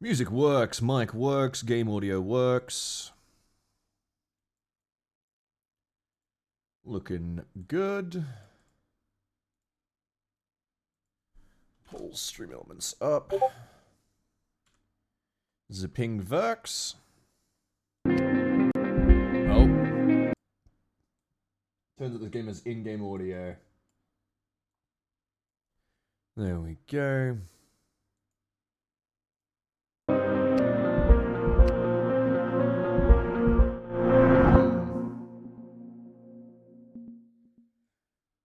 Music works, mic works, game audio works. Looking good. Pull stream elements up. Zipping works. Oh. Turns out this game has in-game audio. There we go.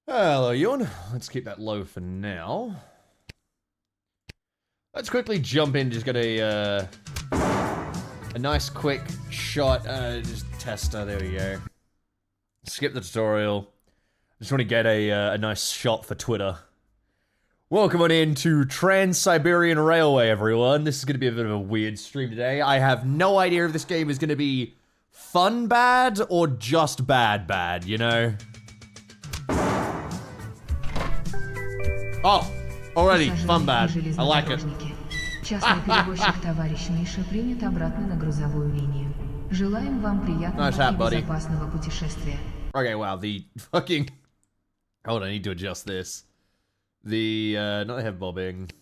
Hello, Ewan. Let's keep that low for now. Let's quickly jump in, just get a nice quick shot, just tester, there we go. Skip the tutorial. Just want to get a nice shot for Twitter. Welcome on in to Trans-Siberian Railway, everyone. This is going to be a bit of a weird stream today. I have no idea if this game is going to be fun bad or just bad, you know? Oh, already, fun bad. I like it. Частный перевозчик товарищ Миша принят обратно на грузовую линию. Желаем вам приятного и безопасного путешествия. Okay, wow, the fucking... Hold on, I need to adjust this. The, not the head bobbing.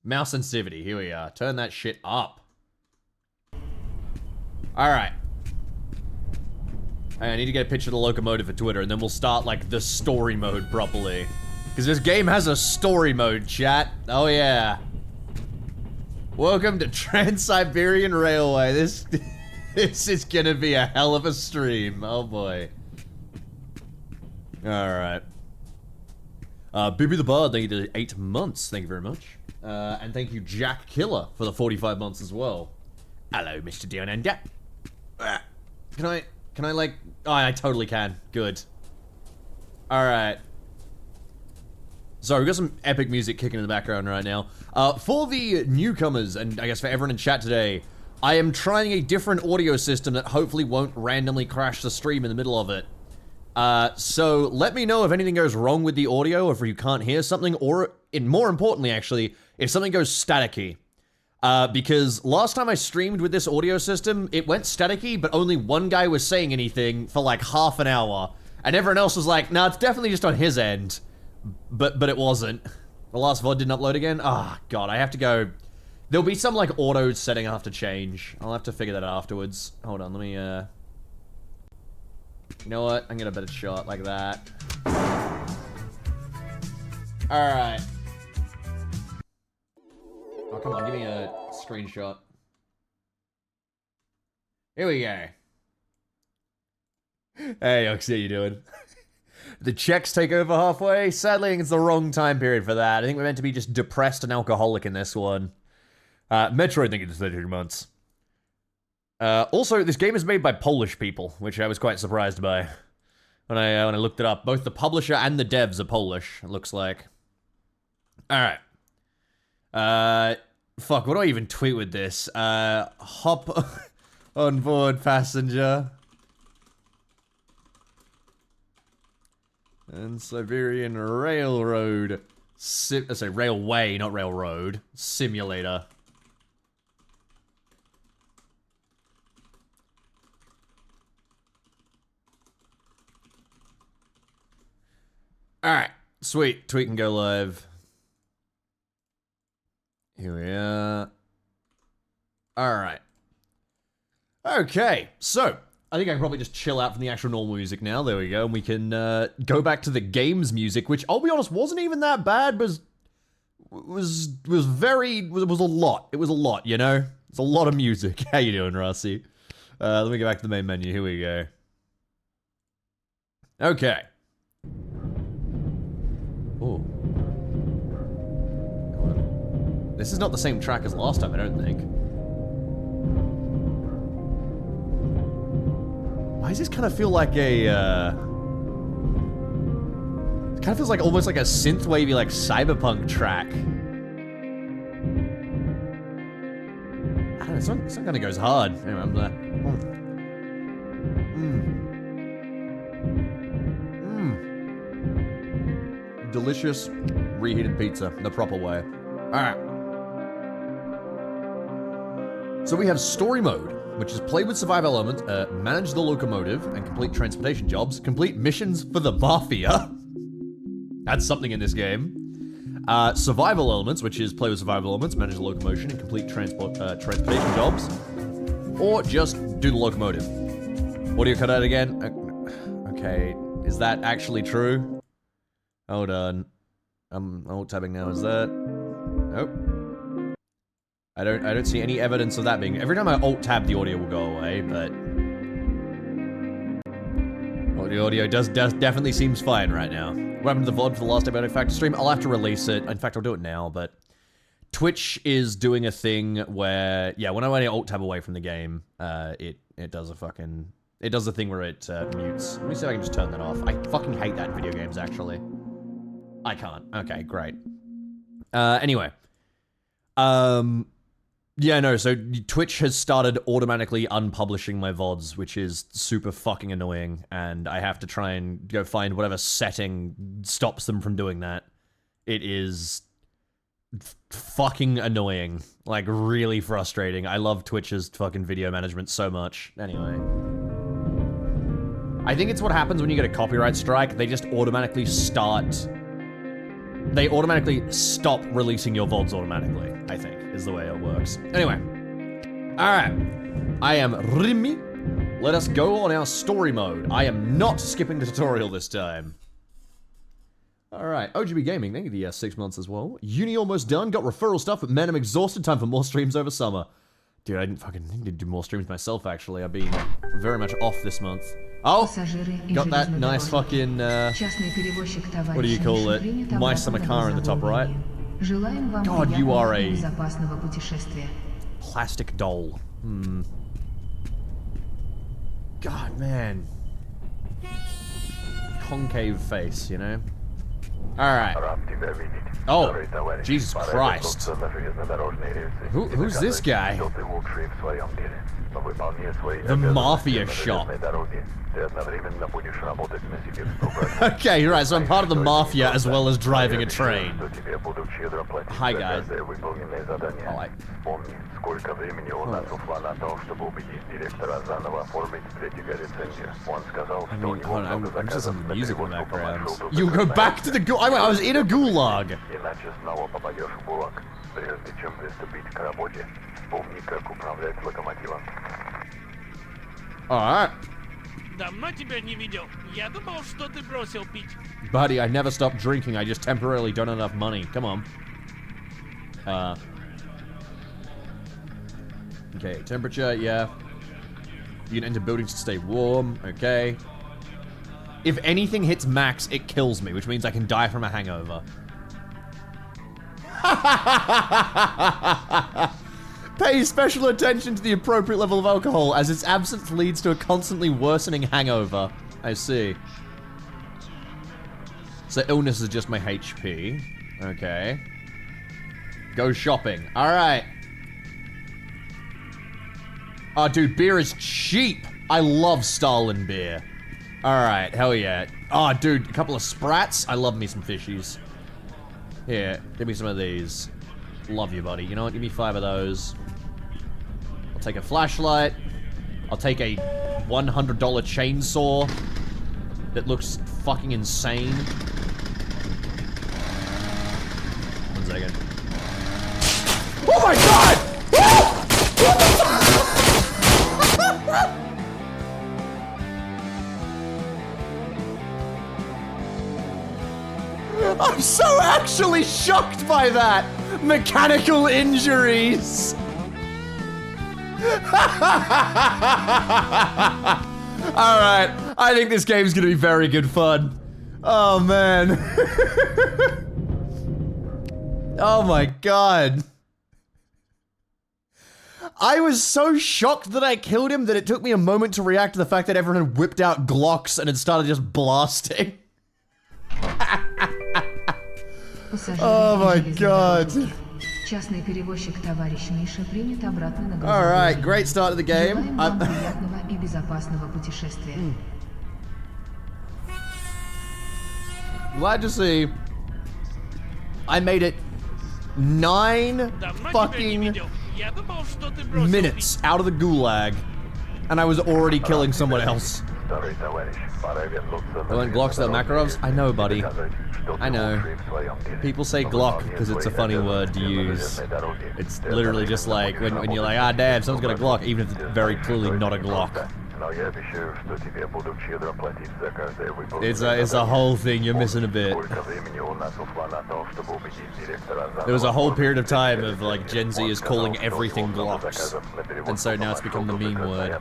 Mouse sensitivity, here we are. Turn that shit up. Alright. I need to get a picture of the locomotive for Twitter, and then we'll start, like, the story mode properly. Because this game has a story mode, chat. Oh, yeah. Welcome to Trans-Siberian Railway. This is gonna be a hell of a stream. Oh, boy. Alright. Bibby the Bard, thank you to 8 months. Thank you very much. And thank you, Jack Killer, for the 45 months as well. Hello, Mr. Dionanda. Can I, like... Oh, I totally can. Good. Alright. So, we've got some epic music kicking in the background right now. For the newcomers, and I guess for everyone in chat today, I am trying a different audio system that hopefully won't randomly crash the stream in the middle of it. So, let me know if anything goes wrong with the audio, if you can't hear something, or, more importantly, actually, if something goes staticky. Because last time I streamed with this audio system, it went staticky, but only one guy was saying anything for like half an hour. And everyone else was like, nah, it's definitely just on his end. But it wasn't. The last VOD didn't upload again? Ah, God, I have to go... There'll be some like auto setting I have to change. I'll have to figure that out afterwards. Hold on, let me, You know what? I'm gonna get a better shot like that. Alright. Oh, come on, give me a screenshot. Here we go. Hey, Oxy, how you doing? The Czechs take over halfway? Sadly, I think it's the wrong time period for that. I think we're meant to be just depressed and alcoholic in this one. Metroid, I think it's 33 months. Also, this game is made by Polish people, which I was quite surprised by when I looked it up. Both the publisher and the devs are Polish, it looks like. Alright. Fuck, what do I even tweet with this? Hop on board, passenger. And Siberian Railroad. Sorry, Railway, not Railroad. Simulator. Alright, sweet. Tweet can go live. Here we are. Alright. Okay, so, I think I can probably just chill out from the actual normal music now. There we go, and we can go back to the game's music, which, I'll be honest, wasn't even that bad, but was a lot. It was a lot, you know? It's a lot of music. How you doing, Rossi? Let me go back to the main menu. Here we go. Okay. Oh. This is not the same track as last time, I don't think. Why does this kind of feel like a, it kind of feels like almost like a synthwavey, like, cyberpunk track. I don't know, this one kind of goes hard. Anyway, I'm there. Delicious reheated pizza, the proper way. Alright. So we have story mode, which is play with survival elements, manage the locomotive, and complete transportation jobs, complete missions for the Mafia. That's something in this game. Survival elements, which is play with survival elements, manage the locomotion, and complete transportation jobs. Or just do the locomotive. Audio cut out again. Okay, is that actually true? Hold on. I'm alt-tabbing now, is that? Nope. I don't see any evidence of that being. Every time I alt-tab, the audio will go away, but the audio does definitely seems fine right now. What happened to the VOD for the last Abiotic Factor stream? I'll have to release it. In fact, I'll do it now, but Twitch is doing a thing where, yeah, when I alt-tab away from the game, it does a fucking, it does a thing where it mutes. Let me see if I can just turn that off. I fucking hate that in video games, actually. I can't. Okay, great. Anyway. Yeah, no, so Twitch has started automatically unpublishing my VODs, which is super fucking annoying, and I have to try and go find whatever setting stops them from doing that. It is fucking annoying. Like, really frustrating. I love Twitch's fucking video management so much. Anyway. I think it's what happens when you get a copyright strike. They just automatically start... They automatically stop releasing your VODs automatically, I think, is the way it works. Anyway. Alright. I am Rimi. Let us go on our story mode. I am not skipping the tutorial this time. Alright. OGB Gaming, thank you for the 6 months as well. Uni almost done. Got referral stuff, but man, I'm exhausted. Time for more streams over summer. Dude, I didn't fucking need to do more streams myself, actually. I've been very much off this month. Oh! Got that nice fucking, what do you call it? Mice on a car in the top right. God, you are a plastic doll. God, man. Concave face, you know? Alright. Oh, Jesus Christ. Who's this guy? The Mafia shop. Okay, you're right, so I'm part of the Mafia as well as driving a train. Hi, guys. Alright. I mean, hold on, I'm just some music in the background. You go back to the gulag. I was in a gulag. Alright. Buddy, I never stopped drinking. I just temporarily don't have enough money. Come on. Okay, temperature, yeah. You can enter buildings to stay warm, okay. If anything hits max, it kills me, which means I can die from a hangover. Pay special attention to the appropriate level of alcohol, as its absence leads to a constantly worsening hangover. I see. So illness is just my HP. Okay. Go shopping. Alright. Oh, dude, beer is cheap. I love Stalin beer. Alright, hell yeah. Oh, dude, a couple of Sprats. I love me some fishies. Here, give me some of these. Love you, buddy. You know what? Give me 5 of those. I'll take a flashlight. I'll take a $100 chainsaw that looks fucking insane. 1 second. Oh my god! What the fuck? I'm so actually shocked by that! Mechanical injuries! Alright, I think this game's gonna be very good fun. Oh man. Oh my god. I was so shocked that I killed him that it took me a moment to react to the fact that everyone had whipped out Glocks and had started just blasting. Oh my god. Alright, great start to the game. Glad to see I made it 9 fucking Minutes out of the gulag, and I was already killing someone else. I went Glocks that Makarovs? I know, buddy. I know. People say Glock because it's a funny word to use. It's literally just like when you're like, ah, damn, someone's got a Glock, even if it's very clearly not a Glock. It's a whole thing, you're missing a bit. There was a whole period of time of like Gen Z is calling everything Glocks. And so now it's become the meme word.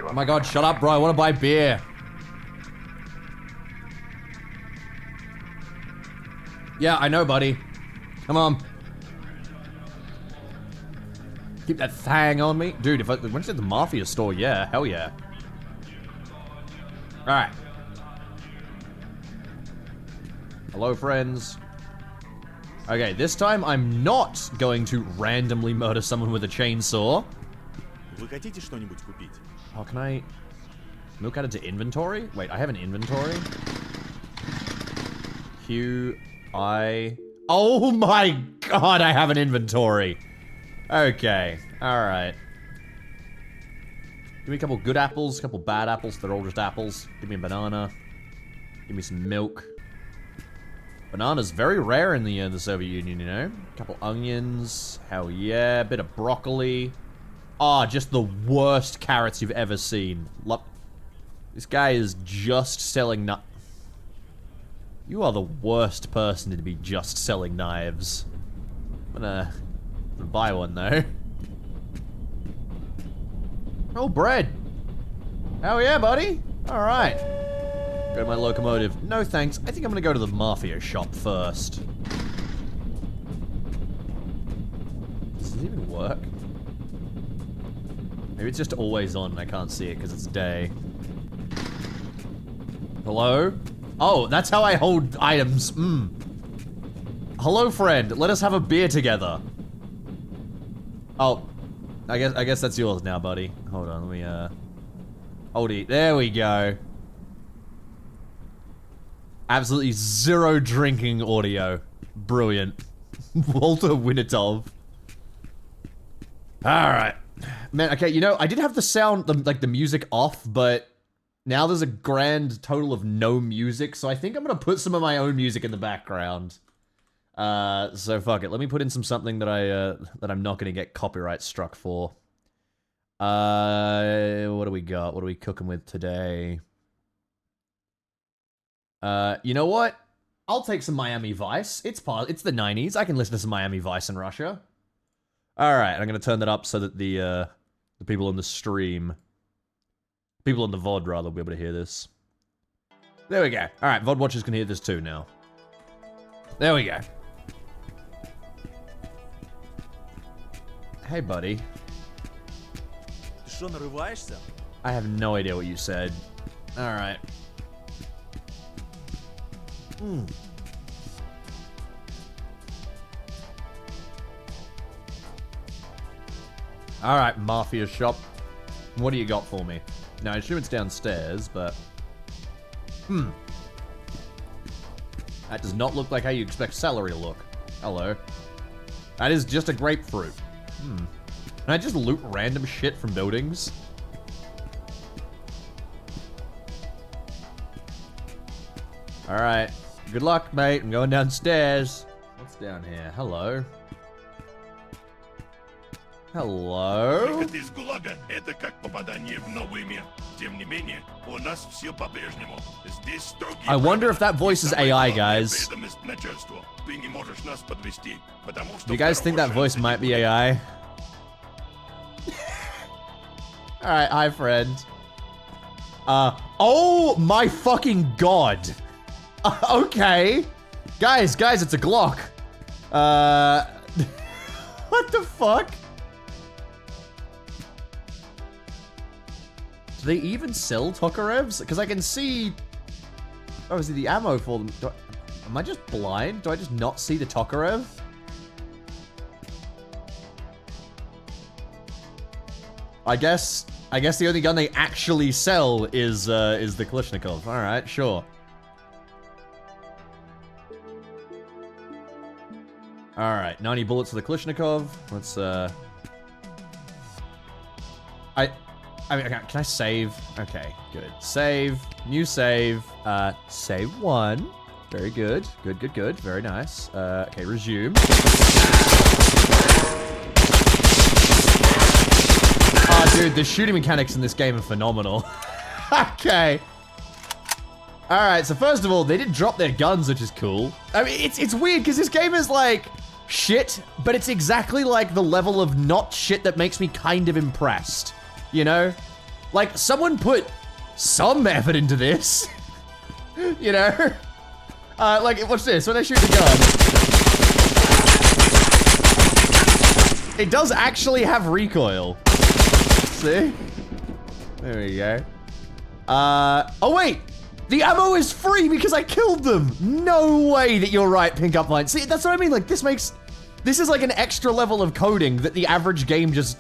Oh my god, shut up, bro, I wanna buy beer. Yeah, I know, buddy. Come on. Keep that thang on me. Dude, if I went to the Mafia store, yeah, hell yeah. Alright. Hello, friends. Okay, this time I'm not going to randomly murder someone with a chainsaw. Oh, can I look at it to inventory? Wait, I have an inventory? Oh my god, I have an inventory. Okay, alright. Give me a couple good apples, a couple bad apples. They're all just apples. Give me a banana. Give me some milk. Banana's very rare in the Soviet Union, you know? A couple onions. Hell yeah. A bit of broccoli. Ah, just the worst carrots you've ever seen. This guy is just selling You are the worst person to be just selling knives. I'm gonna buy one, though. Oh, bread. Hell yeah, buddy. Alright. Go to my locomotive. No thanks. I think I'm gonna go to the Mafia shop first. Does this even work? Maybe it's just always on and I can't see it because it's day. Hello? Oh, that's how I hold items. Hello, friend. Let us have a beer together. Oh. I guess that's yours now, buddy. Hold on, let me, hold it. There we go. Absolutely zero drinking audio. Brilliant. Walter Winatov. Alright. Man, okay, you know, I did have the sound, the music off, but now there's a grand total of no music, so I think I'm gonna put some of my own music in the background. So fuck it. Let me put in something that that I'm not gonna get copyright struck for. What do we got? What are we cooking with today? You know what? I'll take some Miami Vice. It's the 90s. I can listen to some Miami Vice in Russia. Alright, I'm gonna turn that up so that the people on the stream, people on the VOD rather, will be able to hear this. There we go. Alright, VOD watchers can hear this too now. There we go. Hey, buddy. I have no idea what you said. Alright. Alright, Mafia shop. What do you got for me? Now, I assume it's downstairs, but... That does not look like how you expect celery to look. Hello. That is just a grapefruit. Can I just loot random shit from buildings? Alright. Good luck, mate. I'm going downstairs. What's down here? Hello. Hello? I wonder if that voice is AI, guys. Do you guys think that voice might be AI? Alright, hi, friend. Oh my fucking god. Okay. Guys, it's a Glock. What the fuck? Do they even sell Tokarevs? Because I can see... Oh, is it the ammo for them? Am I just blind? Do I just not see the Tokarev? I guess the only gun they actually sell is the Kalashnikov. Alright, sure. Alright, 90 bullets for the Kalashnikov. Let's, I mean, can I save? Okay, good. Save. New save. Save 1. Very good. Good, good, good. Very nice. Okay, resume. Oh, dude, the shooting mechanics in this game are phenomenal. Okay. Alright, so first of all, they did drop their guns, which is cool. I mean, it's weird, because this game is like shit, but it's exactly like the level of not shit that makes me kind of impressed. You know? Like, someone put some effort into this. You know? Like, watch this. When I shoot the gun, it does actually have recoil. See? There we go. Oh wait! The ammo is free because I killed them! No way that you're right, Pink Up Line. See, that's what I mean, like, this is like an extra level of coding that the average game just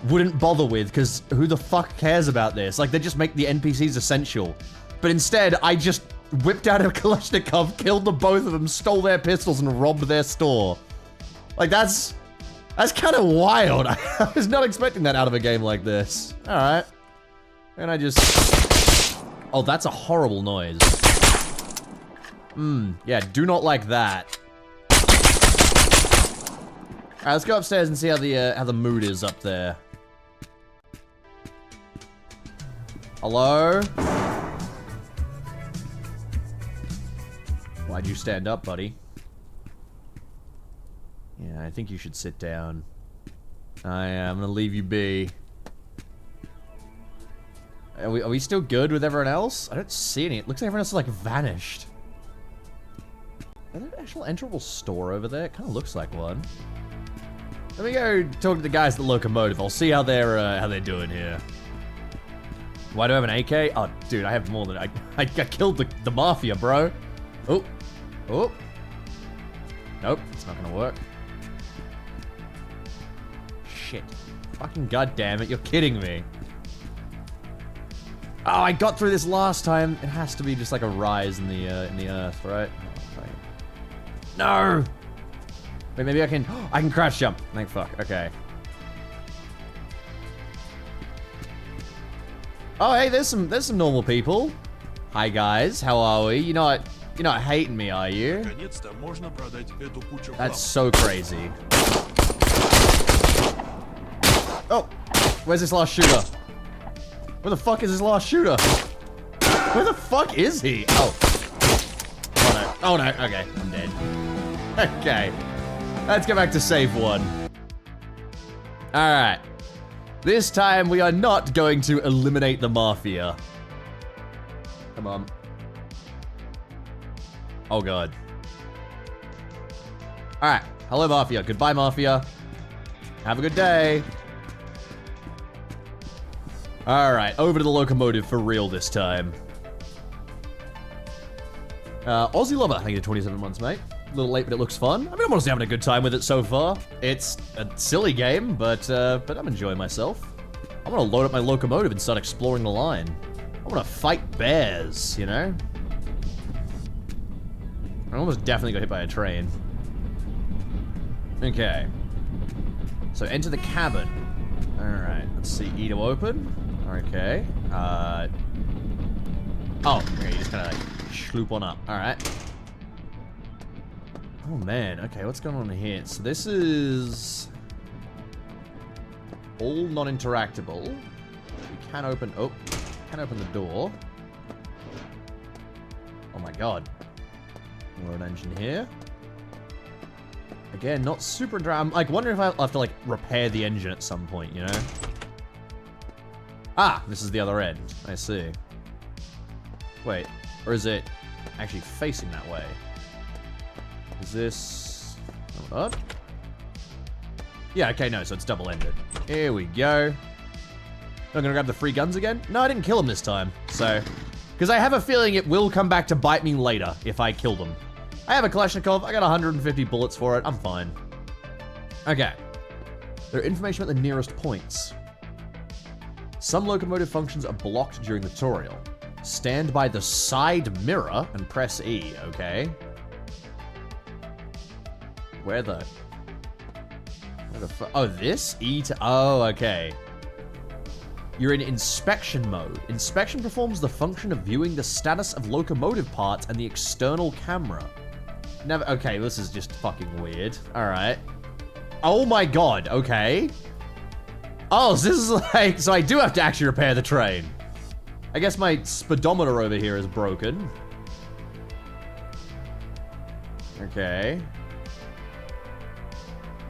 wouldn't bother with, because who the fuck cares about this? Like, they just make the NPCs essential. But instead, I just whipped out a Kalashnikov, killed the both of them, stole their pistols, and robbed their store. Like, that's kind of wild. I was not expecting that out of a game like this. Alright. And I just... Oh, that's a horrible noise. Yeah, do not like that. Alright, let's go upstairs and see how the mood is up there. Hello? Why'd you stand up, buddy? Yeah, I think you should sit down. I'm gonna leave you be. Are we still good with everyone else? I don't see any. It looks like everyone else is like vanished. Is there an actual enterable store over there? It kind of looks like one. Let me go talk to the guys at the Locomotive. I'll see how they're doing here. Why do I have an AK? Oh, dude, I have more than I killed the Mafia, bro. Oh, oh. Nope, it's not gonna work. Shit. Fucking goddamn it, you're kidding me. Oh, I got through this last time. It has to be just like a rise in the earth, right? Oh, no! Wait, maybe I can crouch jump. Thank fuck, okay. Oh, hey, there's some normal people. Hi guys, how are we? You're not hating me, are you? That's so crazy. Oh, where's this last shooter? Where the fuck is this last shooter? Where the fuck is he? Oh. Oh no. Oh no. Okay, I'm dead. Okay. Let's go back to save 1. Alright. This time we are not going to eliminate the Mafia. Come on. Oh god. Alright. Hello, Mafia. Goodbye, Mafia. Have a good day. Alright, over to the Locomotive for real this time. Aussie Lover, thank you to 27 months, mate. A little late, but it looks fun. I mean, I'm honestly having a good time with it so far. It's a silly game, but I'm enjoying myself. I want to load up my Locomotive and start exploring the line. I want to fight bears, you know? I almost definitely got hit by a train. Okay. So enter the cabin. Alright, let's see. E to open. Okay. Oh, okay, you just kind of like sloop on up. Alright. Oh man, okay, what's going on here? So this is all non-interactable. We can open, can open the door. Oh my god. Load engine here. Again, not super dry. I'm like wondering if I'll have to like repair the engine at some point, you know? Ah, this is the other end. I see. Wait, or is it actually facing that way? Is this... Hold on. Yeah, okay, no, so it's double-ended. Here we go. I'm gonna grab the free guns again? No, I didn't kill him this time, so... Because I have a feeling it will come back to bite me later if I kill them. I have a Kalashnikov, I got 150 bullets for it, I'm fine. Okay. There are information about the nearest points. Some locomotive functions are blocked during the tutorial. Stand by the side mirror and press E, okay? Where though? Where the fuck? Oh, this? E to... Oh, okay. You're in inspection mode. Inspection performs the function of viewing the status of locomotive parts and the external camera. Never... Okay, this is just fucking weird. Alright. Oh my god, okay. Oh, so this is like... So I do have to actually repair the train. I guess my speedometer over here is broken. Okay.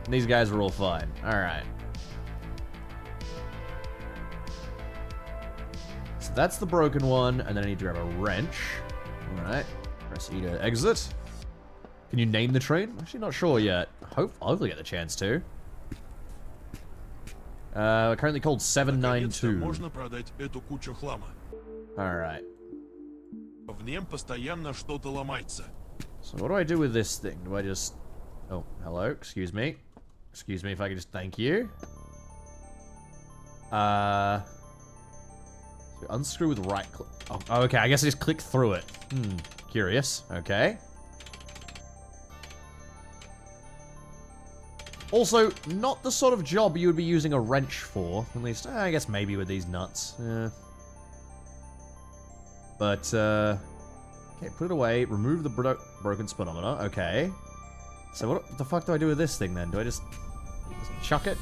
These guys are all fine. Alright. So that's the broken one, and then I need to grab a wrench. Alright. Press E to exit. Can you name the train? I'm actually not sure yet. I'll hopefully get the chance to. We're currently called 792. Alright. So what do I do with this thing? Do I just... Oh, hello, excuse me. Excuse me if I could just thank you. So unscrew with right click. Oh, okay, I guess I just click through it. Curious. Okay. Also, not the sort of job you would be using a wrench for. At least, I guess maybe with these nuts. Yeah. But, okay, put it away. Remove the broken speedometer. Okay. So what the fuck do I do with this thing then? Do I just chuck it?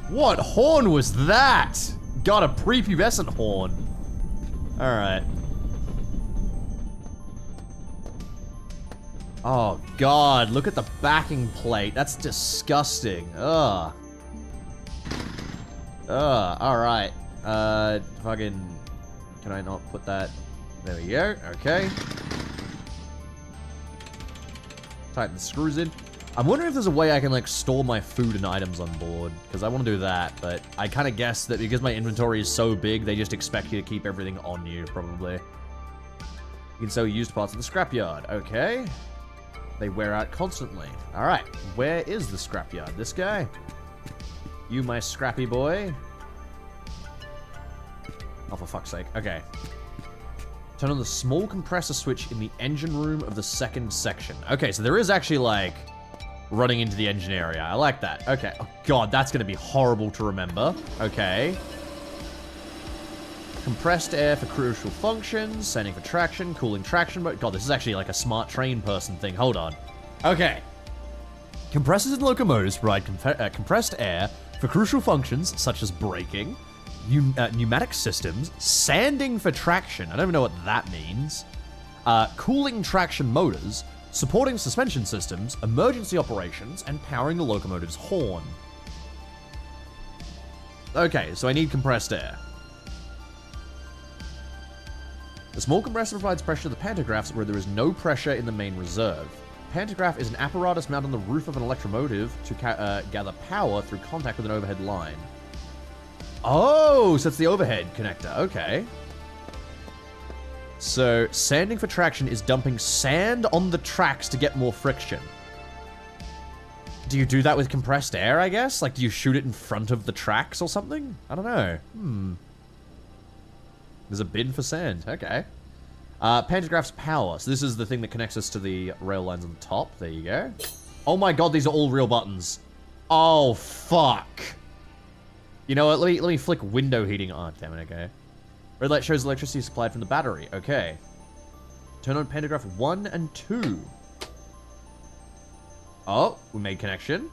What horn was that? Got a prepubescent horn. Alright. Oh god, look at the backing plate. That's disgusting. Ugh. Alright. Fucking... Can I not put that? There we go. Okay. Tighten the screws in. I'm wondering if there's a way I can, like, store my food and items on board. Because I want to do that, but I kind of guess that because my inventory is so big, they just expect you to keep everything on you, probably. You can sell used parts at the scrapyard. Okay. They wear out constantly. Alright. Where is the scrapyard? This guy? You, my scrappy boy. Oh, for fuck's sake. Okay. Turn on the small compressor switch in the engine room of the second section. Okay, so there is actually, like, running into the engine area. I like that. Okay. Oh, God, that's going to be horrible to remember. Okay. Compressed air for crucial functions. Sending for traction. Cooling traction mode. God, this is actually like a smart train person thing. Hold on. Okay. Compressors and locomotives provide compressed air for crucial functions such as braking, pneumatic systems, sanding for traction. I don't even know what that means. Cooling traction motors, supporting suspension systems, emergency operations, and powering the locomotive's horn. Okay, so I need compressed air. The small compressor provides pressure to the pantographs where there is no pressure in the main reserve. Pantograph is an apparatus mounted on the roof of an electromotive to gather power through contact with an overhead line. Oh, so it's the overhead connector. Okay. So, sanding for traction is dumping sand on the tracks to get more friction. Do you do that with compressed air, I guess? Like, do you shoot it in front of the tracks or something? I don't know. There's a bin for sand. Okay. Pantograph's power. So this is the thing that connects us to the rail lines on the top. There you go. Oh my god, these are all real buttons. Oh, fuck. You know what? Let me flick window heating on. Damn it, okay. Red light shows electricity supplied from the battery. Okay. Turn on pantograph 1 and 2. Oh, we made connection.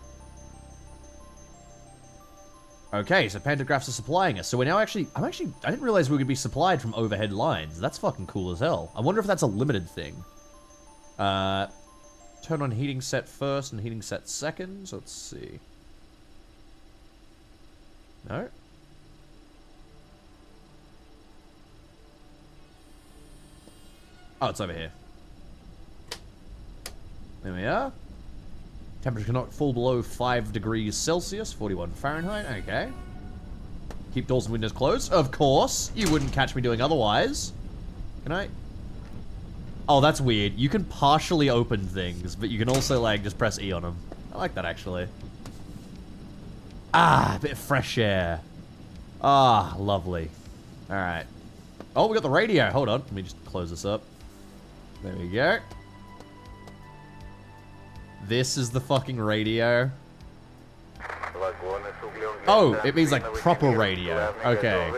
Okay, so pantographs are supplying us. So we're now I didn't realize we were going to be supplied from overhead lines. That's fucking cool as hell. I wonder if that's a limited thing. Turn on heating set first and heating set second. So let's see. No? Oh, it's over here. There we are. Temperature cannot fall below 5 degrees Celsius, 41 Fahrenheit. Okay. Keep doors and windows closed. Of course. You wouldn't catch me doing otherwise. Can I? Oh, that's weird. You can partially open things, but you can also, like, just press E on them. I like that, actually. Ah, a bit of fresh air. Ah, lovely. Alright. Oh, we got the radio. Hold on. Let me just close this up. There we go. This is the fucking radio. Oh, it means like proper radio. Okay.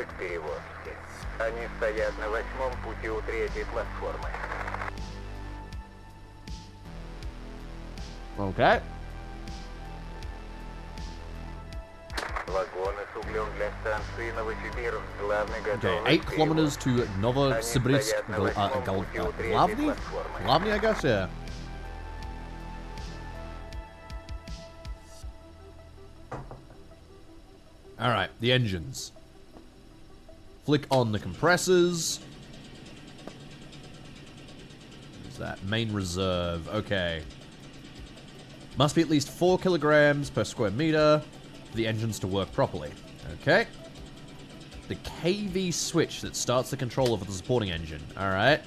Okay. Okay, 8 kilometers to Novosibirsk, Glavny? Glavny, I guess, yeah. Alright, the engines. Flick on the compressors. What's that? Main reserve, okay. Must be at least 4 kilograms per square meter for the engines to work properly. Okay. The KV switch that starts the controller for the supporting engine. Alright.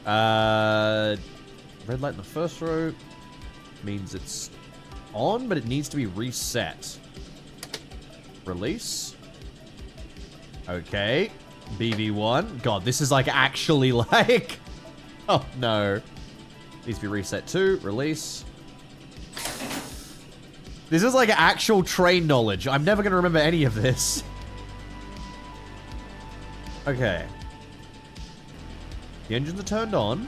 Red light in the first row means it's on, but it needs to be reset. Release. Okay. BV1. God, this is like actually like... Oh, no. Needs to be reset too. Release. This is like actual train knowledge. I'm never going to remember any of this. Okay. The engines are turned on.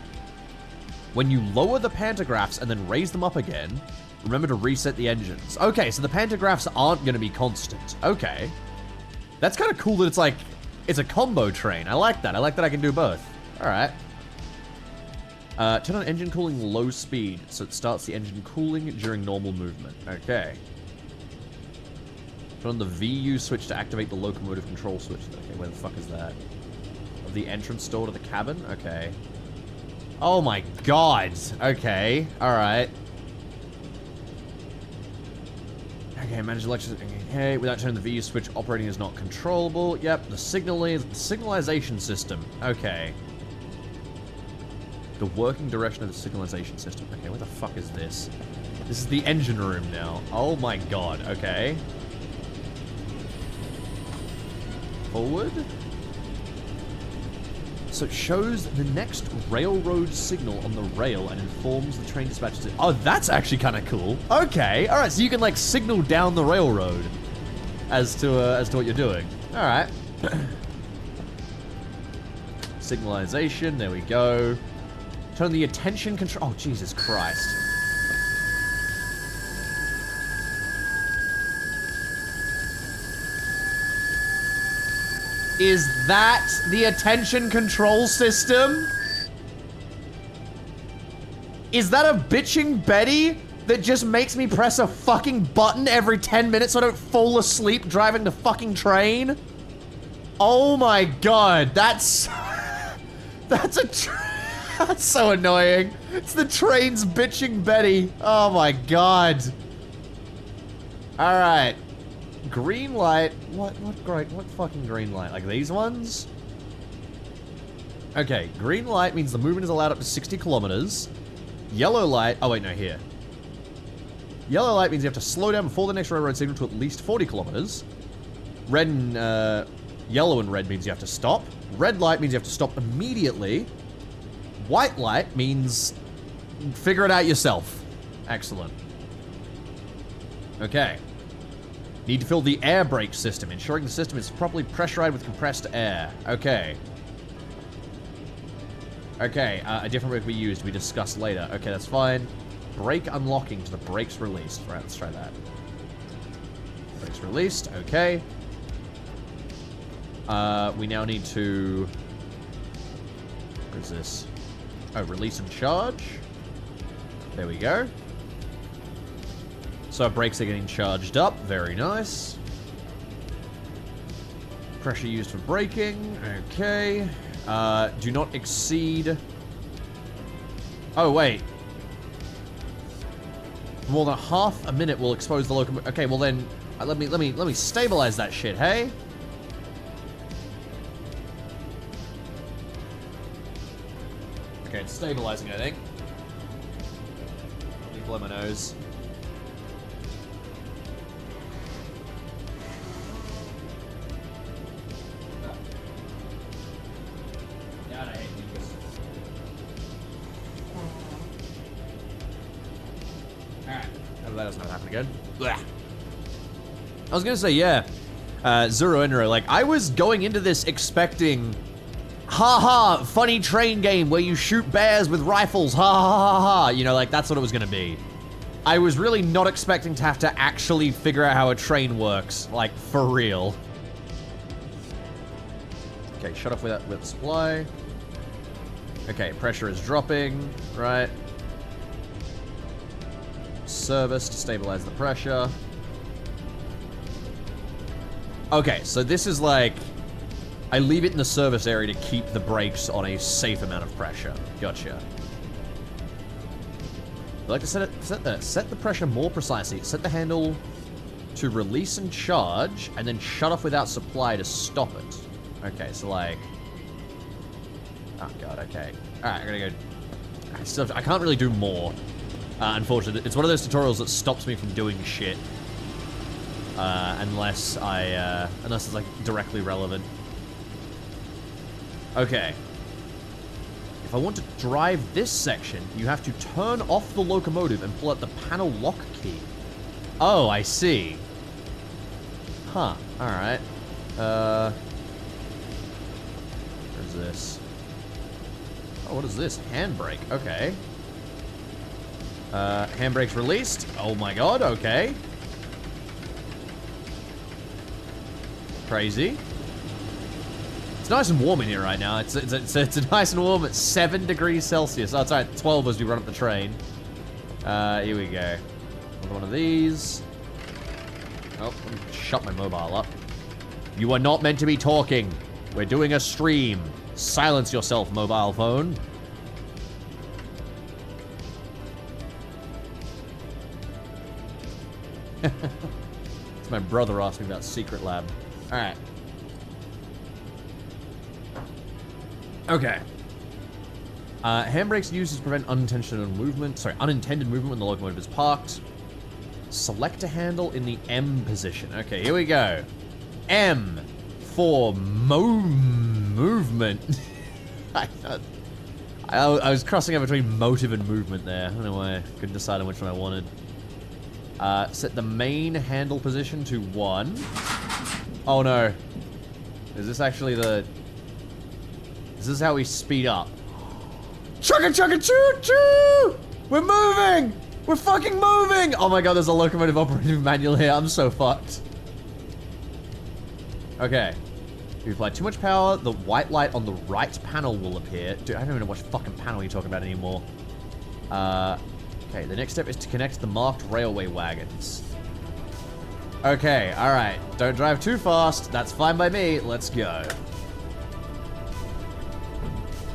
When you lower the pantographs and then raise them up again, remember to reset the engines. Okay, so the pantographs aren't going to be constant. Okay. That's kind of cool that it's like, it's a combo train. I like that. I like that I can do both. All right. Turn on engine cooling low speed, so it starts the engine cooling during normal movement. Okay. Turn on the VU switch to activate the locomotive control switch. Okay, where the fuck is that? The entrance door to the cabin? Okay. Oh my god. Okay. Alright. Okay, manage electricity. Okay, without turning the VU switch, operating is not controllable. Yep, the signalization system. Okay. The working direction of the signalization system. Okay, where the fuck is this? This is the engine room now. Oh my god. Okay. Forward. So it shows the next railroad signal on the rail and informs the train dispatchers. Oh, that's actually kind of cool. Okay, all right. So you can like signal down the railroad as to what you're doing. All right. Signalization. There we go. Turn the attention control. Oh, Jesus Christ. Is that the attention control system? Is that a bitching Betty that just makes me press a fucking button every 10 minutes so I don't fall asleep driving the fucking train? Oh my god, that's... That's so annoying. It's the train's bitching Betty. Oh my god. Alright. Green light. What fucking green light? Like these ones? Okay, green light means the movement is allowed up to 60 kilometers. Yellow light. Oh, wait, no, here. Yellow light means you have to slow down before the next railroad signal to at least 40 kilometers. Red and, yellow and red means you have to stop. Red light means you have to stop immediately. White light means figure it out yourself. Excellent. Okay. Need to fill the air brake system, ensuring the system is properly pressurized with compressed air. Okay. Okay, a different brake we used, we discussed later. Okay, that's fine. Brake unlocking to the brakes released. Right, let's try that. Brakes released, okay. We now need to... What is this? Oh, release and charge. There we go. So our brakes are getting charged up. Very nice. Pressure used for braking. Okay. Do not exceed... Oh, wait. More than half a minute will expose the locomotive. Okay, well then, let me stabilize that shit, hey? Okay, it's stabilizing, I think. Let me blow my nose. that doesn't happen again. Blech. I was gonna say, yeah, Zero Enro, like, I was going into this expecting, haha, funny train game where you shoot bears with rifles, ha ha ha ha, you know, like, that's what it was gonna be. I was really not expecting to have to actually figure out how a train works, like, for real. Okay, shut off with the supply. Okay, pressure is dropping, right? Service to stabilize the pressure. Okay, so this is like, I leave it in the service area to keep the brakes on a safe amount of pressure. Gotcha. I like to set the pressure more precisely. Set the handle to release and charge, and then shut off without supply to stop it. Okay, so like, oh god, okay. Alright, I'm gonna go, I can't really do more, unfortunately. It's one of those tutorials that stops me from doing shit, unless it's like directly relevant. Okay. If I want to drive this section, you have to turn off the locomotive and pull out the panel lock key. Oh, I see. Huh, alright. Where's this? Oh, what is this? Handbrake, okay. Handbrake's released. Oh my god, okay. Crazy. It's nice and warm in here right now. It's nice and warm at 7 degrees Celsius. Oh, it's alright, 12 as we run up the train. Here we go. Another one of these. Oh, let me shut my mobile up. You are not meant to be talking. We're doing a stream. Silence yourself, mobile phone. It's my brother asking about Secret Lab. Alright. Okay. Handbrakes used to prevent unintended movement when the locomotive is parked. Select a handle in the M position. Okay, here we go. M for movement. I was crossing out between motive and movement there. I don't know why I couldn't decide on which one I wanted. Set the main handle position to 1. Oh no. Is this actually the... Is this how we speed up? Chugga chugga choo choo! We're moving! We're fucking moving! Oh my god, there's a locomotive operating manual here. I'm so fucked. Okay. If you apply too much power, the white light on the right panel will appear. Dude, I don't even know what fucking panel you're talking about anymore. Okay, the next step is to connect the marked railway wagons. Okay, alright. Don't drive too fast. That's fine by me. Let's go.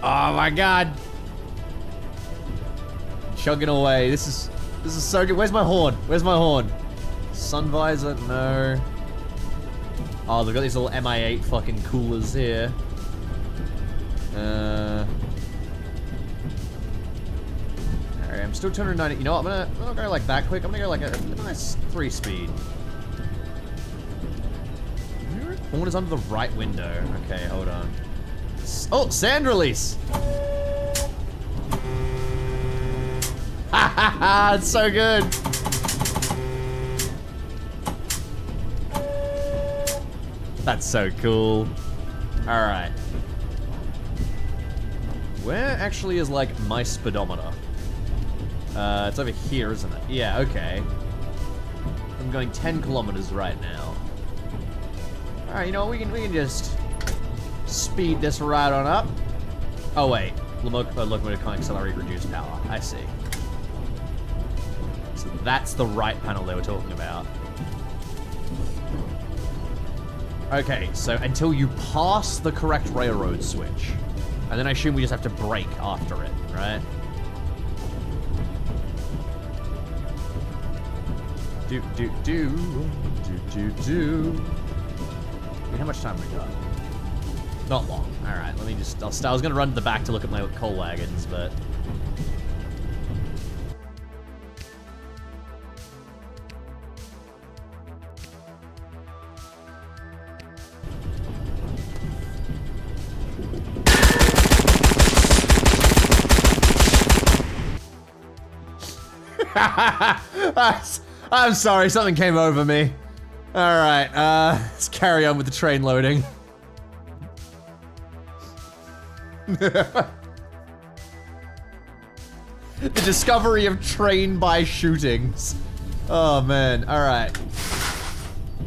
Oh my god. Chugging away. This is so good. Where's my horn? Where's my horn? Sun visor? No. Oh, they've got these little MI8 fucking coolers here. Alright, I'm still 290. You know what? I'm not gonna go like that quick. I'm gonna go like a nice 3-speed. Horn is under the right window. Okay, hold on. Oh, sand release! Ha ha ha! It's so good! That's so cool. Alright. Where actually is, like, my speedometer? It's over here, isn't it? Yeah, okay. I'm going 10 kilometers right now. Alright, you know what? We can just speed this right on up. Oh, wait. Locomotive can't accelerate reduced power. I see. So that's the right panel they were talking about. Okay, so until you pass the correct railroad switch. And then I assume we just have to brake after it, right? Do. I mean, how much time we got? Not long. Alright, let me just... I was gonna run to the back to look at my coal wagons, but... I'm sorry, something came over me. Alright, let's carry on with the train loading. The discovery of train by shootings. Oh man, alright.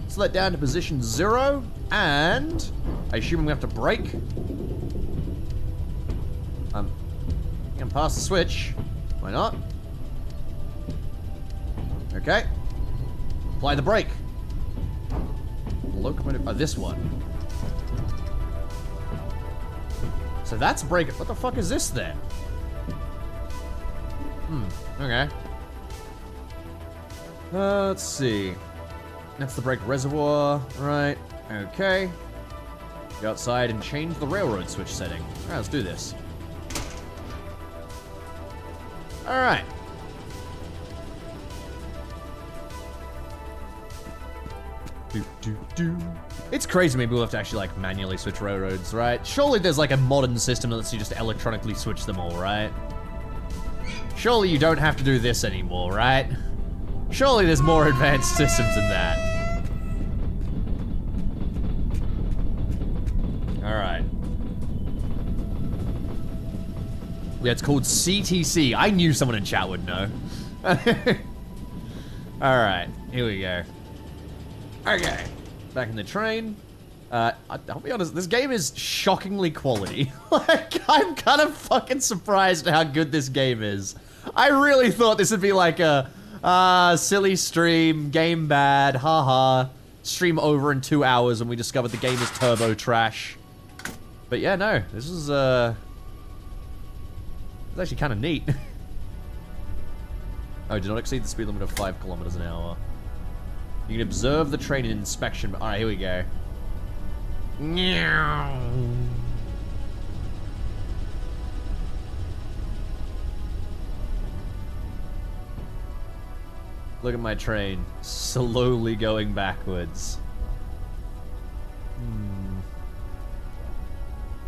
Select down to position 0, and I assume I'm gonna have to brake. I'm gonna pass the switch. Why not? Okay. Apply the brake. Locomotive. Oh, this one. So that's brake. What the fuck is this then? Okay. Let's see. That's the brake reservoir. Right. Okay. Go outside and change the railroad switch setting. Alright, let's do this. Alright. It's crazy maybe we'll have to actually like manually switch railroads, right? Surely there's like a modern system that lets you just electronically switch them all, right? Surely you don't have to do this anymore, right? Surely there's more advanced systems than that. Alright. Yeah, it's called CTC. I knew someone in chat would know. Alright, here we go. Okay, back in the train. I'll be honest, this game is shockingly quality. Like, I'm kind of fucking surprised at how good this game is. I really thought this would be like a silly stream, game bad, haha. Stream over in 2 hours when we discovered the game is turbo trash. But yeah, no, this is it's actually kind of neat. Oh, do not exceed the speed limit of 5 kilometers an hour. You can observe the train in inspection. Alright, here we go. Look at my train, slowly going backwards. Can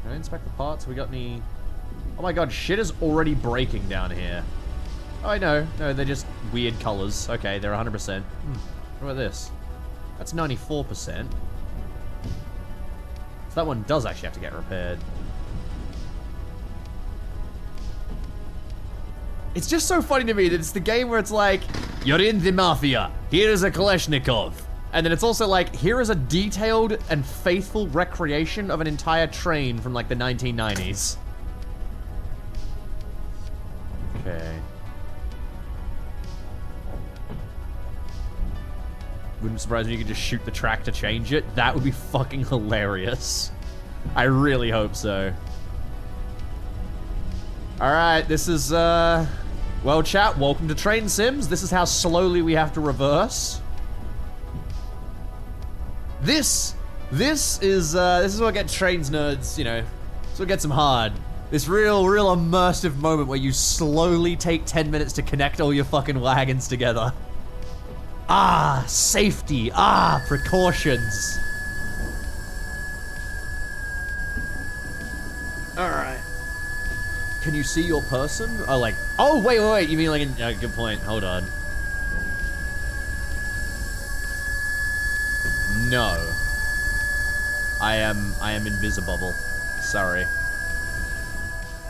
I inspect the parts? We got any... Oh my god, shit is already breaking down here. Oh, I know. No, they're just weird colors. Okay, they're 100%. What about this? That's 94%. So that one does actually have to get repaired. It's just so funny to me that it's the game where it's like, you're in the Mafia, here is a Kalashnikov. And then it's also like, here is a detailed and faithful recreation of an entire train from like the 1990s. Okay. Wouldn't surprise me if you could just shoot the track to change it. That would be fucking hilarious. I really hope so. Alright, this is, well, chat, welcome to Train Sims. This is how slowly we have to reverse. This is what gets trains nerds, you know, this is what gets them hard. This real immersive moment where you slowly take 10 minutes to connect all your fucking wagons together. Ah, safety. Ah, precautions. Alright. Can you see your person? Oh, like... Oh, wait. You mean like... good point. Hold on. No. I am invisible. Sorry.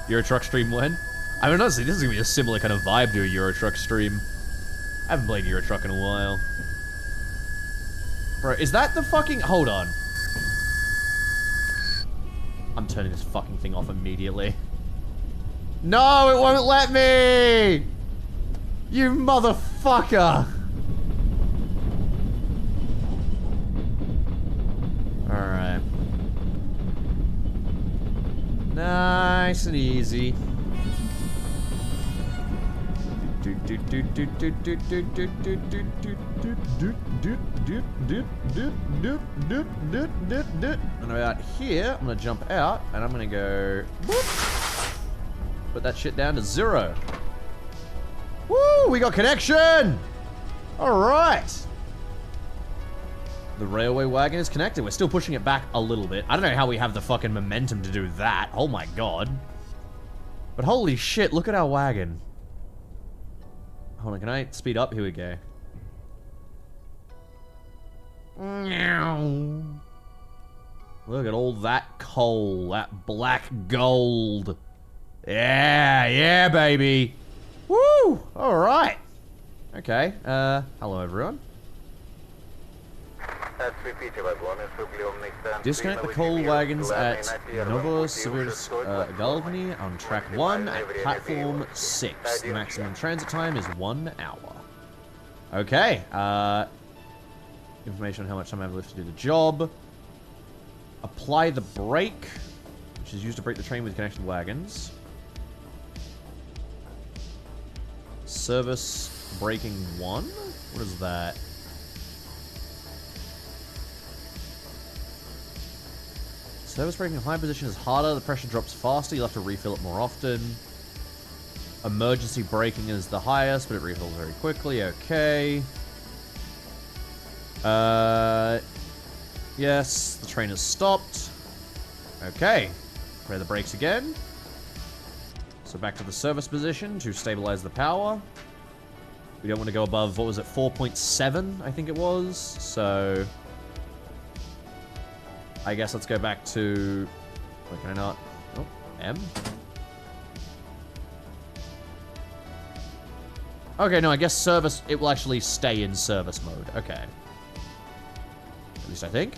Euro Truck stream when? I mean, honestly, this is gonna be a similar kind of vibe to a Euro Truck stream. I haven't played Euro Truck in a while. Bro, is that the fucking... Hold on. I'm turning this fucking thing off immediately. No, it won't let me! You motherfucker! Alright. Nice and easy. And about here, I'm gonna jump out and I'm gonna go whoop, put that shit down to 0. Woo, we got connection! Alright. The railway wagon is connected. We're still pushing it back a little bit. I don't know how we have the fucking momentum to do that. Oh my god. But holy shit, look at our wagon. Hold on, can I speed up? Here we go. Look at all that coal, that black gold. Yeah, yeah, baby. Woo! All right. Okay. Hello, everyone. Disconnect the coal wagons at Novosibirsk Galvany on track 1 at platform 6. The maximum transit time is 1 hour. Okay. Information on how much time I have left to do the job. Apply the brake, which is used to brake the train with connected wagons. Service braking 1? What is that? Service braking in high position is harder, the pressure drops faster, you'll have to refill it more often. Emergency braking is the highest, but it refills very quickly, okay. Yes, the train has stopped. Okay. Press the brakes again. So back to the service position to stabilize the power. We don't want to go above, what was it, 4.7, I think it was. So I guess let's go back to, wait, can I not? Oh, M. Okay, no, I guess service, it will actually stay in service mode. Okay. At least I think.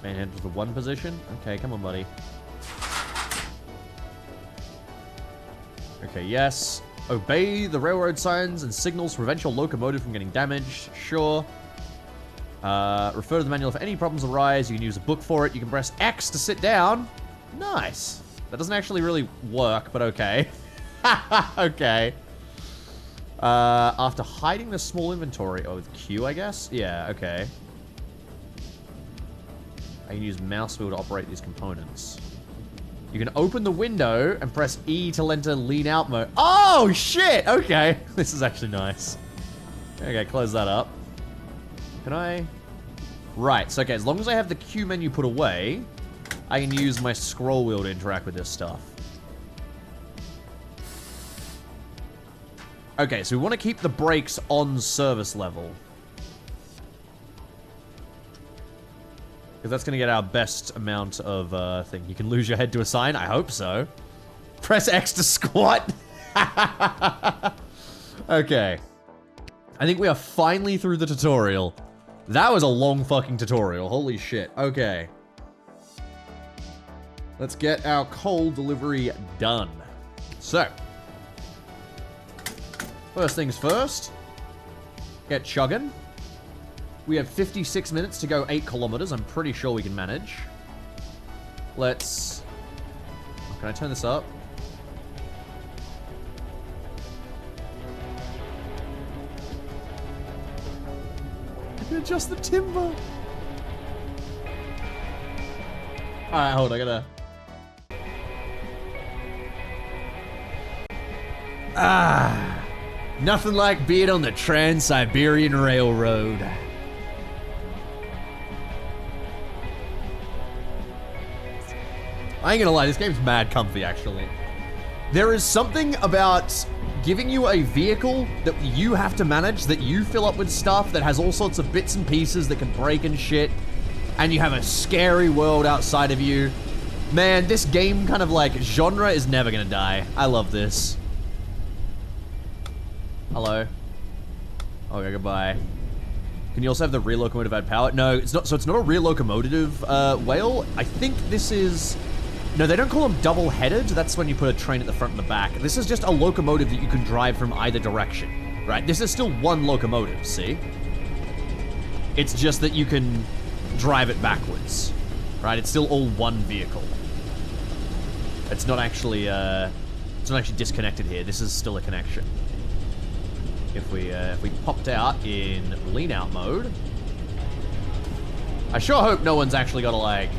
Manhandle the 1 position. Okay, come on, buddy. Okay, yes. Obey the railroad signs and signals to prevent your locomotive from getting damaged. Sure. Refer to the manual if any problems arise. You can use a book for it. You can press X to sit down. Nice. That doesn't actually really work, but okay. Okay. After hiding the small inventory. Oh, with Q, I guess? Yeah, okay. I can use mouse wheel to operate these components. You can open the window and press E to enter lean out mode. Oh, shit! Okay. This is actually nice. Okay, close that up. Can I? Right, so okay, as long as I have the Q menu put away, I can use my scroll wheel to interact with this stuff. Okay, so we want to keep the brakes on service level. Because that's going to get our best amount of thing. You can lose your head to a sign? I hope so. Press X to squat. Okay. I think we are finally through the tutorial. That was a long fucking tutorial. Holy shit. Okay. Let's get our coal delivery done. So. First things first. Get chugging. We have 56 minutes to go 8 kilometers. I'm pretty sure we can manage. Let's... Oh, can I turn this up? I can adjust the timber. Alright, hold on. I gotta... Ah. Nothing like being on the Trans-Siberian Railroad. I ain't gonna lie, this game's mad comfy, actually. There is something about giving you a vehicle that you have to manage, that you fill up with stuff, that has all sorts of bits and pieces that can break and shit, and you have a scary world outside of you. Man, this game kind of like genre is never gonna die. I love this. Hello. Okay, goodbye. Can you also have the rear locomotive add power? No, it's not. So it's not a rear locomotive whale. I think this is... No, they don't call them double-headed. That's when you put a train at the front and the back. This is just a locomotive that you can drive from either direction, right? This is still one locomotive, see? It's just that you can drive it backwards, right? It's still all one vehicle. It's not actually disconnected here. This is still a connection. If we popped out in lean out mode, I sure hope no one's actually got to like,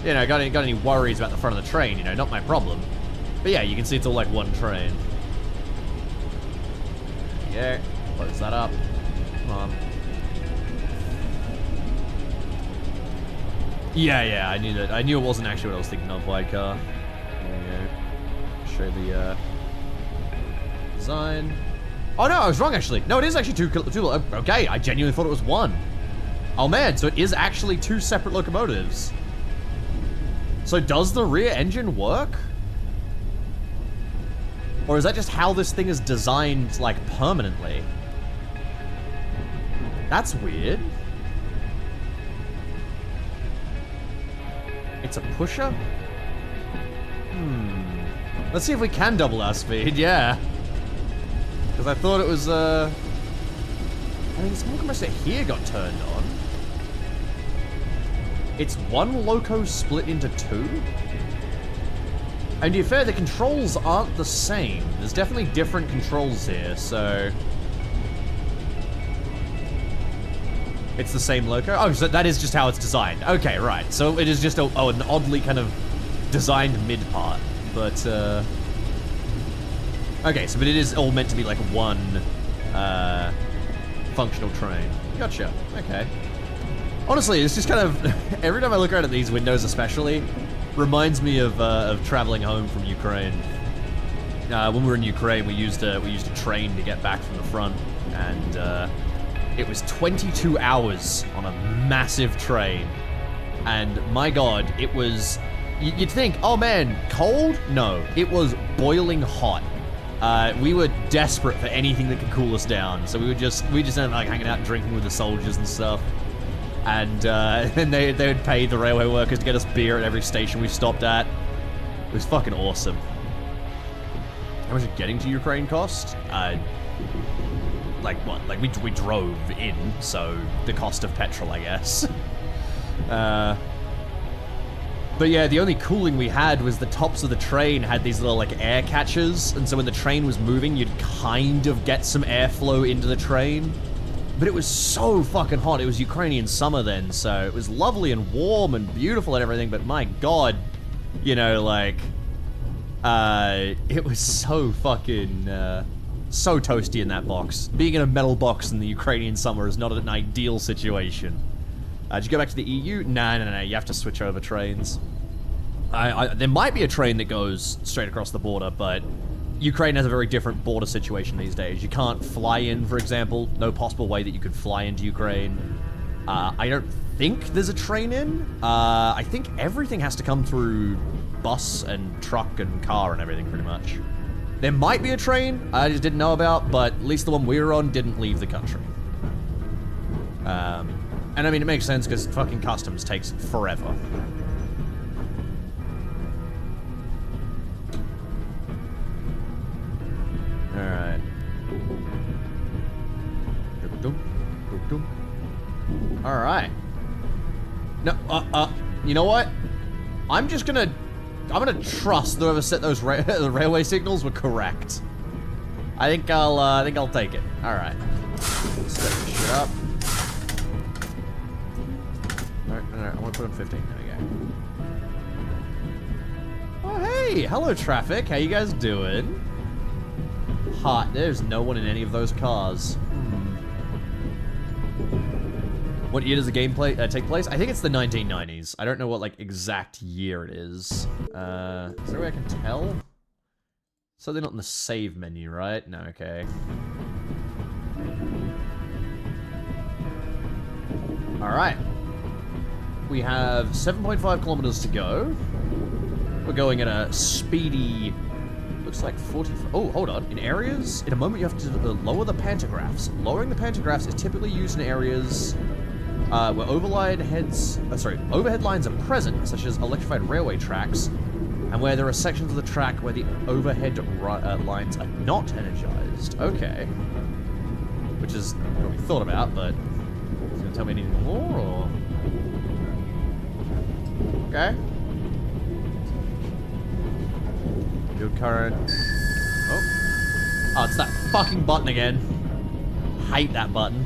you know, got any worries about the front of the train, you know, not my problem. But yeah, you can see it's all like one train. Yeah, close that up. Come on. Yeah, I knew that. I knew it wasn't actually what I was thinking of, wide car. There we go. Show the design. Oh no, I was wrong actually. No, it is actually two. Okay, I genuinely thought it was one. Oh man, so it is actually 2 separate locomotives. So does the rear engine work? Or is that just how this thing is designed, like, permanently? That's weird. It's a pusher? Let's see if we can double our speed, yeah. Because I thought it was, I mean, this small compressor here got turned on. It's 1 loco split into 2? And to be fair, the controls aren't the same. There's definitely different controls here, so... It's the same loco? Oh, so that is just how it's designed. Okay, right. So it is just an oddly kind of designed mid-part. But, okay, so but it is all meant to be like one, functional train. Gotcha. Okay. Honestly, it's just kind of... every time I look around at these windows especially, reminds me of traveling home from Ukraine. When we were in Ukraine, we used a train to get back from the front, and it was 22 hours on a massive train. And my God, it was... You'd think, oh man, cold? No, it was boiling hot. We were desperate for anything that could cool us down, so we just ended up like hanging out and drinking with the soldiers and stuff. And then they would pay the railway workers to get us beer at every station we stopped at. It was fucking awesome. How much did getting to Ukraine cost? Like what? Like we drove in, so the cost of petrol, I guess. But yeah, the only cooling we had was the tops of the train had these little like air catchers, and so when the train was moving, you'd kind of get some airflow into the train. But it was so fucking hot. It was Ukrainian summer then, so it was lovely and warm and beautiful and everything, but my God, you know, like, it was so fucking, so toasty in that box. Being in a metal box in the Ukrainian summer is not an ideal situation. Did you go back to the EU? No, you have to switch over trains. There might be a train that goes straight across the border, but Ukraine has a very different border situation these days. You can't fly in, for example. No possible way that you could fly into Ukraine. I don't think there's a train in. I think everything has to come through bus and truck and car and everything, pretty much. There might be a train I just didn't know about, but at least the one we were on didn't leave the country. And I mean, it makes sense because fucking customs takes forever. Alright. Alright. No, you know what? I'm gonna trust that whoever set those the railway signals were correct. I think I'll take it. Alright. Let's set this shit up. No, I want to put on 15. There we go. Oh, hey! Hello, traffic. How you guys doing? Hot. There's no one in any of those cars. What year does the game take place? I think it's the 1990s. I don't know what, like, exact year it is. Is there a way I can tell? So they're not in the save menu, right? No, okay. Alright. We have 7.5 kilometers to go. We're going at a speedy... Looks like 40... Oh, hold on. In areas, in a moment you have to lower the pantographs. Lowering the pantographs is typically used in areas where overhead lines are present, such as electrified railway tracks, and where there are sections of the track where the overhead lines are not energized. Okay. Which is what we thought about, but... Is it going to tell me anything more, or...? Okay. Field current. Oh, it's that fucking button again. Hate that button.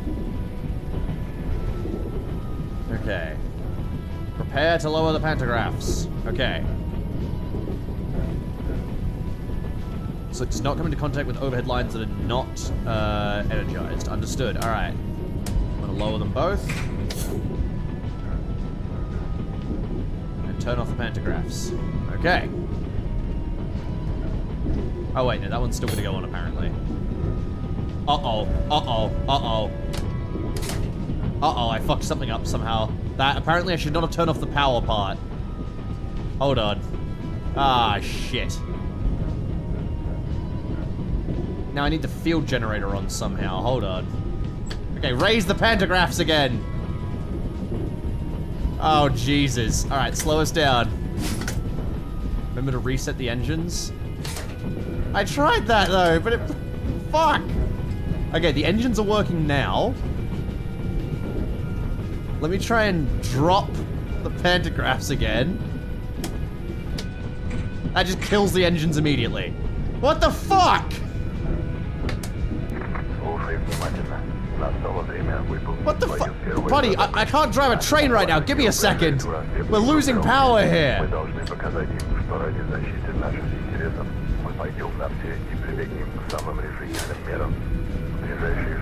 Okay. Prepare to lower the pantographs. Okay. So it does not come into contact with overhead lines that are not energized. Understood. Alright. I'm gonna lower them both. Turn off the pantographs. Okay. Oh wait, no, that one's still gonna go on apparently. Uh-oh. Uh-oh, I fucked something up somehow. That, apparently I should not have turned off the power part. Hold on. Ah, shit. Now I need the field generator on somehow. Hold on. Okay, raise the pantographs again. Oh, Jesus. Alright, slow us down. Remember to reset the engines? I tried that, though, but it... Fuck! Okay, the engines are working now. Let me try and drop the pantographs again. That just kills the engines immediately. What the fuck? What the fuck? Buddy, I can't drive a train right now. Give me a second. We're losing power here.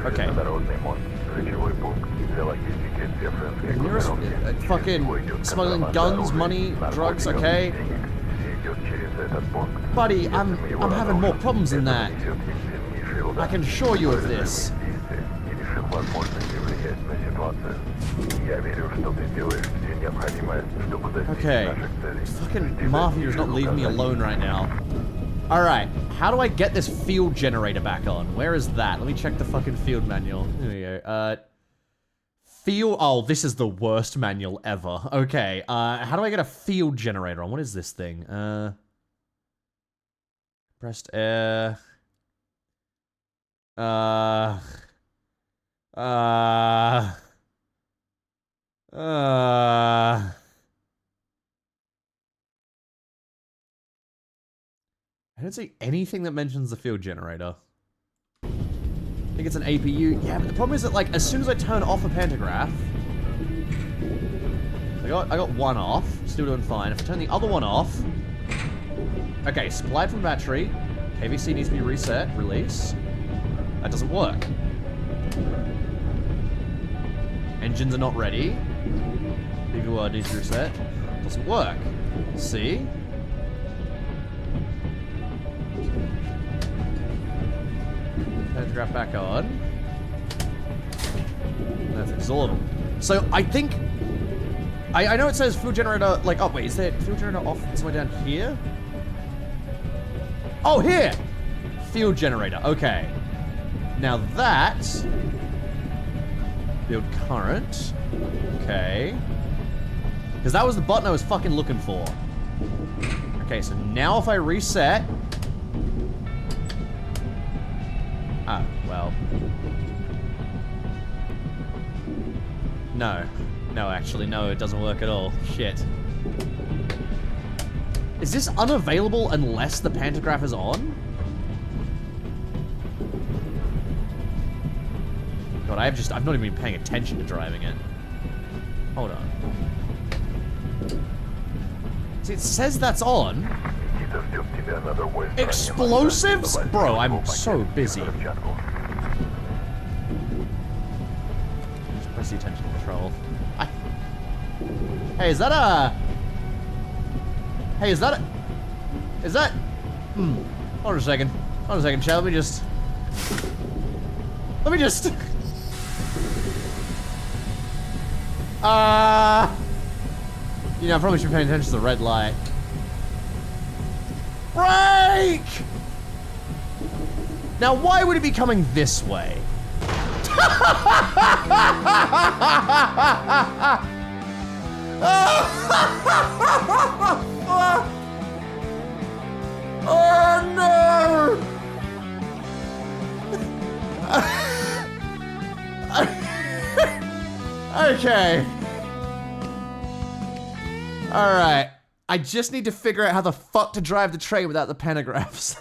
Okay. Fucking smuggling guns, money, drugs, okay. Buddy, I'm having more problems than that. I can assure you of this. Okay. Fucking Mafia is not leaving me alone right now. Alright, how do I get this field generator back on? Where is that? Let me check the fucking field manual. There we go. Field... Oh, this is the worst manual ever. Okay, how do I get a field generator on? What is this thing? Pressed air... I don't see anything that mentions the field generator. I think it's an APU. Yeah, but the problem is that, like, as soon as I turn off a pantograph... I got one off. Still doing fine. If I turn the other one off... Okay, supplied from battery. KVC needs to be reset. Release. That doesn't work. Engines are not ready. PVR needs to reset. Doesn't work. See? Pantograph back on. That's exorbitant. So I think... I know it says fuel generator, like, oh wait, is there fuel generator off somewhere down here? Oh, here! Field generator, okay. Now that... Field current. Okay. Because that was the button I was fucking looking for. Okay, so now if I reset... Ah, well. No. No, actually, no, it doesn't work at all. Shit. Is this unavailable unless the pantograph is on? God, I've not even been paying attention to driving it. Hold on. See, it says that's on. Explosives? Bro, I'm so busy. Just press the attention control. Hey, is that a... Hey, is that a... Is that... Hold on a second. Hold on a second, chat. Let me just... You know, I probably should be paying attention to the red light. Brake! Now, why would it be coming this way? Oh no! Okay. Alright. I just need to figure out how the fuck to drive the train without the pantographs.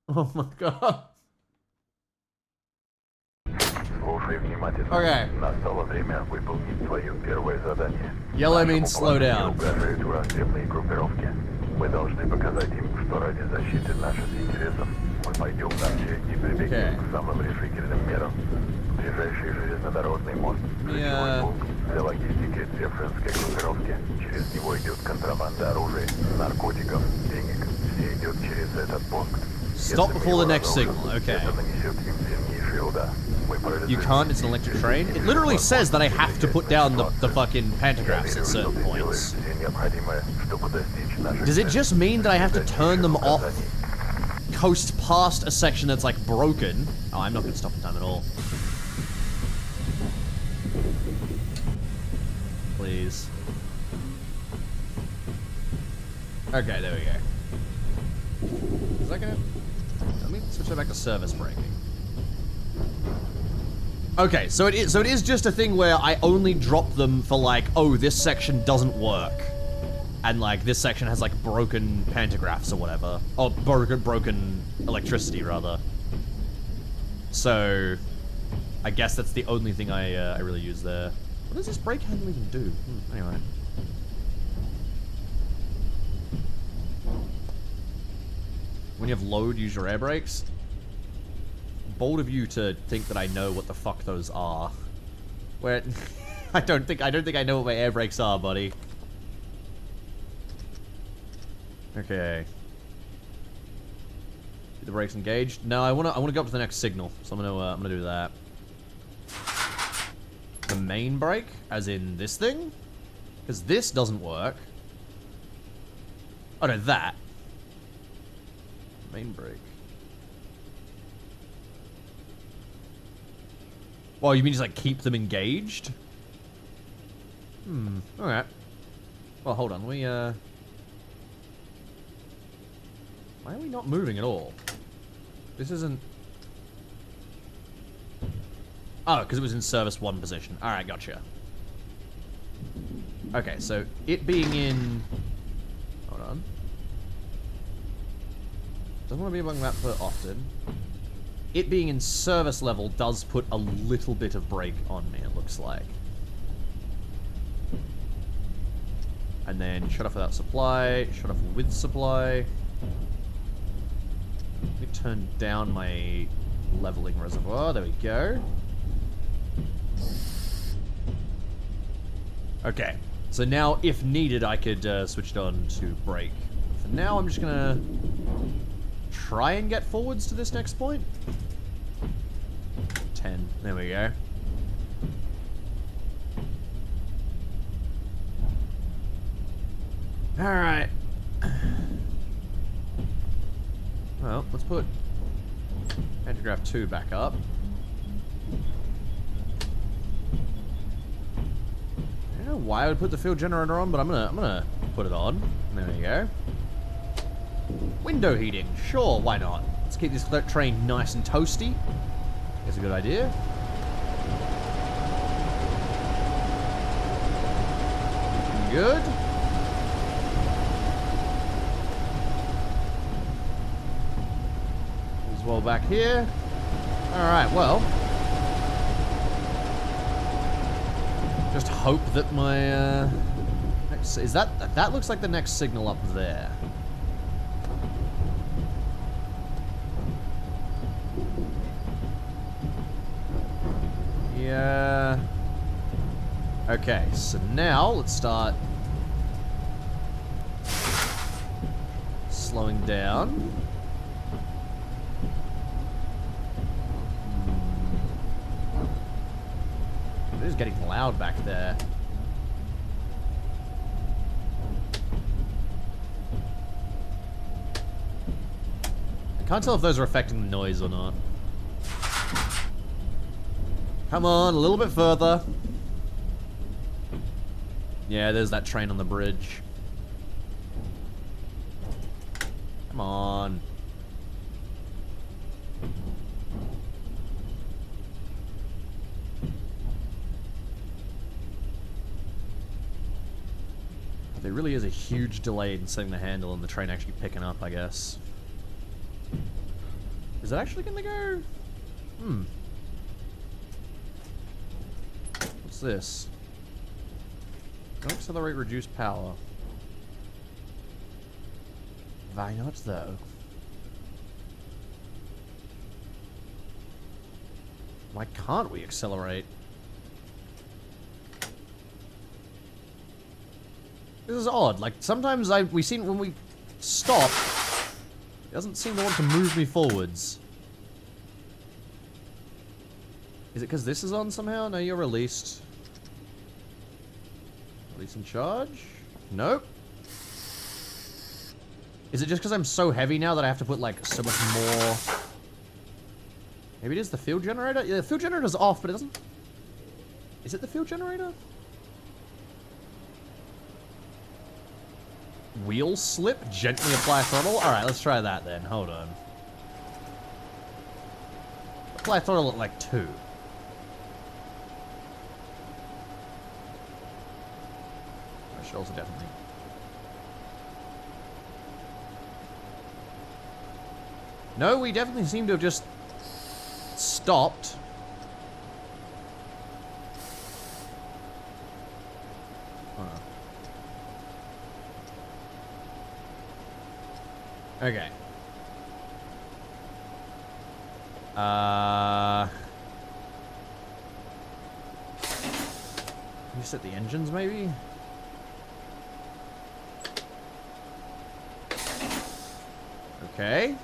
Oh my god. Okay. Yellow means slow down. Okay. Yeah. Stop before the next signal, okay. You can't, it's an electric train? It literally says that I have to put down the fucking pantographs at certain points. Does it just mean that I have to turn them off, coast past a section that's like broken? Oh, I'm not gonna stop in time at all. Please. Okay, there we go. Is that gonna... Let me switch that back to service braking. Okay, so it is just a thing where I only drop them for like, oh, this section doesn't work. And like, this section has like broken pantographs or whatever. Oh, broken electricity, rather. So, I guess that's the only thing I really use there. What does this brake handle even do? Anyway. When you have load, use your air brakes. Bold of you to think that I know what the fuck those are. Where I don't think I know what my air brakes are, buddy. Okay. Get the brakes engaged. No, I wanna go up to the next signal, so I'm gonna do that. The main brake, as in this thing, because this doesn't work. Oh no, that. Main brake. Well, you mean just like keep them engaged? Alright. Well, hold on, why are we not moving at all? This isn't... Oh, because it was in service 1 position. Alright, gotcha. Okay, so it being in... Hold on. Doesn't want to be among that for often. It being in service level does put a little bit of brake on me, it looks like. And then shut off without supply, shut off with supply. Let me turn down my leveling reservoir, there we go. Okay, so now if needed I could switch it on to brake. For now I'm just gonna try and get forwards to this next point. 10. There we go. Alright. Well, let's put pantograph 2 back up. I don't know why I would put the field generator on, but I'm gonna put it on. There we go. Window heating. Sure, why not? Let's keep this train nice and toasty. That's a good idea. Good. As well back here. Alright, well. Just hope that my next, is that looks like the next signal up there. Yeah. Okay, so now let's start slowing down. It is getting loud back there. I can't tell if those are affecting the noise or not. Come on, a little bit further. Yeah, there's that train on the bridge. Come on. There really is a huge delay in setting the handle and the train actually picking up, I guess. Is it actually gonna go? What's this? Don't accelerate, reduce power. Why not, though? Why can't we accelerate? This is odd. Like, sometimes we seem when we stop, Doesn't seem to want to move me forwards. Is it because this is on somehow? No, you're released. Release and charge? Nope. Is it just because I'm so heavy now that I have to put, like, so much more... Maybe it is the fuel generator? Yeah, the fuel generator's off, but it doesn't... Is it the fuel generator? Wheel slip? Gently apply throttle? Alright, let's try that then. Hold on. Apply throttle at, like, 2. I should also definitely... No, we definitely seem to have just stopped. Okay. You set the engines, maybe? Okay.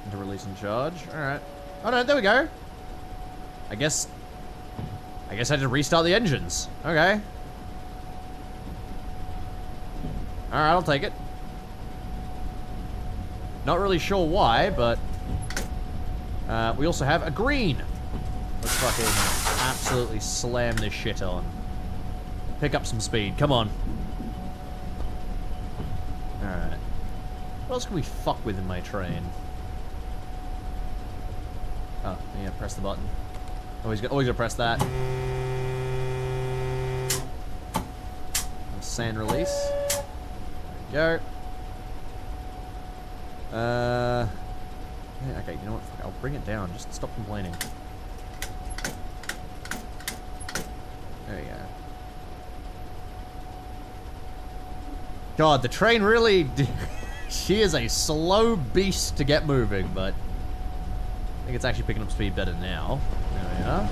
Into release and charge. Alright. Oh no, there we go. I guess I had to restart the engines. Okay. Alright, I'll take it. Not really sure why, but we also have a green. Let's fucking absolutely slam this shit on. Pick up some speed. Come on. Alright. What else can we fuck with in my train? Oh, yeah, press the button. Always gotta press that. Sand release. There we go. Yeah, okay, you know what? Fuck, I'll bring it down. Just stop complaining. There you go. God, the train really... She is a slow beast to get moving, but... I think it's actually picking up speed better now. There we are.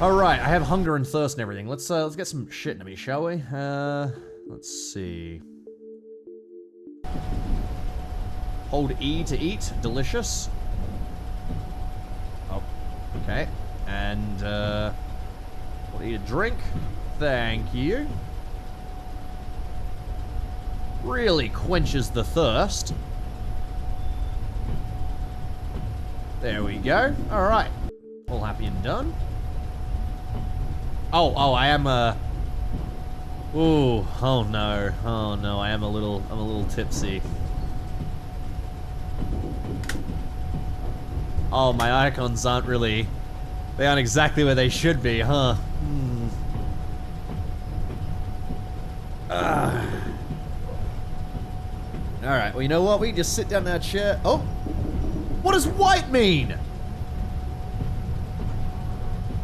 Alright, I have hunger and thirst and everything. Let's get some shit into me, shall we? Let's see. Hold E to eat. Delicious. Oh, okay. And, we'll eat a drink. Thank you. Really quenches the thirst. There we go. Alright. All happy and done. Oh, I am, ooh, oh no, I am a little tipsy. Oh, my icons aren't really, they aren't exactly where they should be, huh? Alright, well, you know what? We can just sit down in that chair. Oh! What does white mean?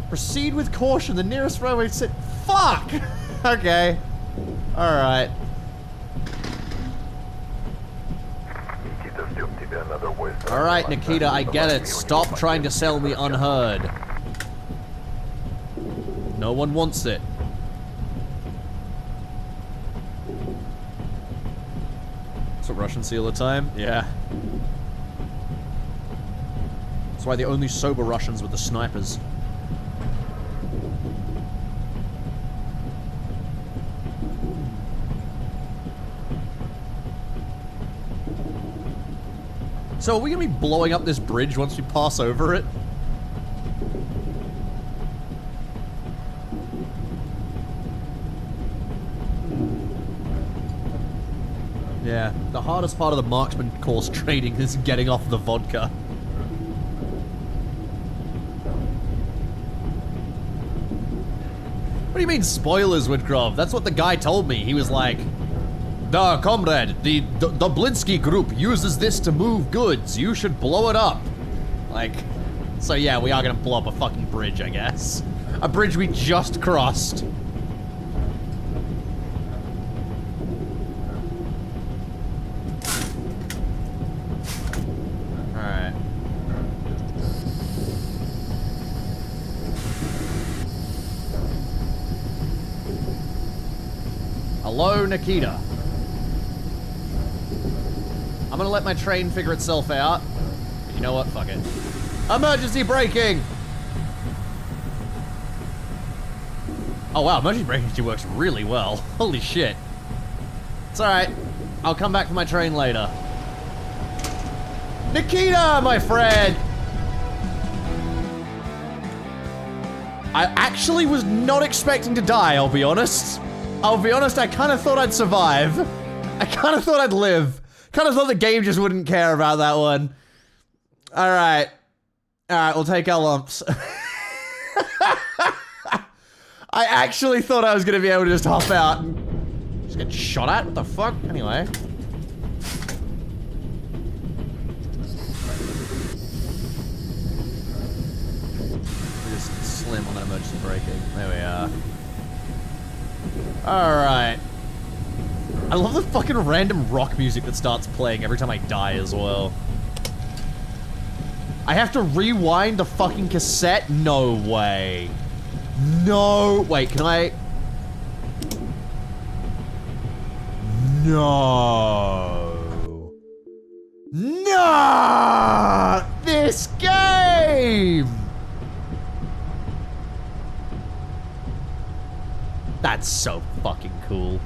Proceed with caution. The nearest railway sit. Fuck! Okay. Alright. Alright, Nikita, I get it. Stop trying to sell me unheard. No one wants it. That's what Russians see all the time? Yeah. That's why the only sober Russians were the snipers. So are we gonna be blowing up this bridge once we pass over it? Yeah, the hardest part of the marksman course training is getting off the vodka. What do you mean spoilers, Woodcroft? That's what the guy told me. He was like, "Da, comrade, the Blinsky group uses this to move goods. You should blow it up." Like, so yeah, we are gonna blow up a fucking bridge, I guess. A bridge we just crossed. Alright. Hello, Nikita. I'm gonna let my train figure itself out. But you know what? Fuck it. Emergency braking! Oh wow, emergency braking actually works really well. Holy shit. It's alright. I'll come back for my train later. Nikita, my friend! I actually was not expecting to die, I'll be honest. I'll be honest, I kind of thought I'd survive. I kind of thought I'd live. Kind of thought the game just wouldn't care about that one. Alright. Alright, we'll take our lumps. I actually thought I was going to be able to just hop out and just get shot at? What the fuck? Anyway. Just slim on that emergency braking. There we are. Alright. I love the fucking random rock music that starts playing every time I die as well. I have to rewind the fucking cassette? No way. No. Wait, can I? No. No! This game! That's so fucking cool.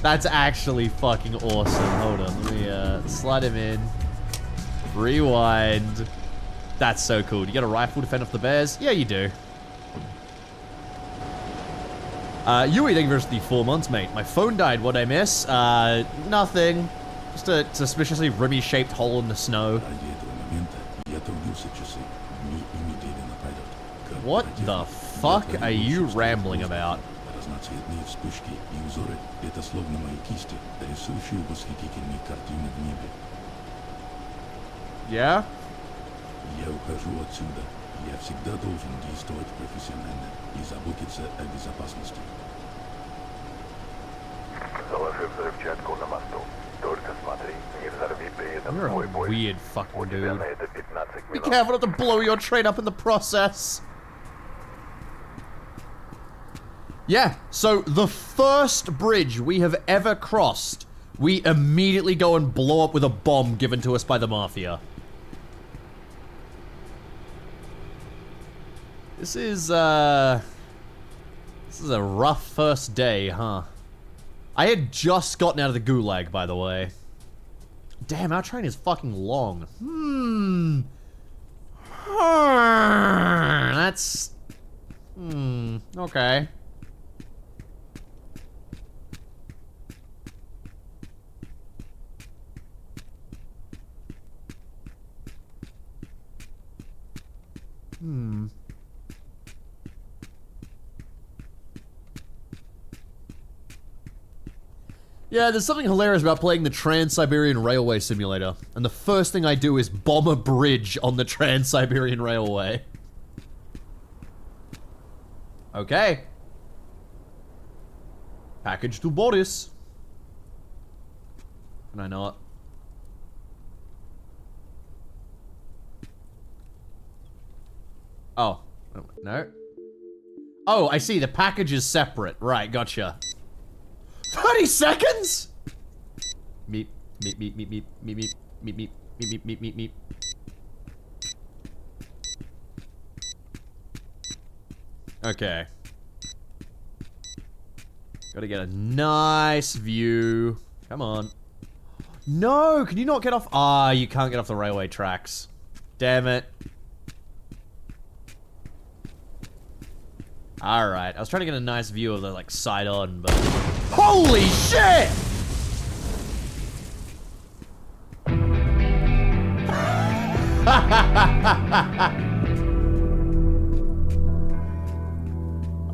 That's actually fucking awesome. Hold on, let me slide him in. Rewind. That's so cool. You got a rifle to fend off the bears? Yeah, you do. Yui, thank you for the 4 months, mate. My phone died. What'd I miss? Nothing. Just a suspiciously ribby-shaped hole in the snow. What the fuck are you rambling about? Yeah? Я ухожу отсюда. Я всегда должен действовать профессионально и заботиться о безопасности. Заложи взрывчатку на мосту. Только смотри, не взорви при этом свой поезд. Weird fucking dude. У тебя на это 15 Be минут. careful not to blow your train up in the process. Yeah, so the first bridge we have ever crossed, we immediately go and blow up with a bomb given to us by the Mafia. This is a rough first day, huh? I had just gotten out of the gulag, by the way. Damn, our train is fucking long. That's... okay. Yeah, there's something hilarious about playing the Trans-Siberian Railway Simulator, and the first thing I do is bomb a bridge on the Trans-Siberian Railway. Okay. Package to Boris. Can I not? Oh. No? Oh, I see. The package is separate. Right, gotcha. 30 seconds? Meep, meep, meep, meep, meep, meep, meep, meep, meep, meep, meep, meep, meep. Okay. Gotta get a nice view. Come on. No, can you not get off? Ah, you can't get off the railway tracks. Damn it. Alright, I was trying to get a nice view of the, like, side on, but... Holy shit!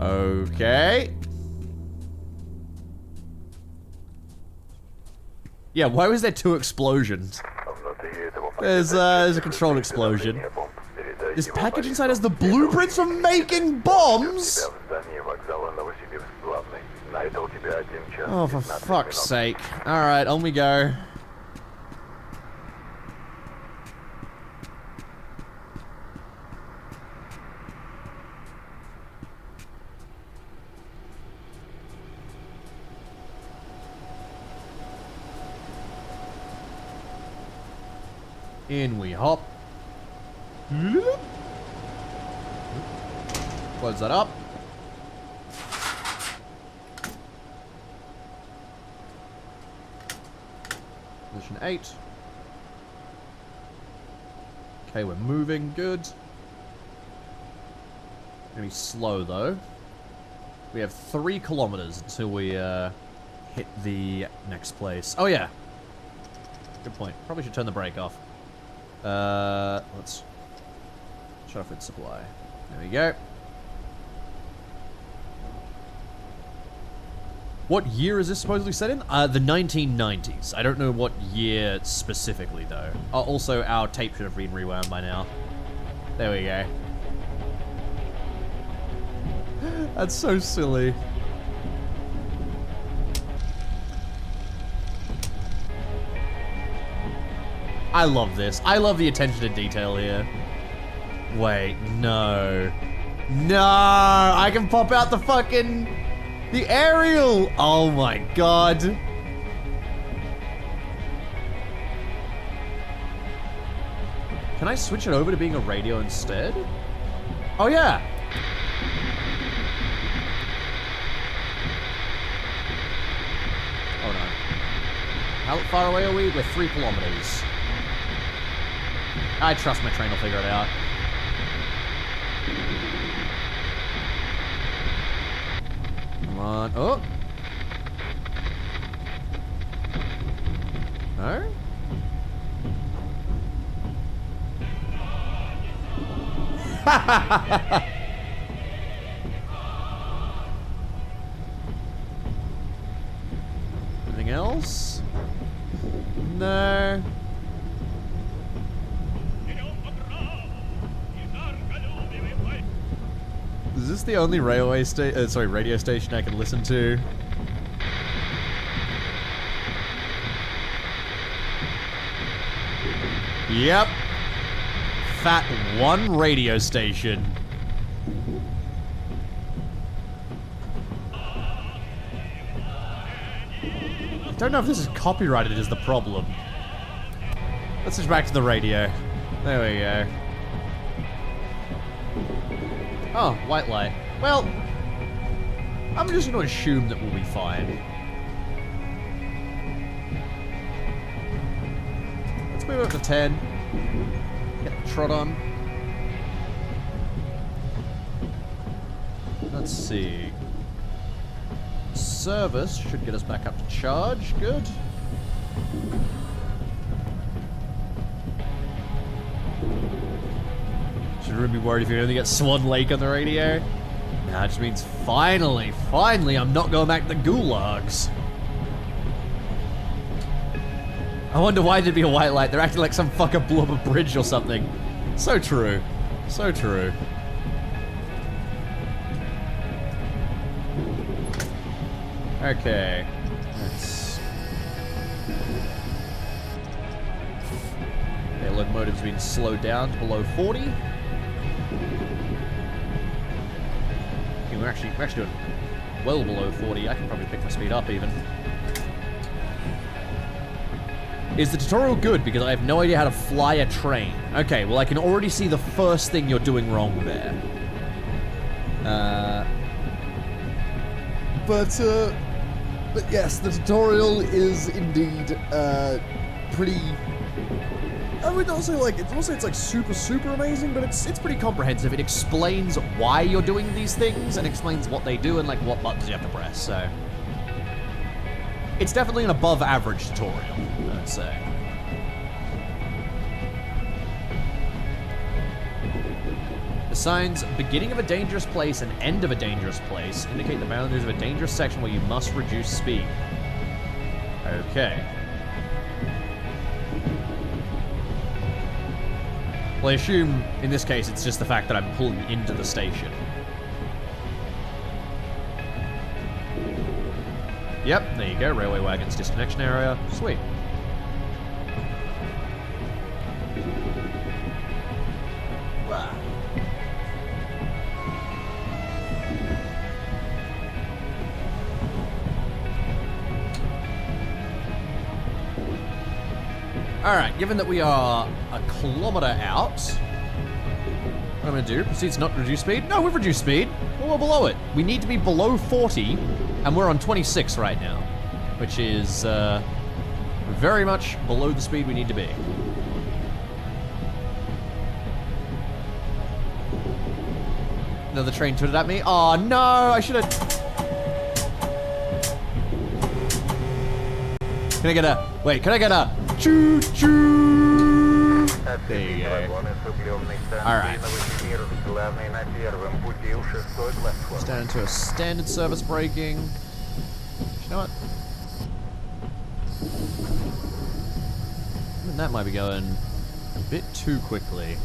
Okay. Yeah, why was there 2 explosions? There's a controlled explosion. This package inside has the blueprints for making bombs? Oh, for fuck's sake. Alright, on we go. In we hop. Close that up. Position 8. Okay, we're moving. Good. Gonna be slow, though. We have 3 kilometers until we hit the next place. Oh, yeah. Good point. Probably should turn the brake off. Let's shut off its supply. There we go. What year is this supposedly set in? The 1990s. I don't know what year specifically, though. Also, our tape should have been rewound by now. There we go. That's so silly. I love this. I love the attention to detail here. Wait, no. No! I can pop out the fucking... the aerial! Oh my god. Can I switch it over to being a radio instead? Oh yeah! Oh no. How far away are we? We're 3 kilometers. I trust my train will figure it out. Come on. Oh! No? Anything else? No. Is this the only radio station I can listen to? Yep. Fat one radio station. I don't know if this is copyrighted is the problem. Let's switch back to the radio. There we go. Oh, white light. Well, I'm just going to assume that we'll be fine. Let's move up to 10. Get the trot on. Let's see. Service should get us back up to charge. Good. Should really be worried if you only get Swan Lake on the radio. Nah, it just means finally, I'm not going back to the gulags. I wonder why there'd be a white light. They're acting like some fucker blew up a bridge or something. So true. So true. Okay. Let's... Okay, locomotive's been slowed down to below 40. Okay, we're actually doing well below 40. I can probably pick my speed up even. Is the tutorial good? Because I have no idea how to fly a train. Okay, well I can already see the first thing you're doing wrong there. But yes, the tutorial is indeed, pretty... I would not say like, it's like super amazing, but it's pretty comprehensive. It explains why you're doing these things, and explains what they do and like what buttons you have to press, so... It's definitely an above average tutorial, I'd say. The signs, beginning of a dangerous place and end of a dangerous place, indicate the boundaries of a dangerous section where you must reduce speed. Okay. Well, I assume, in this case, it's just the fact that I'm pulling into the station. Yep, there you go, railway wagons disconnection area. Sweet. Wow. Alright, given that we are a kilometer out, what I'm gonna do, proceed to not reduce speed. No, we've reduced speed. We're below it. We need to be below 40, and we're on 26 right now, which is very much below the speed we need to be. Another train tooted at me. Oh no, I should have. Can I get a, wait, can I get a choo choo? There you go. Alright. It's down into a standard service braking. You know what? I mean, that might be going a bit too quickly.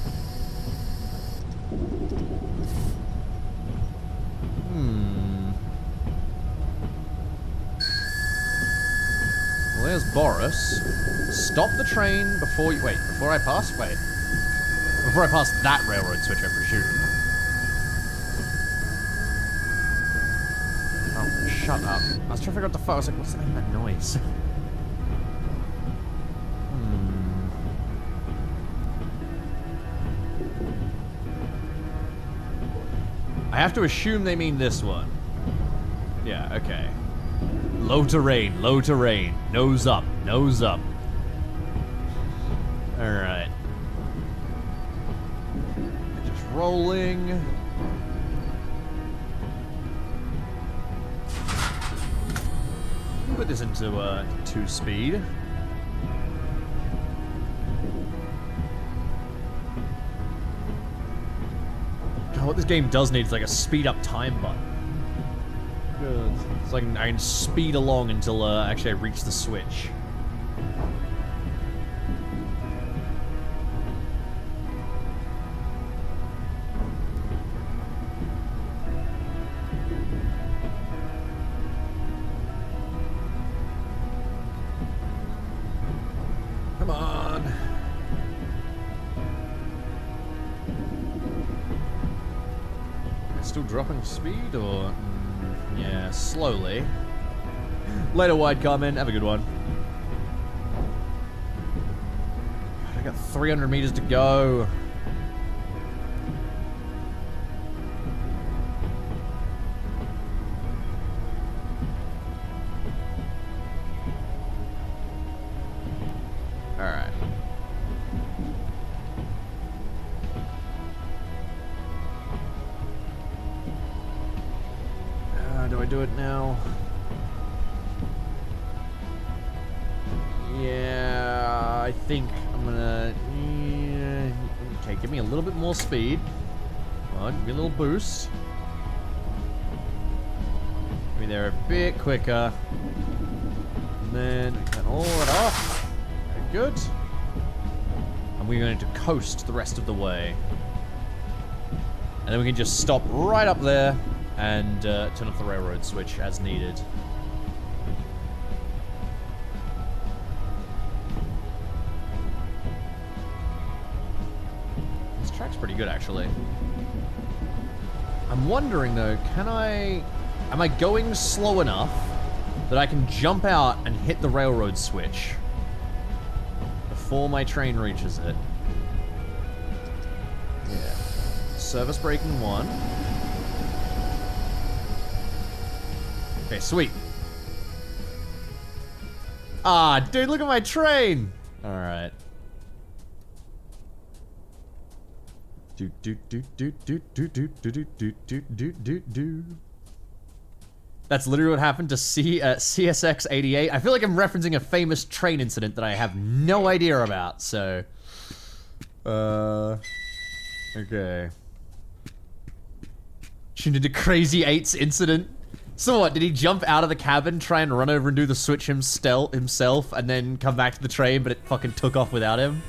Well, there's Boris. Stop the train before you... Wait, before I pass? Wait. Before I pass that railroad switch, I presume. Oh, shut up. I was trying to figure out the fuck. I was like, what's the name of that noise? I have to assume they mean this one. Yeah, okay. Low terrain, nose up, nose up. Alright. Just rolling. Put this into 2-speed. God, what this game does need is like a speed up time button. Good. So I can speed along until actually I reach the switch. Come on. Still dropping speed or... yeah, slowly. Later, wide comment. Have a good one. I got 300 meters to go. Alright. Do I do it now? Yeah, I think I'm gonna... yeah, okay, give me a little bit more speed. Come on, give me a little boost. Give me there a bit quicker. And then we can all it off. Very good. And we're going to coast the rest of the way. And then we can just stop right up there and turn off the railroad switch as needed. This track's pretty good, actually. I'm wondering, though, am I going slow enough that I can jump out and hit the railroad switch before my train reaches it? Yeah. Service braking 1. Okay, sweet. Ah, dude, look at my train! Alright. That's literally what happened to CSX-88. I feel like I'm referencing a famous train incident that I have no idea about, so... okay. Tuned into Crazy 8's incident. So what, did he jump out of the cabin, try and run over and do the switch himself, and then come back to the train, but it fucking took off without him?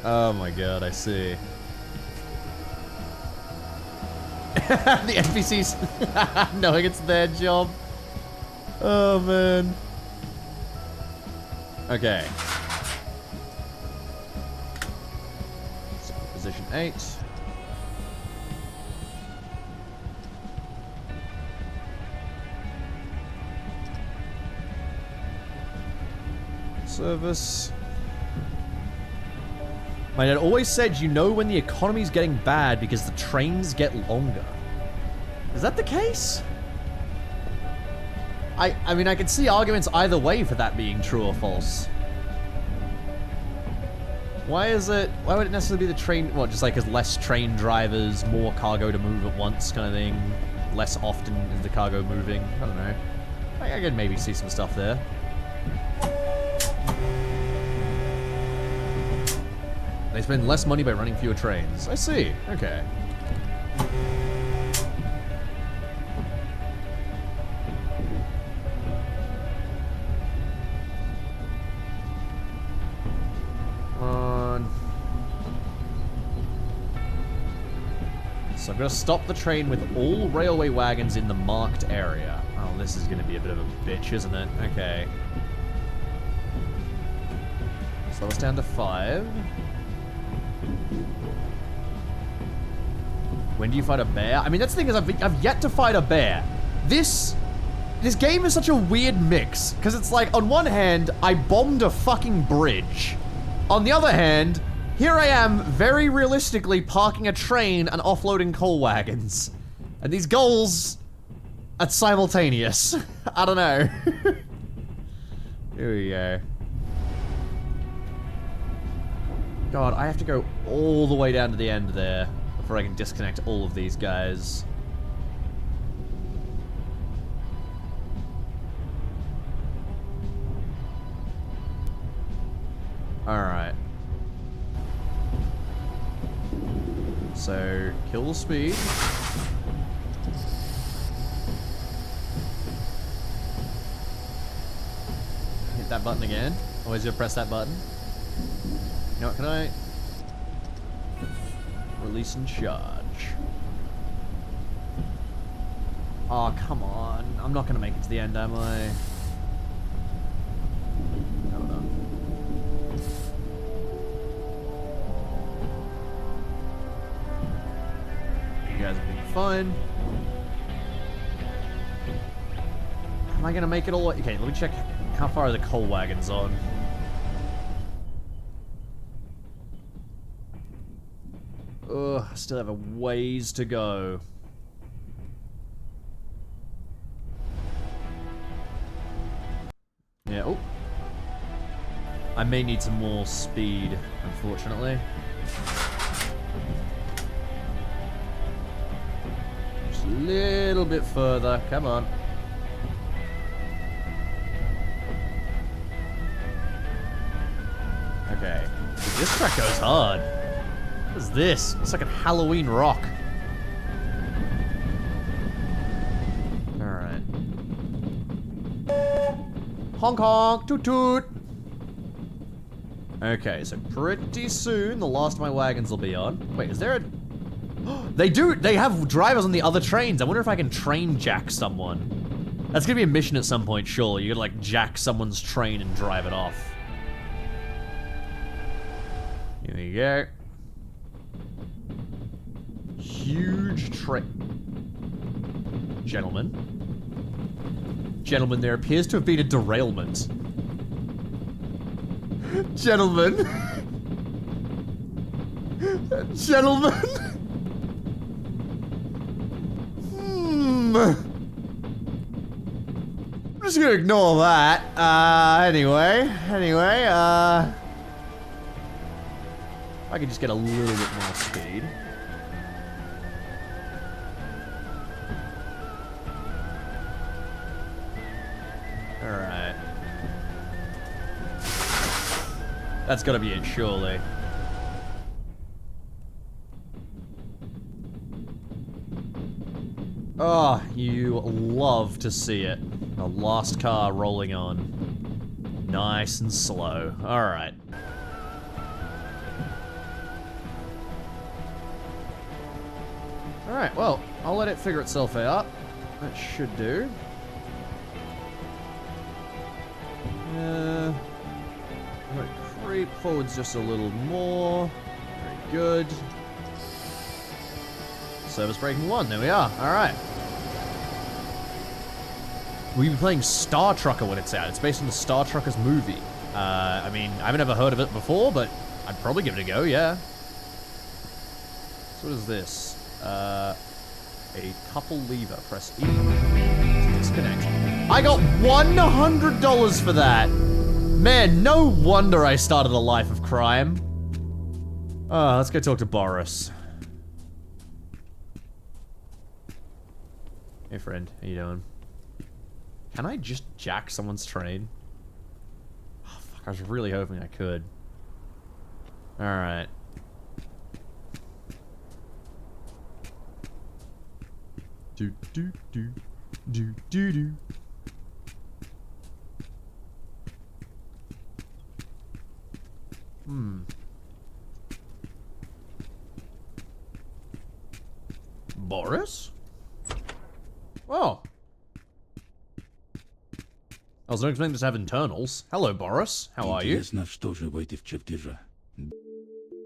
Oh my god, I see. The NPCs knowing it's their job. Oh man. Okay. So position 8. Service. My dad always said you know when the economy's getting bad because the trains get longer. Is that the case? I mean, I can see arguments either way for that being true or false. Why would it necessarily be the train, what, just like as less train drivers, more cargo to move at once kind of thing? Less often is the cargo moving? I don't know. I could maybe see some stuff there. They spend less money by running fewer trains. I see. Okay. So I'm going to stop the train with all railway wagons in the marked area. Oh, this is going to be a bit of a bitch, isn't it? Okay. Slow us down to 5. When do you fight a bear? I mean, that's the thing is I've yet to fight a bear. This game is such a weird mix. Because it's like, on one hand, I bombed a fucking bridge. On the other hand, here I am, very realistically parking a train and offloading coal wagons. And these goals are simultaneous. I don't know. Here we go. God, I have to go all the way down to the end there before I can disconnect all of these guys. Alright. So, kill the speed. Hit that button again. Always gonna press that button. You know what, can I? Release and charge. Oh, come on. I'm not gonna make it to the end, am I? Hold on. You guys have been fun. Am I gonna make it all? Okay, let me check how far are the coal wagons on. Ugh, I still have a ways to go. Yeah, oh. I may need some more speed, unfortunately. Just a little bit further, come on. Okay, this track goes hard. What is this? It's like a Halloween rock. Alright. Honk honk, toot toot. Okay, so pretty soon the last of my wagons will be on. Wait, is there a... They have drivers on the other trains. I wonder if I can train jack someone. That's gonna be a mission at some point, surely. You gotta like jack someone's train and drive it off. Here we go. Huge train. Gentlemen, there appears to have been a derailment. Gentlemen. I'm just gonna ignore that. Anyway, I could just get a little bit more speed. Alright. That's gotta be it, surely. Oh, you love to see it. The last car rolling on. Nice and slow. Alright. Alright, well, I'll let it figure itself out. That should do. I'm gonna creep forwards just a little more. Very good. Service breaking 1, there we are. Alright. We'll be playing Star Trucker when it's out. It's based on the Star Truckers movie. I mean, I haven't ever heard of it before, but I'd probably give it a go, yeah. So what is this? A couple lever. Press E to disconnect. I got $100 for that! Man, no wonder I started a life of crime. Let's go talk to Boris. Hey friend, how you doing? Can I just jack someone's train? Oh, fuck, I was really hoping I could. Alright. Do do do do do do. Boris? Oh. I was not expecting this to have internals. Hello, Boris. How are you?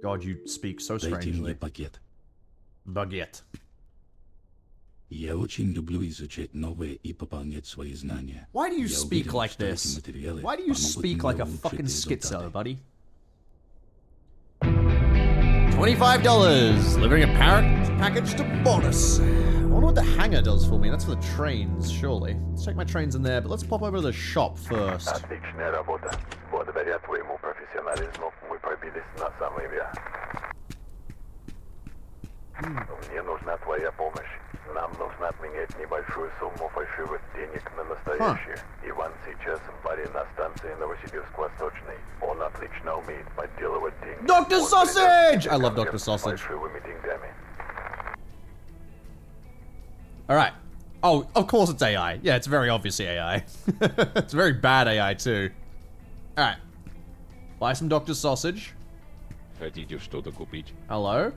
God, you speak so strangely. Baguette. Why do you speak like this? Why do you speak like a fucking schizo, buddy? $25! Delivering a package to Boris. I wonder what the hangar does for me. That's for the trains, surely. Let's check my trains in there, but let's pop over to the shop first. Нам нужно обменять небольшую сумму фальшивых денег на настоящие. Иван сейчас в баре на станции Новосибирск-Восточный. Он отлично умеет подделывать деньги. Dr. Sausage! I love Dr. Sausage. Фальшивыми деньгами. Alright. Oh, of course it's AI. Yeah, it's very obviously AI. It's very bad AI too. Alright. Buy some Dr. Sausage. Хотите что-то купить? Hello?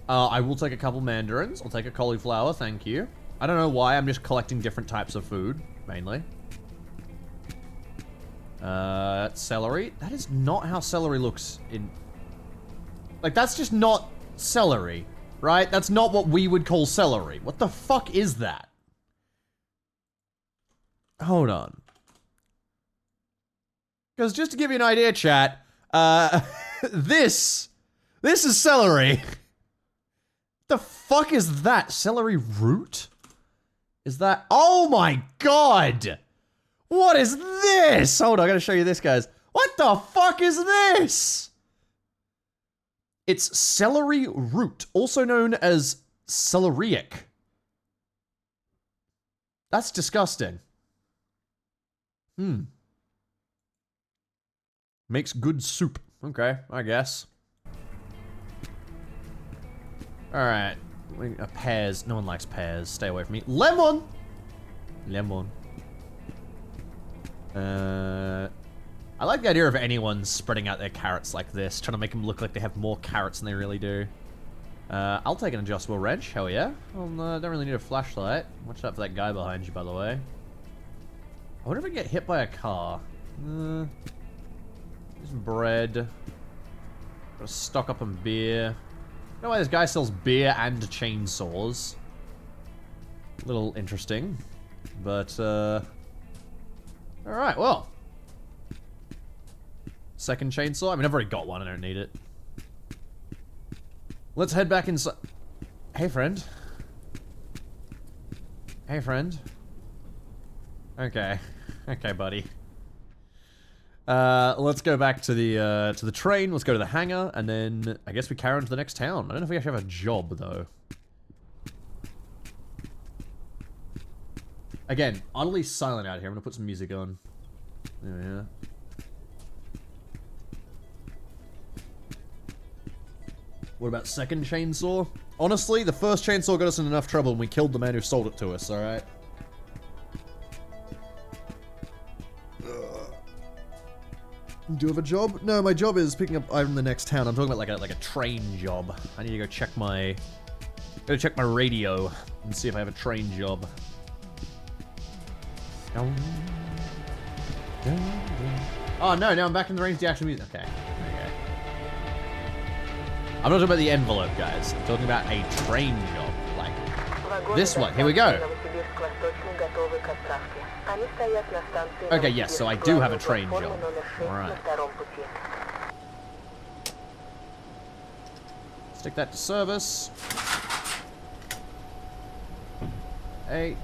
I will take a couple mandarins. I'll take a cauliflower, thank you. I don't know why, I'm just collecting different types of food, mainly. Celery. That is not how celery looks in... Like, that's just not celery, right? That's not what we would call celery. What the fuck is that? Hold on. Because just to give you an idea, chat, this is celery. The fuck is that? Celery root? Is that... Oh my god! What is this? Hold on, I gotta show you this, guys. What the fuck is this? It's celery root, also known as celeriac. That's disgusting. Makes good soup. Okay, I guess. Alright. Pears. No one likes pears. Stay away from me. Lemon! Lemon. I like the idea of anyone spreading out their carrots like this, trying to make them look like they have more carrots than they really do. I'll take an adjustable wrench. Hell yeah. Don't really need a flashlight. Watch out for that guy behind you, by the way. I wonder if I get hit by a car. Some bread. Gotta stock up on beer. I don't know why this guy sells beer and chainsaws. A little interesting. But, alright, well. Second chainsaw? I mean, I've already got one. I don't need it. Let's head back inside. Hey, friend. Hey, friend. Okay. Okay, buddy. Let's go back to the train. Let's go to the hangar, and then I guess we carry on to the next town. I don't know if we actually have a job, though. Again, utterly silent out here. I'm gonna put some music on. There we are. What about second chainsaw? Honestly, the first chainsaw got us in enough trouble and we killed the man who sold it to us, alright? Do you have a job? No, my job is picking up items in the next town. I'm talking about like a train job. I need to go check my... Go check my radio and see if I have a train job. Oh no, now I'm back in the range of the actual music. Okay, there you go. I'm not talking about the envelope, guys. I'm talking about a train job. Like, This one. Here we go. Okay, yes, so I do have a train job. Alright. Stick that to service. 8.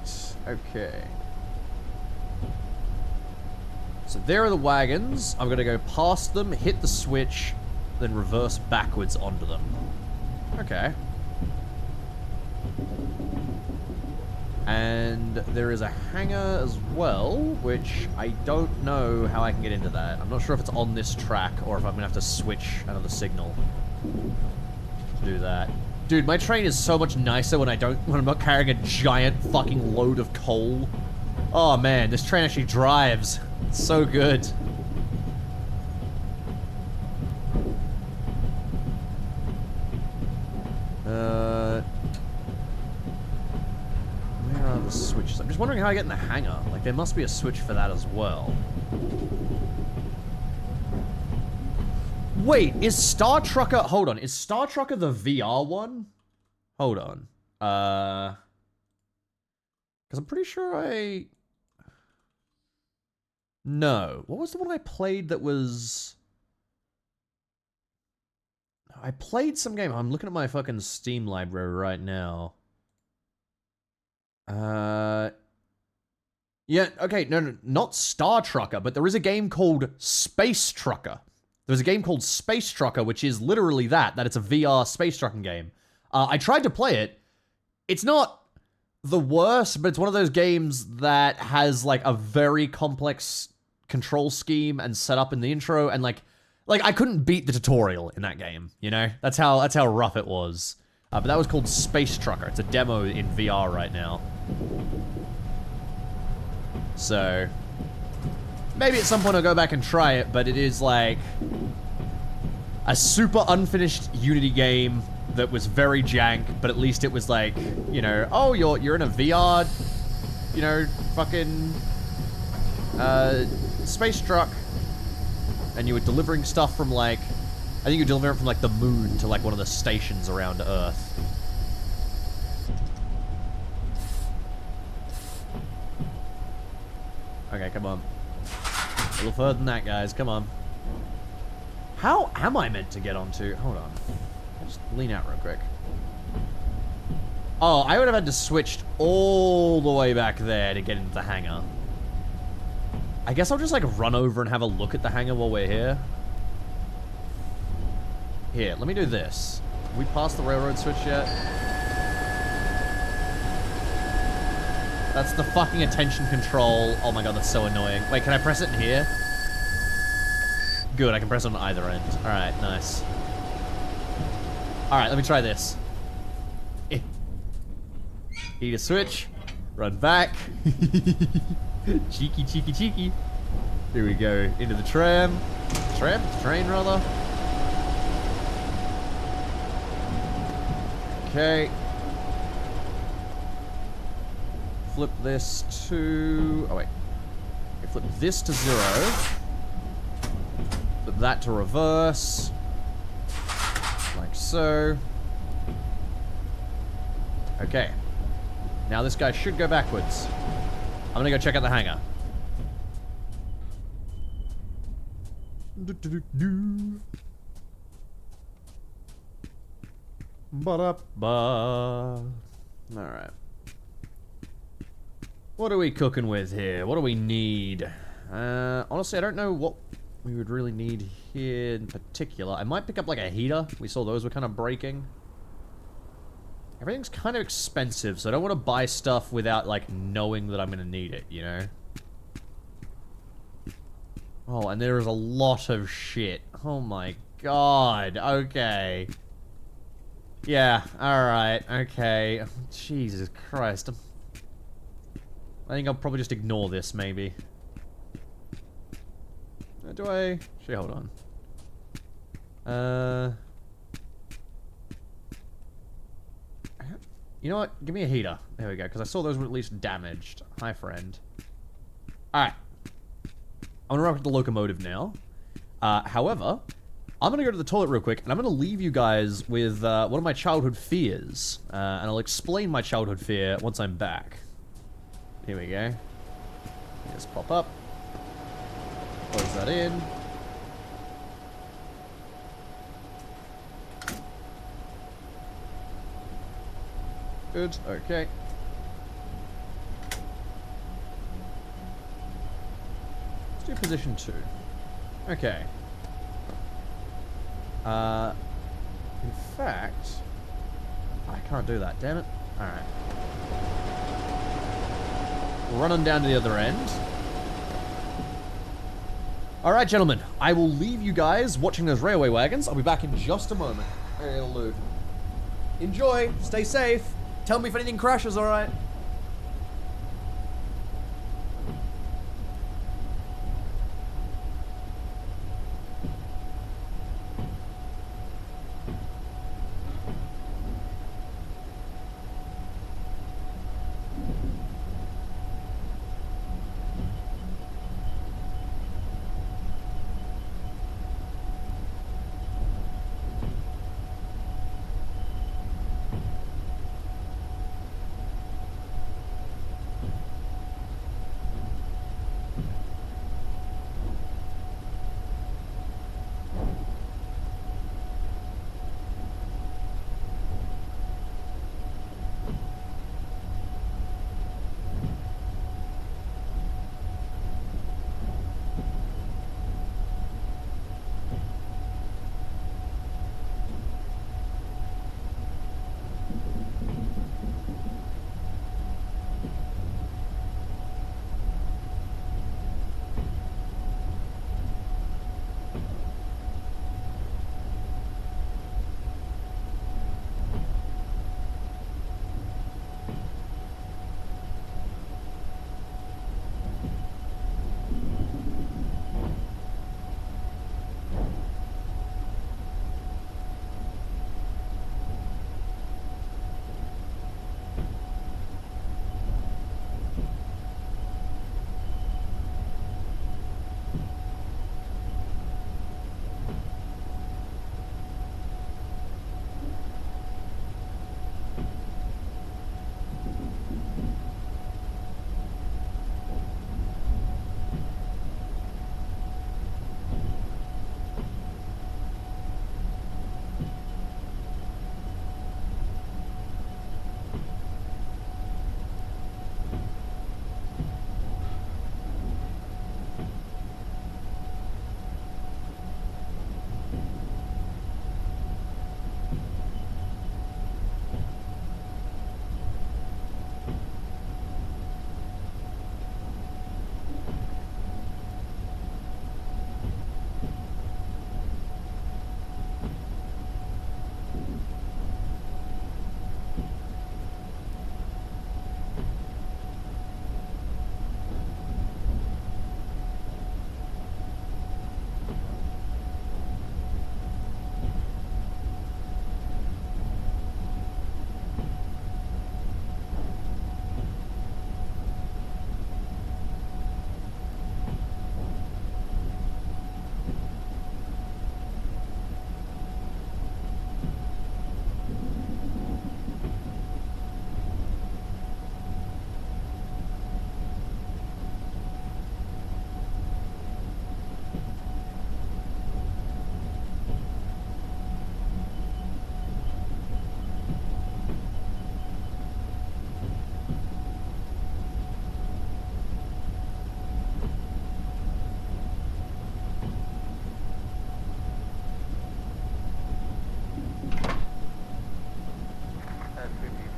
Okay. So there are the wagons. I'm gonna go past them, hit the switch, then reverse backwards onto them. Okay. And there is a hangar as well, which I don't know how I can get into that. I'm not sure if it's on this track or if I'm gonna have to switch another signal to do that. Dude, my train is so much nicer when I'm not carrying a giant fucking load of coal. Oh man, this train actually drives. It's so good. Where are the switches? I'm just wondering how I get in the hangar. Like, there must be a switch for that as well. Wait, is Star Trucker... Hold on, is Star Trucker the VR one? Hold on. Because I'm pretty sure I... No. What was the one I played that was... I played some game. I'm looking at my fucking Steam library right now. Yeah, okay, no, not Star Trucker, but there is a game called Space Trucker. There's a game called Space Trucker, which is literally that it's a VR space trucking game. I tried to play it. It's not the worst, but it's one of those games that has, like, a very complex control scheme and setup in the intro, and, like, I couldn't beat the tutorial in that game, you know? That's how rough it was. But that was called Space Trucker. It's a demo in VR right now. So, maybe at some point I'll go back and try it, but it is like a super unfinished Unity game that was very jank, but at least it was like, you know, oh, you're in a VR, you know, fucking space truck, and you were delivering stuff from, like, I think you were delivering it from, like, the moon to, like, one of the stations around Earth. Okay, come on. A little further than that, guys. Come on. How am I meant to get onto... Hold on. I'll just lean out real quick. Oh, I would have had to switch all the way back there to get into the hangar. I guess I'll just, like, run over and have a look at the hangar while we're here. Here, let me do this. Have we passed the railroad switch yet? That's the fucking attention control. Oh my god, that's so annoying. Wait, can I press it in here? Good, I can press it on either end. Alright, nice. Alright, let me try this. Eat a switch. Run back. Cheeky, cheeky, cheeky. Here we go. Into the tram. Train, rather. Okay. Flip this to... Oh, wait. Okay, flip this to 0. Flip that to reverse. Like so. Okay. Now this guy should go backwards. I'm gonna go check out the hangar. Ba-da-ba. Alright. What are we cooking with here? What do we need? Honestly, I don't know what we would really need here in particular. I might pick up, like, a heater. We saw those were kind of breaking. Everything's kind of expensive, so I don't want to buy stuff without, like, knowing that I'm going to need it, you know? Oh, and there is a lot of shit. Oh my god. Okay. Yeah, alright, okay. Jesus Christ. I think I'll probably just ignore this, maybe. Do I? Actually, hold on. You know what? Give me a heater. There we go, because I saw those were at least damaged. Hi, friend. Alright. I'm gonna rock with the locomotive now. However, I'm gonna go to the toilet real quick, and I'm gonna leave you guys with one of my childhood fears, and I'll explain my childhood fear once I'm back. Here we go. Just pop up. Close that in. Good, okay. Let's do position 2. Okay. In fact, I can't do that, damn it. Alright. Run on down to the other end. Alright, gentlemen. I will leave you guys watching those railway wagons. I'll be back in just a moment. It'll enjoy. Stay safe. Tell me if anything crashes, alright?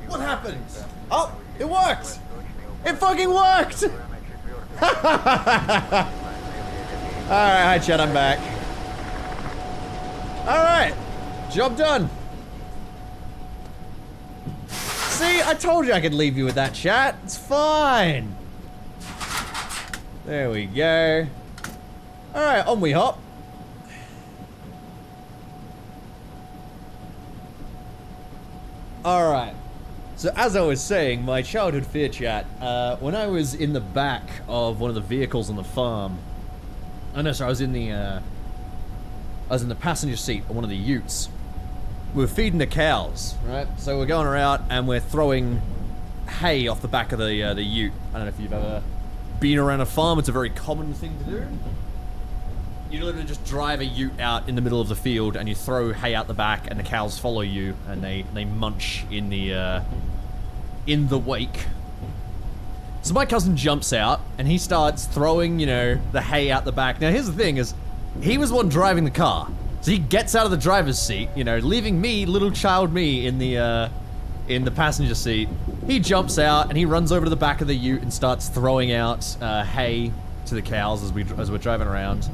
What happened? Oh, it worked! It fucking worked! Alright, hi chat, I'm back. Alright, job done. See, I told you I could leave you with that chat. It's fine. There we go. Alright, on we hop. Alright. So as I was saying, my childhood fear chat, when I was in the back of one of the vehicles on the farm, oh no, sorry, I was in the I was in the passenger seat of one of the utes. We were feeding the cows, right? So we're going around and we're throwing hay off the back of the ute. I don't know if you've ever been around a farm. It's a very common thing to do. You literally just drive a ute out in the middle of the field and you throw hay out the back and the cows follow you and they munch in the wake. So my cousin jumps out and he starts throwing, you know, the hay out the back. Now here's the thing is, he was the one driving the car. So he gets out of the driver's seat, you know, leaving me, little child me, in the passenger seat. He jumps out and he runs over to the back of the ute and starts throwing out hay to the cows as we're driving around.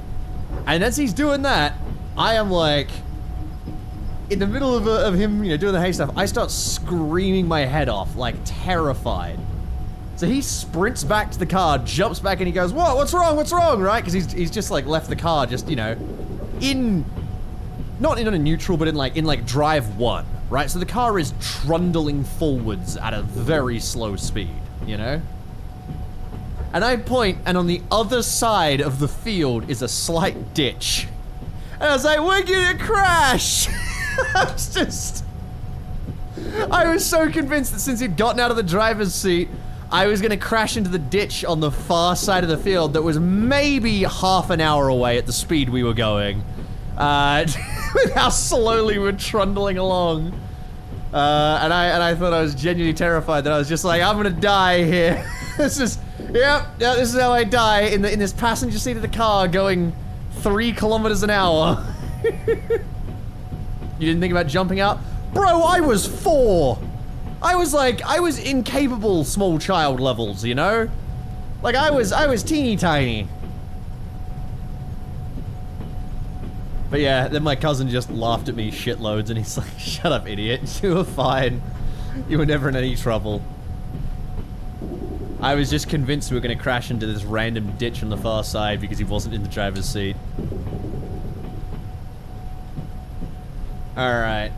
And as he's doing that, I am like, in the middle of him, you know, doing the hay stuff, I start screaming my head off, like terrified. So he sprints back to the car, jumps back, and he goes, "What? What's wrong? What's wrong?" Right? Because he's just like left the car, just, you know, not in a neutral, but in like drive 1, right? So the car is trundling forwards at a very slow speed, you know? And I point, and on the other side of the field is a slight ditch. And I was like, we're gonna crash! I was so convinced that since he'd gotten out of the driver's seat, I was gonna crash into the ditch on the far side of the field that was maybe half an hour away at the speed we were going. With how slowly we're trundling along. And I thought I was genuinely terrified that I was just like, I'm gonna die here. This is how I die in this passenger seat of the car going 3 kilometers an hour. You didn't think about jumping out? Bro, I was 4. I was incapable small child levels, you know? Like I was teeny tiny. But yeah, then my cousin just laughed at me shitloads and he's like, shut up, idiot. You were fine. You were never in any trouble. I was just convinced we were gonna crash into this random ditch on the far side because he wasn't in the driver's seat. Alright.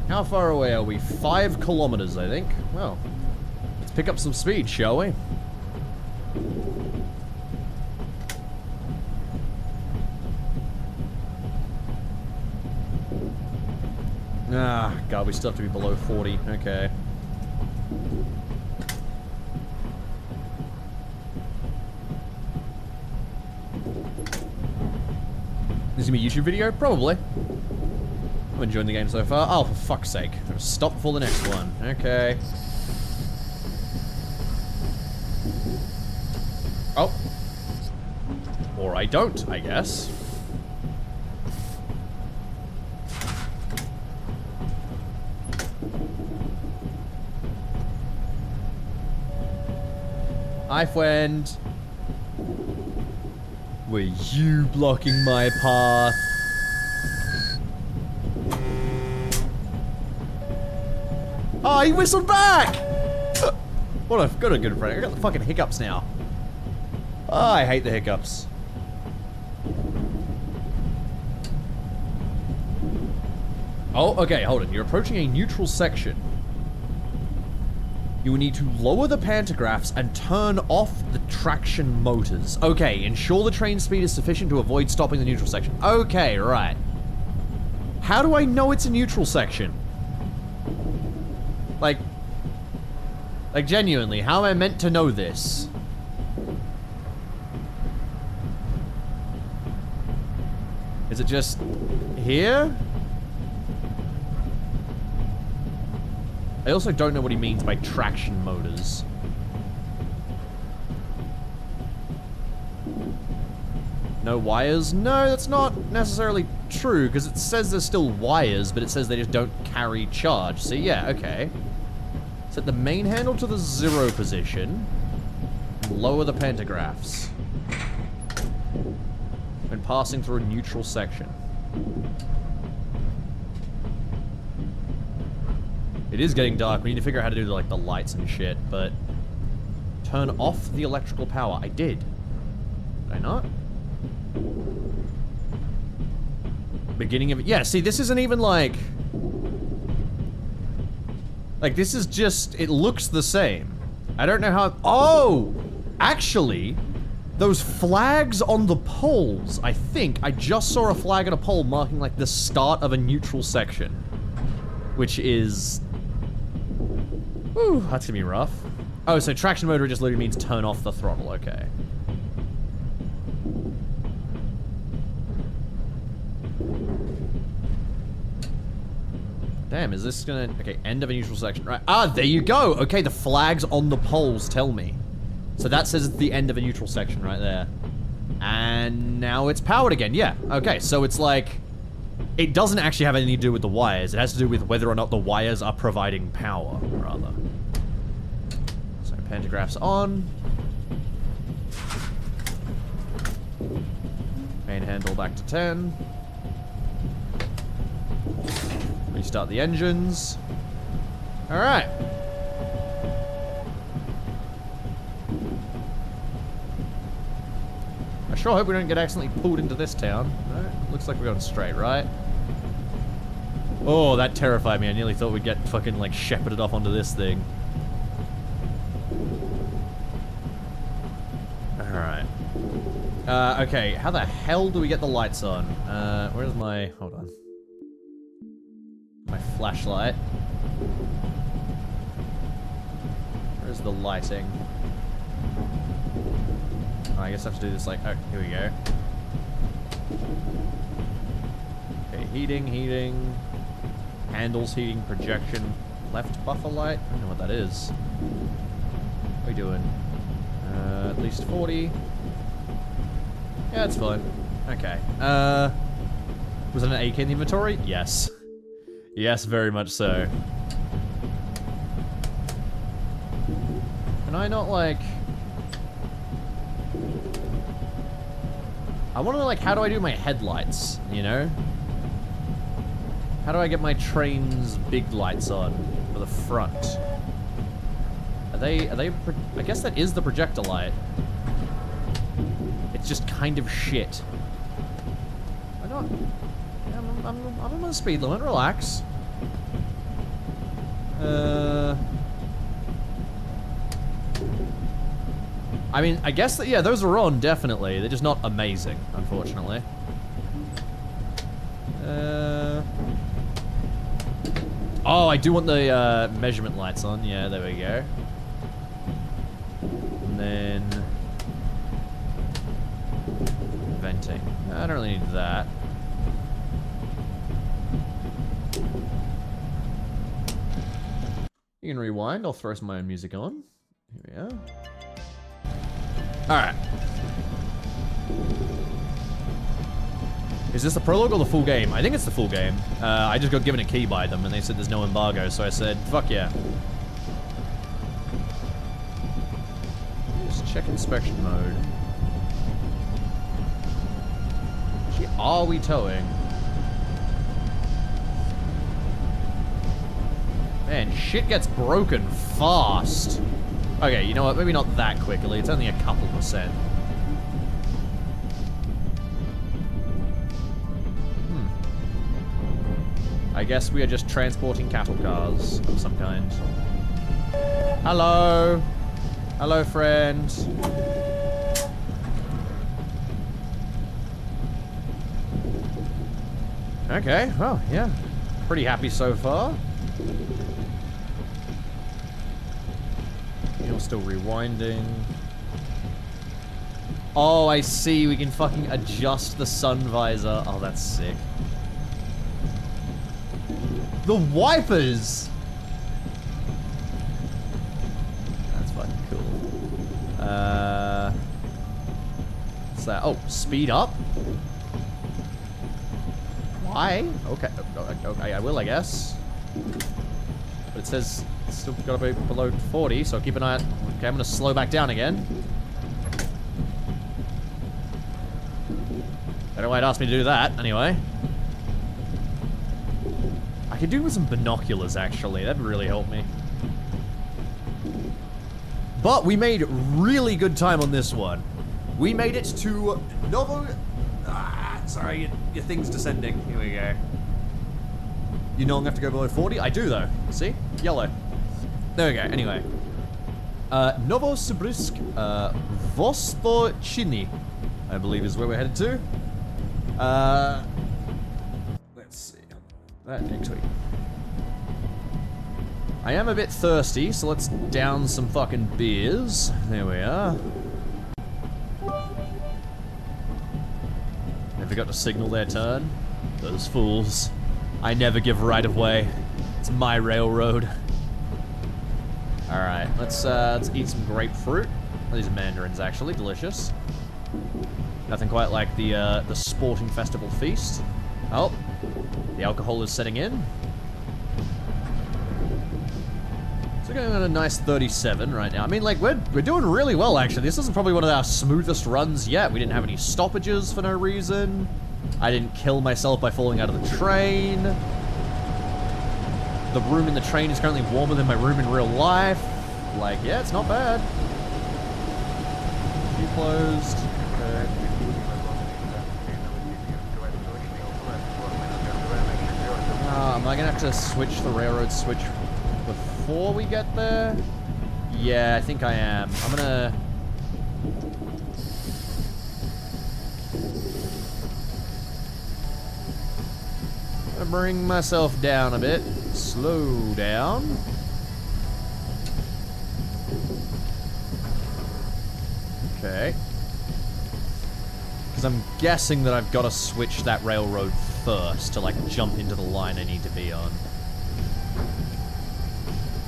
How far away are we? 5 kilometers, I think. Well, let's pick up some speed, shall we? Ah, God, we still have to be below 40. Okay. This is gonna be a YouTube video? Probably. I'm enjoying the game so far. Oh, for fuck's sake. I'm gonna stop for the next one. Okay. Oh. Or I don't, I guess. Hi, friend. Were you blocking my path? Oh, he whistled back! What a good friend. I got the fucking hiccups now. Oh, I hate the hiccups. Oh, okay, hold on. You're approaching a neutral section. You will need to lower the pantographs and turn off the traction motors. Okay, ensure the train speed is sufficient to avoid stopping the neutral section. Okay, right. How do I know it's a neutral section? Like genuinely, how am I meant to know this? Is it just here? I also don't know what he means by traction motors. No wires? No, that's not necessarily true, because it says there's still wires, but it says they just don't carry charge. So yeah, okay. Set the main handle to the 0 position, and lower the pantographs. When passing through a neutral section. It is getting dark. We need to figure out how to do like the lights and shit, but turn off the electrical power. I did. Did I not? Beginning of it. Yeah, see, this isn't even like this is just, it looks the same. I don't know how. Oh! Actually, Those flags on the poles, I think, I just saw a flag on a pole marking like the start of a neutral section. Which is... Whew, that's gonna be rough. Oh, so traction motor just literally means turn off the throttle, okay. Damn, is this gonna... Okay, end of a neutral section, right. Ah, there you go! Okay, the flags on the poles tell me. So that says it's the end of a neutral section right there. And now it's powered again, yeah. Okay, so it's like... It doesn't actually have anything to do with the wires. It has to do with whether or not the wires are providing power, rather. So pantographs on. Main handle back to 10. Restart the engines. Alright. I sure hope we don't get accidentally pulled into this town. No, looks like we're going straight, right? Oh, that terrified me. I nearly thought we'd get fucking, like, shepherded off onto this thing. Alright. Okay, how the hell do we get the lights on? Where's my... Hold on. My flashlight. Where's the lighting? Oh, I guess I have to do this like... Oh, here we go. Okay, heating. Handles, heating, projection. Left buffer light? I don't know what that is. What are we doing? At least 40. Yeah, it's fine. Okay. Was it an AK in the inventory? Yes. Yes, very much so. Can I not, like... I want to know, like, how do I do my headlights, you know? How do I get my train's big lights on for the front? Are they, I guess that is the projector light. It's just kind of shit. Why not? Yeah, I'm on the speed limit, relax. I mean, I guess that, yeah, those are on, definitely. They're just not amazing, unfortunately. Oh, I do want the measurement lights on. Yeah, there we go. And then... venting. I don't really need that. You can rewind. I'll throw some of my own music on. Here we are. Alright. Is this the prologue or the full game? I think it's the full game. I just got given a key by them and they said there's no embargo, so I said, fuck yeah. Just check inspection mode. Actually, are we towing? Man, shit gets broken fast. Okay, you know what? Maybe not that quickly. It's only a couple %. I guess we are just transporting cattle cars of some kind. Hello. Hello, friend. Okay, well, yeah. Pretty happy so far. You're still rewinding. Oh, I see. We can fucking adjust the sun visor. Oh, that's sick. The wipers! That's fucking cool. What's that? Oh, speed up? Why? Okay, okay, I will, I guess. But it says it's still gotta be below 40, so keep an eye out. Okay, I'm gonna slow back down again. I don't know why it asked me to do that, anyway. I could do with some binoculars, actually. That'd really help me. But we made really good time on this one. We made it to Novo... sorry, your thing's descending. Here we go. You no longer have to go below 40? I do, though. See? Yellow. There we go. Anyway. Novosibirsk, Vostochny, I believe is where we're headed to. Let's see. That next week. I am a bit thirsty, so let's down some fucking beers. There we are. They forgot to signal their turn. Those fools. I never give right of way. It's my railroad. Alright, let's eat some grapefruit. Oh, these are mandarins, actually. Delicious. Nothing quite like the sporting festival feast. Oh, the alcohol is setting in. So we're going on a nice 37 right now. I mean, like, we're doing really well, actually. This isn't probably one of our smoothest runs yet. We didn't have any stoppages for no reason. I didn't kill myself by falling out of the train. The room in the train is currently warmer than my room in real life. Like, yeah, it's not bad. View closed. Okay. Am I gonna have to switch the railroad switch before we get there? Yeah, I think I am. I'm gonna bring myself down a bit. Slow down. Okay. Because I'm guessing that I've got to switch that railroad first to, like, jump into the line I need to be on.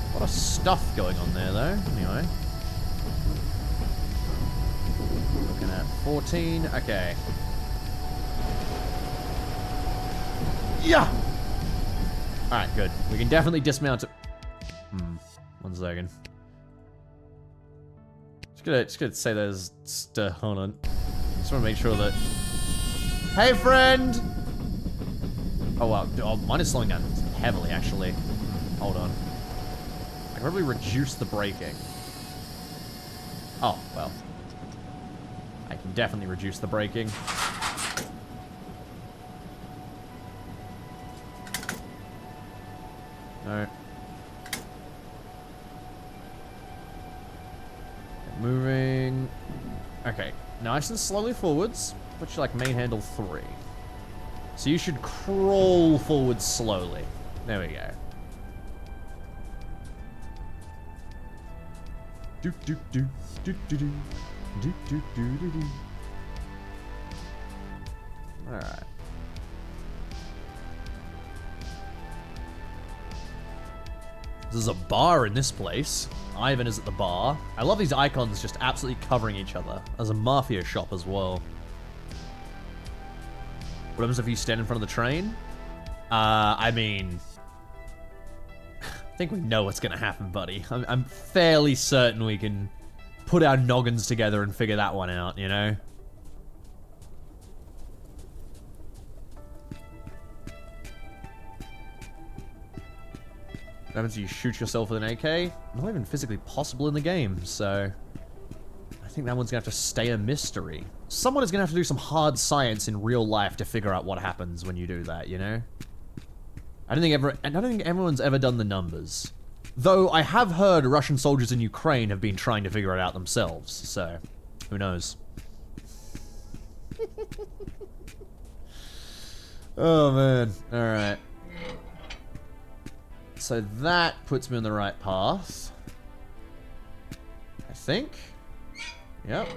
A lot of stuff going on there, though. Anyway. Looking at 14. Okay. Yeah! Alright, good. We can definitely dismount it. One second. Just gonna say there's... hold on. Just wanna make sure that... Hey, friend! Oh, wow. Oh, mine is slowing down heavily, actually. Hold on. I can probably reduce the braking. Oh, well. I can definitely reduce the braking. No. Moving. Okay. Nice and slowly forwards. Put you like main handle 3. So you should crawl forward slowly. There we go. Do do do do do do do do do do do. All right. There's a bar in this place. Ivan is at the bar. I love these icons just absolutely covering each other. There's a Mafia shop as well. What happens if you stand in front of the train? I mean... I think we know what's gonna happen, buddy. I'm fairly certain we can put our noggins together and figure that one out, you know? What happens if you shoot yourself with an AK? Not even physically possible in the game, so... I think that one's gonna have to stay a mystery. Someone is gonna have to do some hard science in real life to figure out what happens when you do that, you know? I don't think everyone's ever done the numbers. Though I have heard Russian soldiers in Ukraine have been trying to figure it out themselves, so... Who knows? Oh, man. Alright. So that puts me on the right path. I think. Yep.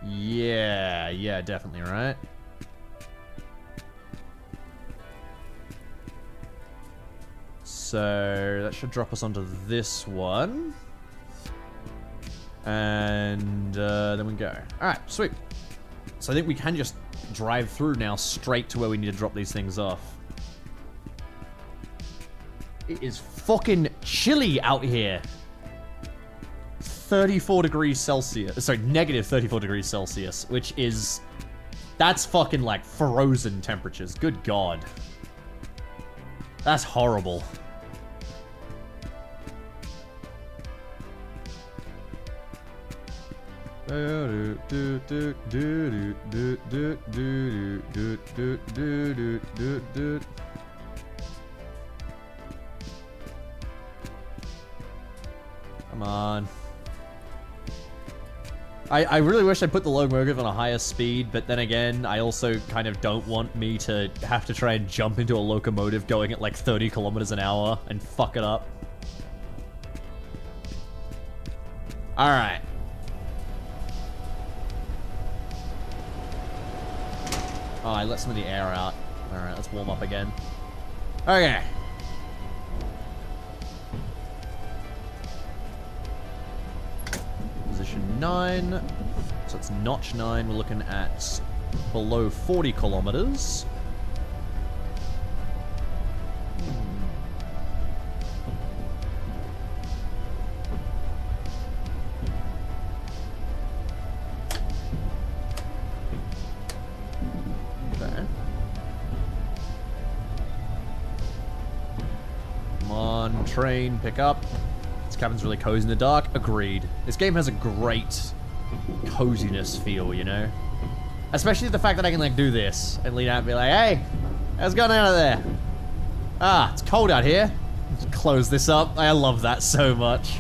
Yeah, definitely, right? So that should drop us onto this one. And then we go. Alright, sweet. So I think we can just drive through now straight to where we need to drop these things off. It is fucking chilly out here. 34 degrees Celsius. Sorry, negative 34 degrees Celsius, which is... That's fucking like frozen temperatures. Good God. That's horrible. Come on. I really wish I put the locomotive on a higher speed, but then again, I also kind of don't want me to have to try and jump into a locomotive going at like 30 kilometers an hour and fuck it up. Alright. Oh, I let some of the air out. Alright, let's warm up again. Okay. Position 9. So it's notch 9. We're looking at below 40 kilometers. Okay. Come on, train, pick up. Cabin's really cozy in the dark. Agreed. This game has a great coziness feel, you know? Especially the fact that I can, like, do this and lean out and be like, hey, how's it going out of there? Ah, it's cold out here. Let's close this up. I love that so much.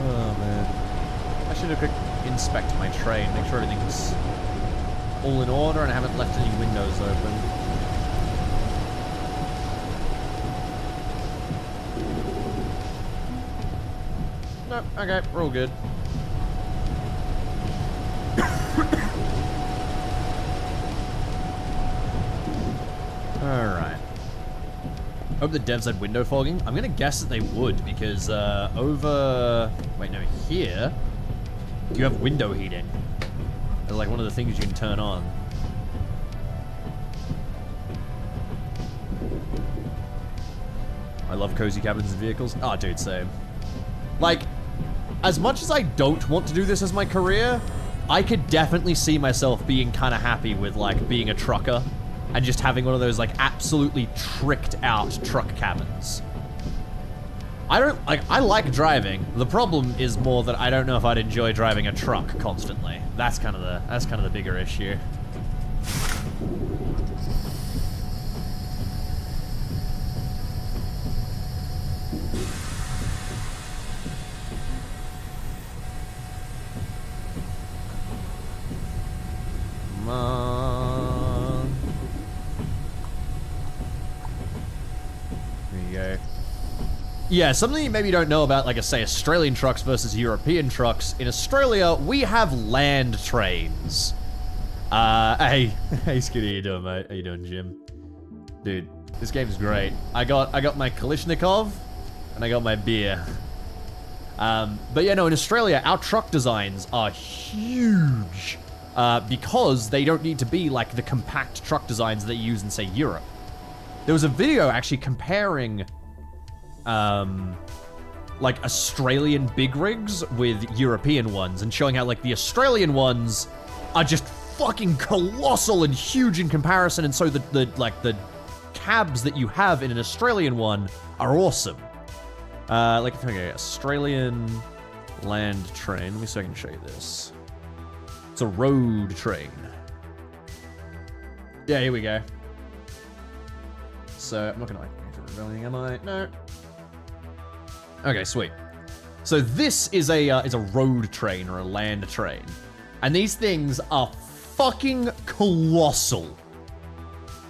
Oh, man. I should have quick inspect my train, make sure everything's all in order and I haven't left any windows open. Nope, okay, we're all good. Alright. Hope the devs had window fogging. I'm gonna guess that they would, because over... Wait, no, here, you have window heating. It's like one of the things you can turn on. I love cozy cabins and vehicles. Oh, dude, same. Like, as much as I don't want to do this as my career, I could definitely see myself being kind of happy with, like, being a trucker and just having one of those, like, absolutely tricked out truck cabins. I like driving. The problem is more that I don't know if I'd enjoy driving a truck constantly. That's kind of the bigger issue. Come on. There you go. Yeah, something you maybe don't know about, like, say, Australian trucks versus European trucks. In Australia, we have land trains. Hey, Skitty, how you doing, mate? How you doing, Jim? Dude, this game's great. I got my Kalishnikov, and I got my beer. But yeah, no, in Australia, our truck designs are huge. Because they don't need to be like the compact truck designs that you use in, say, Europe. There was a video actually comparing, like, Australian big rigs with European ones and showing how, like, the Australian ones are just fucking colossal and huge in comparison, and so the cabs that you have in an Australian one are awesome. Like, okay, Australian land train. Let me see if I can show you this. It's a road train. Yeah, here we go. So, I'm not gonna, like, rebelling, am I? No. Okay, sweet. So this is a road train or a land train. And these things are fucking colossal.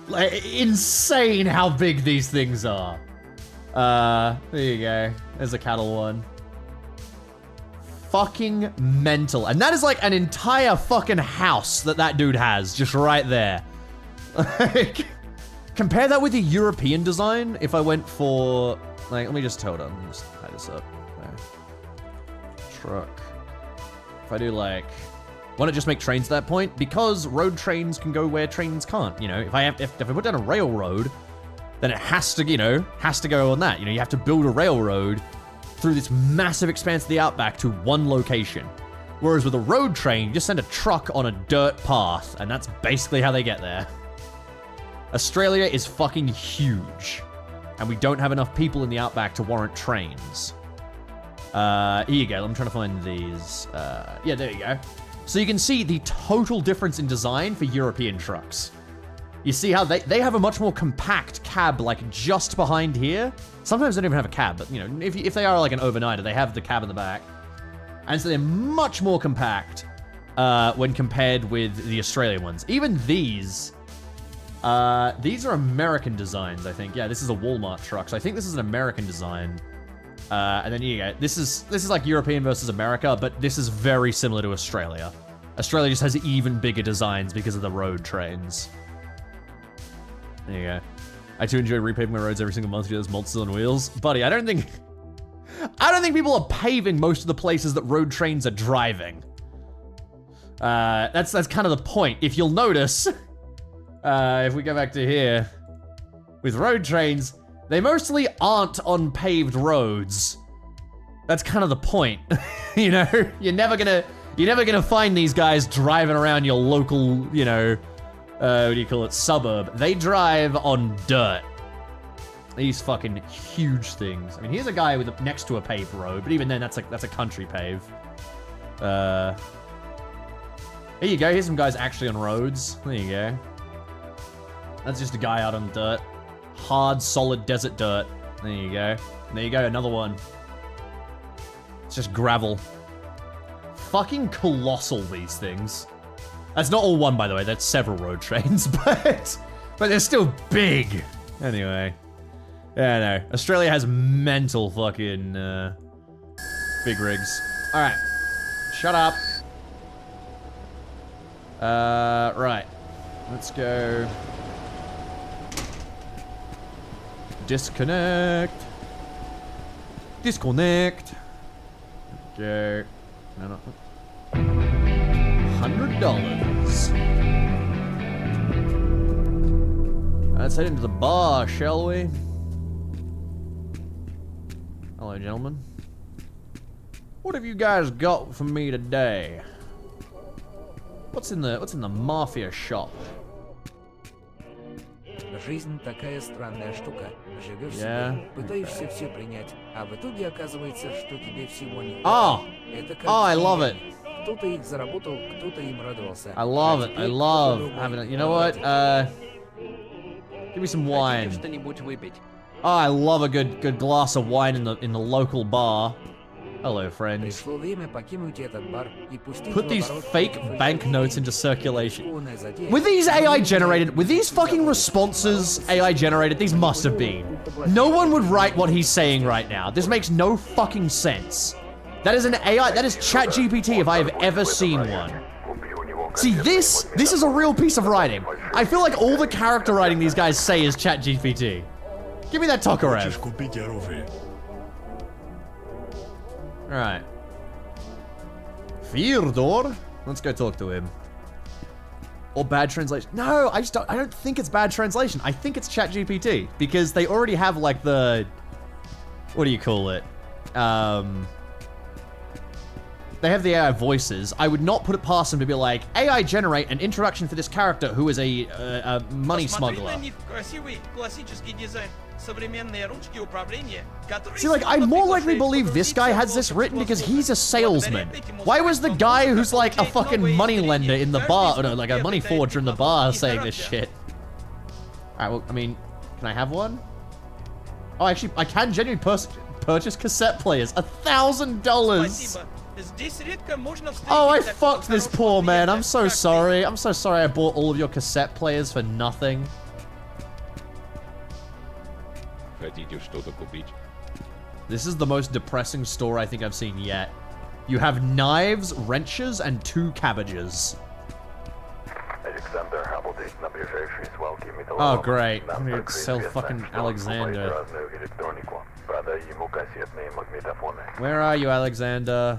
Like, insane how big these things are. There you go. There's a cattle one. Fucking mental. And that is like an entire fucking house that dude has just right there. Like, compare that with the European design. If I went for, like, let me just hold on. Let me just tie this up. Okay. Truck. If I do, like, why not just make trains at that point? Because road trains can go where trains can't. You know, if I put down a railroad, then it has to, you know, go on that. You know, you have to build a railroad through this massive expanse of the outback to one location. Whereas with a road train, you just send a truck on a dirt path, and that's basically how they get there. Australia is fucking huge, and we don't have enough people in the outback to warrant trains. Here you go, I'm trying to find these. Yeah, there you go. So you can see the total difference in design for European trucks. You see how they have a much more compact cab, like, just behind here? Sometimes they don't even have a cab, but, you know, if they are, like, an overnighter, they have the cab in the back. And so they're much more compact when compared with the Australian ones. Even these are American designs, I think. Yeah, this is a Walmart truck, so I think this is an American design. And then, yeah, this is like European versus America, but this is very similar to Australia. Australia just has even bigger designs because of the road trains. There you go. I too enjoy repaving my roads every single month to those monsters on wheels. Buddy, I don't think people are paving most of the places that road trains are driving. That's kind of the point. If you'll notice, if we go back to here, with road trains, they mostly aren't on paved roads. That's kind of the point. You know, you're never gonna find these guys driving around your local, you know, what do you call it, suburb. They drive on dirt. These fucking huge things. I mean, here's a guy with next to a paved road, but even then, that's a country pave. Here you go. Here's some guys actually on roads. There you go. That's just a guy out on dirt. Hard, solid desert dirt. There you go. There you go. Another one. It's just gravel. Fucking colossal, these things. That's not all one, by the way. That's several road trains, but they're still big. Anyway. Yeah, no. Australia has mental fucking big rigs. All right. Shut up. Right. Let's go. Disconnect. Disconnect. Go. No, no. $100. Let's head into the bar, shall we? Hello, gentlemen. What have you guys got for me today? What's in the Mafia shop? Жизнь такая странная штука. Живешь Yeah. себе, пытаешься все принять, а в итоге оказывается, что тебе всего не Oh! Это как Oh, I love it. Кто-то их заработал, кто-то им радовался. I love А it. I теперь love кто-то having it. другой You know what? Give me some wine. Хотите что-нибудь выпить? Oh, I love a good glass of wine in the local bar. Hello, friends. Пришло время покинуть этот бар и пустить Put в these оборот fake фальшивые banknotes into circulation. рискованная затея. Were these AI generated? Were these fucking responses AI generated? These must have been. No one would write what he's saying right now. This makes no fucking sense. That is an AI. That is ChatGPT if I have ever seen one. See, this is a real piece of writing. I feel like all the character writing these guys say is ChatGPT. Give me that Tokarev. Alright. Fyodor? Let's go talk to him. Or bad translation. No, I don't think it's bad translation. I think it's ChatGPT. Because they already have like the... What do you call it? They have the AI voices. I would not put it past them to be like, AI generate an introduction for this character who is a money smuggler. See, like, I more likely believe this guy has this written because he's a salesman. Why was the guy who's like a fucking money lender in the bar, or no, like a money forger in the bar saying this shit? Alright, well, I mean, can I have one? Oh, actually, I can genuinely purchase cassette players. $1,000! Oh, I fucked this poor man. I'm so sorry. I'm so sorry I bought all of your cassette players for nothing. Хотите что-то купить? This is the most depressing store I think I've seen yet. You have knives, wrenches, and 2 cabbages. Oh, great. I'm gonna sell fucking Alexander. Where are you, Alexander?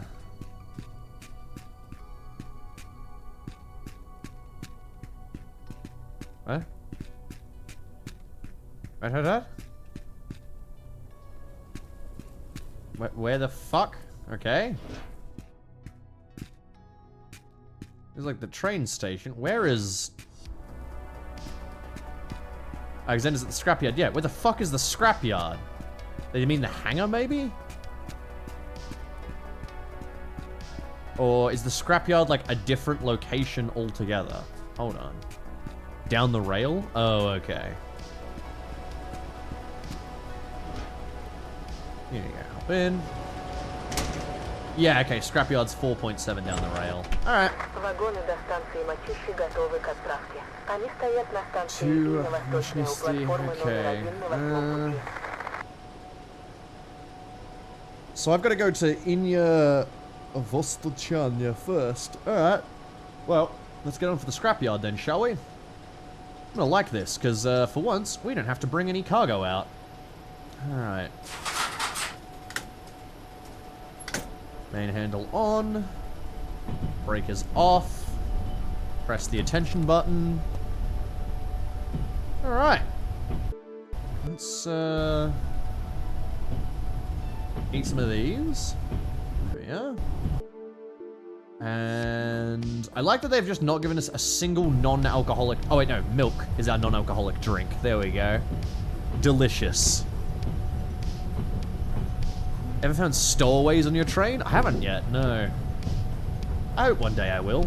What? What? Where the fuck? Okay. It's like the train station. Where is... Alexander's at the scrapyard. Yeah, where the fuck is the scrapyard? They mean the hangar, maybe? Or is the scrapyard like a different location altogether? Hold on. Down the rail? Oh, okay. Here you go. Hop in. Yeah, okay. Scrapyard's 4.7 down the rail. Alright. Вагоны до станции Мачищи готовы к отправке. Они стоят на станции To Юго-Восточной у платформы номер 1 на восьмом пути. So I've got to go to Inya Vostochanya first. Alright. Well, let's get on for the scrapyard then, shall we? I'm gonna like this, because for once, we don't have to bring any cargo out. Alright. Main handle on. Breakers off. Press the attention button. Alright. Let's, eat some of these. There we are. And I like that they've just not given us a single non-alcoholic... Oh wait, no. Milk is our non-alcoholic drink. There we go. Delicious. Ever found stowaways on your train? I haven't yet, no. I hope one day I will.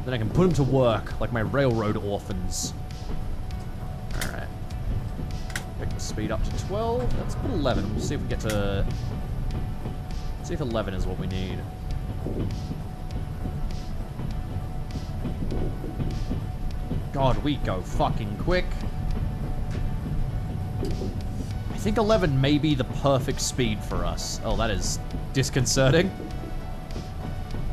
Then I can put them to work, like my railroad orphans. Alright. Pick the speed up to 12. Let's put 11. We'll see if we get to... See if 11 is what we need. God, we go fucking quick. I think 11 may be the perfect speed for us. Oh, that is disconcerting.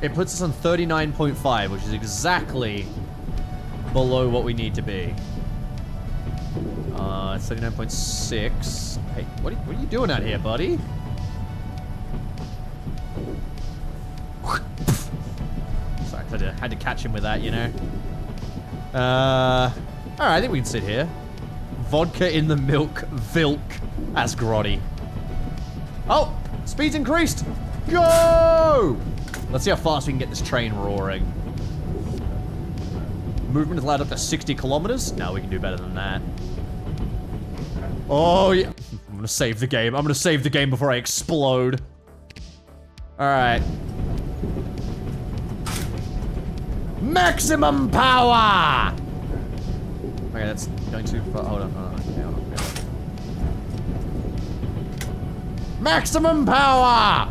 It puts us on 39.5, which is exactly below what we need to be. It's 39.6. Hey, what are you doing out here, buddy? Sorry, I had to catch him with that, you know. Alright, I think we can sit here. Vodka in the milk, Vilk. That's grotty. Oh! Speed's increased! Go! Let's see how fast we can get this train roaring. Movement is allowed up to 60 kilometers. No, we can do better than that. Oh, yeah. I'm gonna save the game. I'm gonna save the game before I explode. Alright. Maximum power! Okay, that's going too far. Hold on. Maximum power!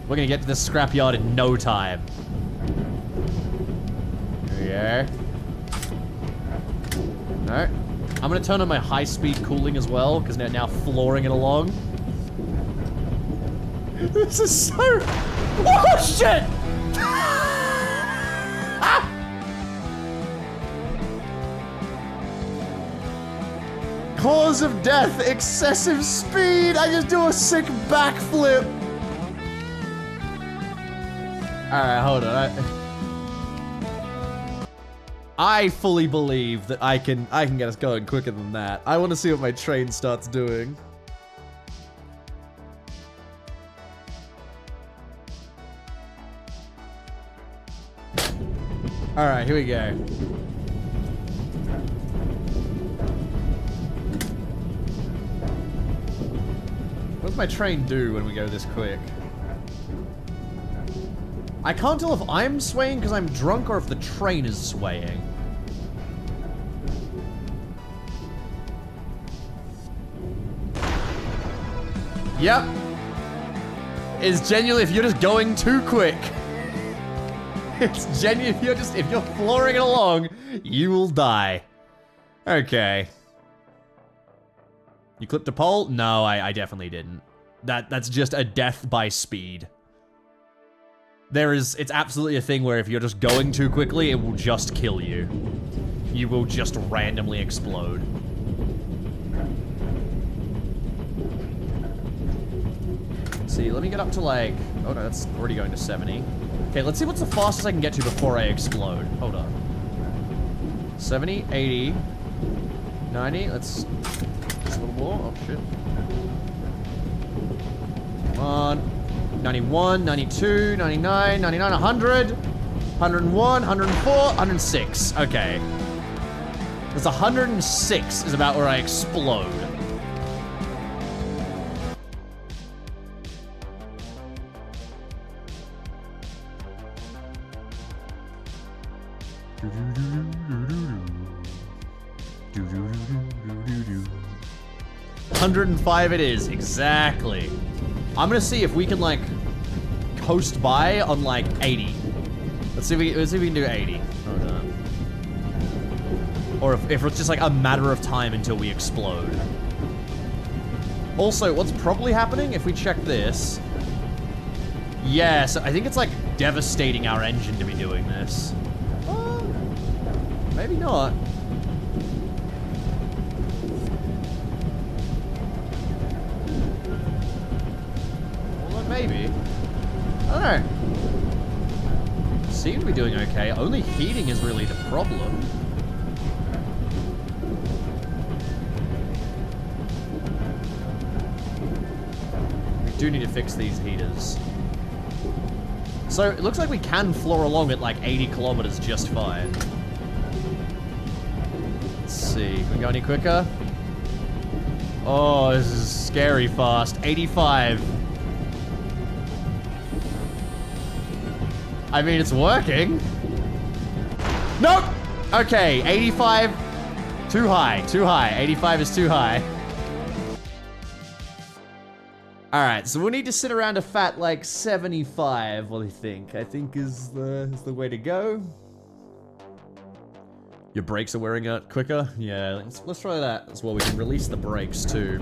We're gonna get to this scrapyard in no time. There we go. Alright. I'm gonna turn on my high-speed cooling as well, because they're now flooring it along. This is so... Oh, shit! Cause of death, excessive speed. I just do a sick backflip. Alright, hold on. I fully believe that I can get us going quicker than that. I want to see what my train starts doing. Alright, here we go. What does my train do when we go this quick? I can't tell if I'm swaying because I'm drunk or if the train is swaying. Yep. It's genuinely if you're just going too quick. It's genuine if you're flooring it along, you will die. Okay. You clipped a pole? No, I definitely didn't. That's just a death by speed. It's absolutely a thing where if you're just going too quickly, it will just kill you. You will just randomly explode. Let's see, let me get up to like... Oh no, that's already going to 70. Okay, let's see what's the fastest I can get to before I explode. Hold on. 70, 80, 90, let's... Just a little more, oh shit. Come on. 91, 92, 99, 99, 100, 101, 104, 106. Okay. There's 106 is about where I explode. Do-do-do-do-do-do. 105 it is, exactly. I'm gonna see if we can, like, coast by on, like, 80. Let's see if we can do 80. Hold on. Or if it's just, like, a matter of time until we explode. Also, what's probably happening, if we check this... Yeah, so I think it's, like, devastating our engine to be doing this. Maybe not. Well, maybe. I don't know. Seem to be doing okay. Only heating is really the problem. We do need to fix these heaters. So, it looks like we can floor along at like 80 kilometers just fine. Let's see, can we go any quicker? Oh, this is scary fast. 85. I mean, it's working. Nope! Okay, 85. Too high, too high. 85 is too high. Alright, so we'll need to sit around a fat, like, 75, what do you think? I think is the way to go. Your brakes are wearing out quicker? Yeah, let's try that as well. We can release the brakes, too.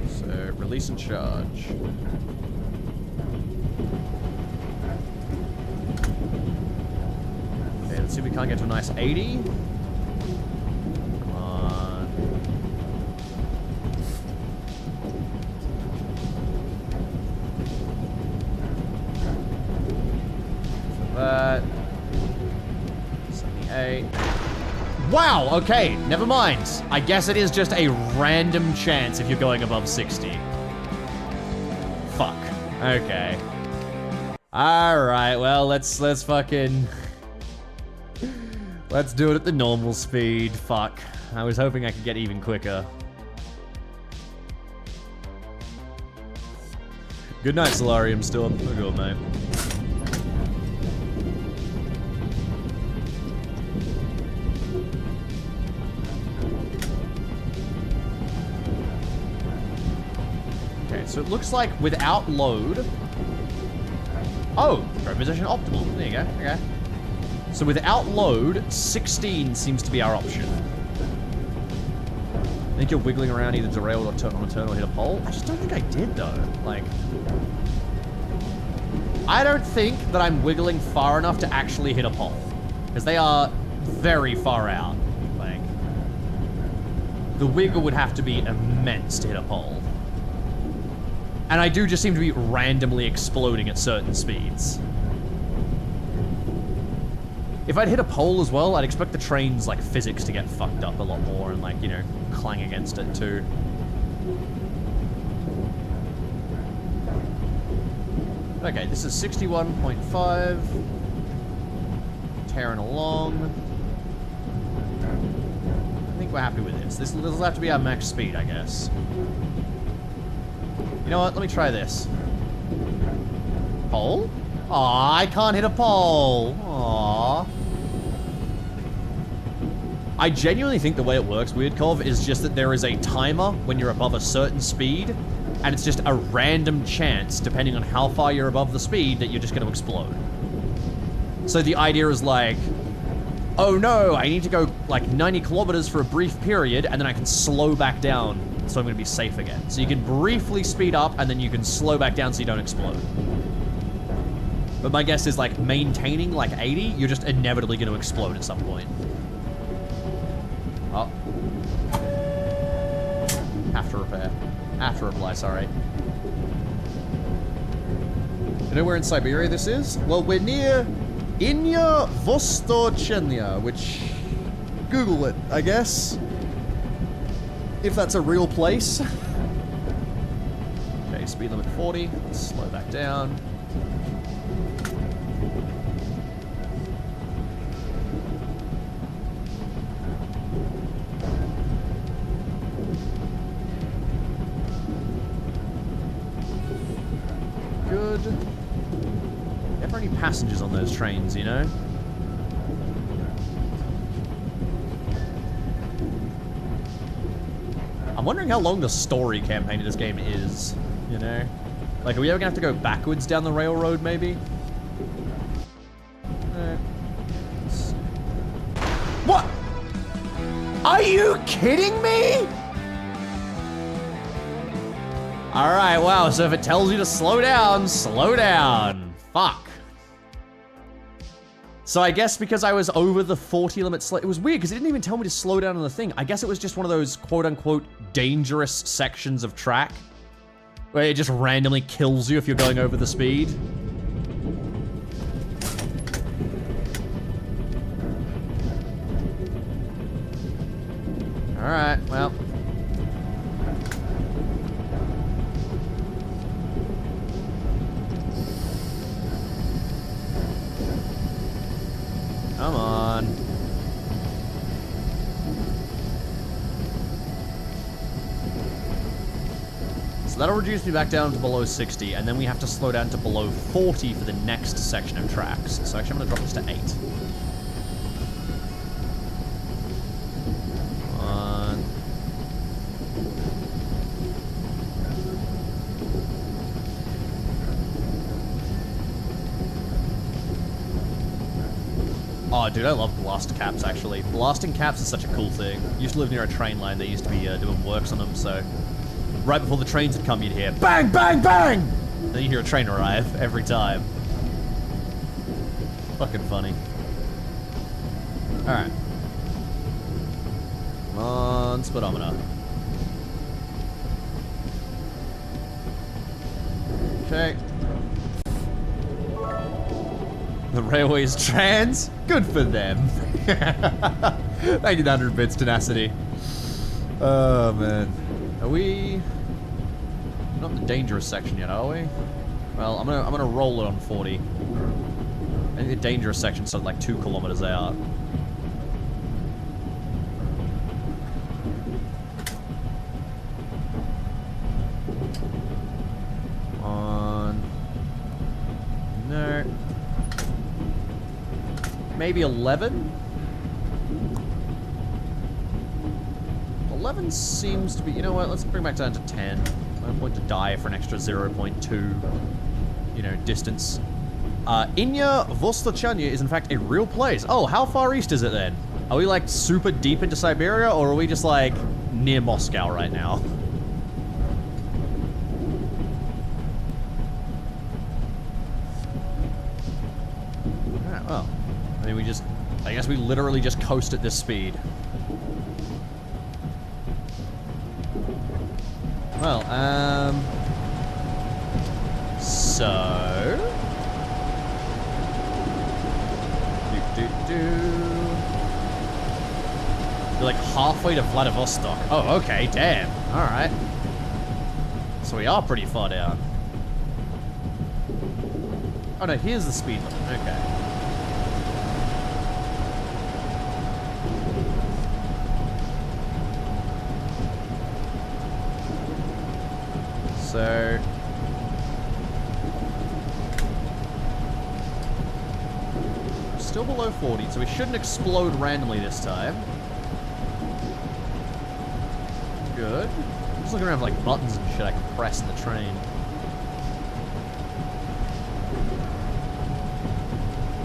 So, release and charge. Okay, let's see if we can't get to a nice 80. That 78. Wow, okay, never mind. I guess it is just a random chance if you're going above 60. Fuck. Okay. Alright, well, let's fucking... Let's do it at the normal speed. Fuck. I was hoping I could get even quicker. Good night, Solarium Storm. We're good, mate. So it looks like without load... Oh, road position optimal. There you go, okay. So without load, 16 seems to be our option. I think you're wiggling around either derailed or turn on a turn or hit a pole. I just don't think I did though. Like... I don't think that I'm wiggling far enough to actually hit a pole. Because they are very far out. Like... The wiggle would have to be immense to hit a pole. And I do just seem to be randomly exploding at certain speeds. If I'd hit a pole as well, I'd expect the train's, like, physics to get fucked up a lot more and, like, you know, clang against it too. Okay, this is 61.5. Tearing along. I think we're happy with this. This will have to be our max speed, I guess. You know what? Let me try this. Pole? Aw, I can't hit a pole. Aw. I genuinely think the way it works, Weirdcov, is just that there is a timer when you're above a certain speed, and it's just a random chance, depending on how far you're above the speed, that you're just going to explode. So the idea is like, oh no, I need to go like 90 kilometers for a brief period, and then I can slow back down. So I'm going to be safe again. So you can briefly speed up, and then you can slow back down so you don't explode. But my guess is, like, maintaining, like, 80, you're just inevitably going to explode at some point. Oh. Have to repair. Have to reply, sorry. You know where in Siberia this is? Well, we're near Inya Vostochenya, which... Google it, I guess. If that's a real place. Okay, speed limit 40. Let's slow back down. Good. Never any passengers on those trains, you know? I'm wondering how long the story campaign of this game is, you know? Like, are we ever gonna have to go backwards down the railroad, maybe? What? Are you kidding me? Alright, wow, so if it tells you to slow down, slow down. Fuck. So I guess because I was over the 40 limit, it was weird because it didn't even tell me to slow down on the thing. I guess it was just one of those quote-unquote dangerous sections of track where it just randomly kills you if you're going over the speed. Alright, well. Come on. So that'll reduce me back down to below 60, and then we have to slow down to below 40 for the next section of tracks. So actually I'm gonna drop this to 8. Oh, dude, I love blast caps, actually. Blasting caps is such a cool thing. Used to live near a train line. They used to be doing works on them, so... Right before the trains would come, you'd hear bang, bang, bang! Then you hear a train arrive every time. Fucking funny. Alright. Come on, speedometer. Okay. The railway is trans. Good for them. Thank you, 100 bits, tenacity. Oh, man. Are we... We're not in the dangerous section yet, are we? Well, I'm gonna roll it on 40. I think the dangerous section's sort of like 2 kilometers out. On... No. Maybe 11? 11 seems to be... You know what? Let's bring it back down to 10. No point to die for an extra 0.2, you know, distance. Inya Vostochanya is in fact a real place. Oh, how far east is it then? Are we like super deep into Siberia, or are we just like near Moscow right now? Alright, well. I mean, I guess we literally just coast at this speed. Well, so... We're like halfway to Vladivostok. Oh, okay, damn. Alright. So we are pretty far down. Oh no, here's the speed limit, okay. So... Still below 40, so we shouldn't explode randomly this time. Good. I'm just looking around for like buttons and shit I can press in the train.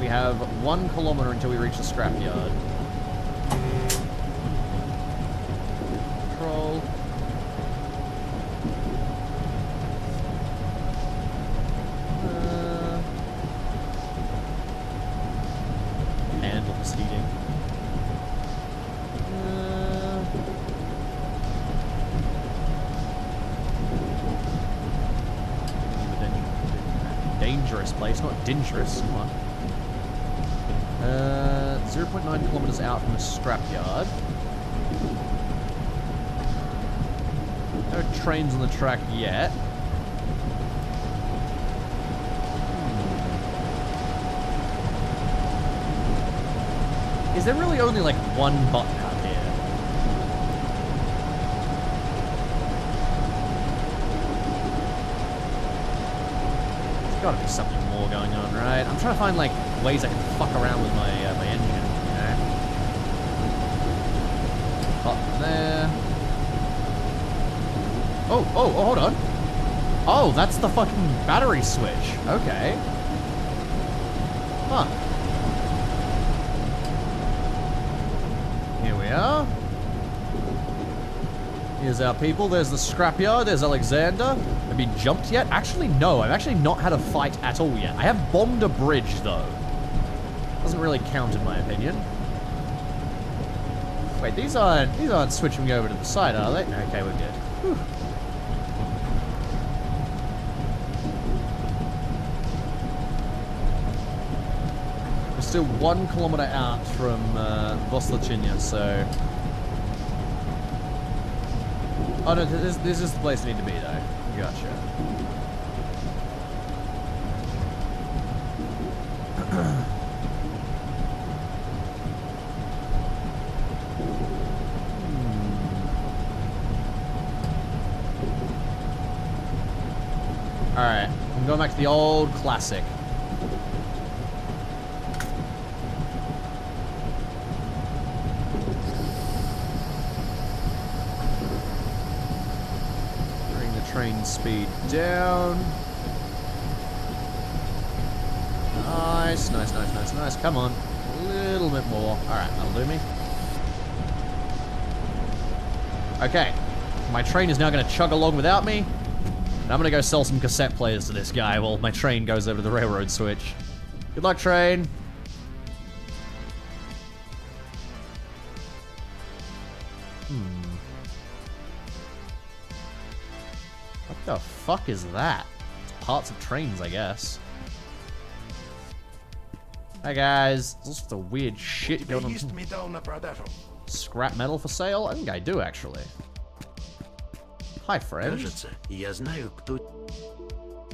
We have 1 kilometer until we reach the scrapyard. Control. Handles heating. Dangerous place, not dangerous. Come on. 0.9 kilometers out from the scrapyard. No trains on the track yet. Is there really only like one button out here? There's gotta be something more going on, right? I'm trying to find like ways I can fuck around with my my engine, you know? Button there. Oh, hold on. Oh, that's the fucking battery switch. Okay. Huh. Here we are. Here's our people. There's the scrapyard. There's Alexander. Have you jumped yet? Actually, no. I've actually not had a fight at all yet. I have bombed a bridge, though. Doesn't really count, in my opinion. Wait, these aren't switching over to the side, are they? Okay, we're good. Whew. We're still 1 kilometer out from Voslachina, so... Oh no, this is the place I need to be, though. Gotcha. Alright, I'm going back to the old classic. Bring the train speed down. Nice, nice, nice, nice, nice. Come on. A little bit more. Alright, that'll do me. Okay. My train is now going to chug along without me. And I'm gonna go sell some cassette players to this guy while my train goes over to the railroad switch. Good luck, train. What the fuck is that? It's parts of trains, I guess. Hi guys. There's just a weird shit going on. Scrap metal for sale? I think I do, actually. Hi, friend.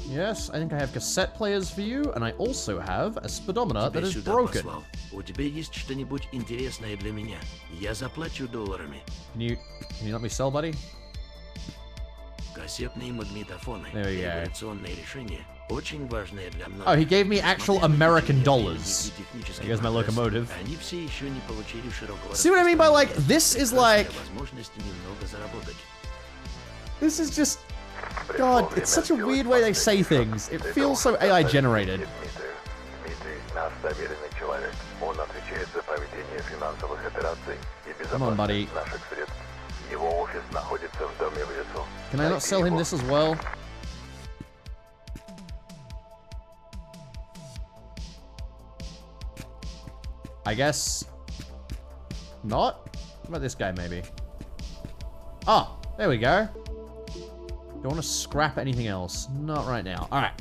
Yes, I think I have cassette players for you, and I also have a speedometer that is broken. Can you let me sell, buddy? There we go. Oh, he gave me actual American dollars. Here's my locomotive. See what I mean by, like, this is like... This is just... God, it's such a weird way they say things. It feels so AI generated. Come on, buddy. Can I not sell him this as well? I guess... not? What about this guy, maybe? Oh, there we go. Don't want to scrap anything else. Not right now. Alright.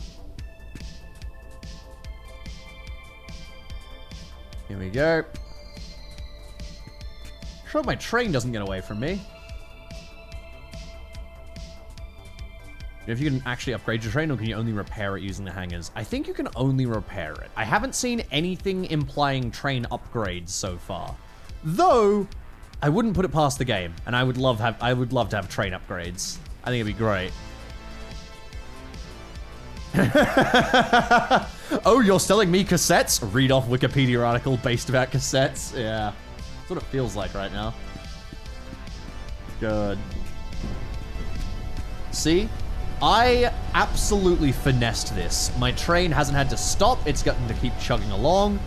Here we go. Sure, my train doesn't get away from me. If you can actually upgrade your train, or can you only repair it using the hangars? I think you can only repair it. I haven't seen anything implying train upgrades so far. Though, I wouldn't put it past the game, and I would love to have train upgrades. I think it'd be great. Oh, you're selling me cassettes? Read off Wikipedia article based about cassettes. Yeah. That's what it feels like right now. Good. See? I absolutely finessed this. My train hasn't had to stop. It's gotten to keep chugging along.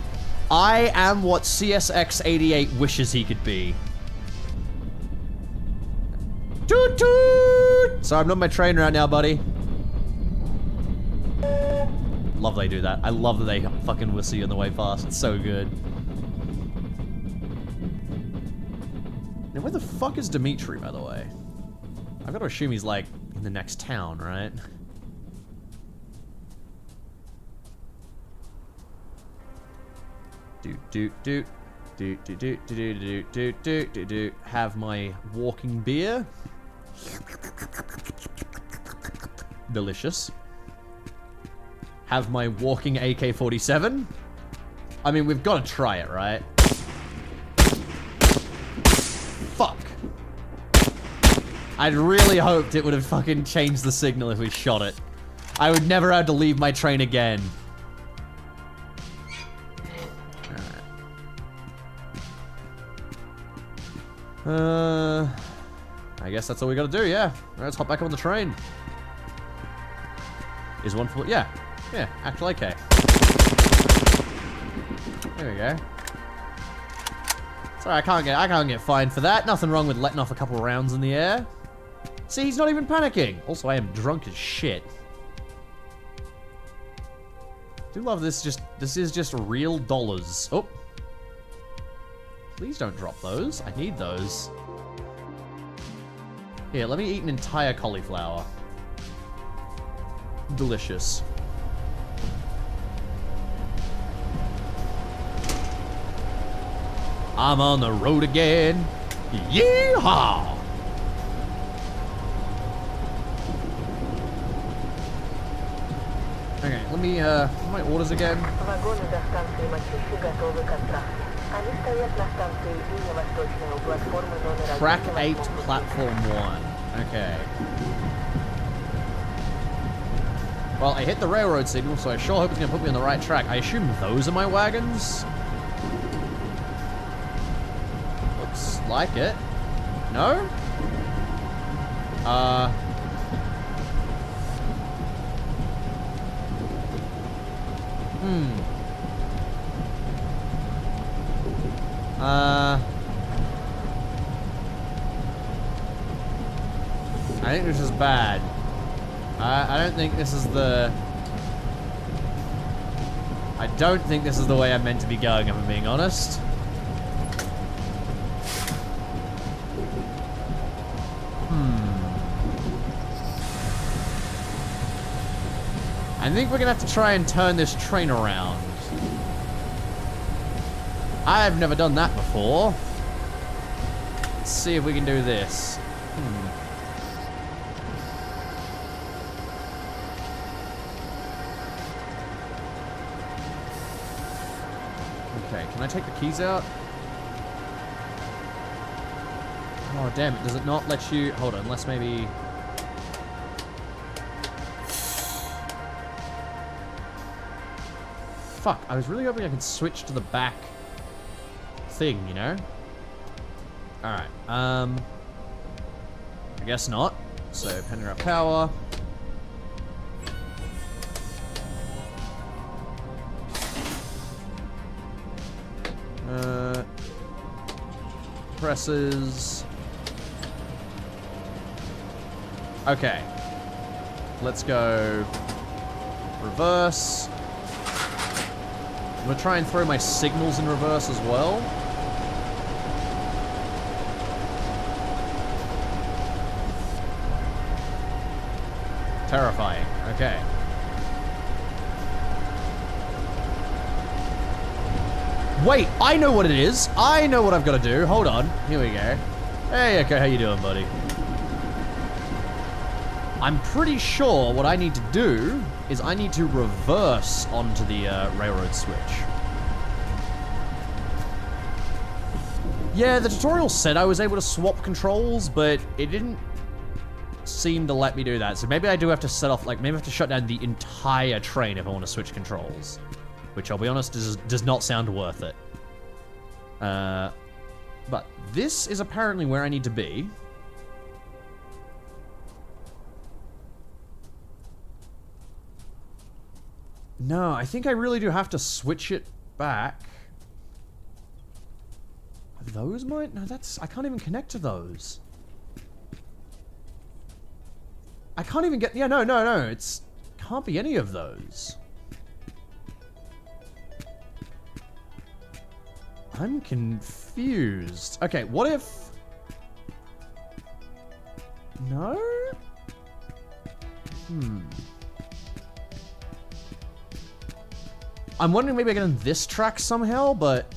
I am what CSX-88 wishes he could be. Toot toot! Sorry, I'm not on my train right now, buddy. Love they do that. I love that they fucking whistle you on the way past. It's so good. Now, where the fuck is Dimitri, by the way? I've got to assume he's, like, in the next town, right? Have my walking beer. Delicious. Have my walking AK-47. I mean, we've got to try it, right? Fuck. I'd really hoped it would have fucking changed the signal if we shot it. I would never have to leave my train again. I guess that's all we gotta do, yeah. Let's hop back on the train. Is one full? Yeah. Yeah, actually, okay. There we go. Sorry, I can't get fined for that. Nothing wrong with letting off a couple rounds in the air. See, he's not even panicking. Also, I am drunk as shit. I do love this. This is just real dollars. Oh. Please don't drop those. I need those. Here, let me eat an entire cauliflower. Delicious. I'm on the road again. Yeehaw! Okay, let me, my orders again. Вагоны до станции Мачищи готовы к отправке. Они стоят на станции Юго-Восточной у платформы номер 1. Track 8, platform 1. Okay. Well, I hit the railroad signal, so I sure hope it's gonna put me on the right track. I assume those are my wagons? Looks like it. No? I think this is bad. I don't think this is the... I don't think this is the way I'm meant to be going, if I'm being honest. I think we're gonna have to try and turn this train around. I've never done that before. Let's see if we can do this. Okay, can I take the keys out? Oh, damn it. Does it not let you... Hold on, let's maybe... Fuck, I was really hoping I could switch to the back thing, you know? Alright, I guess not. So, Penra power. Presses. Okay. Let's go reverse. I'm gonna try and throw my signals in reverse as well. Terrifying. Okay. Wait, I know what it is. I know what I've got to do. Hold on. Here we go. Hey, okay, how you doing, buddy? I'm pretty sure what I need to do is I need to reverse onto the railroad switch. Yeah, the tutorial said I was able to swap controls, but it didn't seem to let me do that. So maybe I do have to set off, like, maybe I have to shut down the entire train if I want to switch controls. Which, I'll be honest, does not sound worth it. But this is apparently where I need to be. No, I think I really do have to switch it back. Are those mine? No, that's... I can't even connect to those. I can't even get... Yeah, no. It's... Can't be any of those. I'm confused. Okay, what if... No? I'm wondering maybe I get on this track somehow, but...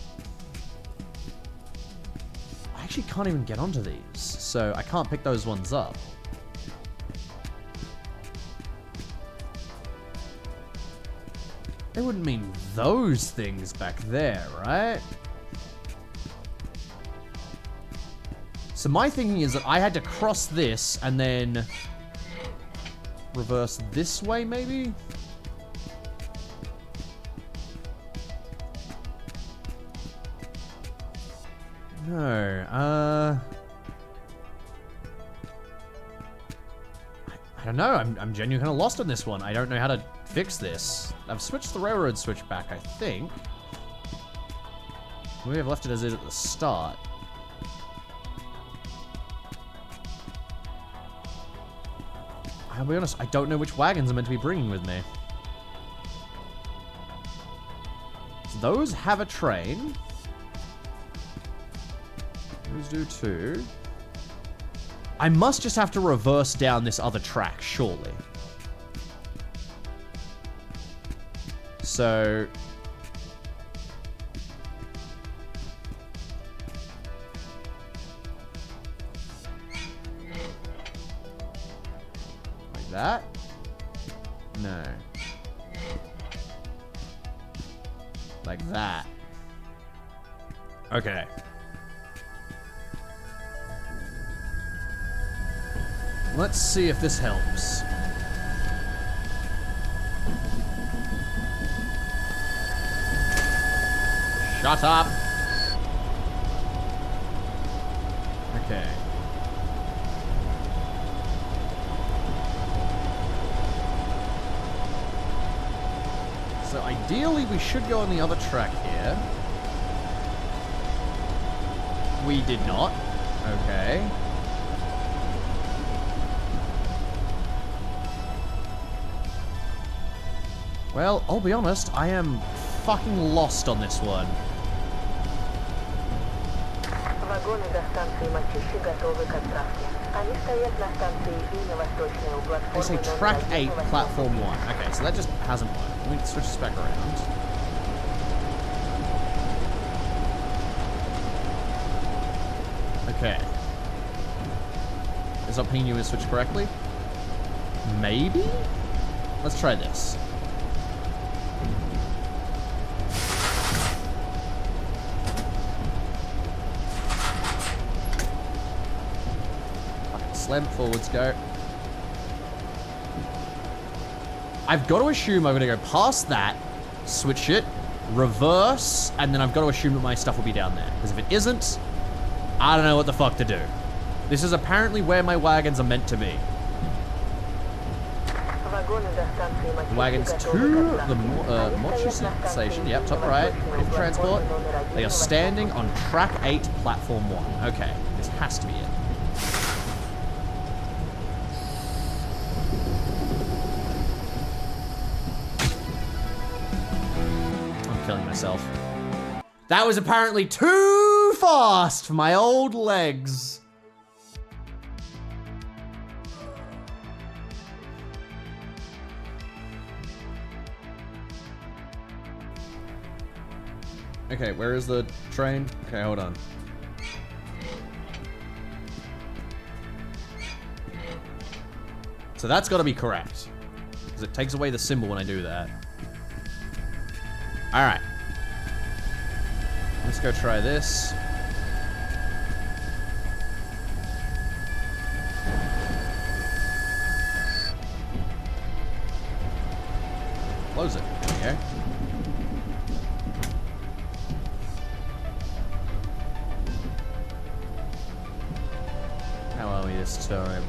I actually can't even get onto these, so I can't pick those ones up. They wouldn't mean those things back there, right? So my thinking is that I had to cross this and then reverse this way, maybe? No, don't know. I'm genuinely kind of lost on this one. I don't know how to fix this. I've switched the railroad switch back, I think. Maybe I've left it as is at the start. I'll be honest, I don't know which wagons I'm meant to be bringing with me. So those have a train. Those do too. I must just have to reverse down this other track, surely. So... like that? No. Like that. Okay. Let's see if this helps. Shut up. Okay. So ideally we should go on the other track here. We did not. Okay. Well, I'll be honest, I am fucking lost on this one. Вагоны до станции Мачищи готовы к отправке. Они стоят на станции Юго-Восточной у I платформы say номер track 1 8, на 8-м platform 1. Okay, so that just hasn't worked. Let me switch this back around. Okay. Is that pinging you to switch correctly? Maybe? Let's try this. Slam it forwards, go. I've got to assume I'm going to go past that, switch it, reverse, and then I've got to assume that my stuff will be down there. Because if it isn't, I don't know what the fuck to do. This is apparently where my wagons are meant to be. Wagons to the Mochi station, yep, top right, ready for transport. They are standing on track 8, platform 1. Okay, this has to be it. Killing myself. That was apparently too fast for my old legs. Okay, where is the train? Okay, hold on. So that's got to be correct. Because it takes away the symbol when I do that. Alright. Let's go try this. Close it. There we go. How are we this time?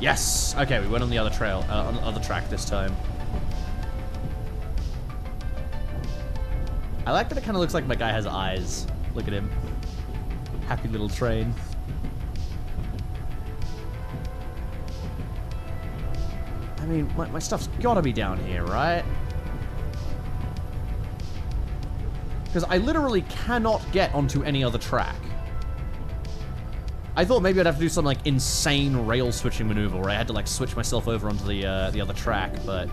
Yes! Okay, we went on the other trail, on the other track this time. I like that it kind of looks like my guy has eyes. Look at him. Happy little train. I mean, my stuff's gotta be down here, right? Because I literally cannot get onto any other track. I thought maybe I'd have to do some, like, insane rail switching maneuver where I had to, like, switch myself over onto the other track, but...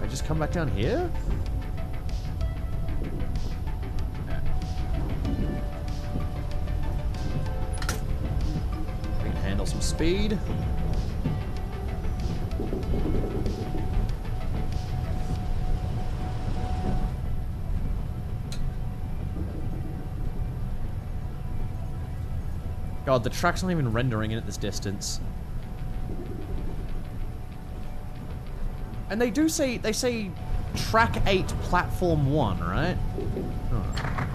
just come back down here? We can handle some speed. God, the track's not even rendering in at this distance. And they say track 8, platform 1, right?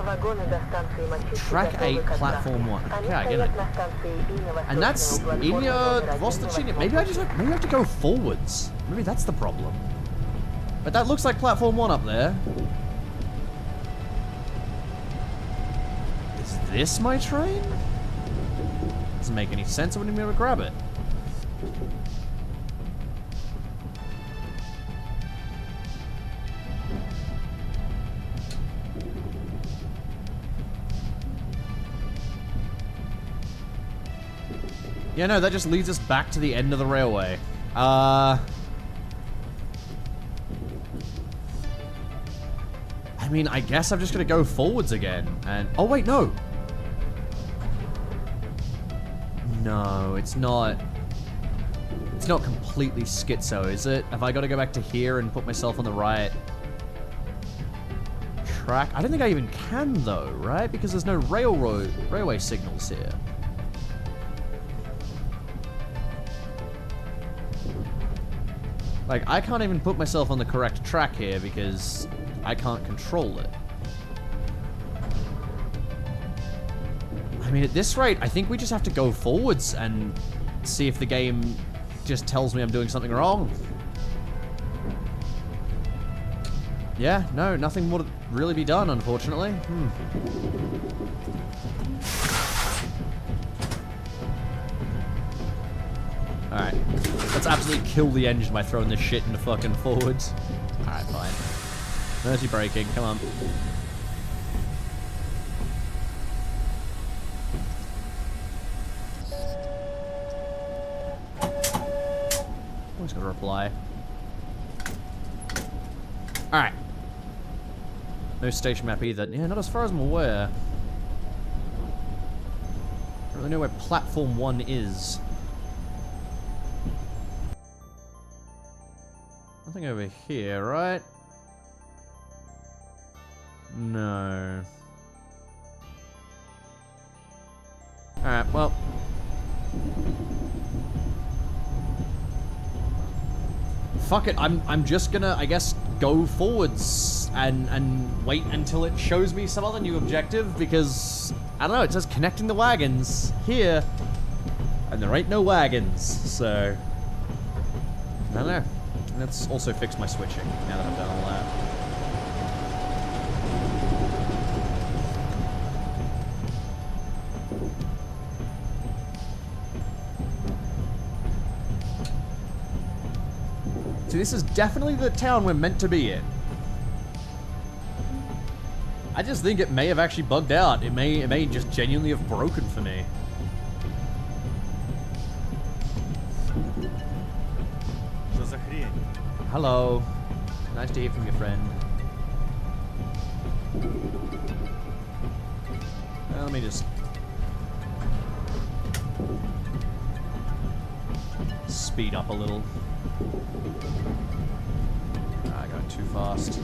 Вагоны до станции Мачищи Track готовы 8, к отправке. platform 1. Они Okay, I get it. стоят на станции Иня And that's Восточная у in платформы your номер 1 Vostocini. на Maybe I just восьмом maybe I have to go forwards. Maybe that's the problem. But that looks like platform 1 up there. Is this my train? Doesn't make any sense. I wouldn't even be able to grab it. Yeah, no, that just leads us back to the end of the railway. I mean, I guess I'm just gonna go forwards again, and... Oh, wait, no! No, it's not... It's not completely schizo, is it? Have I gotta go back to here and put myself on the right track? I don't think I even can, though, right? Because there's no railway signals here. Like, I can't even put myself on the correct track here because I can't control it. I mean, at this rate, I think we just have to go forwards and see if the game just tells me I'm doing something wrong. Yeah, no, nothing more to really be done, unfortunately. Alright. Let's absolutely kill the engine by throwing this shit into fucking forwards. Alright, fine. Mercy braking, come on. Always gotta reply. Alright. No station map either. Yeah, not as far as I'm aware. I don't really know where platform 1 is. Nothing over here, right? No. Alright, well. Fuck it, I'm just gonna, I guess, go forwards and wait until it shows me some other new objective, because, I don't know, it says connecting the wagons here, and there ain't no wagons, so, I don't know. Let's also fix my switching, now that I've done all that. See, this is definitely the town we're meant to be in. I just think it may have actually bugged out. It may just genuinely have broken for me. Hello. Nice to hear from your friend. Well, let me just... speed up a little. Ah, going too fast.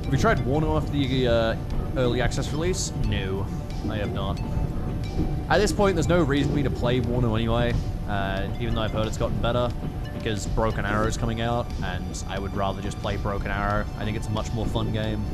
Have we tried Warner after the early access release? No, I have not. At this point, there's no reason for me to play Warner anyway, even though I've heard it's gotten better, because Broken Arrow is coming out, and I would rather just play Broken Arrow. I think it's a much more fun game.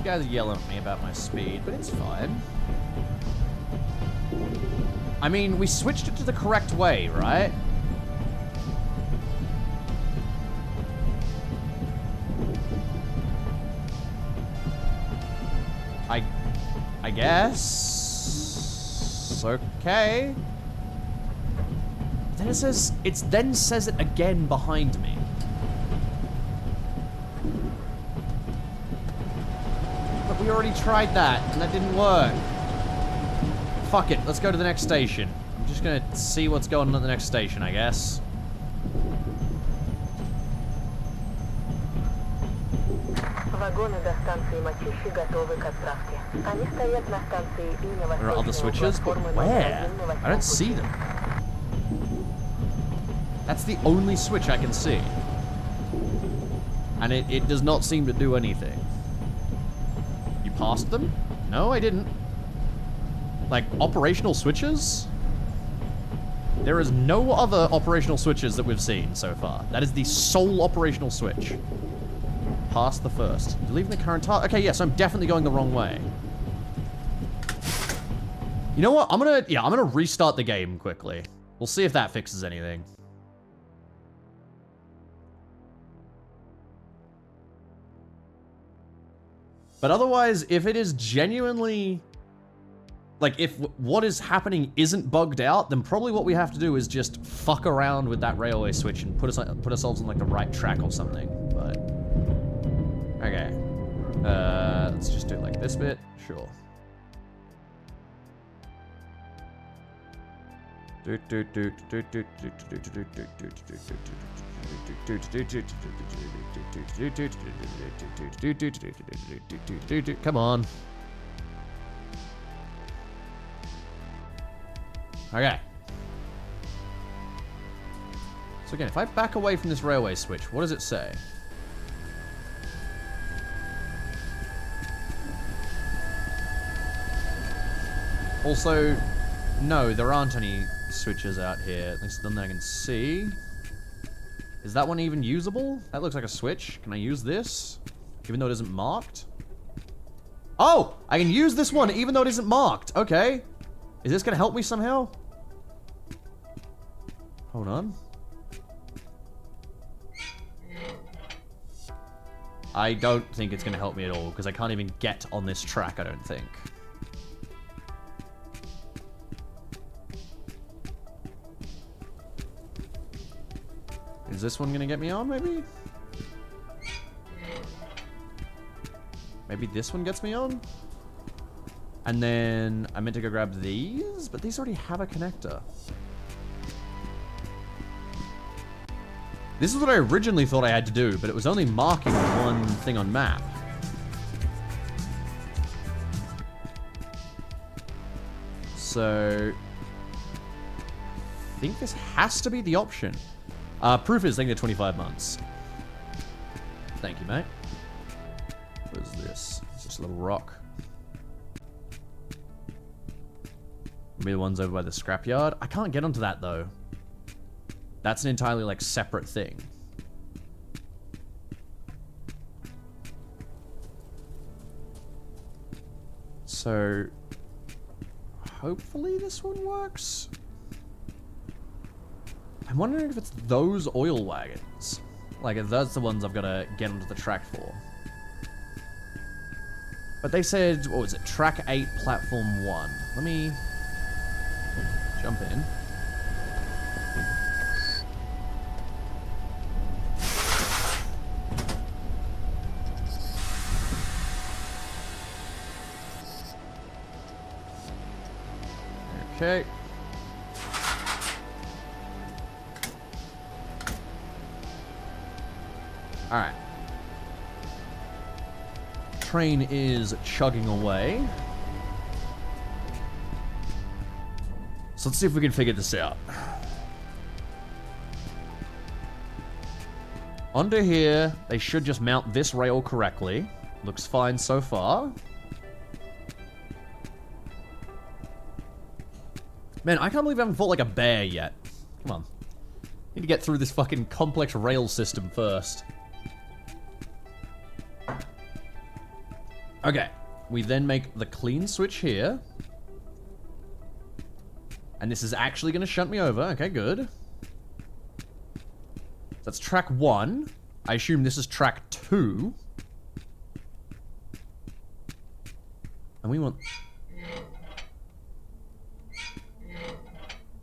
Guys are yelling at me about my speed, but it's fine. I mean, we switched it to the correct way, right? I guess. Okay. Then it then says it again behind me. We already tried that, and that didn't work. Fuck it, let's go to the next station. I'm just gonna see what's going on at the next station, I guess. Вагоны до станции Мочищи готовы к отправке. Они стоят на станции There are other юго-восточной switches, but платформы where? номер 1 на I don't 8-м see пути. them. That's the only switch I can see. And it does not seem to do anything. You passed them? No, I didn't. Like, operational switches? There is no other operational switches that we've seen so far. That is the sole operational switch. Past the first. Leaving the current task. Okay, yes, I'm definitely going the wrong way. You know what? I'm gonna restart the game quickly. We'll see if that fixes anything. But otherwise, if it is genuinely... Like, if what is happening isn't bugged out, then probably what we have to do is just fuck around with that railway switch and put ourselves on, like, the right track or something. But... Okay. Let's just do, like, this bit. Sure. Come on. Okay. So again, if I back away from this railway switch, what does it say? Also, no, there aren't any switches out here, at least none that I can see. Is that one even usable? That looks like a switch. Can I use this? Even though it isn't marked? Oh! I can use this one even though it isn't marked. Okay. Is this gonna help me somehow? Hold on. I don't think it's gonna help me at all, because I can't even get on this track, I don't think. Is this one gonna get me on, maybe? Maybe this one gets me on? And then I meant to go grab these, but these already have a connector. This is what I originally thought I had to do, but it was only marking one thing on map. So... I think this has to be the option. Proof is, I think they're 25 months. Thank you, mate. What is this? It's just a little rock. Maybe the one's over by the scrapyard. I can't get onto that, though. That's an entirely, like, separate thing. So... hopefully this one works? I'm wondering if it's those oil wagons. Like, if that's the ones I've got to get onto the track for. But they said, what was it? Track 8, platform 1. Let me jump in. Okay. Alright. Train is chugging away. So let's see if we can figure this out. Onto here, they should just mount this rail correctly. Looks fine so far. Man, I can't believe I haven't fought like a bear yet. Come on. Need to get through this fucking complex rail system first. Okay. We then make the clean switch here. And this is actually going to shunt me over. Okay, good. That's track 1. I assume this is track 2. And we want...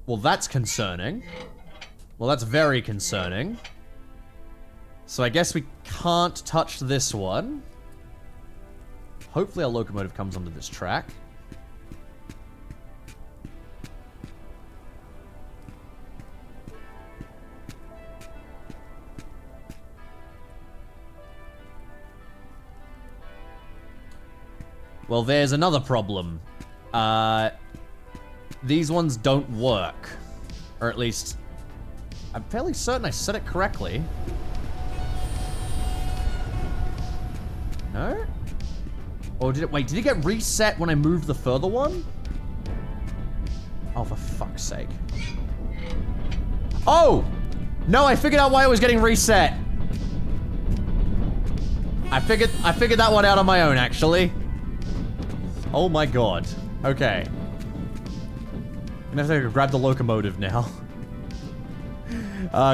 Well, that's concerning. Well, that's very concerning. So I guess we can't touch this one. Hopefully our locomotive comes onto this track. Well, there's another problem. These ones don't work. Or at least, I'm fairly certain I said it correctly. No? Or did it, wait, did it get reset when I moved the further one? Oh, for fuck's sake. Oh! No, I figured out why it was getting reset. I figured that one out on my own, actually. Oh my god. Okay. I'm gonna have to go grab the locomotive now.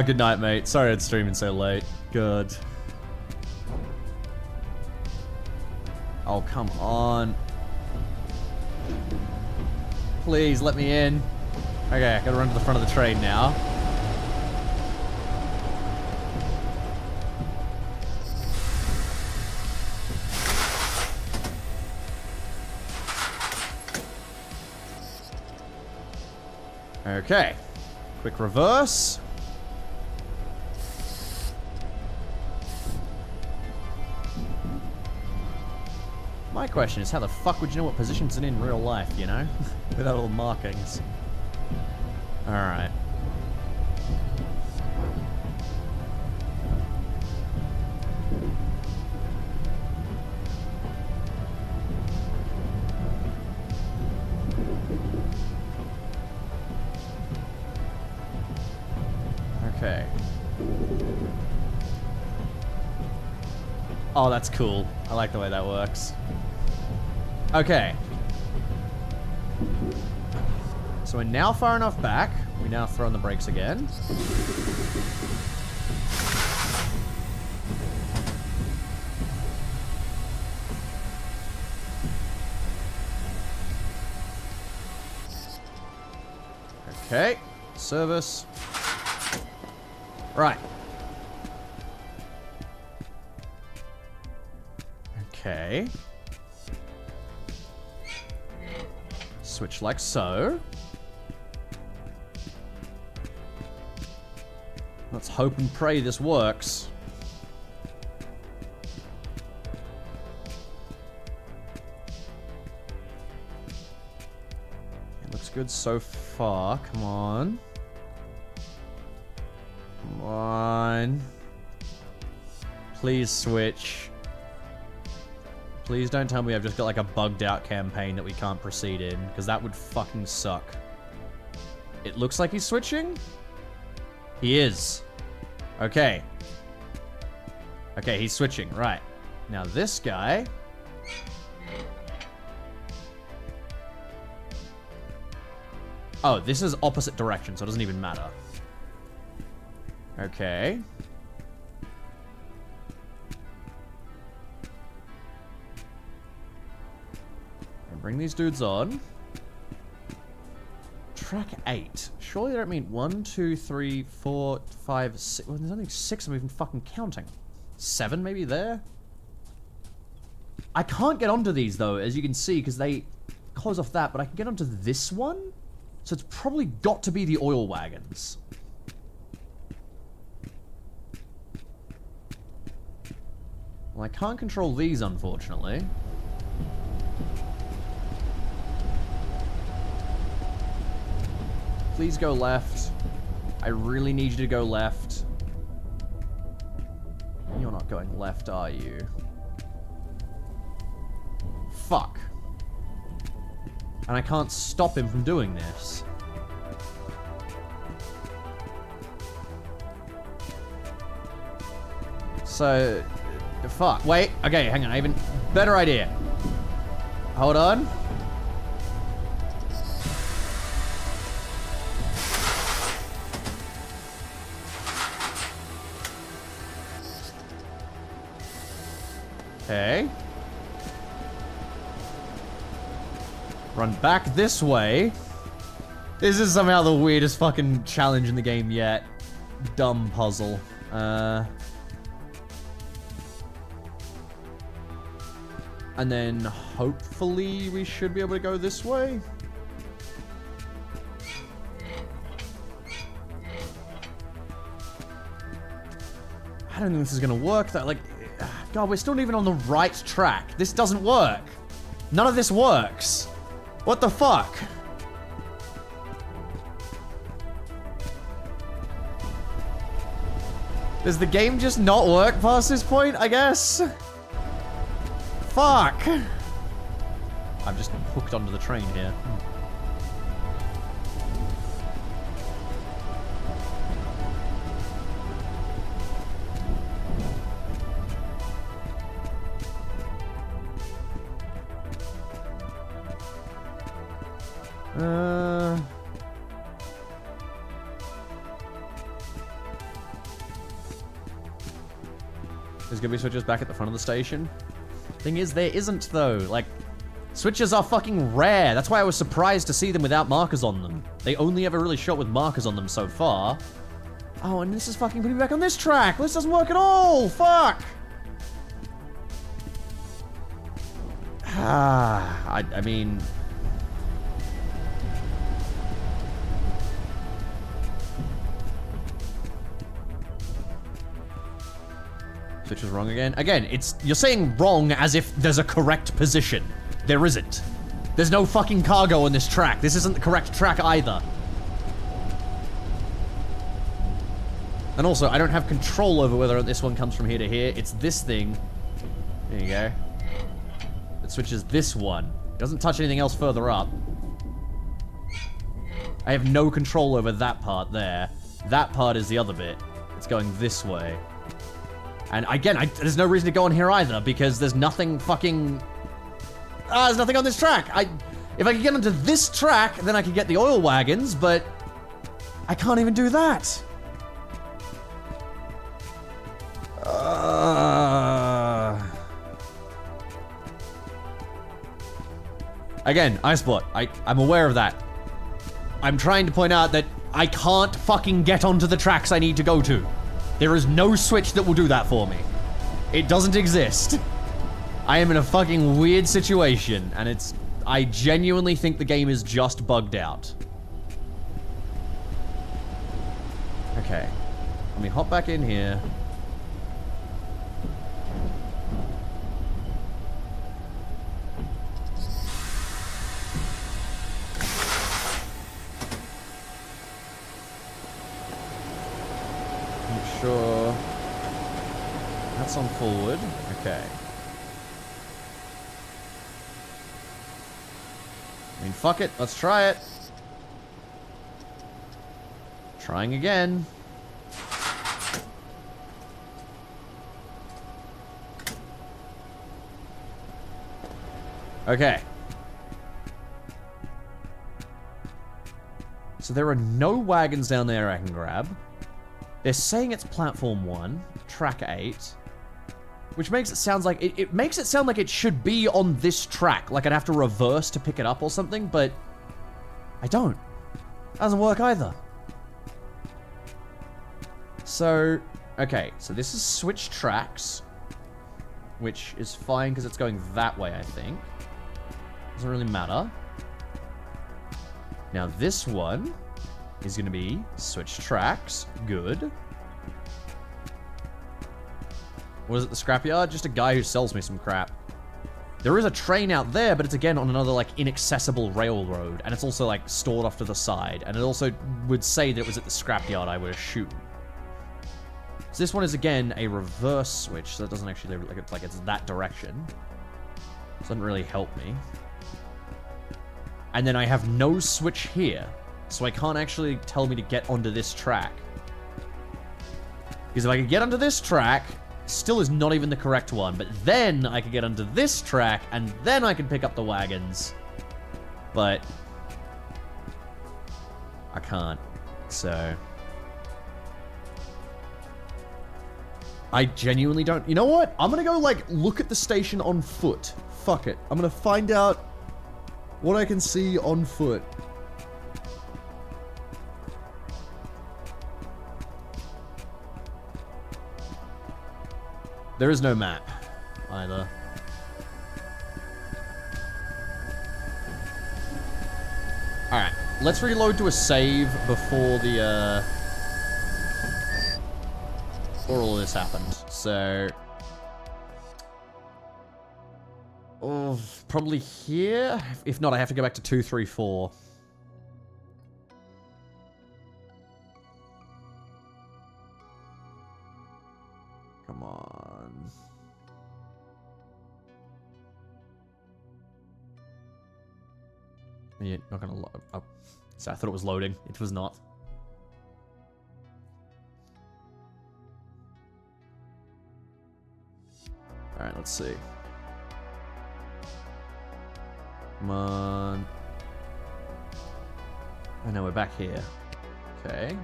Good night, mate. Sorry it's streaming so late. Good. Oh, come on. Please, let me in. Okay, I gotta run to the front of the train now. Okay. Quick reverse. My question is, how the fuck would you know what position's in real life, you know? Without all the markings. Alright. Okay. Oh, that's cool. I like the way that works. Okay. So we're now far enough back. We now throw on the brakes again. Okay. Service. Right. Okay. Switch like so. Let's hope and pray this works. It looks good so far. Come on. Come on. Please switch. Please don't tell me I've just got like a bugged out campaign that we can't proceed in, because that would fucking suck. It looks like he's switching? He is. Okay. Okay, he's switching, right. Now this guy... Oh, this is opposite direction, so it doesn't even matter. Okay. Bring these dudes on. Track 8. Surely they don't mean 1, 2, 3, 4, 5, 6. Well, there's only 6 I'm even fucking counting. 7 maybe there? I can't get onto these though, as you can see, because they close off that, but I can get onto this one? So it's probably got to be the oil wagons. Well, I can't control these, unfortunately. Please go left. I really need you to go left. You're not going left, are you? Fuck. And I can't stop him from doing this. So... Fuck. Wait. Okay, hang on. I have a better idea. Hold on. Okay. Run back this way. This is somehow the weirdest fucking challenge in the game yet. Dumb puzzle. And then hopefully we should be able to go this way. I don't think this is gonna work though. Like, God, we're still not even on the right track. This doesn't work. None of this works. What the fuck? Does the game just not work past this point, I guess? Fuck. I'm just hooked onto the train here. There's gonna be switches back at the front of the station. Thing is, there isn't though. Like, switches are fucking rare. That's why I was surprised to see them without markers on them. They only ever really shot with markers on them so far. Oh, and this is fucking putting me back on this track. This doesn't work at all. Fuck. I mean... Switch was wrong again. Again, you're saying wrong as if there's a correct position. There isn't. There's no fucking cargo on this track. This isn't the correct track either. And also, I don't have control over whether this one comes from here to here. It's this thing. There you go. It switches this one. It doesn't touch anything else further up. I have no control over that part there. That part is the other bit. It's going this way. And again, there's no reason to go on here either, because there's nothing fucking... there's nothing on this track. If I could get onto this track, then I could get the oil wagons, but... I can't even do that. Again, iSpot. I'm aware of that. I'm trying to point out that I can't fucking get onto the tracks I need to go to. There is no switch that will do that for me. It doesn't exist. I am in a fucking weird situation, and I genuinely think the game is just bugged out. Okay. Let me hop back in here. Sure. That's on forward. Okay. I mean, fuck it. Let's try it. Trying again. Okay. So there are no wagons down there I can grab. They're saying it's platform 1, track 8, which makes it sound like it makes it sound like it should be on this track. Like I'd have to reverse to pick it up or something, but I don't. That doesn't work either. So, okay, so this is switch tracks, which is fine because it's going that way, I think. Doesn't really matter. Now this one is going to be switch tracks. Good. What is it, the scrapyard? Just a guy who sells me some crap. There is a train out there, but it's again on another, like, inaccessible railroad. And it's also, like, stored off to the side. And it also would say that it was at the scrapyard, I would assume. So this one is, again, a reverse switch. So it doesn't actually look like it's that direction. Doesn't really help me. And then I have no switch here. So I can't actually tell me to get onto this track. Because if I could get onto this track, still is not even the correct one. But then I could get onto this track, and then I can pick up the wagons. But I can't. So I genuinely don't. You know what? I'm gonna go, like, look at the station on foot. Fuck it. I'm gonna find out what I can see on foot. There is no map, either. Alright, let's reload to a save before the, before all this happened. So... Oh, probably here? If not, I have to go back to 234. Come on. Yeah, not gonna load. Oh, so I thought it was loading. It was not. Alright, let's see. Come on. Oh no, we're back here. Okay.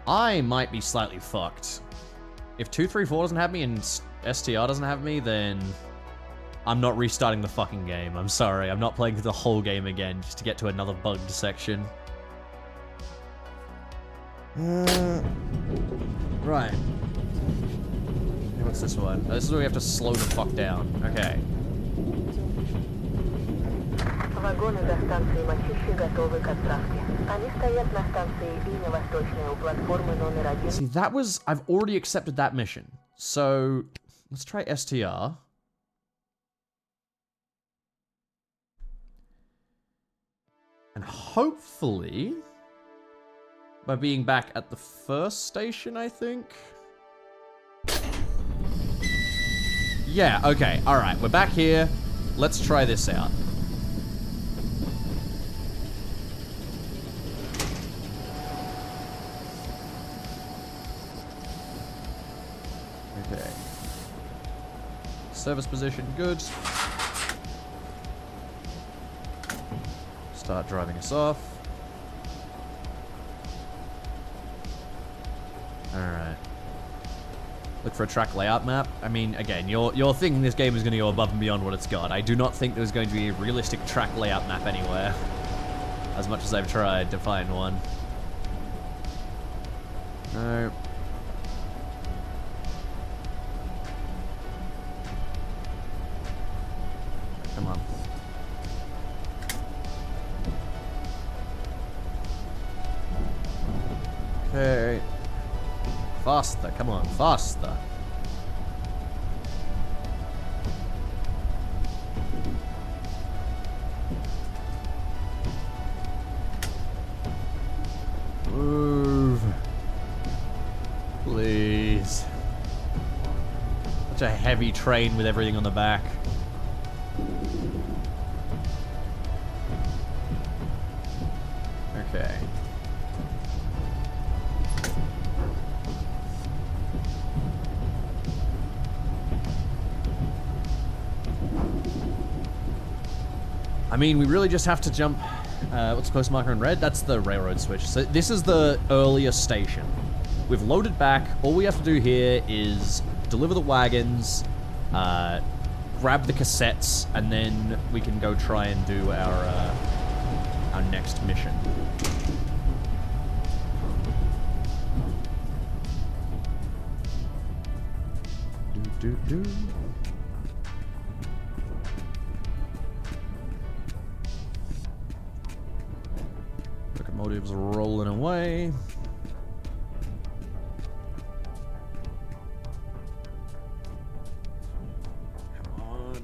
I might be slightly fucked. If 234 doesn't have me and STR doesn't have me, then I'm not restarting the fucking game. I'm sorry. I'm not playing the whole game again just to get to another bugged section. Right. What's this one? Oh, this is where we have to slow the fuck down. Okay. Вагоны до станции Мачище готовы к отправке. Они стоят на станции Линия Восточная у платформы номер 1. See, that was... I've already accepted that mission. So, let's try STR. And hopefully, by being back at the first station, I think. Yeah, okay, alright, we're back here. Let's try this out. Okay. Service position, good. Start driving us off. Alright. Look for a track layout map. I mean, again, you're thinking this game is going to go above and beyond what it's got. I do not think there's going to be a realistic track layout map anywhere. As much as I've tried to find one. No. Come on. Okay. Faster, come on, faster. Move. Please. Such a heavy train with everything on the back. Okay. I mean, we really just have to jump... what's the post marker in red? That's the railroad switch. So this is the earliest station. We've loaded back. All we have to do here is deliver the wagons, grab the cassettes, and then we can go try and do our next mission. Do. Locomotive's rolling away. Come on.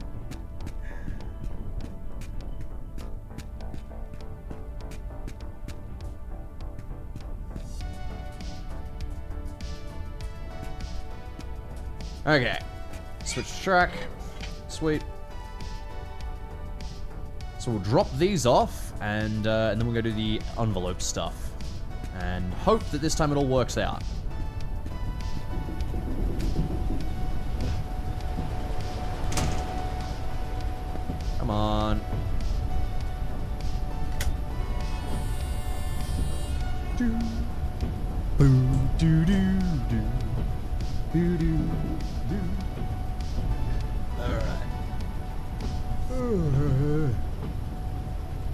Okay. Switch track. Sweet. So we'll drop these off, and then we'll go do the envelope stuff. And hope that this time it all works out. Come on. Do. Boo doo doo doo. Doo doo doo. Alright.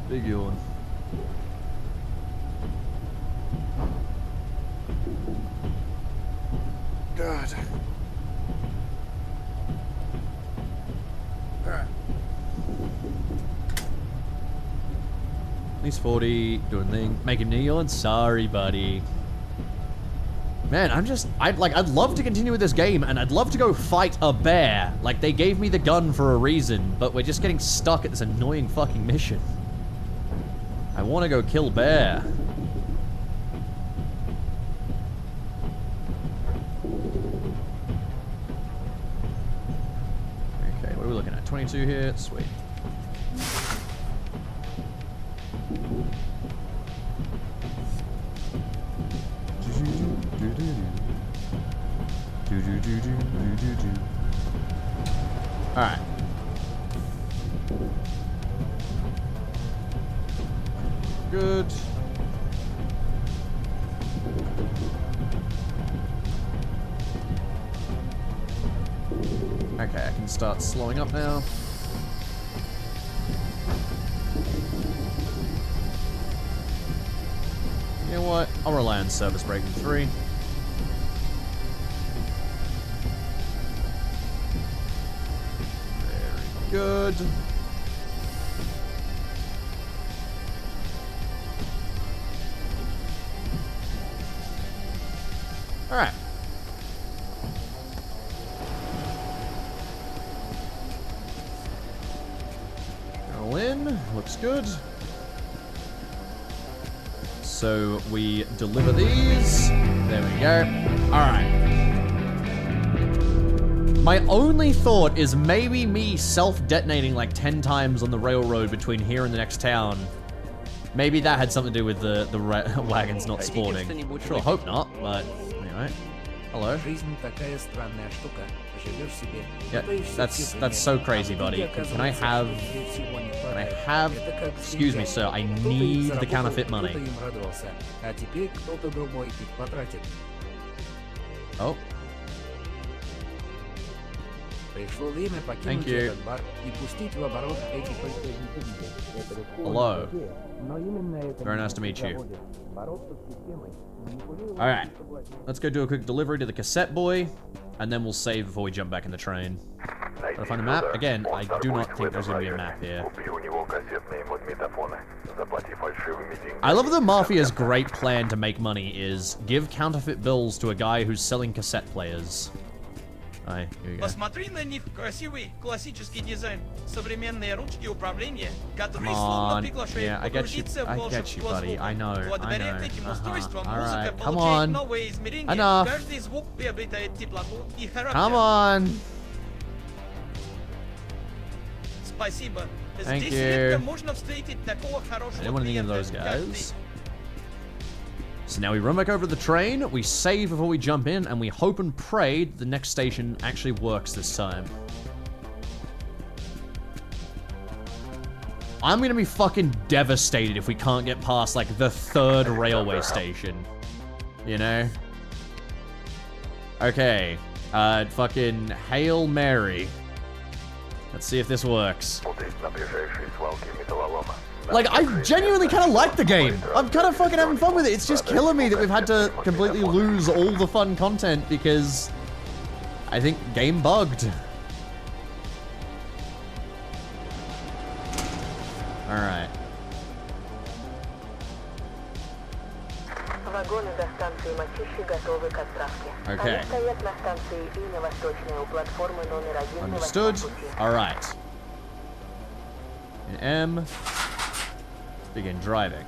Big yawn. God. Alright. At least 40, doing thing. Making me yawn? Sorry, buddy. Man, I'd love to continue with this game, and I'd love to go fight a bear. Like, they gave me the gun for a reason, but we're just getting stuck at this annoying fucking mission. I want to go kill bear. Okay, what are we looking at? 22 here? Sweet. Alright. Good. Okay, I can start slowing up now. You know what? I'll rely on service braking 3. Very good. Alright. Go in. Looks good. So we deliver these. There we go. Alright. My only thought is maybe me self-detonating like 10 times on the railroad between here and the next town. Maybe that had something to do with the wagons not spawning. Sure, hope not, but anyway. Hello. Yeah, that's so crazy, buddy. Can I have... Excuse me, sir, I need the counterfeit money. Oh. Thank you. Hello. Very nice to meet you. Alright. Let's go do a quick delivery to the cassette boy, and then we'll save before we jump back in the train. Gotta find a map. Again, I do not think there's gonna be a map here. I love the Mafia's great plan to make money is give counterfeit bills to a guy who's selling cassette players. Alright, here we go. Посмотри на них, красивый классический дизайн, современные ручки управления, Come которые словно on. приглашают Yeah, I get you, погрузиться в волшебство buddy. звука. I know. Благодаря этим устройствам музыка Alright, come получает on. новые измерения. Enough. Каждый звук приобретает теплоту и характер. Come on. Спасибо. Thank Здесь you. редко можно встретить такого I хорошего didn't want any of клиента, those как ты. guys. So now we run back over to the train, we save before we jump in, and we hope and pray the next station actually works this time. I'm gonna be fucking devastated if we can't get past, like, the 3rd railway station. You know? Okay. Fucking Hail Mary. Let's see if this works. Like, I genuinely kind of like the game. I'm kind of fucking having fun with it. It's just killing me that we've had to completely lose all the fun content because I think game bugged. Alright. Вагоны до станции Мачищи готовы к отправке. Okay. Они стоят на станции Иня Восточная у платформы номер 1 на 8-м Understood. пути. Alright. In M. Begin driving.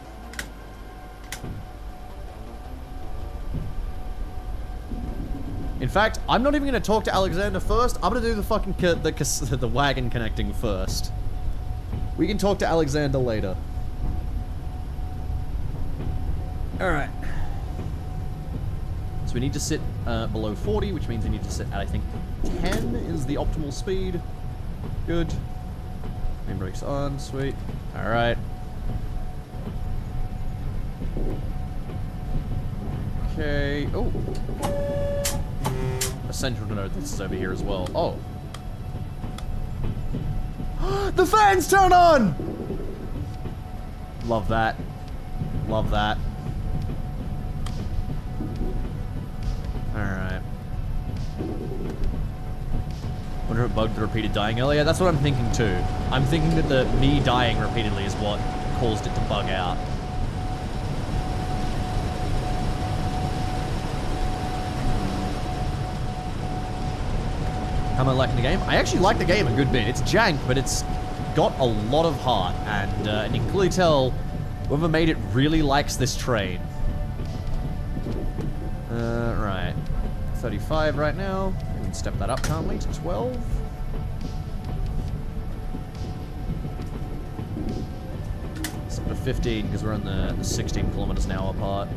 In fact, I'm not even going to talk to Alexander first. I'm going to do the fucking the wagon connecting first. We can talk to Alexander later. Alright. So we need to sit below 40, which means we need to sit at, I think, 10 is the optimal speed. Good. Main brakes on, sweet. Alright. Okay. Oh. Essential to note this is over here as well. Oh. The fans turn on! Love that. Love that. Alright. Wonder if it bugged the repeated dying earlier. That's what I'm thinking too. I'm thinking that the me dying repeatedly is what caused it to bug out. How am I liking the game? I actually like the game a good bit. It's jank, but it's got a lot of heart, and you can clearly tell whoever made it really likes this train. Right. 35 right now. We can step that up, can't we, to 12? Step to 15, because we're on the 16 kilometers an hour part.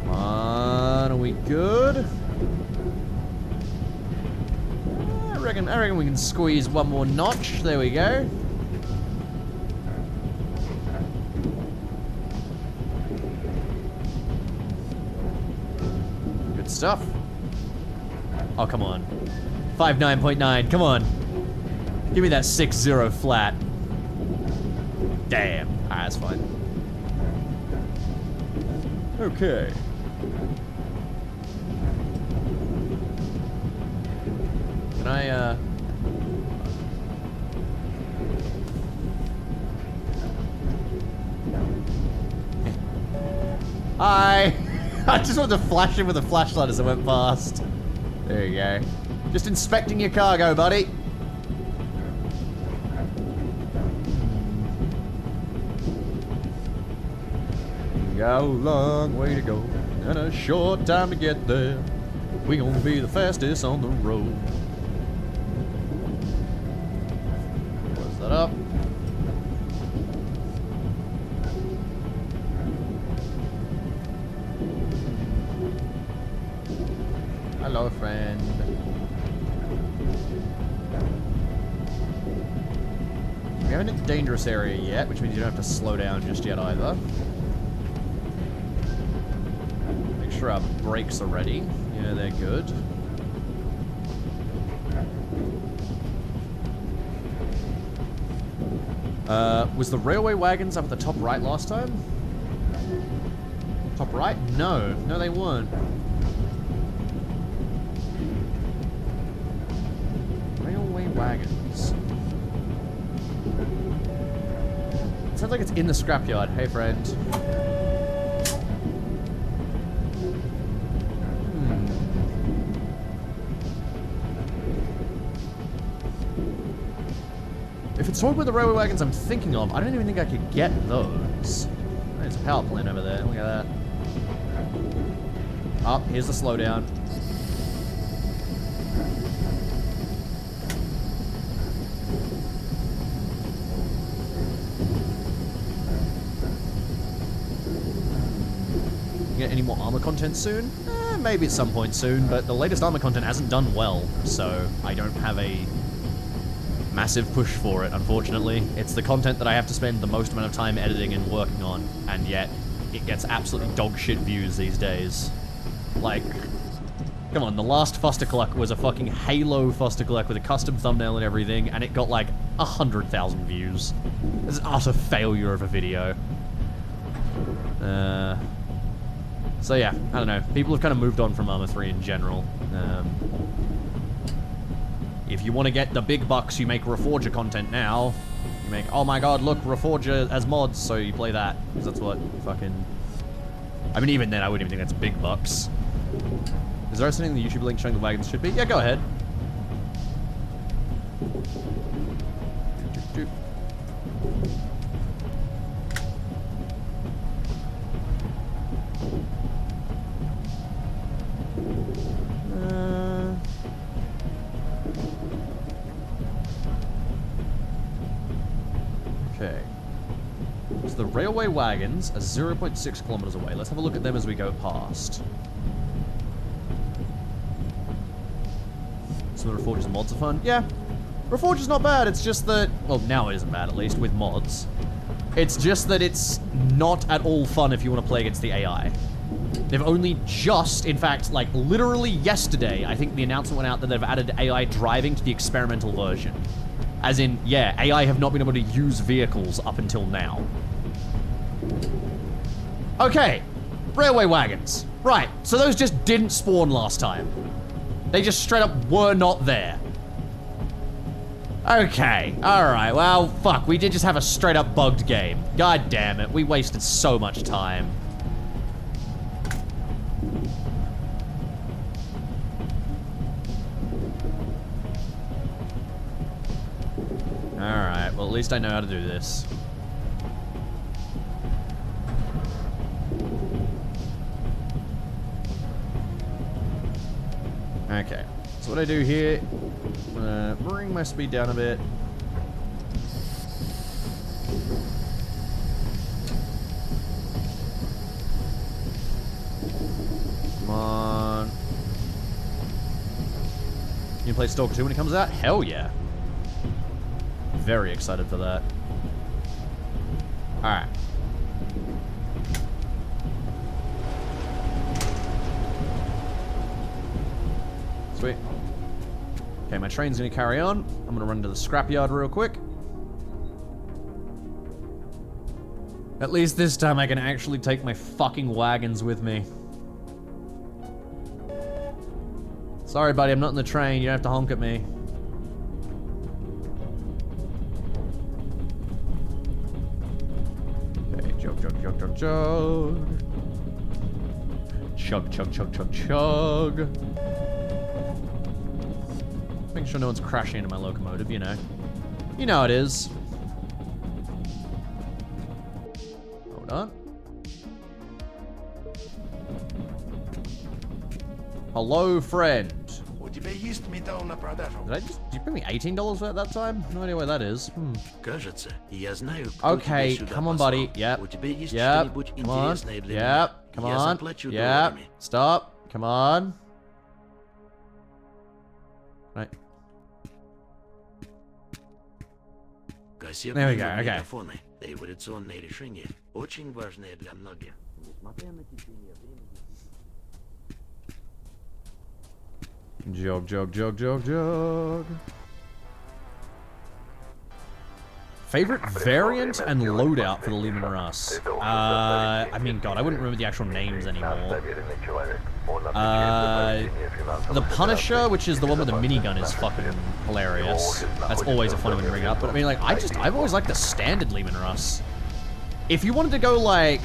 Come on, are we good? I reckon we can squeeze one more notch. There we go. Good stuff. Oh, come on. 59.9, come on. Give me that 6-0 flat. Damn. Alright, that's fine. Okay. Can I, Hi! I just wanted to flash him with a flashlight as I went past. There you go. Just inspecting your cargo, buddy. Got a long way to go and a short time to get there. We gonna be the fastest on the road. Close that up. Hello, friend. We haven't hit the dangerous area yet, which means you don't have to slow down just yet either. Make sure our brakes are ready. Yeah, they're good. Was the railway wagons up at the top right last time? Top right? No. No, they weren't. Railway wagons. It sounds like it's in the scrapyard. Hey, friend. If it's talking about the railway wagons I'm thinking of, I don't even think I could get those. There's a power plant over there. Look at that. Oh, here's the slowdown. Get any more armor content soon? Maybe at some point soon, but the latest armor content hasn't done well, so I don't have a massive push for it, unfortunately. It's the content that I have to spend the most amount of time editing and working on, and yet it gets absolutely dog shit views these days. Like, come on, the last Fustercluck was a fucking Halo Fustercluck with a custom thumbnail and everything, and it got like 100,000 views. It's an utter failure of a video. So yeah, I don't know. People have kind of moved on from Arma 3 in general. If you want to get the big bucks, you make Reforger content now. You make, oh my god, look, Reforger as mods, so you play that. Because that's what fucking... I mean, even then, I wouldn't even think that's big bucks. Is there something in the YouTube link showing the wagons should be? Yeah, go ahead. Okay. So the railway wagons are 0.6 kilometers away. Let's have a look at them as we go past. Some of the Reforger's mods are fun. Yeah. Reforger's not bad. It's just that... Well, now it isn't bad, at least, with mods. It's just that it's not at all fun if you want to play against the AI. They've only just, in fact, like, literally yesterday, I think the announcement went out that they've added AI driving to the experimental version. As in, yeah, AI have not been able to use vehicles up until now. Okay. Railway wagons. Right, so those just didn't spawn last time. They just straight up were not there. Okay, alright, well, fuck, we did just have a straight up bugged game. God damn it, we wasted so much time. Alright, well at least I know how to do this. Okay, so what I do here, I'm gonna bring my speed down a bit. Come on. You can play Stalker 2 when it comes out? Hell yeah. Very excited for that. Alright. Sweet. Okay, my train's gonna carry on. I'm gonna run to the scrapyard real quick. At least this time I can actually take my fucking wagons with me. Sorry, buddy, I'm not in the train. You don't have to honk at me. Okay, chug, chug, chug, chug, chug. Chug, chug, chug, chug, chug. Making sure no one's crashing into my locomotive, you know. You know how it is. Hold on. Hello, friend. Did you bring me $18 for it that time? No idea where that is. Okay, come on, buddy. Yep. Yep. Come on. Yep. Come on. Yep. Stop. Come on. Right. There we go. Okay. Jog, jog, jog, jog, jog. Favorite variant and loadout for the Lehman Russ? I mean, God, I wouldn't remember the actual names anymore. The Punisher, which is the one with the minigun, is fucking hilarious. That's always a fun one to bring up. But I mean, like, I've always liked the standard Lehman Russ. If you wanted to go, like,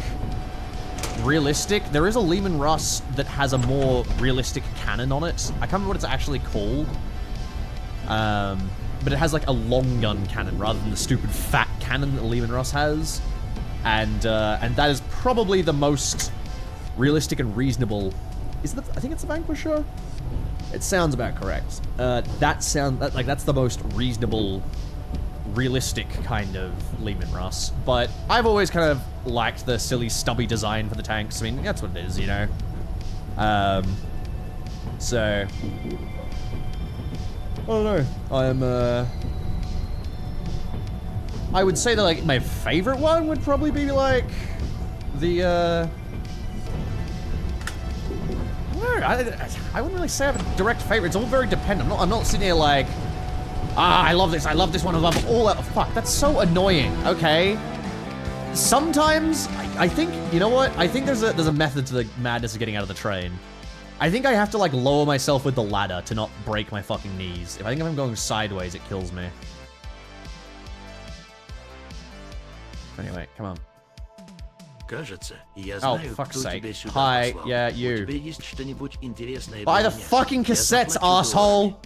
realistic, there is a Lehman Russ that has a more realistic cannon on it. I can't remember what it's actually called. But it has like a long gun cannon rather than the stupid fat cannon that the Lehman Russ has. And that is probably the most realistic and reasonable. I think it's the Vanquisher? It sounds about correct. That's the most reasonable, realistic kind of Lehman Russ. But I've always kind of liked the silly stubby design for the tanks. I mean, that's what it is, you know. So I don't know. I would say that like my favorite one would probably be like the I wouldn't really say I have a direct favorite. It's all very dependent. I'm not sitting here like, I love this one above all that. Fuck, that's so annoying. Okay. Sometimes I think, you know what? I think there's a method to the madness of getting out of the train. I think I have to like lower myself with the ladder to not break my fucking knees. If I'm going sideways, it kills me. Anyway, come on. Oh, fuck's sake. Hi, yeah, you. Buy the fucking cassettes, asshole!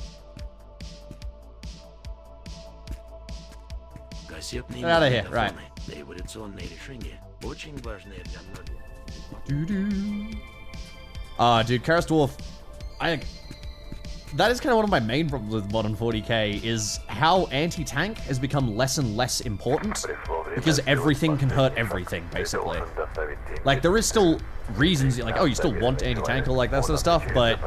Get out of here, right. Dude, Karis Dwarf, that is kind of one of my main problems with modern 40k, is how anti-tank has become less and less important, because everything can hurt everything, basically. Like, there is still reasons, like, oh, you still want anti-tank or like that sort of stuff, but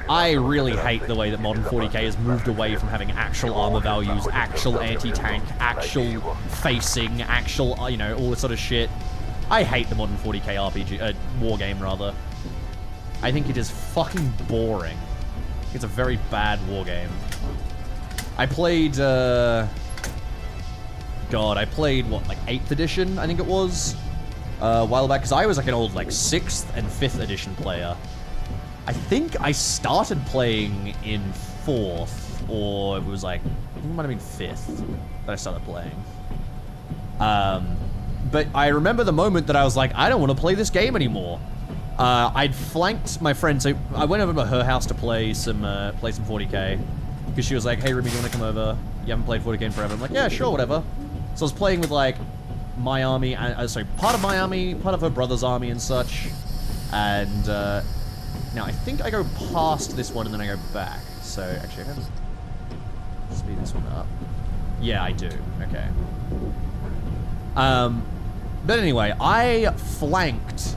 I really hate the way that modern 40k has moved away from having actual armor values, actual anti-tank, actual facing, actual, you know, all this sort of shit. I hate the modern 40k RPG, war game, rather. I think it is fucking boring. It's a very bad war game. I played, God, I played, what, like 8th edition, I think it was, a while back, because I was like an old, like, 6th and 5th edition player. I think I started playing in 4th, or it was like, I think it might have been 5th that I started playing. But I remember the moment that I was like, I don't want to play this game anymore. I'd flanked my friend, so I went over to her house to play some 40k. Because she was like, hey, Ruby, do you want to come over? You haven't played 40k in forever. I'm like, yeah, sure, whatever. So I was playing with, like, my army, sorry, part of my army, part of her brother's army and such. And, now I think I go past this one and then I go back. So, actually, I can speed this one up. Yeah, I do. Okay. But anyway, I flanked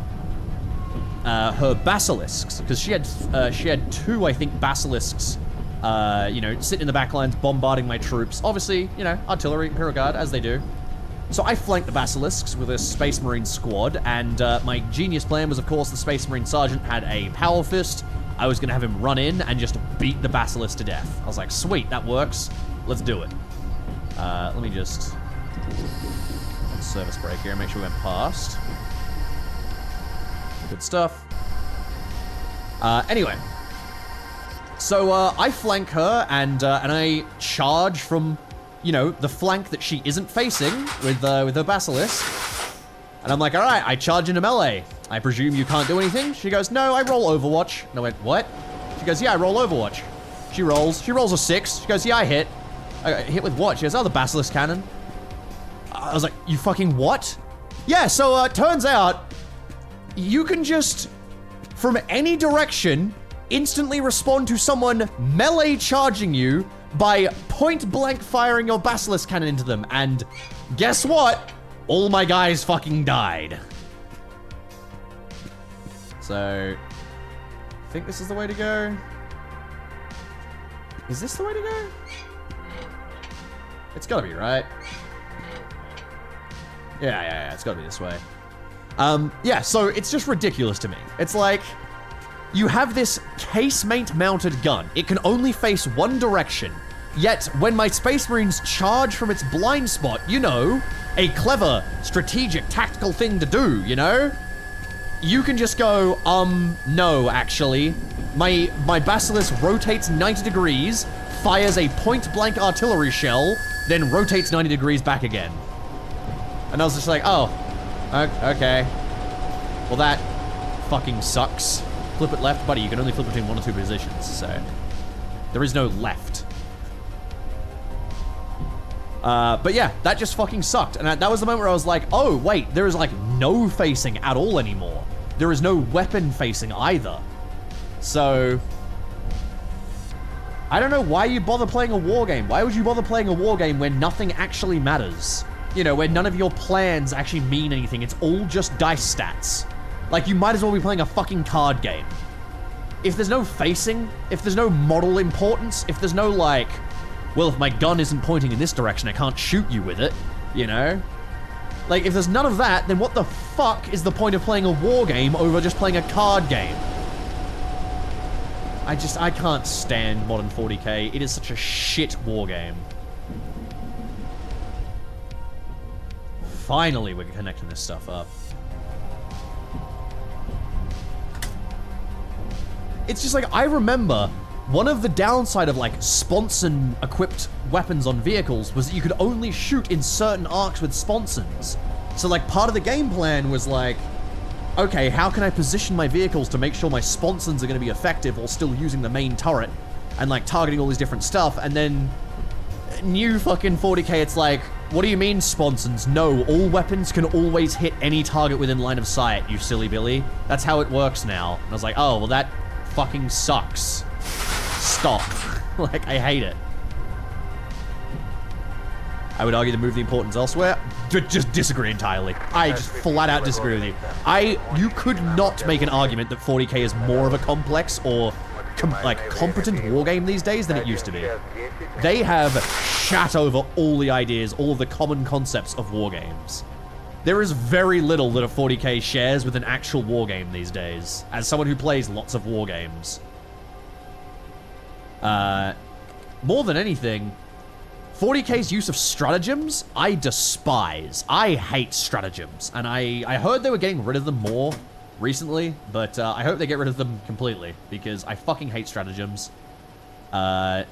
her basilisks, because she had two, I think, basilisks, you know, sitting in the back lines, bombarding my troops. Obviously, you know, artillery, Imperial Guard, as they do. So I flanked the basilisks with a Space Marine squad, and my genius plan was, of course, the Space Marine Sergeant had a power fist. I was going to have him run in and just beat the basilisk to death. I was like, sweet, that works. Let's do it. Let me just... service break here, make sure we went past. Good stuff. Anyway. So, I flank her, and I charge from, you know, the flank that she isn't facing with her basilisk. And I'm like, alright, I charge into melee. I presume you can't do anything? She goes, no, I roll Overwatch. And I went, what? She goes, yeah, I roll Overwatch. She rolls a 6. She goes, yeah, I hit. I hit with what? She goes, oh, the basilisk cannon. I was like, you fucking what? Yeah, so, turns out, you can just, from any direction, instantly respond to someone melee charging you by point-blank firing your basilisk cannon into them, and guess what? All my guys fucking died. So, I think this is the way to go. Is this the way to go? It's gotta be, right? Yeah, it's gotta be this way. Yeah, so it's just ridiculous to me. It's like, you have this casemate-mounted gun. It can only face one direction. Yet, when my Space Marines charge from its blind spot, you know, a clever, strategic, tactical thing to do, you know? You can just go, no, actually. My basilisk rotates 90 degrees, fires a point-blank artillery shell, then rotates 90 degrees back again. And I was just like, oh, okay. Well, that fucking sucks. Flip it left, buddy. You can only flip between 1 or 2 positions, so there is no left. But yeah, that just fucking sucked. And that was the moment where I was like, oh, wait, there is like no facing at all anymore. There is no weapon facing either. So, I don't know why you bother playing a war game. Why would you bother playing a war game where nothing actually matters? You know, where none of your plans actually mean anything. It's all just dice stats. Like, you might as well be playing a fucking card game. If there's no facing, if there's no model importance, if there's no, like, well, if my gun isn't pointing in this direction, I can't shoot you with it, you know? Like, if there's none of that, then what the fuck is the point of playing a war game over just playing a card game? I can't stand modern 40k. It is such a shit war game. Finally, we're connecting this stuff up. It's just like, I remember one of the downside of like sponson equipped weapons on vehicles was that you could only shoot in certain arcs with sponsons. So like part of the game plan was like, okay, how can I position my vehicles to make sure my sponsons are going to be effective while still using the main turret and like targeting all these different stuff. And then new fucking 40k, it's like, what do you mean sponsons? No, all weapons can always hit any target within line of sight, you silly Billy. That's how it works now. And I was like, oh, well that fucking sucks. Stop. Like, I hate it. I would argue to move the importance elsewhere. Just disagree entirely. I just flat out disagree with you. You could not make an argument that 40k is more of a complex or competent war game these days than it used to be. They have shat over all the ideas, all of the common concepts of war games. There is very little that a 40k shares with an actual war game these days, as someone who plays lots of war games. More than anything, 40k's use of stratagems, I despise. I hate stratagems, and I heard they were getting rid of them more recently, but I hope they get rid of them completely, because I fucking hate stratagems. They're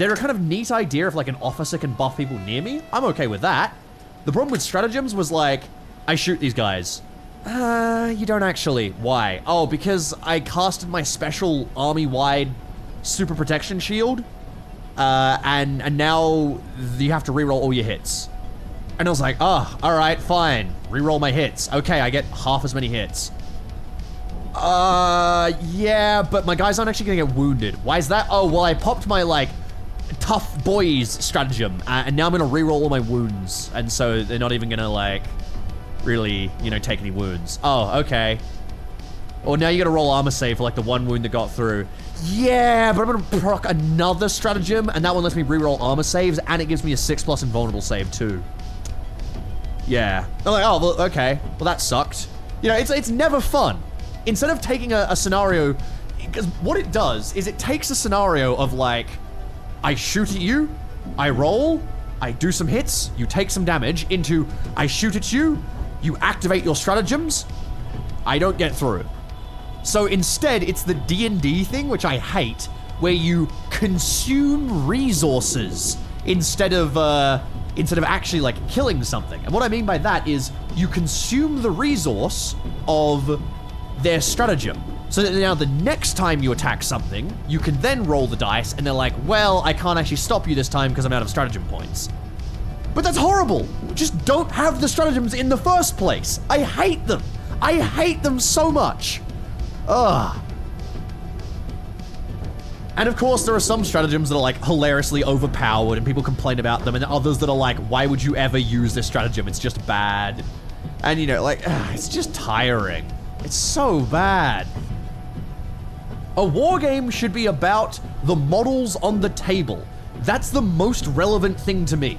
a kind of neat idea if like an officer can buff people near me. I'm okay with that. The problem with stratagems was like, I shoot these guys. You don't actually. Why? Oh, because I casted my special army-wide super protection shield, and now you have to reroll all your hits. And I was like, oh, alright, fine. Reroll my hits. Okay, I get half as many hits. Yeah, but my guys aren't actually gonna get wounded. Why is that? Oh, well, I popped my, like, tough boys stratagem, and now I'm gonna reroll all my wounds, and so they're not even gonna, like, really, you know, take any wounds. Oh, okay. Or now you gotta roll armor save for, like, the one wound that got through. Yeah, but I'm gonna proc another stratagem, and that one lets me reroll armor saves, and it gives me a 6+ invulnerable save, too. Yeah. I'm like, oh, well, okay. Well, that sucked. You know, it's never fun. Instead of taking a scenario, because what it does is it takes a scenario of, like, I shoot at you, I roll, I do some hits, you take some damage, into I shoot at you, you activate your stratagems, I don't get through. So instead, it's the D&D thing, which I hate, where you consume resources instead of actually, like, killing something. And what I mean by that is you consume the resource of their stratagem. So that now the next time you attack something, you can then roll the dice, and they're like, well, I can't actually stop you this time because I'm out of stratagem points. But that's horrible. Just don't have the stratagems in the first place. I hate them. I hate them so much. Ugh. And of course, there are some stratagems that are, like, hilariously overpowered and people complain about them, and others that are like, why would you ever use this stratagem? It's just bad. And, you know, like, it's just tiring. It's so bad. A war game should be about the models on the table. That's the most relevant thing to me.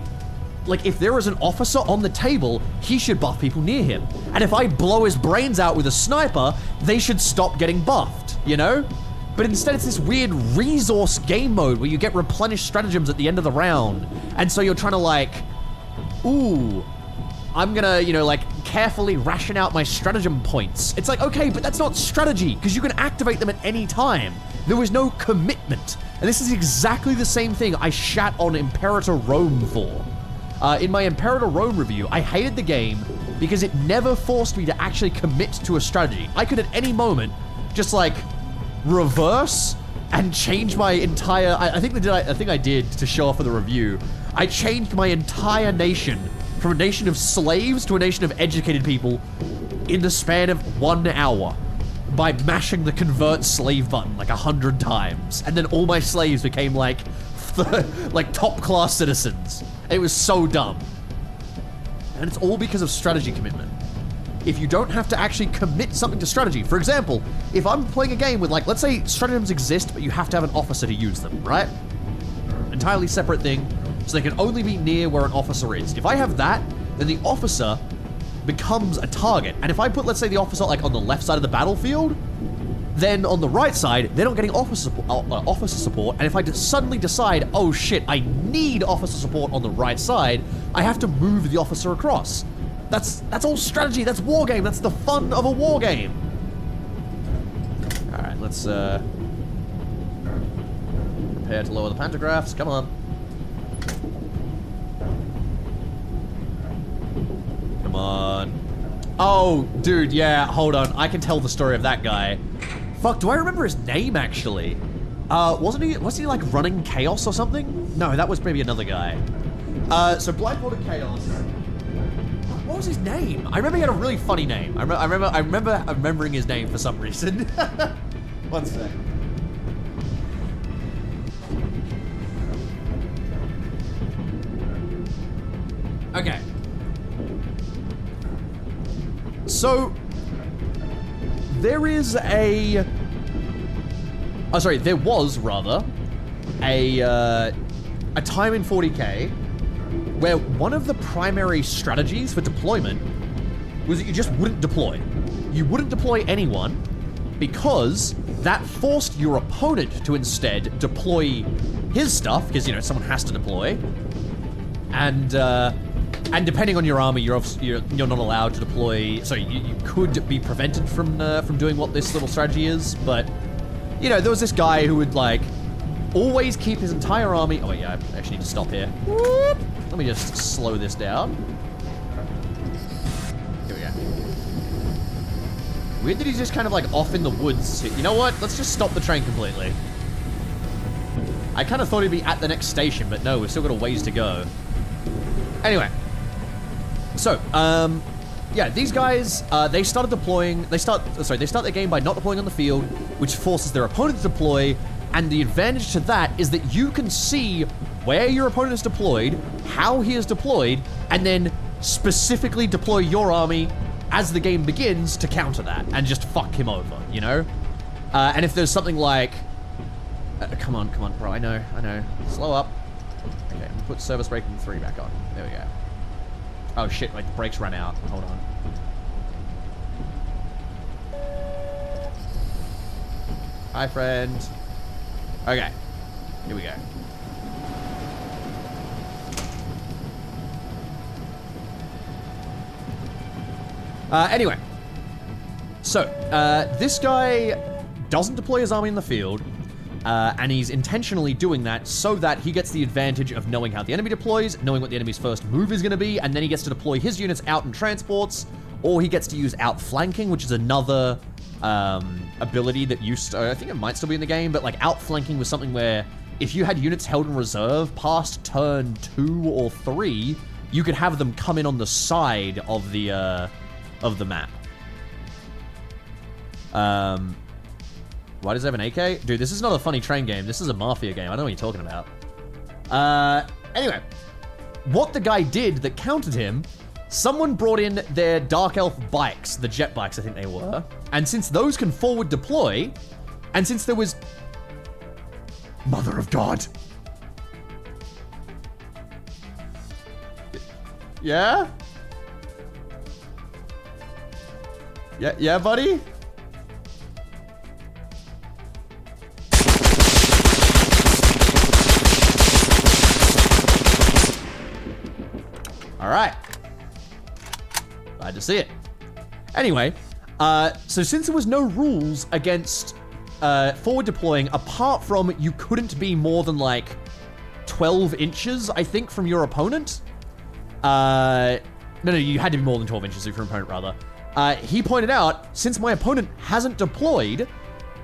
Like, if there is an officer on the table, he should buff people near him. And if I blow his brains out with a sniper, they should stop getting buffed, you know? But instead it's this weird resource game mode where you get replenished stratagems at the end of the round. And so you're trying to, like, ooh, I'm gonna, you know, like, carefully ration out my stratagem points. It's like, okay, but that's not strategy, because you can activate them at any time. There was no commitment. And this is exactly the same thing I shat on Imperator Rome for. In my Imperator Rome review, I hated the game because it never forced me to actually commit to a strategy. I could at any moment just, like, reverse and change my entire, I think I did to show off for the review. I changed my entire nation from a nation of slaves to a nation of educated people in the span of 1 hour by mashing the convert slave button like 100 times. And then all my slaves became like top class citizens. It was so dumb. And it's all because of strategy commitment. If you don't have to actually commit something to strategy, for example, if I'm playing a game with, like, let's say stratagems exist, but you have to have an officer to use them, right? Entirely separate thing, so they can only be near where an officer is. If I have that, then the officer becomes a target. And if I put, let's say, the officer, like, on the left side of the battlefield, then on the right side, they're not getting officer support, and if I suddenly decide, oh shit, I need officer support on the right side, I have to move the officer across. That's all strategy, that's war game, that's the fun of a war game. Alright, let's prepare to lower the pantographs, come on. Come on. Oh, dude, yeah, hold on, I can tell the story of that guy. Fuck, do I remember his name, actually? Wasn't he like running Chaos or something? No, that was maybe another guy. So Blindfolded Chaos. What was his name? I remember he had a really funny name. I remember remembering his name for some reason. One sec. Okay. So there is there was rather a time in 40K where one of the primary strategies for deployment was that you just wouldn't deploy. You wouldn't deploy anyone because that forced your opponent to instead deploy his stuff, because, you know, someone has to deploy. And depending on your army, you're not allowed to deploy. So you could be prevented from doing what this little strategy is. But, you know, there was this guy who would, like, always keep his entire army. Oh wait, yeah, I actually need to stop here. Whoop. Let me just slow this down. Here we go. Weird that he's just kind of like off in the woods. You know what? Let's just stop the train completely. I kind of thought he'd be at the next station, but no, we've still got a ways to go. Anyway. So, yeah, these guys, they started deploying, they start their game by not deploying on the field, which forces their opponent to deploy, and the advantage to that is that you can see where your opponent is deployed, how he is deployed, and then specifically deploy your army as the game begins to counter that, and just fuck him over, you know? And if there's something like, come on, bro, I know, slow up. Okay, I'm gonna put service braking 3 back on, there we go. Oh shit, my brakes ran out. Hold on. Hi, friend. Okay, here we go. Anyway. So, this guy doesn't deploy his army in the field. And he's intentionally doing that so that he gets the advantage of knowing how the enemy deploys, knowing what the enemy's first move is going to be, and then he gets to deploy his units out in transports, or he gets to use outflanking, which is another ability that used to, I think it might still be in the game, but like outflanking was something where if you had units held in reserve past turn 2 or 3, you could have them come in on the side of the map. Why does it have an AK? Dude, this is not a funny train game. This is a Mafia game. I don't know what you're talking about. Anyway. What the guy did that countered him, someone brought in their Dark Elf bikes, the jet bikes I think they were, and since those can forward deploy, and since there was... Mother of God. Yeah? Yeah, buddy? All right. Glad to see it. Anyway, so since there was no rules against forward deploying, apart from you couldn't be more than like 12 inches, I think, from your opponent. No, you had to be more than 12 inches from your opponent, rather. He pointed out, since my opponent hasn't deployed,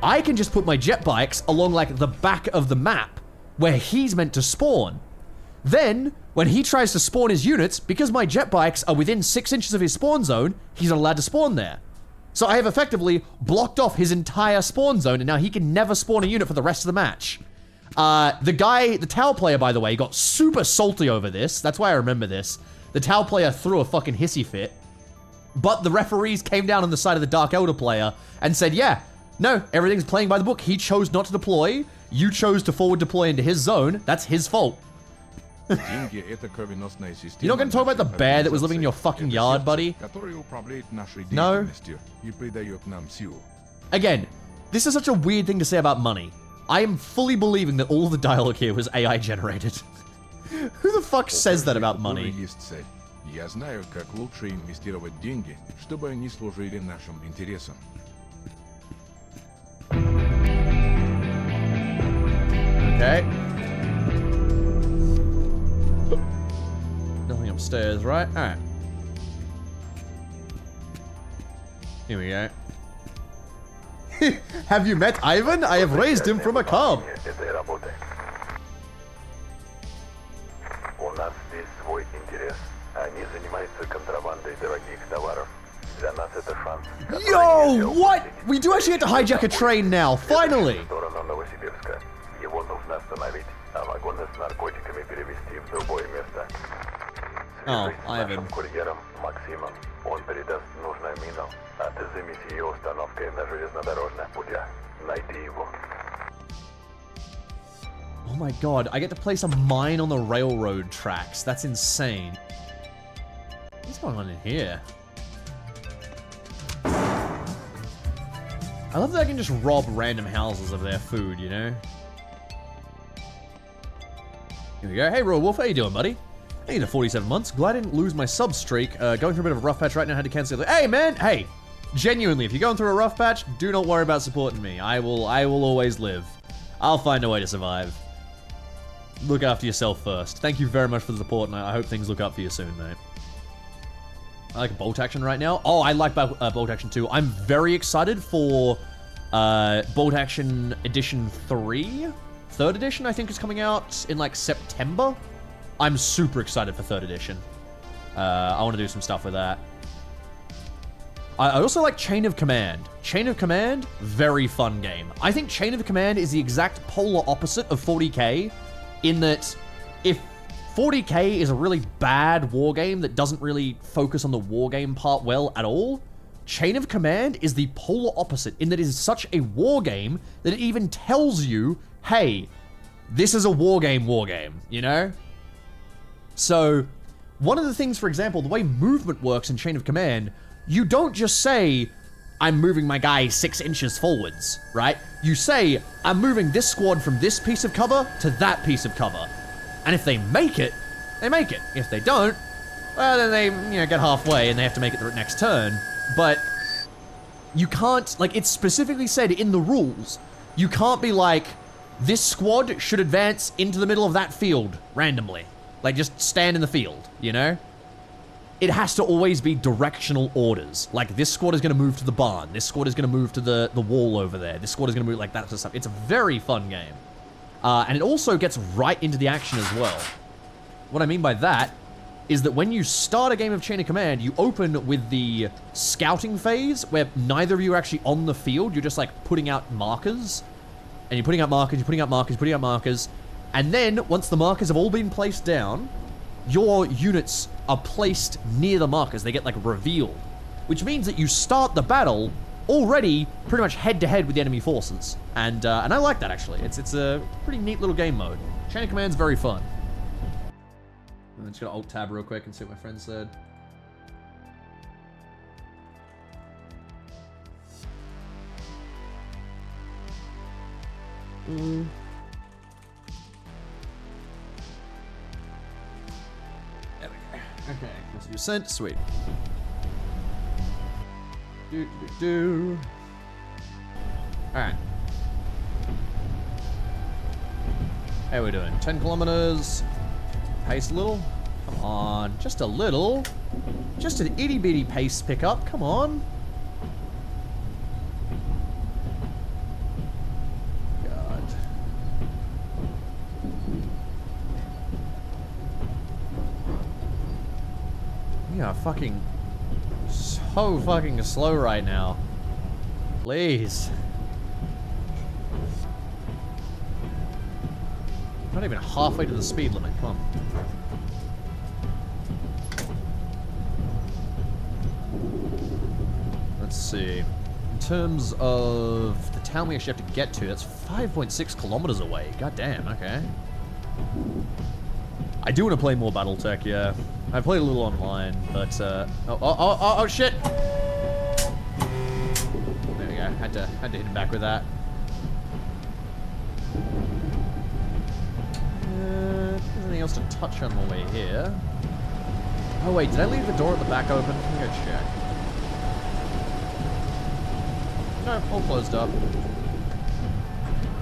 I can just put my jet bikes along like the back of the map where he's meant to spawn. Then, when he tries to spawn his units, because my jet bikes are within 6 inches of his spawn zone, he's not allowed to spawn there. So I have effectively blocked off his entire spawn zone, and now he can never spawn a unit for the rest of the match. The Tau player, by the way, got super salty over this. That's why I remember this. The Tau player threw a fucking hissy fit. But the referees came down on the side of the Dark Elder player and said, yeah, no, everything's playing by the book. He chose not to deploy. You chose to forward deploy into his zone. That's his fault. You're not going to talk about the bear that was living in your fucking yard, buddy? No. Again, this is such a weird thing to say about money. I am fully believing that all of the dialogue here was AI generated. Who the fuck says that about money? Okay. Nothing upstairs, right? Alright. Here we go. Have you met Ivan? I have raised him from a cub. Yo, what? We do actually get to hijack a train now, finally! Oh, Ivan. Oh my god, I get to place a mine on the railroad tracks. That's insane. What's going on in here? I love that I can just rob random houses of their food, you know? Here we go. Hey, Royal Wolf, how you doing, buddy? Hey, the 47 months. Glad I didn't lose my sub streak. Going through a bit of a rough patch right now. Had to cancel it. Hey, man! Hey! Genuinely, if you're going through a rough patch, do not worry about supporting me. I will always live. I'll find a way to survive. Look after yourself first. Thank you very much for the support, and I hope things look up for you soon, mate. I like bolt action right now. Oh, I like bolt action too. I'm very excited for bolt action edition 3. 3rd edition, I think, is coming out in like September. I'm super excited for 3rd edition. I want to do some stuff with that. I also like Chain of Command. Chain of Command, very fun game. I think Chain of Command is the exact polar opposite of 40k, in that if 40k is a really bad war game that doesn't really focus on the war game part well at all, Chain of Command is the polar opposite, in that it is such a war game that it even tells you, hey, this is a war game, you know? So, one of the things, for example, the way movement works in Chain of Command, you don't just say, I'm moving my guy 6 inches forwards, right? You say, I'm moving this squad from this piece of cover to that piece of cover. And if they make it, they make it. If they don't, well, then they, you know, get halfway and they have to make it the next turn. But you can't, like, it's specifically said in the rules, you can't be like, this squad should advance into the middle of that field randomly. Like, just stand in the field, you know? It has to always be directional orders. Like, this squad is going to move to the barn. This squad is going to move to the wall over there. This squad is going to move like that sort of stuff. It's a very fun game. And it also gets right into the action as well. What I mean by that is that when you start a game of Chain of Command, you open with the scouting phase, where neither of you are actually on the field. You're just, like, putting out markers. And you're putting out markers, you're putting out markers, you're putting out markers. And then, once the markers have all been placed down, your units are placed near the markers. They get, like, revealed. Which means that you start the battle already pretty much head-to-head with the enemy forces. And I like that, actually. It's a pretty neat little game mode. Chain of Command's very fun. I'm just gonna alt-tab real quick and see what my friend said. There we go. Okay, message sent. Sweet. Alright. How are we doing? 10 kilometers. Pace a little. Come on. Just a little. Just an itty bitty pace pickup. Come on. God. We are fucking so fucking slow right now. Please. Not even halfway to the speed limit. Come on. Let's see. In terms of the town we actually have to get to, that's 5.6 kilometers away. God damn, okay. I do want to play more Battletech, yeah. I played a little online, but, oh, shit! There we go. Had to hit him back with that. Anything else to touch on while we're here? Oh wait, did I leave the door at the back open? Let me go check. No, all closed up.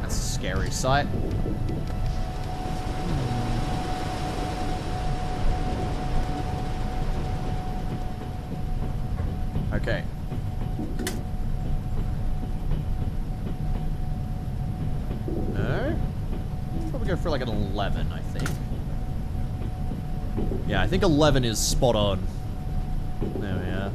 That's a scary sight. Okay. No? Probably go for like an 11, I think. Yeah, I think 11 is spot on. There we are.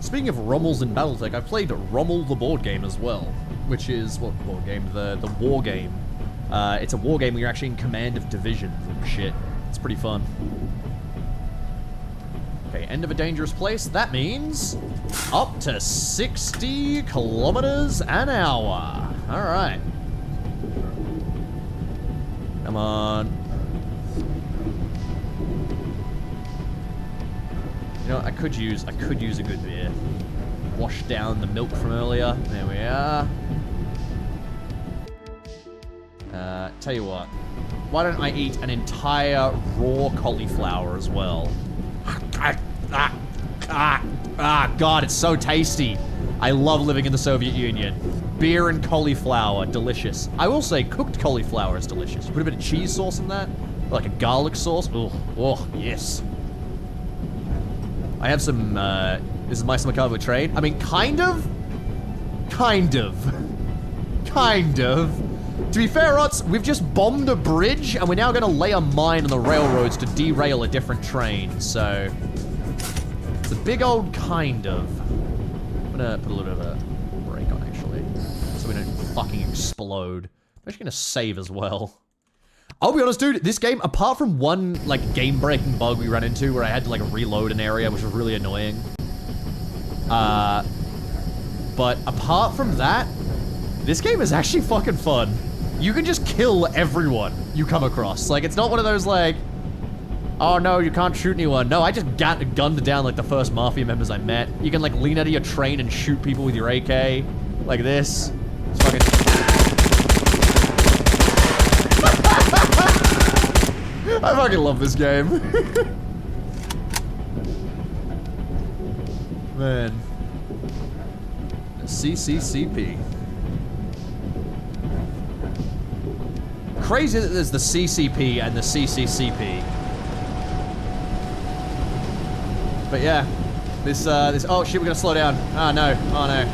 Speaking of Rommels in Battletech, I've played Rommel the board game as well, which is, what board game? The war game. It's a war game where you're actually in command of divisions and shit. It's pretty fun. Okay, end of a dangerous place. That means up to 60 kilometers an hour. All right. Come on. You know what, I could use a good beer. Wash down the milk from earlier. There we are. Tell you what. Why don't I eat an entire raw cauliflower as well? God, it's so tasty. I love living in the Soviet Union. Beer and cauliflower, delicious. I will say cooked cauliflower is delicious. You put a bit of cheese sauce in that, like a garlic sauce. Oh, yes. I have some, this is my Locomotive with train. I mean, kind of. To be fair, Rots, we've just bombed a bridge, and we're now gonna lay a mine on the railroads to derail a different train, so... It's a big old kind of. I'm gonna put a little bit of a brake on, actually, so we don't fucking explode. I'm actually gonna save as well. I'll be honest, dude, this game, apart from one, like, game-breaking bug we ran into where I had to, like, reload an area, which was really annoying. But apart from that, this game is actually fucking fun. You can just kill everyone you come across. Like, it's not one of those, like, oh no, you can't shoot anyone. No, I just gunned down, like, the first Mafia members I met. You can, like, lean out of your train and shoot people with your AK. Like this. It's fucking... I fucking love this game. Man. CCCP. Crazy that there's the CCP and the CCCP. But yeah, this, oh shit, we're gonna slow down. Oh no, oh no.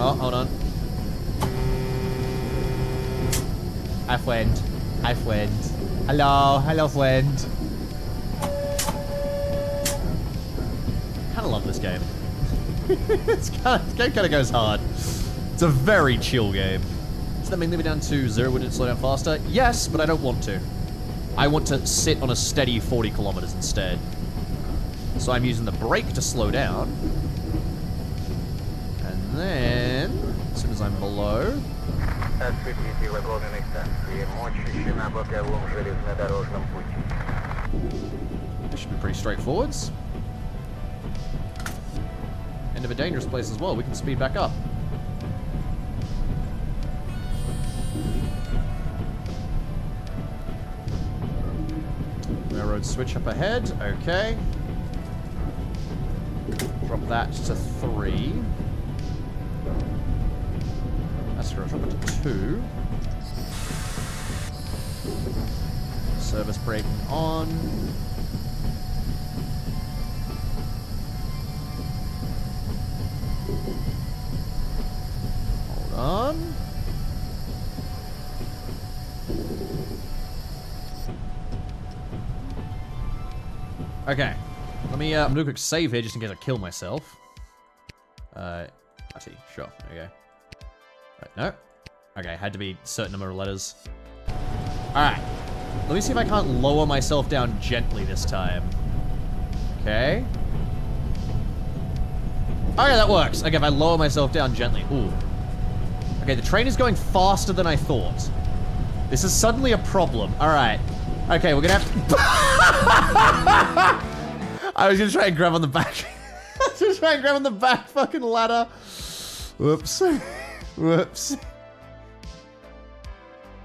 Oh, hold on. Hi, friend. Hi, friend. Hello. Hello, friend. Kinda love this game. This game kinda goes hard. It's a very chill game. Does that mean leave it down to 0 would it slow down faster? Yes, but I don't want to. I want to sit on a steady 40 kilometers instead. So I'm using the brake to slow down. And then, as soon as I'm below... This should be pretty straightforward. End of a dangerous place as well. We can speed back up. Railroad switch up ahead. Okay. Drop that to 3. That's right. Drop it to 2. Service braking on. Hold on. Okay. Let me, I'm doing a quick save here just in case I kill myself. Actually, sure. There we go. Right, no. Okay, had to be a certain number of letters. Alright. Let me see if I can't lower myself down gently this time. Okay. Okay, that works. Okay, if I lower myself down gently. Ooh. Okay, the train is going faster than I thought. This is suddenly a problem. Alright. Okay, we're gonna have to... I was gonna try and grab on the back. I was gonna try and grab on the back fucking ladder. Whoops. Whoops.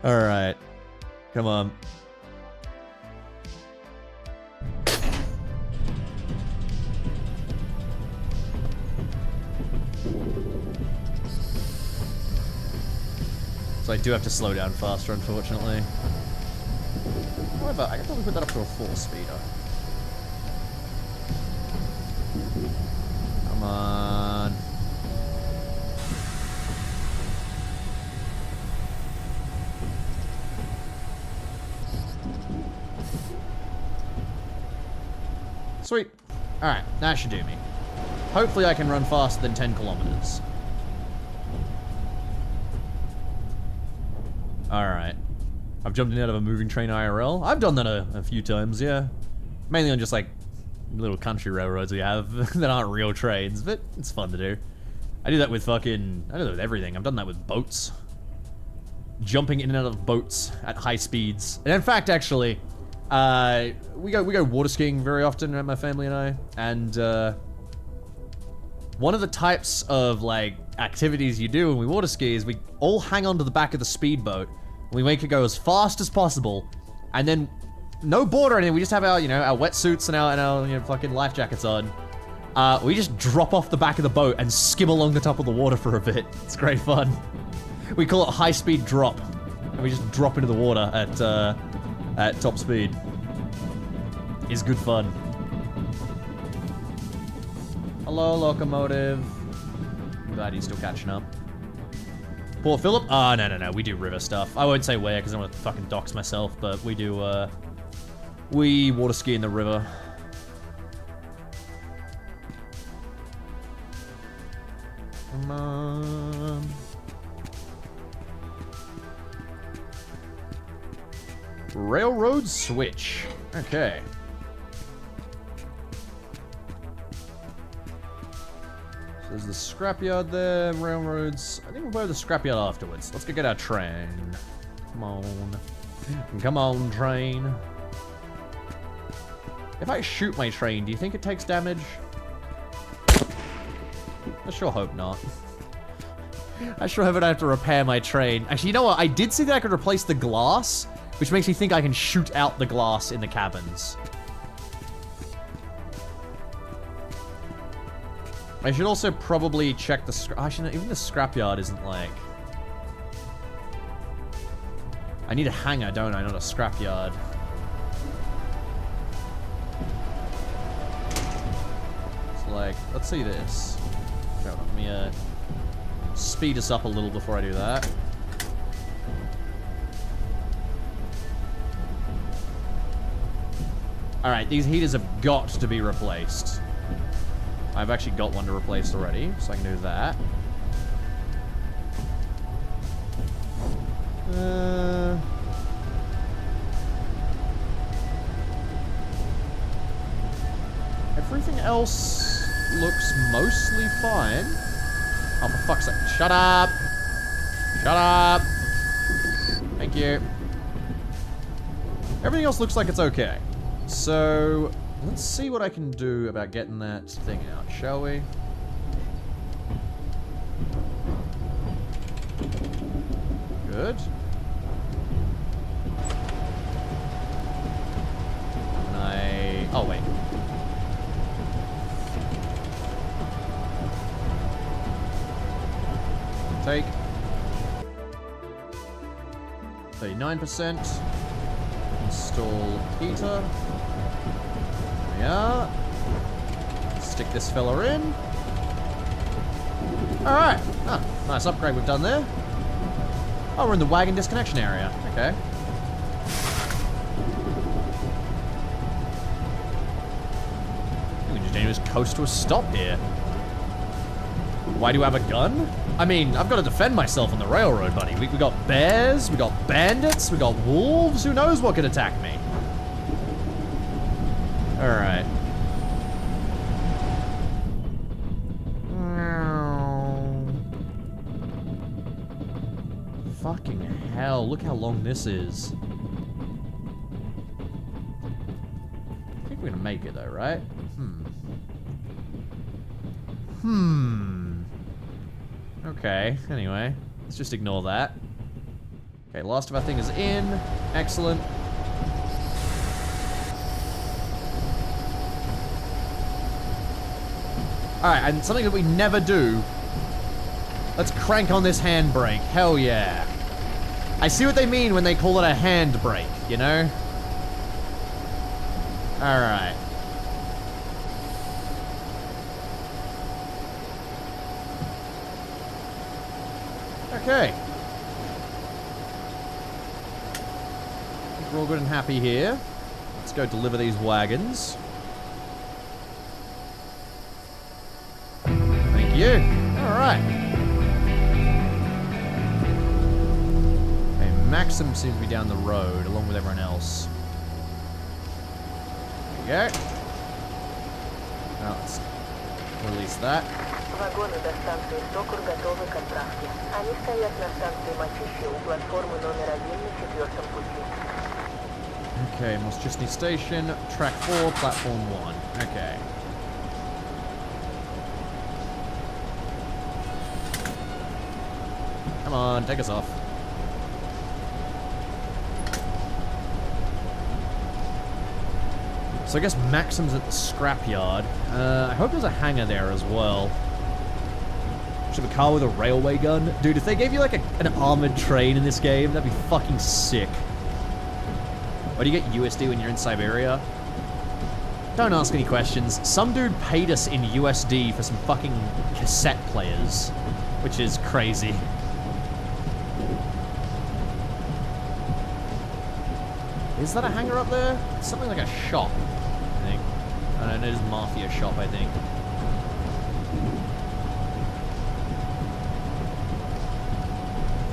Alright. Come on. So I do have to slow down faster, unfortunately. However, I can probably put that up to a 4-speeder. Come on. Sweet. Alright, that should do me. Hopefully I can run faster than 10 kilometers. Alright. I've jumped in and out of a moving train IRL. I've done that a few times, yeah. Mainly on just like little country railroads we have that aren't real trains, but it's fun to do. I do that with fucking, I do that with everything. I've done that with boats. Jumping in and out of boats at high speeds. And in fact, actually, we go water skiing very often, my family and I. And one of the types of like activities you do when we water ski is we all hang onto the back of the speedboat. We make it go as fast as possible, and then no board or anything. We just have our, you know, our wetsuits and our you know, fucking life jackets on. We just drop off the back of the boat and skim along the top of the water for a bit. It's great fun. We call it high-speed drop. And we just drop into the water at top speed. It's good fun. Hello, Locomotive. Glad he's still catching up. Port Phillip? Oh, no. We do river stuff. I won't say where because I don't want to fucking dox myself, but we do, we water ski in the river. Come on. Railroad switch. Okay. So there's the scrapyard there, railroads. I think we'll go to the scrapyard afterwards. Let's go get our train. Come on. Come on, train. If I shoot my train, do you think it takes damage? I sure hope not. I sure hope I don't have to repair my train. Actually, you know what? I did see that I could replace the glass, which makes me think I can shoot out the glass in the cabins. I should also probably check the actually, even the scrapyard isn't like... I need a hangar, don't I? Not a scrapyard. It's like, let's see this. Hold on, let me speed us up a little before I do that. Alright, these heaters have got to be replaced. I've actually got one to replace already, so I can do that. Everything else looks mostly fine. Oh, for fuck's sake. Shut up! Shut up! Thank you. Everything else looks like it's okay. So, let's see what I can do about getting that thing out, shall we? Good. And oh, wait. Take 39%. Install heater. There we are. Stick this fella in. Alright. Ah, nice upgrade we've done there. Oh, we're in the wagon disconnection area. Okay. We just need to just coast to a stop here. Why do you have a gun? I mean, I've got to defend myself on the railroad, buddy. We got bears, we got bandits, we got wolves. Who knows what could attack me? Alright. Fucking hell, look how long this is. I think we're gonna make it though, right? Okay, anyway. Let's just ignore that. Okay, last of our thing is in. Excellent. Alright, and something that we never do. Let's crank on this handbrake. Hell yeah. I see what they mean when they call it a handbrake, you know? Alright. Okay. I think we're all good and happy here. Let's go deliver these wagons. Thank you. Alright. Okay, Maxim seems to be down the road, along with everyone else. There you go. Now let's release that. Вагоны до станции Сокур готовы к отправке. Они стоят на станции Мачище у платформы номер 1 на 4-м пути. Okay, Moschisny Station, track 4, platform 1. Okay. Come on, take us off. So I guess Maxim's at the scrapyard. I hope there's a hangar there as well. Should have a car with a railway gun. Dude, if they gave you like an armored train in this game, that'd be fucking sick. Why do you get USD when you're in Siberia? Don't ask any questions. Some dude paid us in USD for some fucking cassette players, which is crazy. Is that a hangar up there? It's something like a shop, I think. I don't know, it is Mafia shop, I think.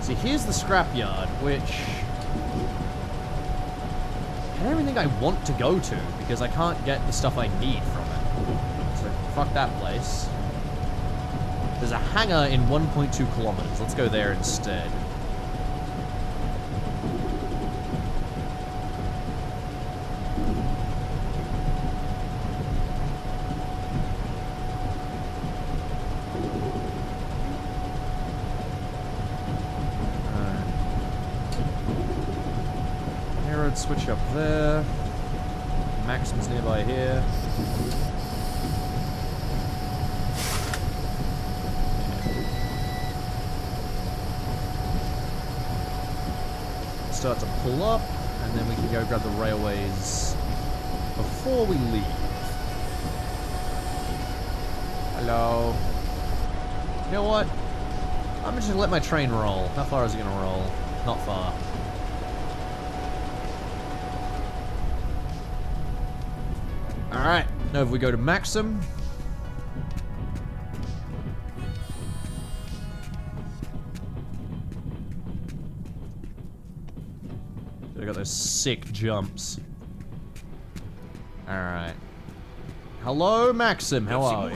See, here's the scrapyard, which I don't even think I want to go to, because I can't get the stuff I need from it. So, fuck that place. There's a hangar in 1.2 kilometers. Let's go there instead. Switch up there. Maxim's nearby here. Start to pull up, and then we can go grab the railways before we leave. Hello. You know what? I'm just gonna let my train roll. How far is it gonna roll? Not far. Alright, now if we go to Maxim. I got those sick jumps. Alright. Hello, Maxim, how are you?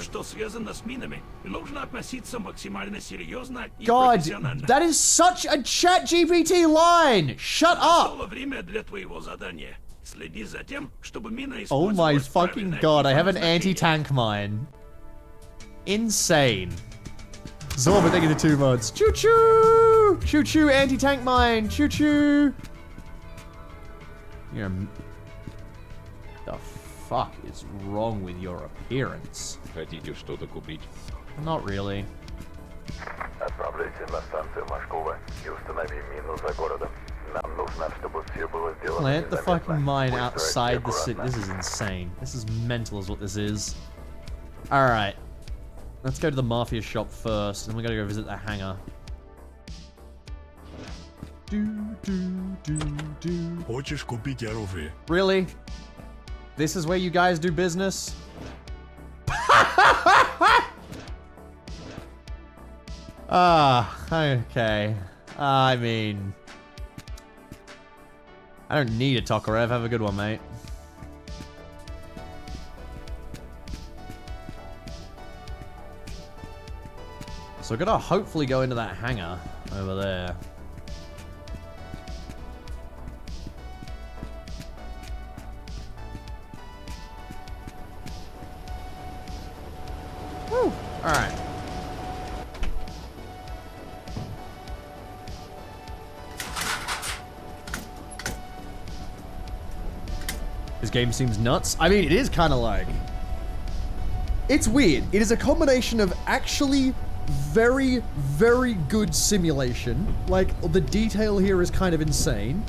God, that is such a ChatGPT line! Shut up! Oh my fucking god, I have an anti-tank mine. Insane. Zorba, thank you for 2 mods. Choo-choo! Choo-choo, anti-tank mine! Choo-choo! You're the fuck is wrong with your appearance? Not really. Plant the fucking mine outside the city. This is insane. This is mental is what this is. Alright. Let's go to the Mafia shop first, and then we gotta go visit the hangar. Really? This is where you guys do business? Okay. I mean, I don't need a Tokarev. Have a good one, mate. So we're gonna hopefully go into that hangar over there. Woo! Alright. This game seems nuts. I mean, it is kind of like... It's weird. It is a combination of actually very, very good simulation. Like, the detail here is kind of insane.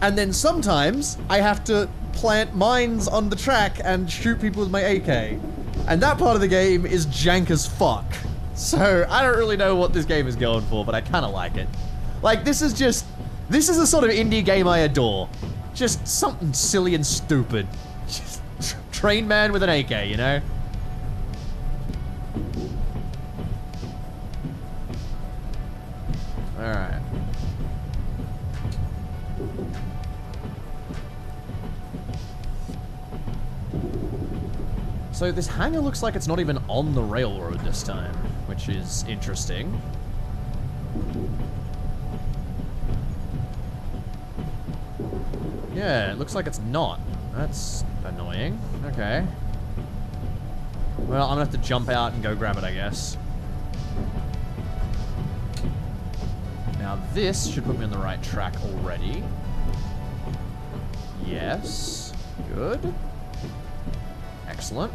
And then sometimes, I have to plant mines on the track and shoot people with my AK. And that part of the game is jank as fuck. So, I don't really know what this game is going for, but I kind of like it. Like, this is just... This is the sort of indie game I adore. Just something silly and stupid. Just train man with an AK, you know? Alright. So this hangar looks like it's not even on the railroad this time, which is interesting. Yeah, it looks like it's not. That's annoying. Okay. Well, I'm gonna have to jump out and go grab it, I guess. Now this should put me on the right track already. Yes. Good. Excellent.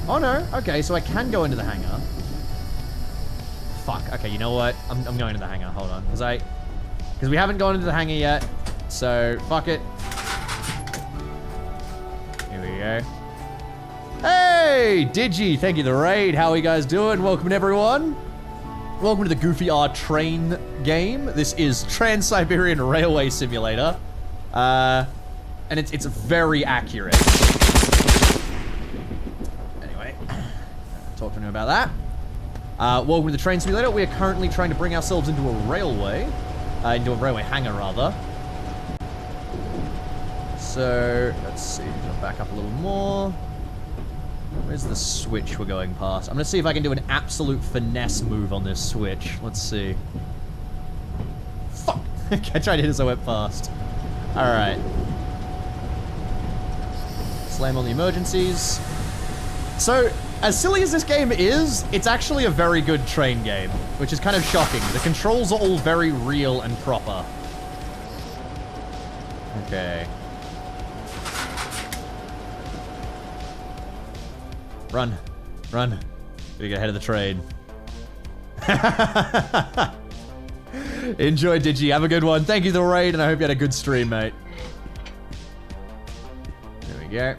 Oh no, okay, so I can go into the hangar. Fuck, okay, you know what? I'm going to the hangar, hold on. Because we haven't gone into the hangar yet, so fuck it. Here we go. Hey, Digi, thank you the raid. How are you guys doing? Welcome everyone. Welcome to the Goofy R train game. This is Trans-Siberian Railway Simulator. And it's very accurate. Anyway, talk to me about that. Welcome to the train simulator. We are currently trying to bring ourselves into a railway. Into a railway hangar, rather. So, let's see. Gonna back up a little more. Where's the switch we're going past? I'm gonna see if I can do an absolute finesse move on this switch. Let's see. Fuck! I tried to hit as I went past. Alright. Slam on the emergencies. So, as silly as this game is, it's actually a very good train game, which is kind of shocking. The controls are all very real and proper. Okay. Run. Run. Gotta get ahead of the train. Enjoy, Digi. Have a good one. Thank you for the raid, and I hope you had a good stream, mate. There we go.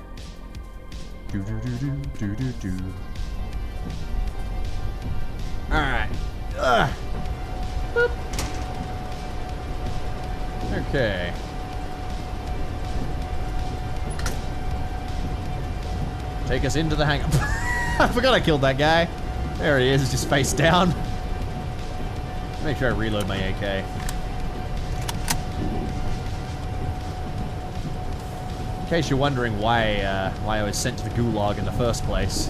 Alright. Okay. Take us into the hangar. I forgot I killed that guy. There he is, just face down. Make sure I reload my AK. In case you're wondering why I was sent to the gulag in the first place.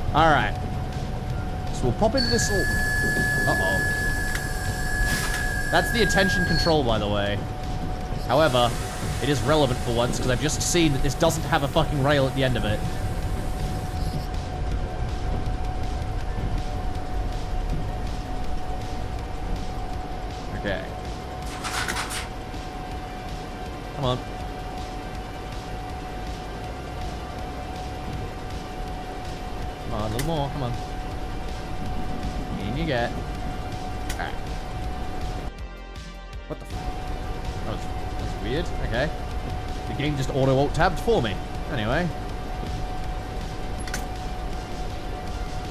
Alright. So we'll pop into this little... Uh-oh. That's the attention control, by the way. However, it is relevant for once, because I've just seen that this doesn't have a fucking rail at the end of it. Okay. Come on. Come on, a little more, come on. In you get. Alright. What the fuck? That's weird, okay. The game just auto-alt-tabbed for me. Anyway.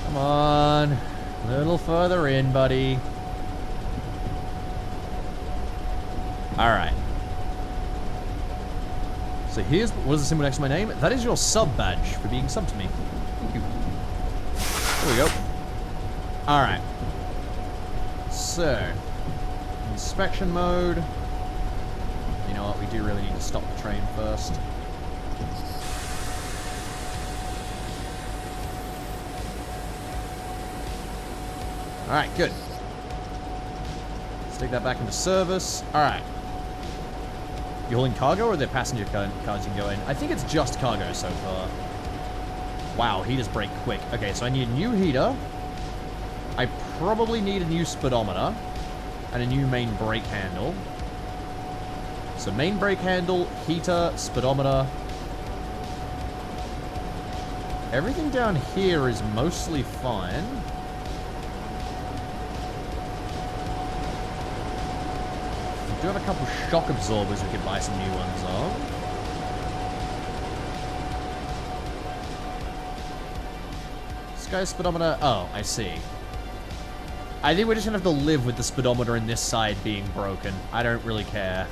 Come on. A little further in, buddy. Alright. So here's, what is the symbol next to my name? That is your sub badge for being sub to me. Thank you. There we go. Alright. So, inspection mode. You know what, we do really need to stop the train first. Alright, good. Let's take that back into service. Alright. You hauling cargo or are there passenger cars you can go in? I think it's just cargo so far. Wow, heaters break quick. Okay, so I need a new heater. I probably need a new speedometer. And a new main brake handle. So main brake handle, heater, speedometer. Everything down here is mostly fine. We do have a couple shock absorbers we could buy some new ones on. Sky speedometer. Oh, I see. I think we're just gonna have to live with the speedometer in this side being broken. I don't really care.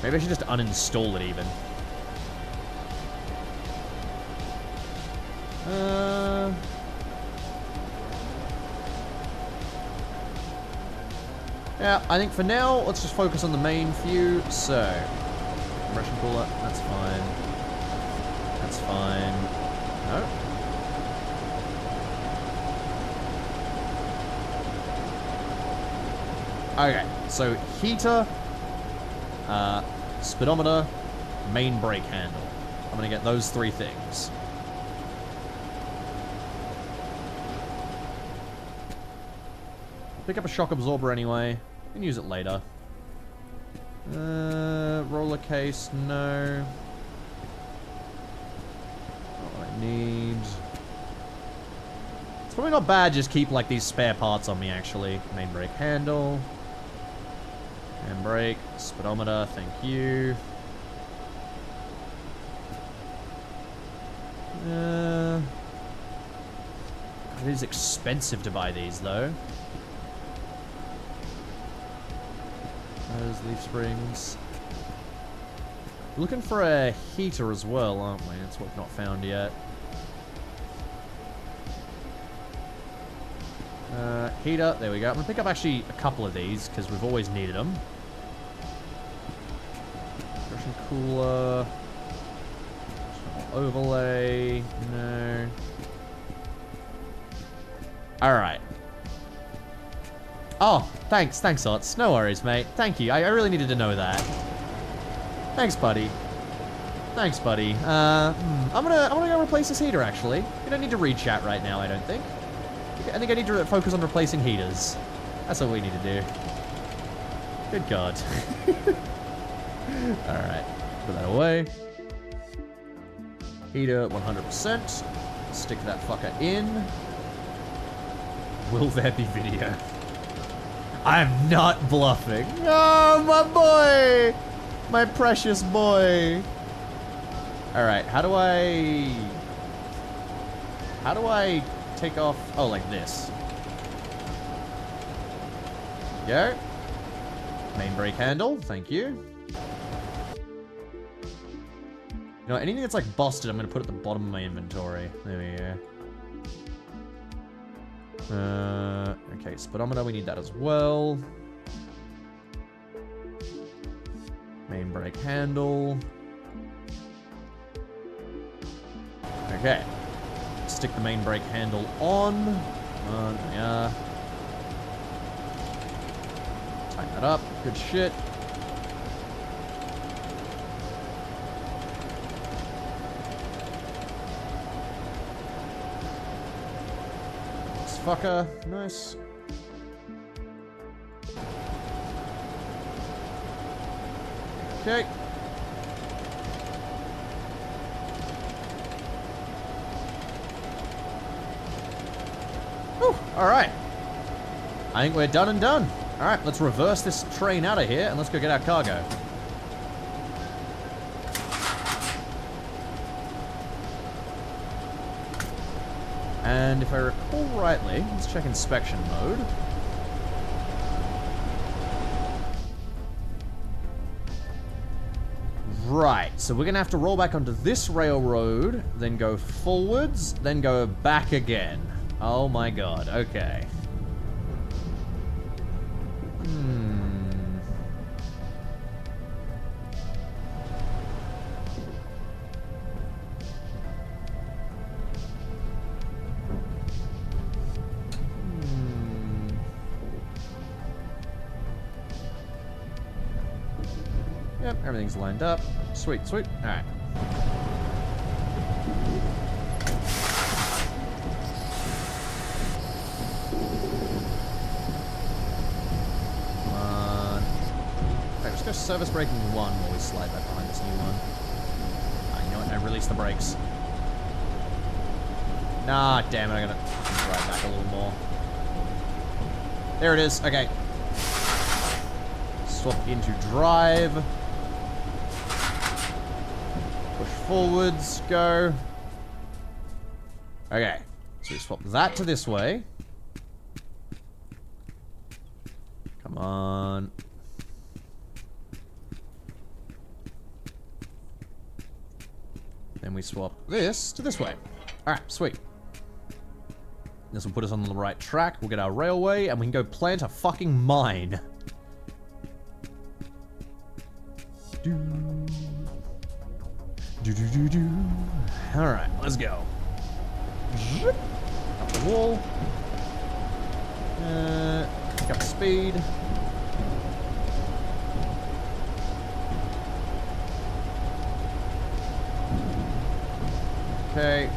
Maybe I should just uninstall it even. Yeah, I think for now, let's just focus on the main few. So, Russian cooler, that's fine. That's fine. No. Okay, so heater, speedometer, main brake handle. I'm gonna get those three things. pick up a shock absorber anyway. We can use it later. Roller case, no. Not what I need. It's probably not bad, just keep like these spare parts on me actually. Main brake handle. Handbrake, speedometer, thank you. It is expensive to buy these though. Those leaf springs. We're looking for a heater as well, aren't we? That's what we've not found yet. Heater, there we go. I'm gonna pick up actually a couple of these because we've always needed them. Russian cooler. Overlay, no. Alright. Oh, thanks, Ots. No worries, mate. Thank you. I really needed to know that. Thanks, buddy. Thanks, buddy. I'm gonna go replace this heater, actually. We don't need to read chat right now, I don't think. I think I need to focus on replacing heaters. That's what we need to do. Good God. Alright. Put that away. Heater, 100%. Stick that fucker in. Will there be video? I'm not bluffing. Oh, my boy! My precious boy. Alright, how do I take off? Oh, like this. Go. Main brake handle, thank you. You know, anything that's like busted, I'm gonna put at the bottom of my inventory. There we go. Okay, speedometer, we need that as well. Main brake handle. Okay. Stick the main brake handle on. Yeah. Tighten that up. Good shit. This fucker. Nice. Okay. Whew, alright. I think we're done and done. Alright, let's reverse this train out of here and let's go get our cargo. And if I recall rightly, let's check inspection mode. Right, so we're gonna have to roll back onto this railroad, then go forwards, then go back again. Oh my god, okay. Yep, everything's lined up. Sweet, sweet. Alright. Come on. Alright, let's go service braking 1 while we slide back behind this new one. You know what? No, release the brakes. Nah, damn it, I gotta drive back a little more. There it is. Okay. Swap into drive. Push forwards, go. Okay, so we swap that to this way. Come on. Then we swap this to this way. Alright, sweet. This will put us on the right track. We'll get our railway, and we can go plant a fucking mine. Alright, let's go. Up the wall. Pick up speed. Okay.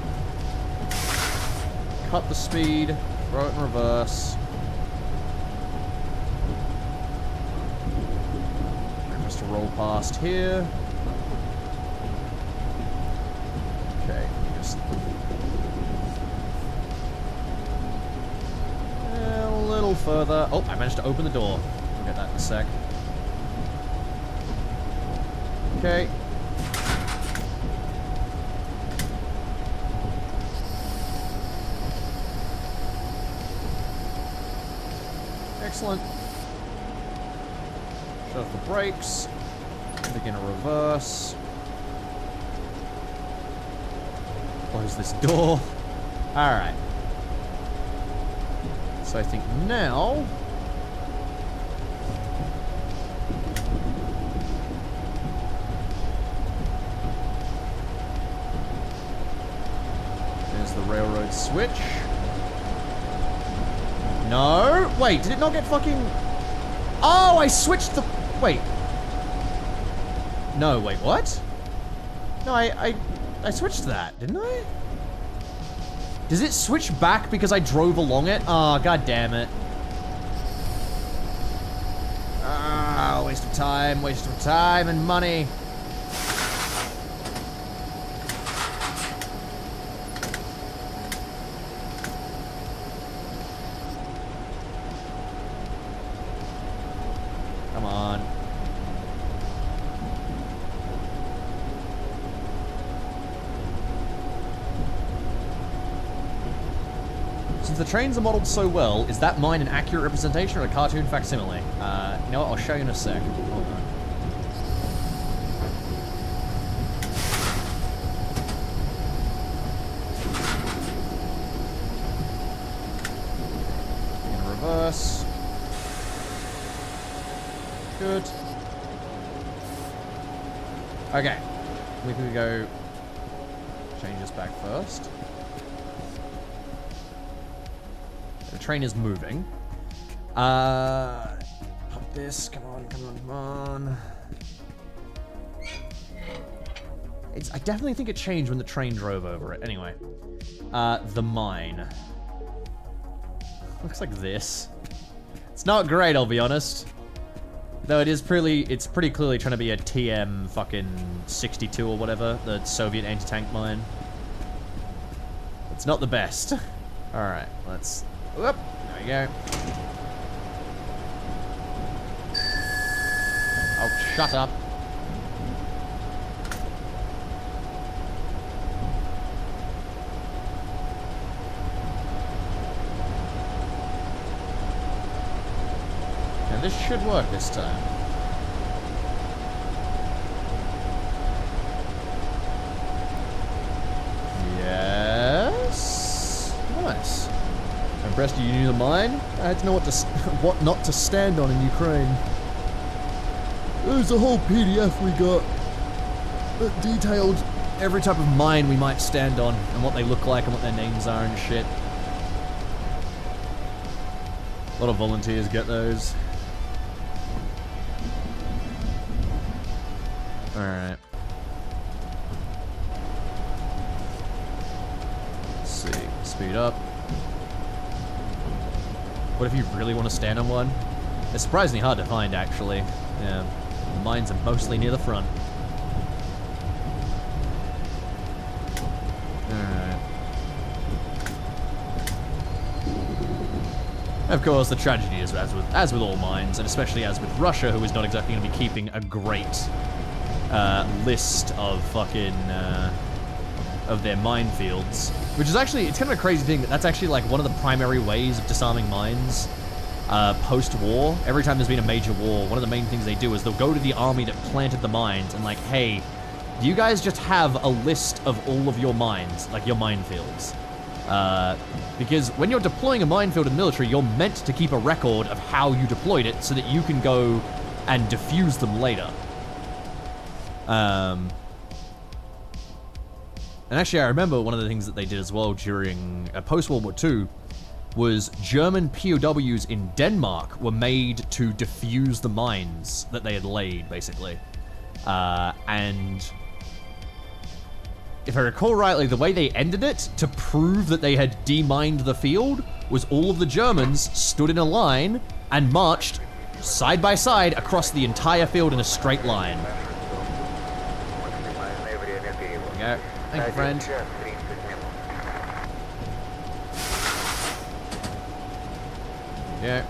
Cut the speed. Throw it in reverse. roll past here. Okay, just a little further. Oh, I managed to open the door. We'll get that in a sec. Okay. Excellent. Shut off the brakes. Begin a reverse. Close this door. Alright. So I think now... there's the railroad switch. No! Wait, did it not get fucking... Oh, I switched the... Wait. No, wait, what? No, I switched that, didn't I? Does it switch back because I drove along it? Oh, god damn it. Ah, waste of time and money. Come on. Since the trains are modeled so well, is that mine an accurate representation or a cartoon facsimile? You know what, I'll show you in a sec. Hold on. In reverse. Good. Okay. We can go change this back first. The train is moving. Pop this. Come on, come on, come on. I definitely think it changed when the train drove over it. Anyway. The mine. Looks like this. It's not great, I'll be honest. Though it's pretty clearly trying to be a TM fucking 62 or whatever, the Soviet anti-tank mine. It's not the best. Alright, let's... Whoop, there we go. Oh, shut up. Now this should work this time. Yes. Nice. Impressed you knew the mine? I had to know what not to stand on in Ukraine. There's a whole PDF we got that detailed every type of mine we might stand on and what they look like and what their names are and shit. A lot of volunteers get those. Alright. Let's see. Speed up. What if you really want to stand on one? It's surprisingly hard to find, actually. Yeah. The mines are mostly near the front. Alright. Of course, the tragedy is, as with all mines, and especially as with Russia, who is not exactly going to be keeping a great list of fucking of their minefields, which is actually, it's kind of a crazy thing that's actually like one of the primary ways of disarming mines post-war. Every time there's been a major war, one of the main things they do is they'll go to the army that planted the mines and like, hey, do you guys just have a list of all of your mines, like your minefields? Because when you're deploying a minefield in the military, you're meant to keep a record of how you deployed it so that you can go and defuse them later. And actually, I remember one of the things that they did as well during post-World War II was German POWs in Denmark were made to defuse the mines that they had laid, basically. And if I recall rightly, the way they ended it, to prove that they had demined the field, was all of the Germans stood in a line and marched side by side across the entire field in a straight line. There we go. Thank you, friend. Yeah.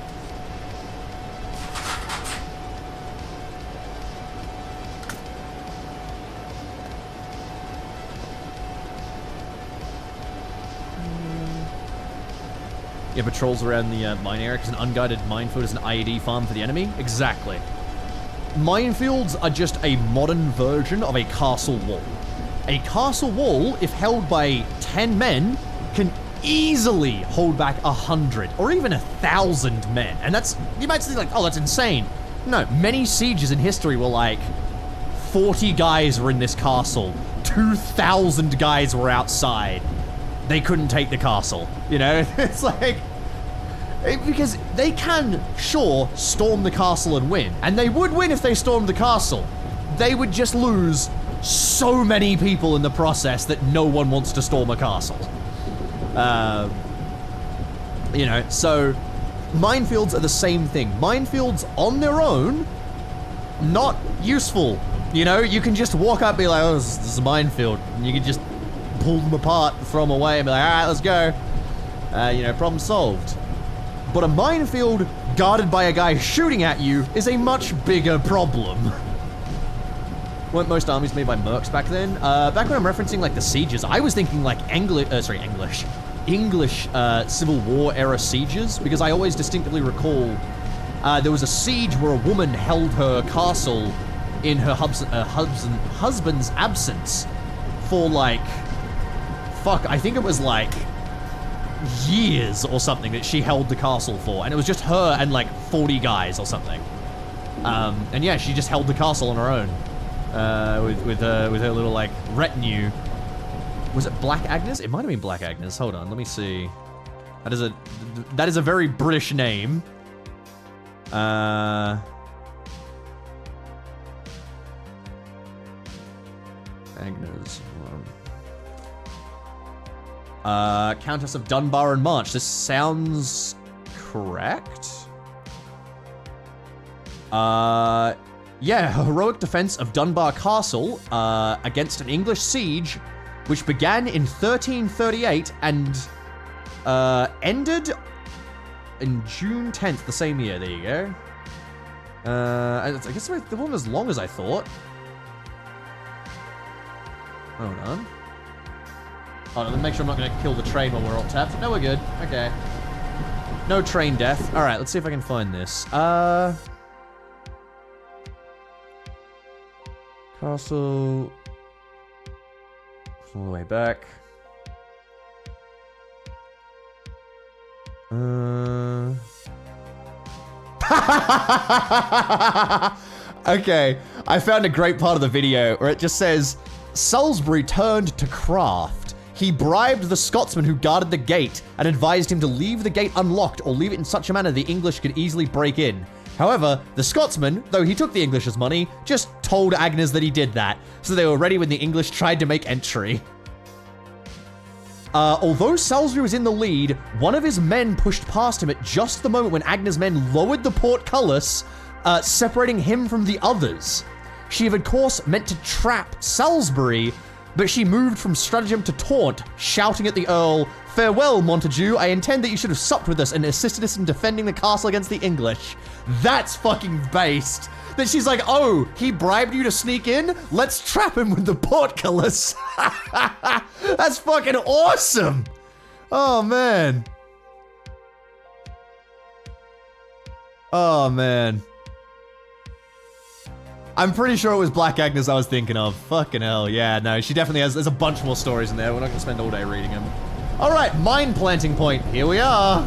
Yeah, patrols around the mine area because an unguided minefield is an IED farm for the enemy. Exactly. Minefields are just a modern version of a castle wall. A castle wall, if held by 10 men, can easily hold back 100 or even 1,000 men. And that's, you might think like, oh, that's insane. No, many sieges in history were like, 40 guys were in this castle, 2,000 guys were outside. They couldn't take the castle, you know? It's like, because they can, sure, storm the castle and win. And they would win if they stormed the castle. They would just lose so many people in the process that no one wants to storm a castle. You know, so minefields are the same thing. Minefields on their own, not useful. You know, you can just walk up and be like, oh, this is a minefield. And you can just pull them apart, throw them away, and be like, alright, let's go. You know, problem solved. But a minefield guarded by a guy shooting at you is a much bigger problem. Weren't most armies made by mercs back then? Back when I'm referencing like the sieges, I was thinking like English Civil War era sieges, because I always distinctively recall there was a siege where a woman held her castle in her husband's absence for like, fuck, I think it was like years or something that she held the castle for, and it was just her and like 40 guys or something. And yeah, she just held the castle on her own, with her little like retinue. Was it Black Agnes? It might have been Black Agnes. Hold on, let me see. That is a very British name. Agnes. Countess of Dunbar and March. This sounds correct. Yeah, heroic defense of Dunbar Castle against an English siege, which began in 1338 and ended in June 10th the same year. There you go. I guess the one was as long as I thought. Hold on. Hold on, let me make sure I'm not going to kill the train while we're all tapped. No, we're good. Okay. No train death. Alright, let's see if I can find this. Castle... all the way back. Okay, I found a great part of the video where it just says, Salisbury turned to craft. He bribed the Scotsman who guarded the gate and advised him to leave the gate unlocked or leave it in such a manner the English could easily break in. However, the Scotsman, though he took the English's money, just told Agnes that he did that, so they were ready when the English tried to make entry. Although Salisbury was in the lead, one of his men pushed past him at just the moment when Agnes' men lowered the portcullis, separating him from the others. She, of course, meant to trap Salisbury, but she moved from stratagem to taunt, shouting at the Earl, "Farewell, Montague, I intend that you should have supped with us and assisted us in defending the castle against the English." That's fucking based. That she's like, oh, he bribed you to sneak in? Let's trap him with the portcullis. That's fucking awesome. Oh, man. Oh, man. I'm pretty sure it was Black Agnes I was thinking of. Fucking hell, yeah, no, she definitely has, there's a bunch more stories in there. We're not gonna spend all day reading them. All right, mine planting point, here we are.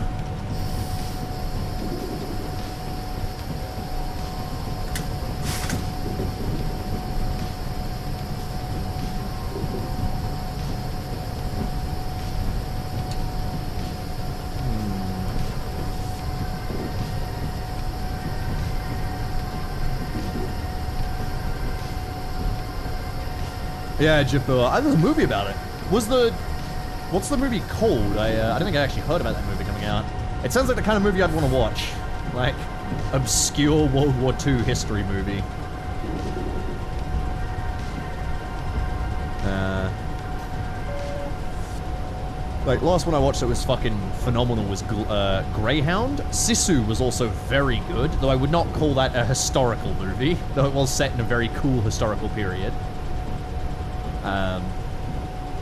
Yeah, Japua. There's a movie about it. What's the movie called? I don't think I actually heard about that movie coming out. It sounds like the kind of movie I'd want to watch. Like, obscure World War II history movie. Like, last one I watched that was fucking phenomenal was Greyhound. Sisu was also very good, though I would not call that a historical movie, though it was set in a very cool historical period.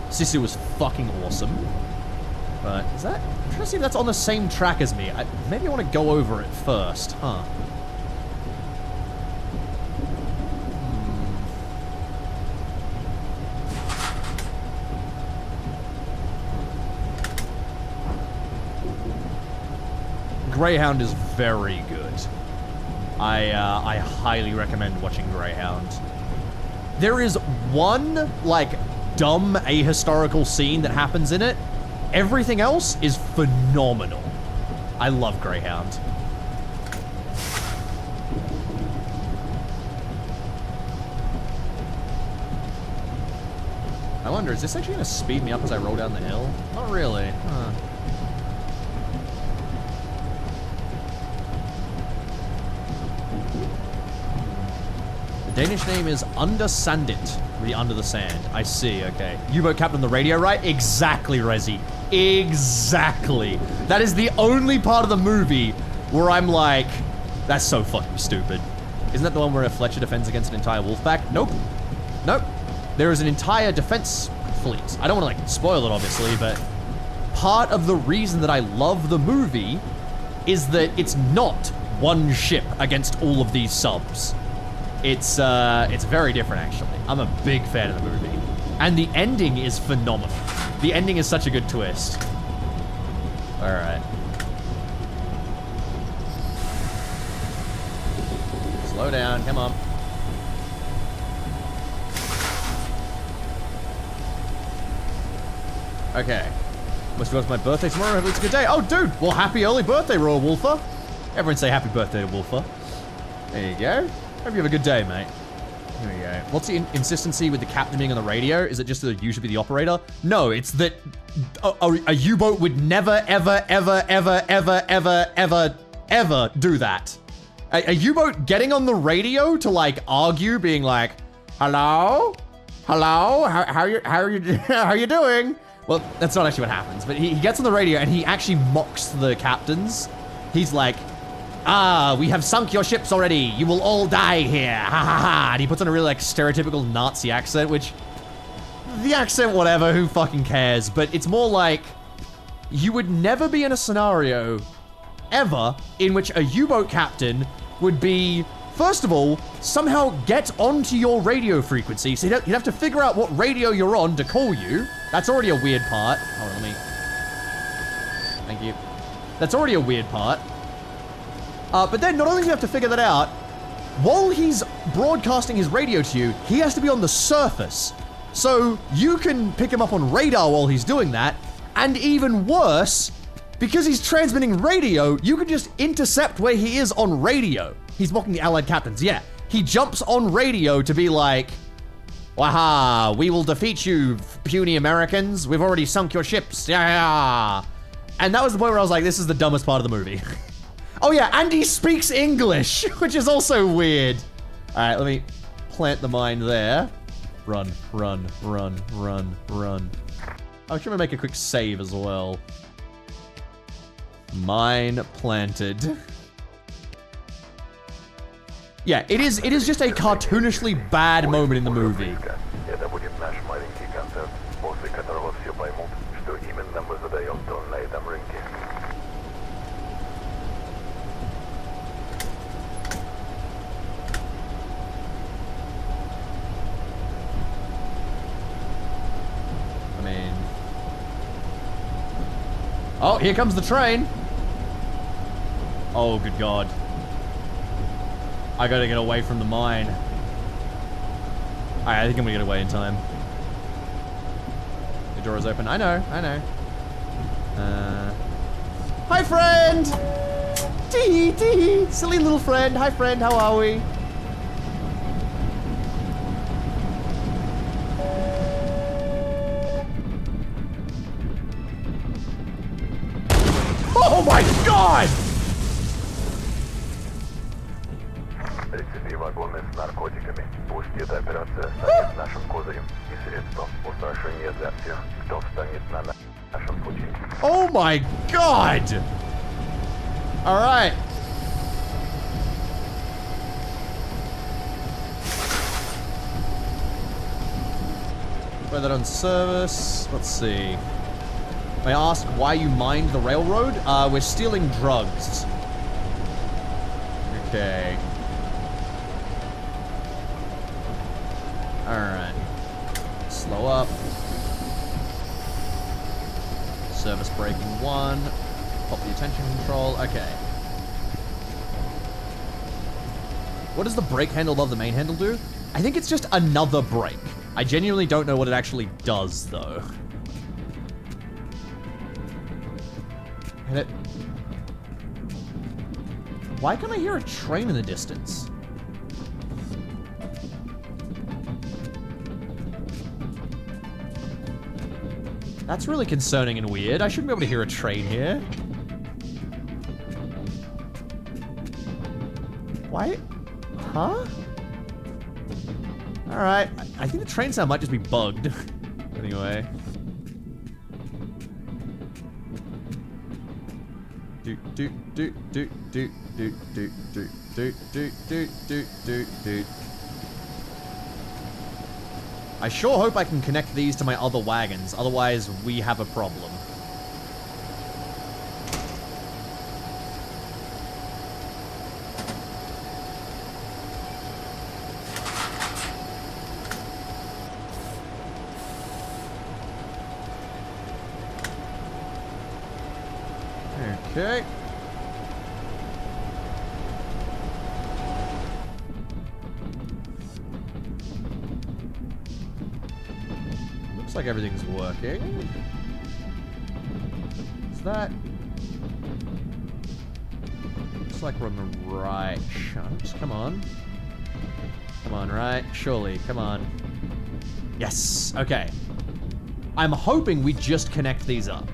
Sisu was fucking awesome. But, is that... I'm trying to see if that's on the same track as me. Maybe I want to go over it first, huh? Greyhound is very good. I highly recommend watching Greyhound. There is one, like, dumb ahistorical scene that happens in it. Everything else is phenomenal. I love Greyhound. I wonder, is this actually going to speed me up as I roll down the hill? Not really. Huh. Danish name is Under Sandit, the Under the Sand. I see, okay. U-boat captain on the radio, right? Exactly, Resi. Exactly. That is the only part of the movie where I'm like, that's so fucking stupid. Isn't that the one where Fletcher defends against an entire wolf pack? Nope. Nope. There is an entire defense fleet. I don't want to, like, spoil it, obviously, but part of the reason that I love the movie is that it's not one ship against all of these subs. It's very different, actually. I'm a big fan of the movie. And the ending is phenomenal. The ending is such a good twist. Alright. Slow down, come on. Okay. Must be my birthday tomorrow. Hopefully it's a good day. Oh, dude! Well, happy early birthday, Royal Wolfer. Everyone say happy birthday to Wolfer. There you go. Hope you have a good day, mate. Here we go. What's the inconsistency with the captain being on the radio? Is it just that you should be the operator? No, it's that a U-boat would never, ever, ever, ever, ever, ever, ever, ever do that. A U-boat getting on the radio to, like, argue, being like, hello? Hello? How are you doing? Well, that's not actually what happens, but he gets on the radio and he actually mocks the captains. He's like, we have sunk your ships already. You will all die here. Ha ha ha. And he puts on a really, like, stereotypical Nazi accent, which... The accent, whatever, who fucking cares? But it's more like... You would never be in a scenario, ever, in which a U-boat captain would be... First of all, somehow get onto your radio frequency. So you'd have to figure out what radio you're on to call you. That's already a weird part. Hold on, let me... Thank you. That's already a weird part. But then not only do you have to figure that out, while he's broadcasting his radio to you, he has to be on the surface. So you can pick him up on radar while he's doing that, and even worse, because he's transmitting radio, you can just intercept where he is on radio. He's mocking the Allied captains, yeah. He jumps on radio to be like, waha, we will defeat you, puny Americans. We've already sunk your ships, yeah. And that was the point where I was like, this is the dumbest part of the movie. Oh yeah, and he speaks English, which is also weird. All right, let me plant the mine there. Run, run, run, run, run. I'm trying to make a quick save as well. Mine planted. Yeah, it is just a cartoonishly bad moment in the movie. Это будет наш маленький концерт, после которого все поймут, что именно мы задаем тон на этом рынке. I mean... Oh, here comes the train! Oh, good God. I gotta get away from the mine. Alright, I think I'm gonna get away in time. The door is open. I know. Hi, friend! Tee tee! Silly little friend. Hi, friend. How are we? Oh my God! Оружие станет нашим козырем и средством устрашения для всех, кто встанет на нашем пути. Oh my god! Alright. Put that on service. Let's see. May I ask why you mined the railroad? We're stealing drugs. Okay. Alright. Slow up. Service braking 1. Pop the attention control. Okay. What does the brake handle above the main handle do? I think it's just another brake. I genuinely don't know what it actually does, though. And it... Why can I hear a train in the distance? That's really concerning and weird. I shouldn't be able to hear a train here. Why? Huh? Alright. I think the train sound might just be bugged. Anyway. Do do do do do do do do do do do do do do. I sure hope I can connect these to my other wagons, otherwise we have a problem. Okay. Looks like everything's working. Is that... Looks like we're on the right shunt. Come on. Come on, right? Surely, come on. Yes, okay. I'm hoping we just connect these up.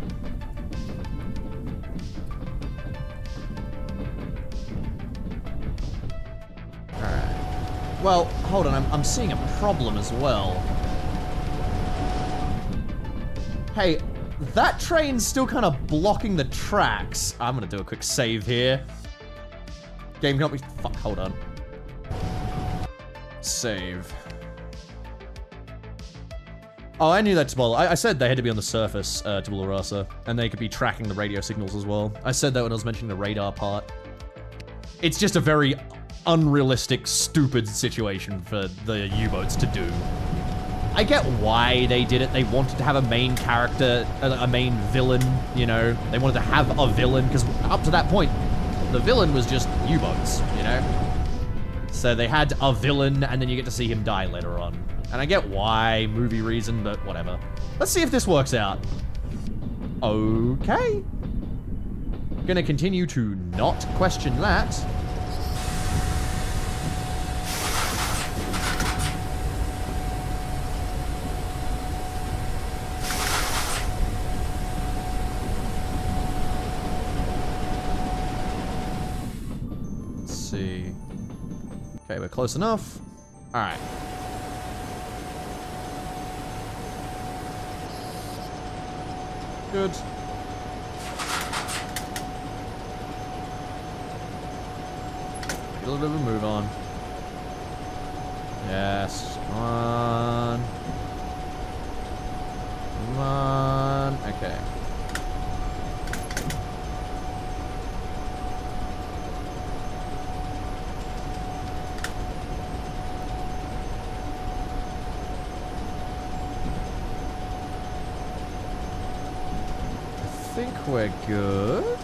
Well, hold on, I'm seeing a problem as well. Hey, that train's still kind of blocking the tracks. I'm gonna do a quick save here. Game can't be... Fuck, hold on. Save. Oh, I knew that, Tabula. I said they had to be on the surface, Tabula Rasa, and they could be tracking the radio signals as well. I said that when I was mentioning the radar part. It's just a very unrealistic, stupid situation for the U-boats to do. I get why they did it. They wanted to have a main character, a main villain, you know. They wanted to have a villain, because up to that point, the villain was just U-boats, you know. So they had a villain, and then you get to see him die later on. And I get why, movie reason, but whatever. Let's see if this works out. Okay. Gonna continue to not question that. See. Okay, we're close enough. All right. Good. Get a little bit of a move on. Yes. Come on. Come on. Okay. I think we're good.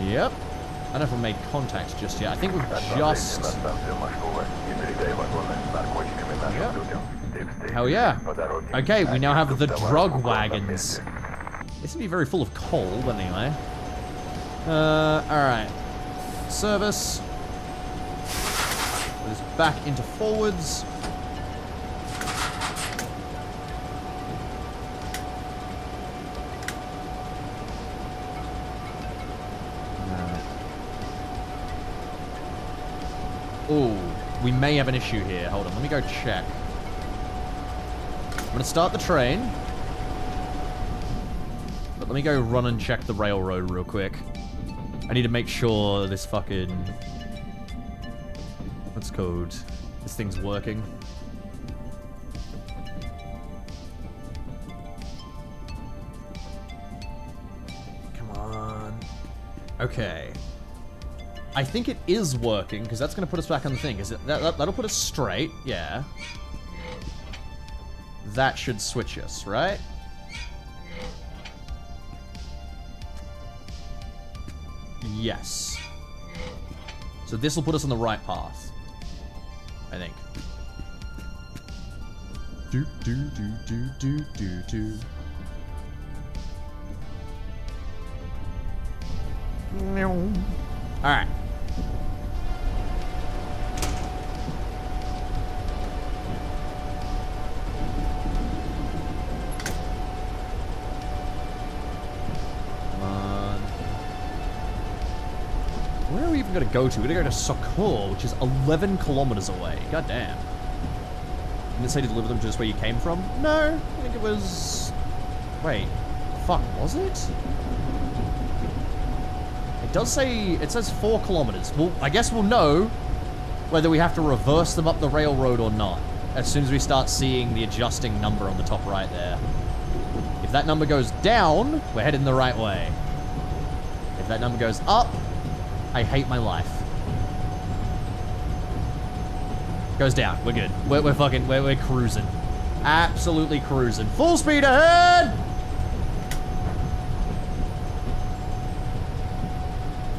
Yep. I don't know if we made contact just yet. I think we've just... Yep. Hell yeah. Okay, we now have the drug wagons. This would be very full of coal, but anyway. Alright. Service. Put this back into forwards. Ooh, we may have an issue here. Hold on, let me go check. gonna start the train. But let me go run and check the railroad real quick. I need to make sure this fucking... What's code? This thing's working. Come on. Okay. I think it is working, because that's going to put us back on the thing. Is it? That'll put us straight, yeah. That should switch us, right? Yes. So this will put us on the right path. I think. Do do do do do do do. Alright. Where are we even going to go to? We're going to go to Sokor, which is 11 kilometers away. God damn. Didn't it say to deliver them to just where you came from? No, I think it was... Wait. Fuck, was it? It does say... It says 4 kilometers. Well, I guess we'll know whether we have to reverse them up the railroad or not as soon as we start seeing the adjusting number on the top right there. If that number goes down, we're heading the right way. If that number goes up, I hate my life. Goes down. We're good. We're fucking... We're cruising. Absolutely cruising. Full speed ahead!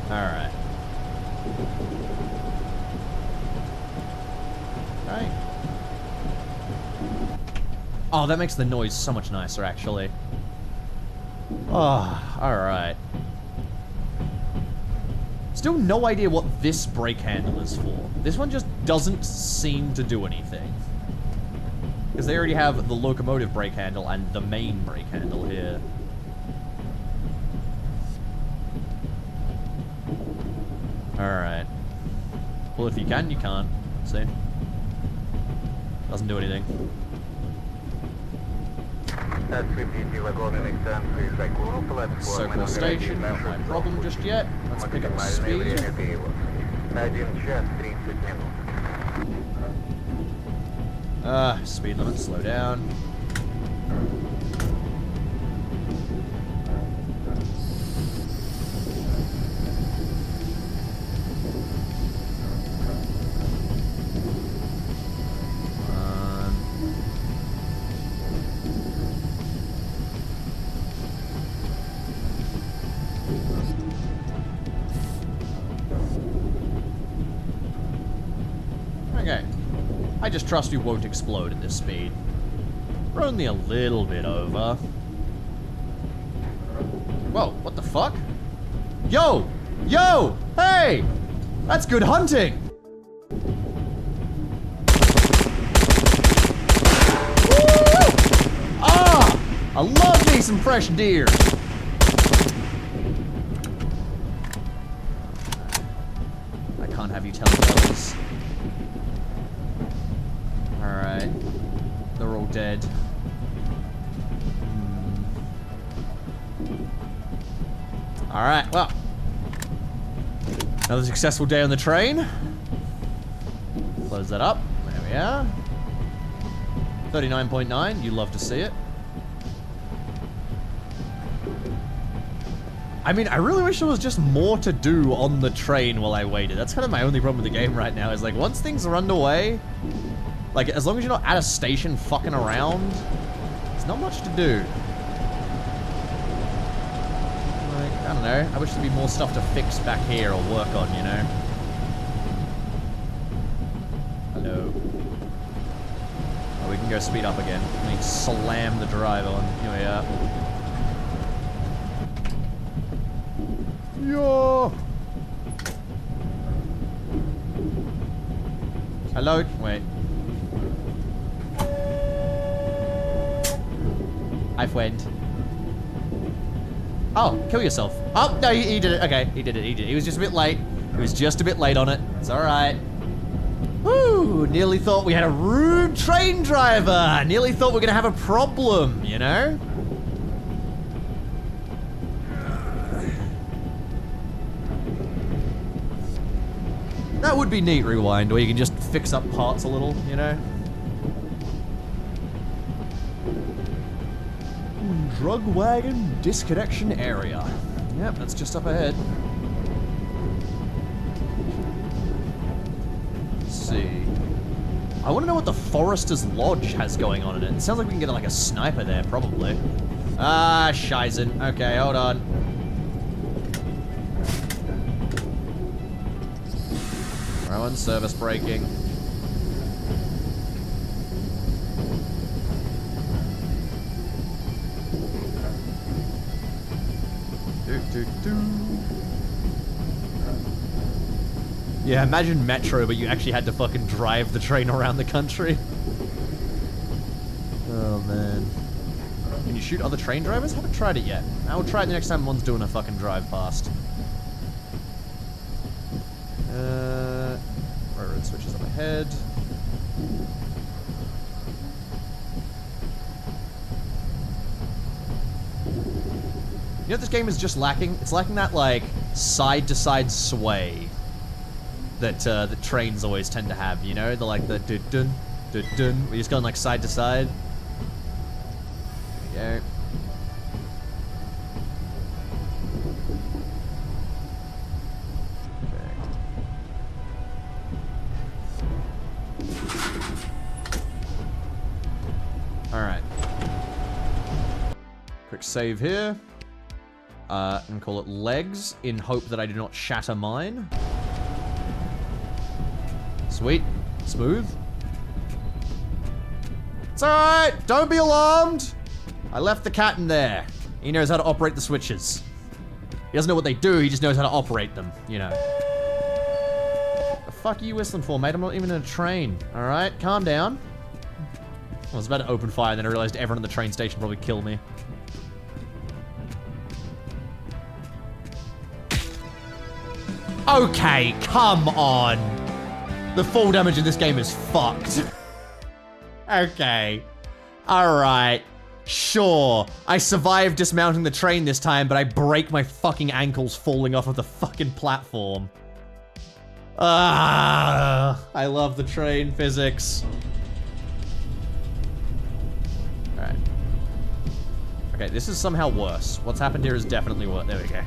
Alright. Alright. Oh, that makes the noise so much nicer, actually. Oh, alright. Still no idea what this brake handle is for. This one just doesn't seem to do anything. Because they already have the locomotive brake handle and the main brake handle here. Alright. Well, if you can, you can't. See? Doesn't do anything. Circle station, not my problem just yet. Let's pick up speed. Speed limit, slow down. I just trust we won't explode at this speed. We're only a little bit over. Whoa, what the fuck? Yo! Yo! Hey! That's good hunting! Woo! Ah! I love me some fresh deer! I can't have you tell me those. Alright. They're all dead. Alright, well. Another successful day on the train. Close that up. There we are. 39.9. You love to see it. I mean, I really wish there was just more to do on the train while I waited. That's kind of my only problem with the game right now, is like, once things are underway, like, as long as you're not at a station fucking around, there's not much to do. Like, I don't know. I wish there'd be more stuff to fix back here or work on, you know? Hello. Oh, we can go speed up again. Let me slam the drive on. Here we are. Yo! Hello? Wait. I went. Oh, kill yourself. Oh, no, he did it. Okay, he did it. He was just a bit late. He was just a bit late on it. It's alright. Woo! Woo! Nearly thought we had a rude train driver. Nearly thought we were gonna have a problem, you know? That would be neat, Rewind, where you can just fix up parts a little, you know? Drug wagon disconnection area. Yep, that's just up ahead. Let's see. I want to know what the Forester's Lodge has going on in it. It sounds like we can get like a sniper there, probably. Ah, Shizen. Okay, hold on. Rowan service braking. Yeah, imagine Metro, but you actually had to fucking drive the train around the country. Oh, man. Can you shoot other train drivers? Haven't tried it yet. I'll try it the next time one's doing a fucking drive past. Railroad switches up ahead. You know what this game is just lacking? It's lacking that, like, side-to-side sway that the trains always tend to have, you know? The, like, the dun-dun, dun-dun, we're just going, like, side-to-side. There we go. Alright. Quick save here. And call it legs in hope that I do not shatter mine. Sweet. Smooth. It's alright! Don't be alarmed! I left the cat in there. He knows how to operate the switches. He doesn't know what they do, he just knows how to operate them, you know. The fuck are you whistling for, mate? I'm not even in a train. Alright, calm down. I was about to open fire, and then I realized everyone at the train station probably kill me. Okay, come on. The fall damage in this game is fucked. Okay. Alright. Sure. I survived dismounting the train this time, but I break my fucking ankles falling off of the fucking platform. Ah, I love the train physics. Alright. Okay, this is somehow worse. What's happened here is definitely worse. There we go.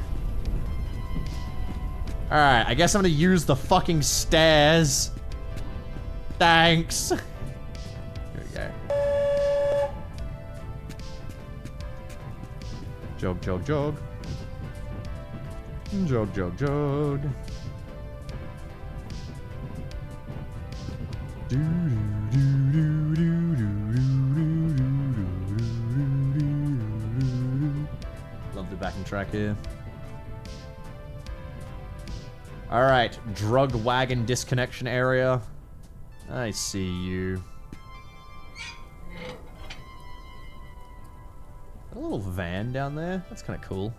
Alright, I guess I'm gonna use the fucking stairs. Thanks. Here we go. Jog, jog, jog. Jog, jog, jog. Love the backing track here. Alright, drug wagon disconnection area. I see you. A little van down there. That's kind of cool.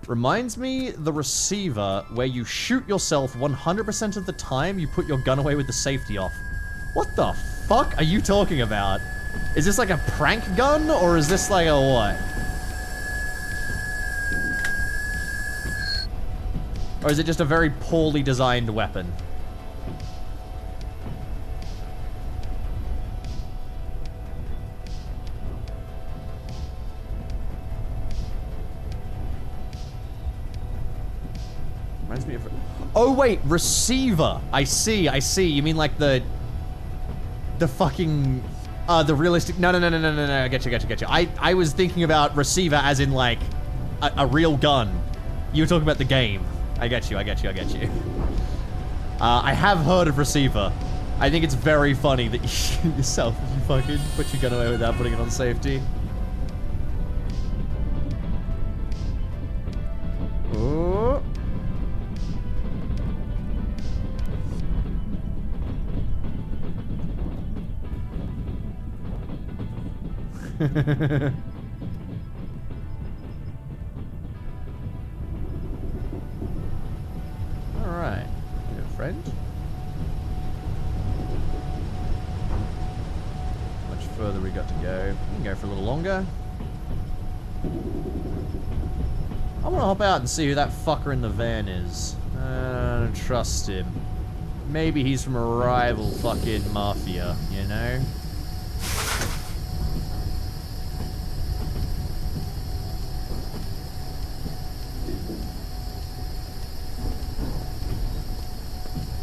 Reminds me the receiver where you shoot yourself 100% of the time you put your gun away with the safety off. What the fuck are you talking about? Is this like a prank gun or is this like a what? Or is it just a very poorly designed weapon? Reminds me of... Oh wait, receiver! I see. You mean like the fucking... the realistic... No, I get you. I was thinking about receiver as in like a real gun. You were talking about the game. I get you. I have heard of receiver. I think it's very funny that you shoot yourself if you fucking put your gun away without putting it on safety. Oh. Alright. further we got to go? We can go for a little longer. I want to hop out and see who that fucker in the van is. I don't trust him. Maybe he's from a rival fucking Mafia, you know?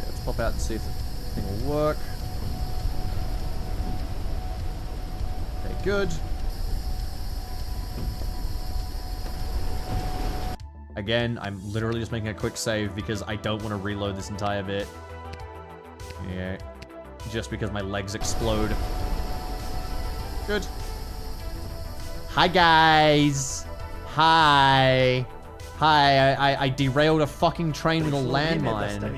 Let's pop out and see if the thing will work. Okay, good. Again, I'm literally just making a quick save because I don't want to reload this entire bit. Yeah. Just because my legs explode. Good. Hi, guys. Hi. Hi, I derailed a fucking train with a landmine.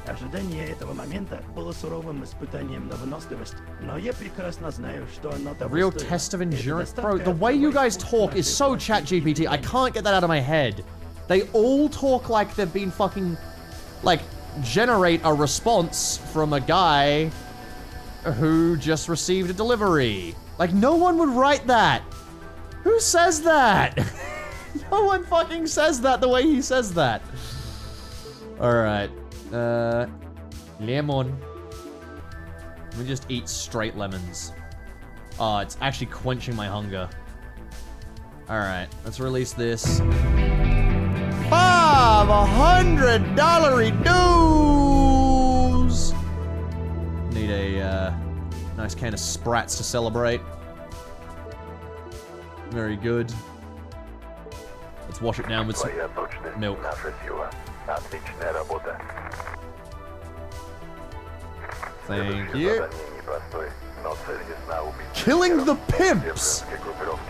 Ожидание этого момента было суровым испытанием на выносливость, но я прекрасно знаю, что оно того Real стоит. test of endurance. Bro, the way you guys talk is so ChatGPT. I can't get that out of my head. They all talk like they've been fucking, like, generate a response from a guy who just received a delivery. Like, no one would write that. Who says that? No one fucking says that the way he says that. Alright. Lemon. Let me just eat straight lemons. Oh, it's actually quenching my hunger. Alright, let's release this. $500 dues! Need a nice can of Sprats to celebrate. Very good. Let's wash it down with some milk. Thank you. Killing the pimps!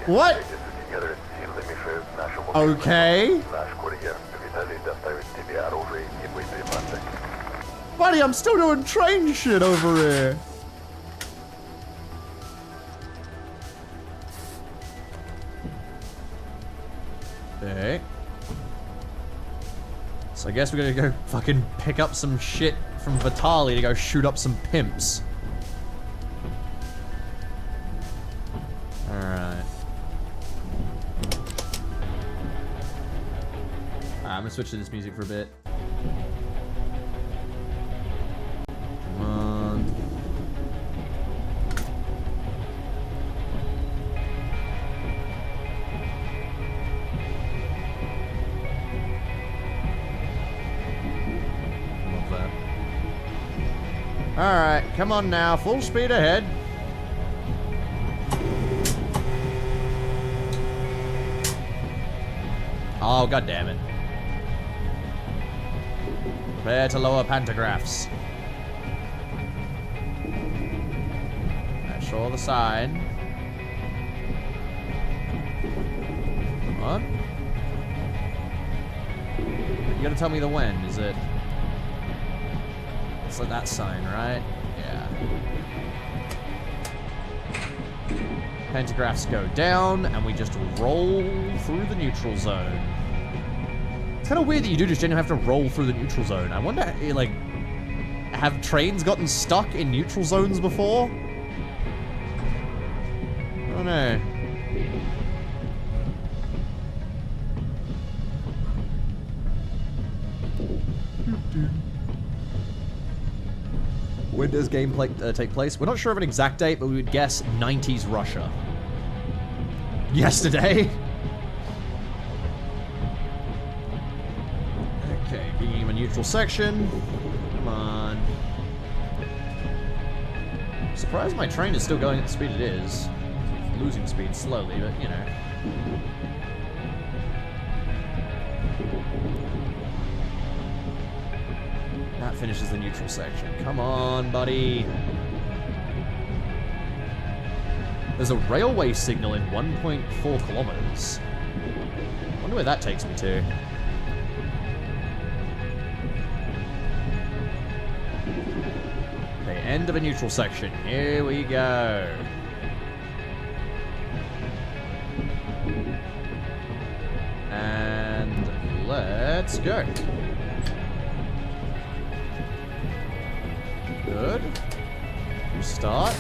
What? Okay. Buddy, I'm still doing train shit over here. Okay. So I guess we're gonna go fucking pick up some shit from Vitali to go shoot up some pimps. Alright. I'm gonna switch to this music for a bit. Come on. Love that. Alright, come on now, full speed ahead. Oh, god damn it. Prepare to lower pantographs. I saw the sign. Come on. You gotta tell me the when, is it? It's like that sign, right? Yeah. Pantographs go down, and we just roll through the neutral zone. It's kind of weird that you do just genuinely have to roll through the neutral zone. I wonder, like, have trains gotten stuck in neutral zones before? I don't know. When does gameplay take place? We're not sure of an exact date, but we would guess 90s Russia. Yesterday? Okay, being a neutral section. Come on. I'm surprised my train is still going at the speed it is. Losing speed slowly, but you know. That finishes the neutral section. Come on, buddy. There's a railway signal in 1.4 kilometers. I wonder where that takes me to. Okay, end of a neutral section. Here we go. And let's go. Good. You start.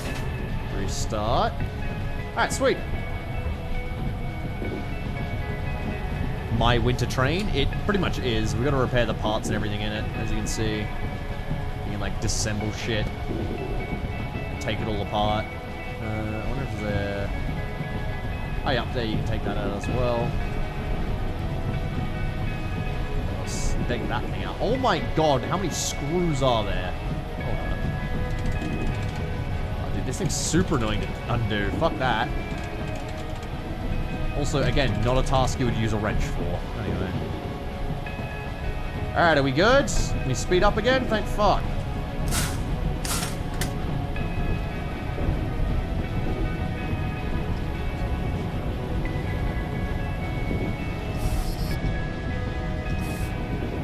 Restart. Alright, sweet. My winter train, it pretty much is. We've got to repair the parts and everything in it, as you can see. You can, like, disassemble shit. Take it all apart. I wonder if there's a... Oh, yeah, there you can take that out as well. Let's take that thing out. Oh my god, how many screws are there? Hold on. Oh, dude, this thing's super annoying to undo. Fuck that. Also, again, not a task you would use a wrench for. Anyway. Alright, are we good? Can we speed up again? Thank fuck.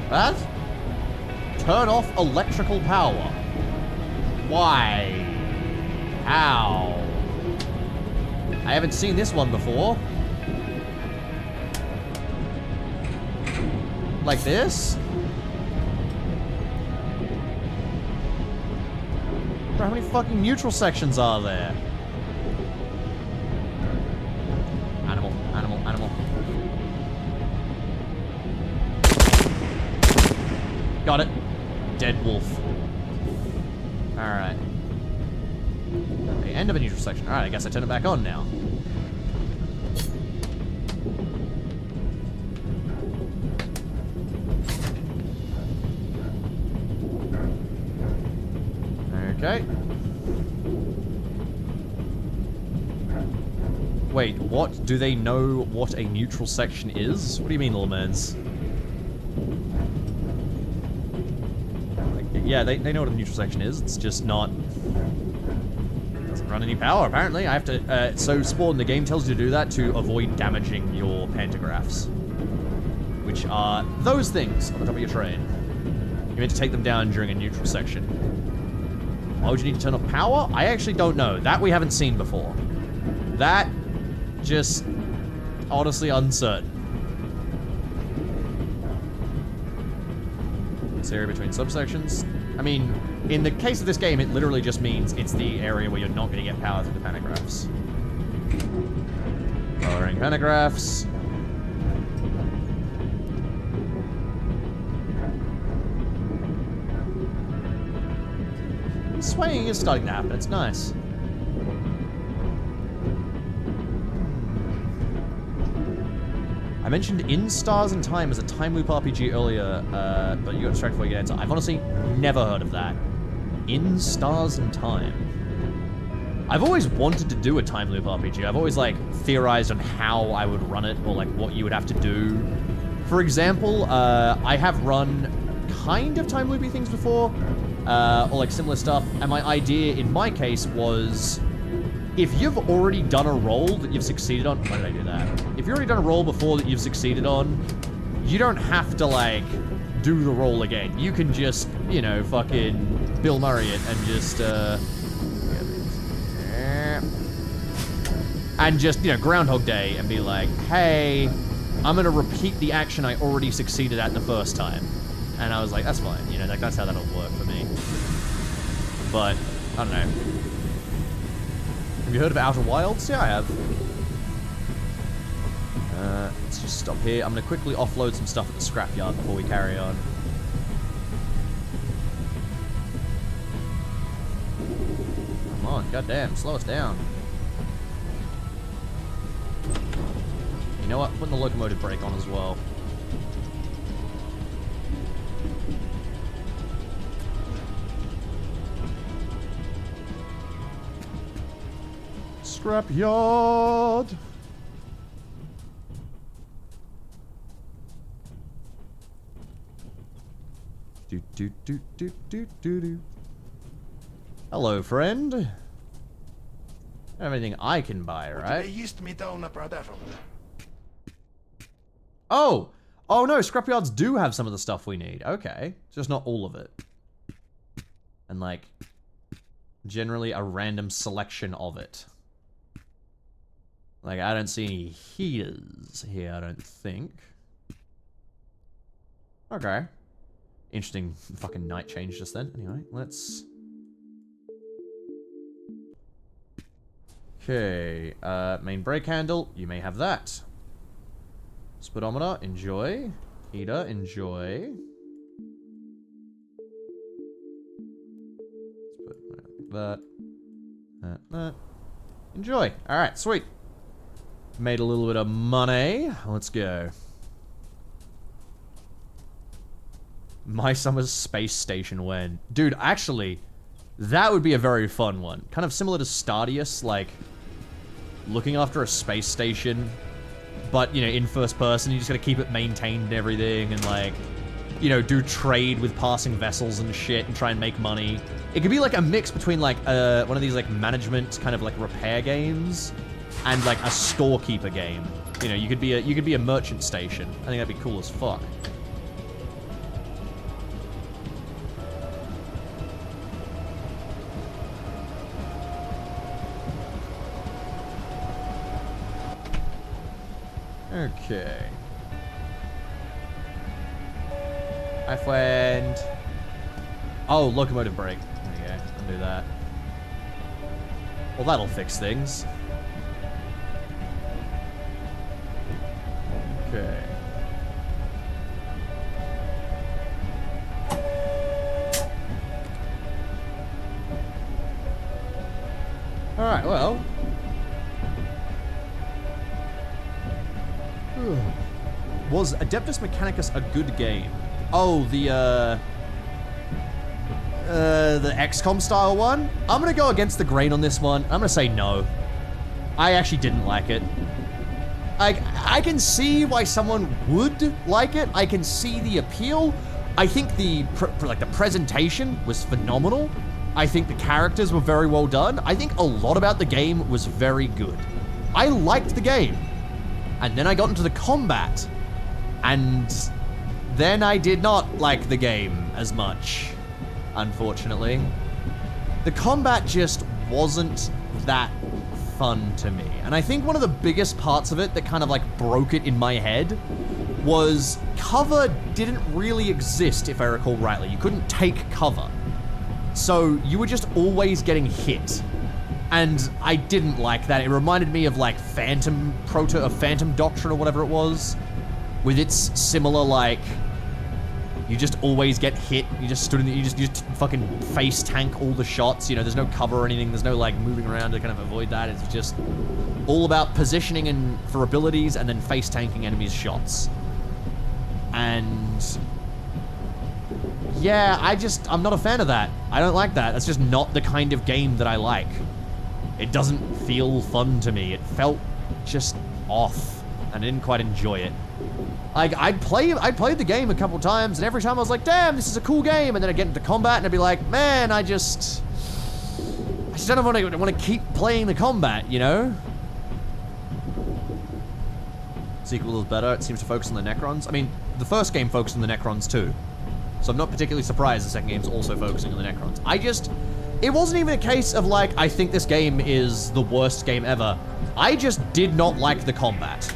That? Turn off electrical power. Why? How? I haven't seen this one before. Like this? Bro, how many fucking neutral sections are there? Animal, animal, animal. Got it. Dead wolf. Alright. The end of a neutral section. Alright, I guess I turn it back on now. Okay. Wait, what? Do they know what a neutral section is? What do you mean, little mans? Like, yeah, they know what a neutral section is. It's just not... doesn't run any power, apparently. I have to... so, Spawn, the game tells you to do that to avoid damaging your pantographs. Which are those things on the top of your train. You're meant to take them down during a neutral section. Why would you need to turn off power? I actually don't know. That we haven't seen before. That, just, honestly uncertain. This area between subsections. I mean, in the case of this game, it literally just means it's the area where you're not going to get power through the pantographs. Lowering pantographs. Swaying is starting to happen. It's nice. I mentioned In Stars and Time as a time loop RPG earlier, but you got distracted before you get into it. I've honestly never heard of that. In Stars and Time. I've always wanted to do a time loop RPG. I've always, like, theorized on how I would run it, or, like, what you would have to do. For example, I have run kind of time loopy things before. Or like similar stuff, and my idea in my case was, if you've already done a role that you've succeeded on, why did I do that? If you've already done a role before that you've succeeded on, you don't have to, like, do the role again. You can just, you know, fucking Bill Murray it and just, and just, you know, Groundhog Day and be like, hey, I'm gonna repeat the action I already succeeded at the first time. And I was like, that's fine, you know, like, that's how that'll work for me. But, I don't know. Have you heard of Outer Wilds? Yeah, I have. Let's just stop here. I'm going to quickly offload some stuff at the scrapyard before we carry on. Come on, goddamn, slow us down. You know what? Putting the locomotive brake on as well. Scrapyard. Do. Hello, friend. Everything I can buy, right? Oh! Oh no, scrapyards do have some of the stuff we need. Okay. Just not all of it. And like, generally a random selection of it. Like, I don't see any heaters here, I don't think. Okay. Interesting fucking night change just then. Anyway, let's... Okay, main brake handle, you may have that. Speedometer, enjoy. Heater, enjoy. Let's put that. Enjoy. Alright, sweet. Made a little bit of money. Let's go. My summer's space station when. Dude, actually, that would be a very fun one. Kind of similar to Stadius, like looking after a space station, but, you know, in first person. You just gotta keep it maintained and everything, and, like, you know, do trade with passing vessels and shit and try and make money. It could be like a mix between, like, one of these, like, management kind of, like, repair games and, like, a storekeeper game. You know, you could be a merchant station. I think that'd be cool as fuck. Okay. Hi, friend. Oh, locomotive brake. There you go. I'll do that. Well, that'll fix things. Okay. Alright, well. Was Adeptus Mechanicus a good game? Oh, the XCOM style one? I'm gonna go against the grain on this one. I'm gonna say no. I actually didn't like it. I can see why someone would like it. I can see the appeal. I think the presentation was phenomenal. I think the characters were very well done. I think a lot about the game was very good. I liked the game. And then I got into the combat, and then I did not like the game as much, unfortunately. The combat just wasn't that fun to me. And I think one of the biggest parts of it that kind of like broke it in my head was cover didn't really exist, if I recall rightly. You couldn't take cover. So you were just always getting hit. And I didn't like that. It reminded me of like Phantom Doctrine or whatever it was, with its similar like, you just always get hit. You just stood in the, you just fucking face tank all the shots. You know, there's no cover or anything. There's no like moving around to kind of avoid that. It's just all about positioning and for abilities, and then face tanking enemies' shots. And yeah, I'm not a fan of that. I don't like that. That's just not the kind of game that I like. It doesn't feel fun to me. It felt just off, and I didn't quite enjoy it. Like, I played the game a couple times, and every time I was like, damn, this is a cool game, and then I'd get into combat, and I'd be like, man, I just don't want to keep playing the combat, you know? Sequel is better. It seems to focus on the Necrons. I mean, the first game focused on the Necrons too, so I'm not particularly surprised the second game's also focusing on the Necrons. It wasn't even a case of like, I think this game is the worst game ever. I just did not like the combat.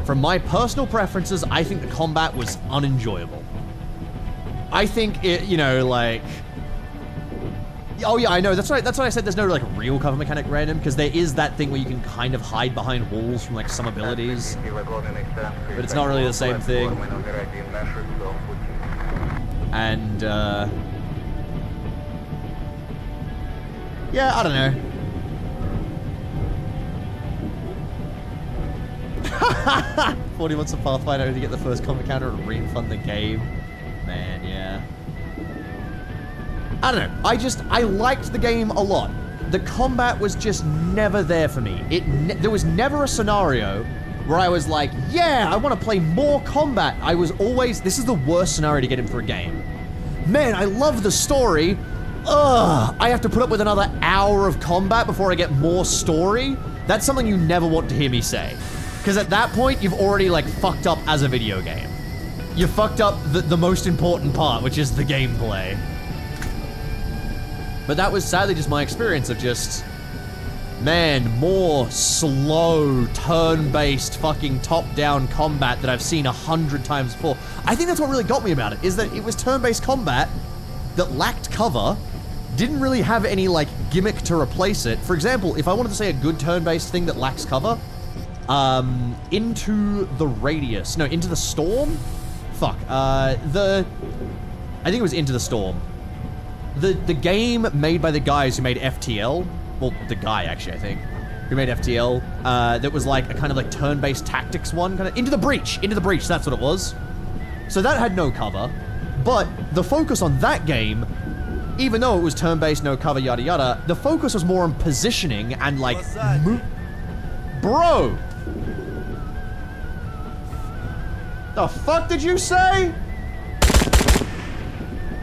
From my personal preferences, I think the combat was unenjoyable. I think it, you know, like... Oh yeah, I know, that's what I said there's no like real cover mechanic random, because there is that thing where you can kind of hide behind walls from like some abilities. But it's not really the same thing. And, yeah, I don't know. 40 months of Pathfinder to get the first combat counter and refund the game. Man, yeah. I don't know. I liked the game a lot. The combat was just never there for me. There was never a scenario where I was like, yeah, I want to play more combat. I was always, this is the worst scenario to get in for a game. Man, I love the story. Ugh, I have to put up with another hour of combat before I get more story? That's something you never want to hear me say. Because at that point, you've already, like, fucked up as a video game. You fucked up the most important part, which is the gameplay. But that was sadly just my experience of just... Man, more slow, turn-based, fucking top-down combat that I've seen 100 times before. I think that's what really got me about it, is that it was turn-based combat that lacked cover, didn't really have any, like, gimmick to replace it. For example, if I wanted to say a good turn-based thing that lacks cover, Into the Radius. No, Into the Storm? Fuck. I think it was Into the Storm. The game made by the guys who made FTL, well, the guy, actually, I think, who made FTL, that was like a kind of like turn-based tactics one, kind of Into the Breach, that's what it was. So that had no cover, but the focus on that game, even though it was turn-based, no cover, yada yada, the focus was more on positioning and like, bro! The fuck did you say?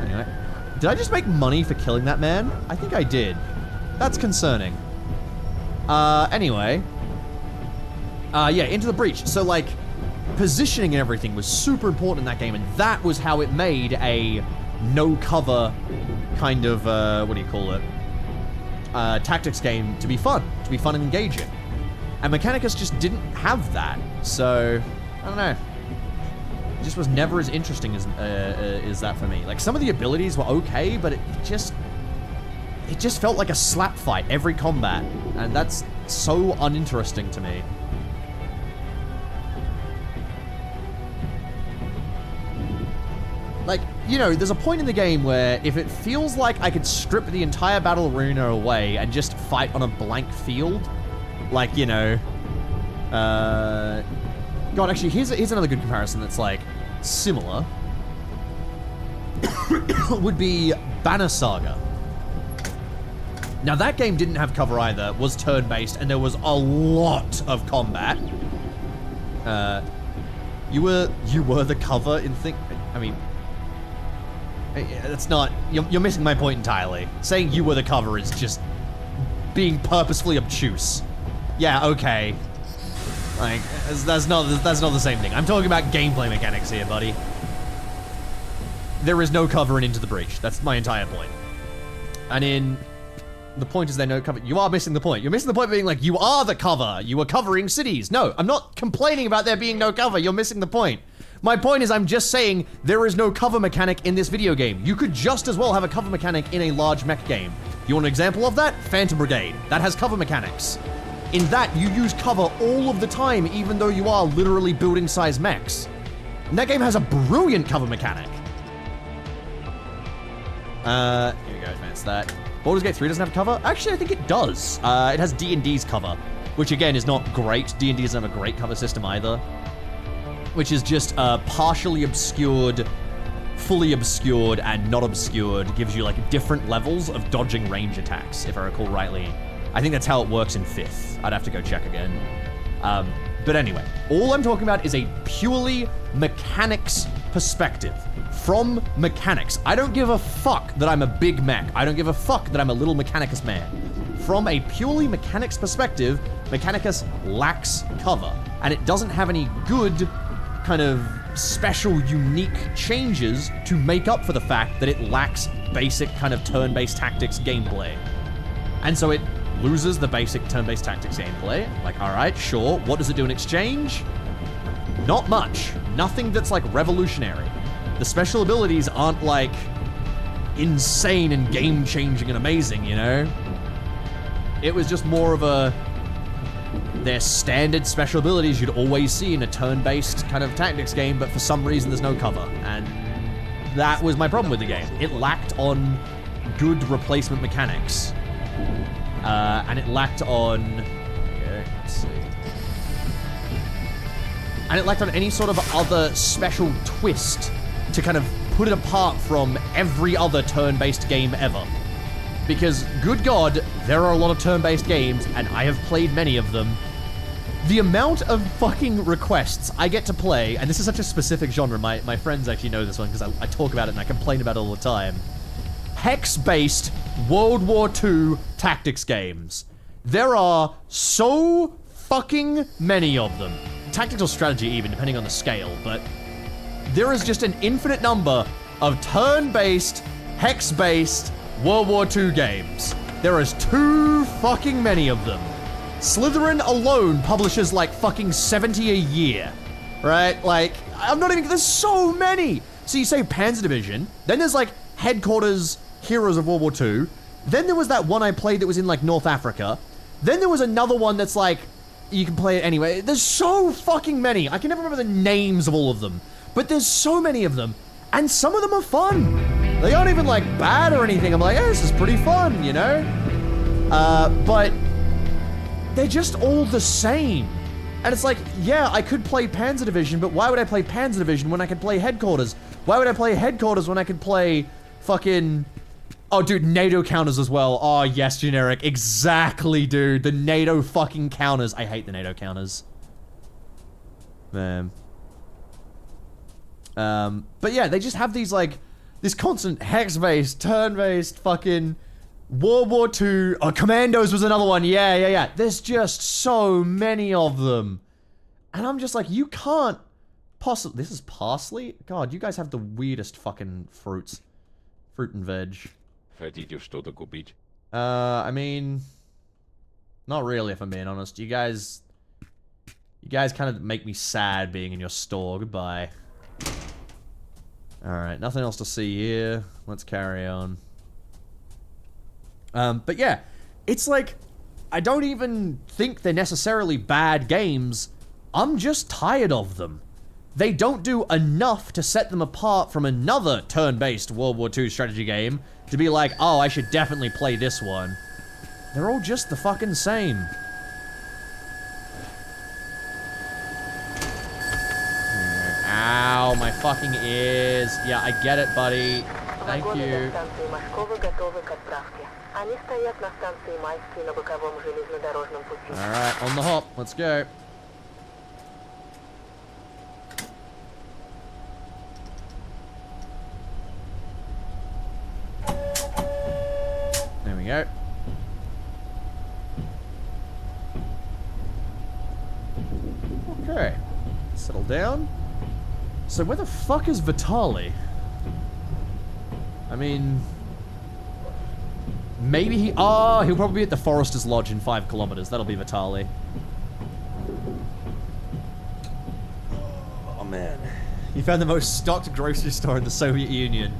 Anyway, did I just make money for killing that man? I think I did. That's concerning. Anyway. Yeah, Into the Breach. So, like, positioning and everything was super important in that game, and that was how it made a no-cover kind of, what do you call it? Tactics game to be fun and engaging. And Mechanicus just didn't have that, so, I don't know. It just was never as interesting as that for me. Like, some of the abilities were okay, but it just felt like a slap fight every combat, and that's so uninteresting to me. Like, you know, there's a point in the game where if it feels like I could strip the entire battle arena away and just fight on a blank field, like, you know, God, actually, here's another good comparison that's, like, similar. Would be Banner Saga. Now, that game didn't have cover either, was turn-based, and there was a lot of combat. You were the cover in I mean, that's not... You're missing my point entirely. Saying you were the cover is just being purposefully obtuse. Yeah, okay. Like, that's not the same thing. I'm talking about gameplay mechanics here, buddy. There is no cover in Into the Breach. That's my entire point. And the point is there no cover. You are missing the point. You're missing the point being like, you are the cover. You are covering cities. No, I'm not complaining about there being no cover. You're missing the point. My point is I'm just saying there is no cover mechanic in this video game. You could just as well have a cover mechanic in a large mech game. You want an example of that? Phantom Brigade. That has cover mechanics. In that, you use cover all of the time, even though you are literally building size mechs. And that game has a brilliant cover mechanic. Here we go, advance that. Baldur's Gate 3 doesn't have cover? Actually, I think it does. It has D&D's cover, which again is not great. D&D doesn't have a great cover system either. Which is just partially obscured, fully obscured, and not obscured. Gives you like different levels of dodging range attacks, if I recall rightly. I think that's how it works in 5th. I'd have to go check again. But anyway, all I'm talking about is a purely mechanics perspective. From mechanics. I don't give a fuck that I'm a big mech. I don't give a fuck that I'm a little Mechanicus man. From a purely mechanics perspective, Mechanicus lacks cover. And it doesn't have any good kind of special, unique changes to make up for the fact that it lacks basic kind of turn-based tactics gameplay. And so it loses the basic turn-based tactics gameplay. Like, alright, sure. What does it do in exchange? Not much. Nothing that's, like, revolutionary. The special abilities aren't, like, insane and game-changing and amazing, you know? It was just more of a... They're standard special abilities you'd always see in a turn-based kind of tactics game, but for some reason there's no cover. And that was my problem with the game. It lacked on good replacement mechanics. And it lacked on... Okay, let's see. And it lacked on any sort of other special twist to kind of put it apart from every other turn-based game ever. Because, good God, there are a lot of turn-based games, and I have played many of them. The amount of fucking requests I get to play, and this is such a specific genre, my friends actually know this one because I talk about it and I complain about it all the time. Hex-based World War II tactics games. There are so fucking many of them. Tactical strategy even, depending on the scale, but there is just an infinite number of turn-based, hex-based World War II games. There is too fucking many of them. Slytherin alone publishes like fucking 70 a year, right? Like, I'm not even, there's so many. So you say Panzer Division, then there's like Headquarters Heroes of World War II, Then there was that one I played that was in, like, North Africa. Then there was another one that's, like, you can play it anyway. There's so fucking many. I can never remember the names of all of them. But there's so many of them. And some of them are fun. They aren't even, like, bad or anything. I'm like, hey, this is pretty fun, you know? But they're just all the same. And it's like, yeah, I could play Panzer Division, but why would I play Panzer Division when I could play Headquarters? Why would I play Headquarters when I could play fucking... Oh, dude, NATO counters as well. Oh, yes, generic. Exactly, dude. The NATO fucking counters. I hate the NATO counters. Man. But yeah, they just have these, like, this constant hex-based, turn-based fucking World War II. Oh, Commandos was another one. Yeah. There's just so many of them. And I'm just like, you can't possibly... This is parsley? God, you guys have the weirdest fucking fruits. Fruit and veg. Хотите что-то купить? I mean... Not really, if I'm being honest. You guys kind of make me sad being in your store. Goodbye. Alright, nothing else to see here. Let's carry on. But yeah, it's like, I don't even think they're necessarily bad games. I'm just tired of them. They don't do enough to set them apart from another turn-based World War II strategy game to be like, oh, I should definitely play this one. They're all just the fucking same. Ow, my fucking ears. Yeah, I get it, buddy. Thank you. Alright, on the hop. Let's go. There we go. Okay. Settle down. So where the fuck is Vitali? I mean... Maybe he... Oh, he'll probably be at the Forester's Lodge in 5 kilometers. That'll be Vitali. Oh, man. You found the most stocked grocery store in the Soviet Union.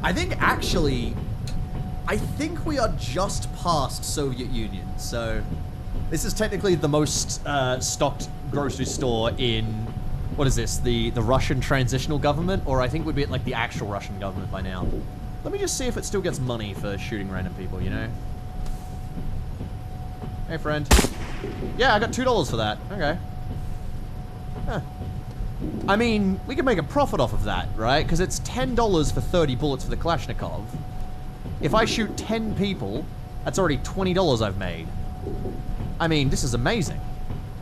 I think, actually... I think we are just past Soviet Union, so... This is technically the most stocked grocery store in... What is this? The Russian transitional government? Or I think would be at, like, the actual Russian government by now. Let me just see if it still gets money for shooting random people, you know? Hey, friend. Yeah, I got $2 for that. Okay. Huh. I mean, we could make a profit off of that, right? Because it's $10 for 30 bullets for the Kalashnikov. If I shoot 10 people, that's already $20 I've made. I mean, this is amazing.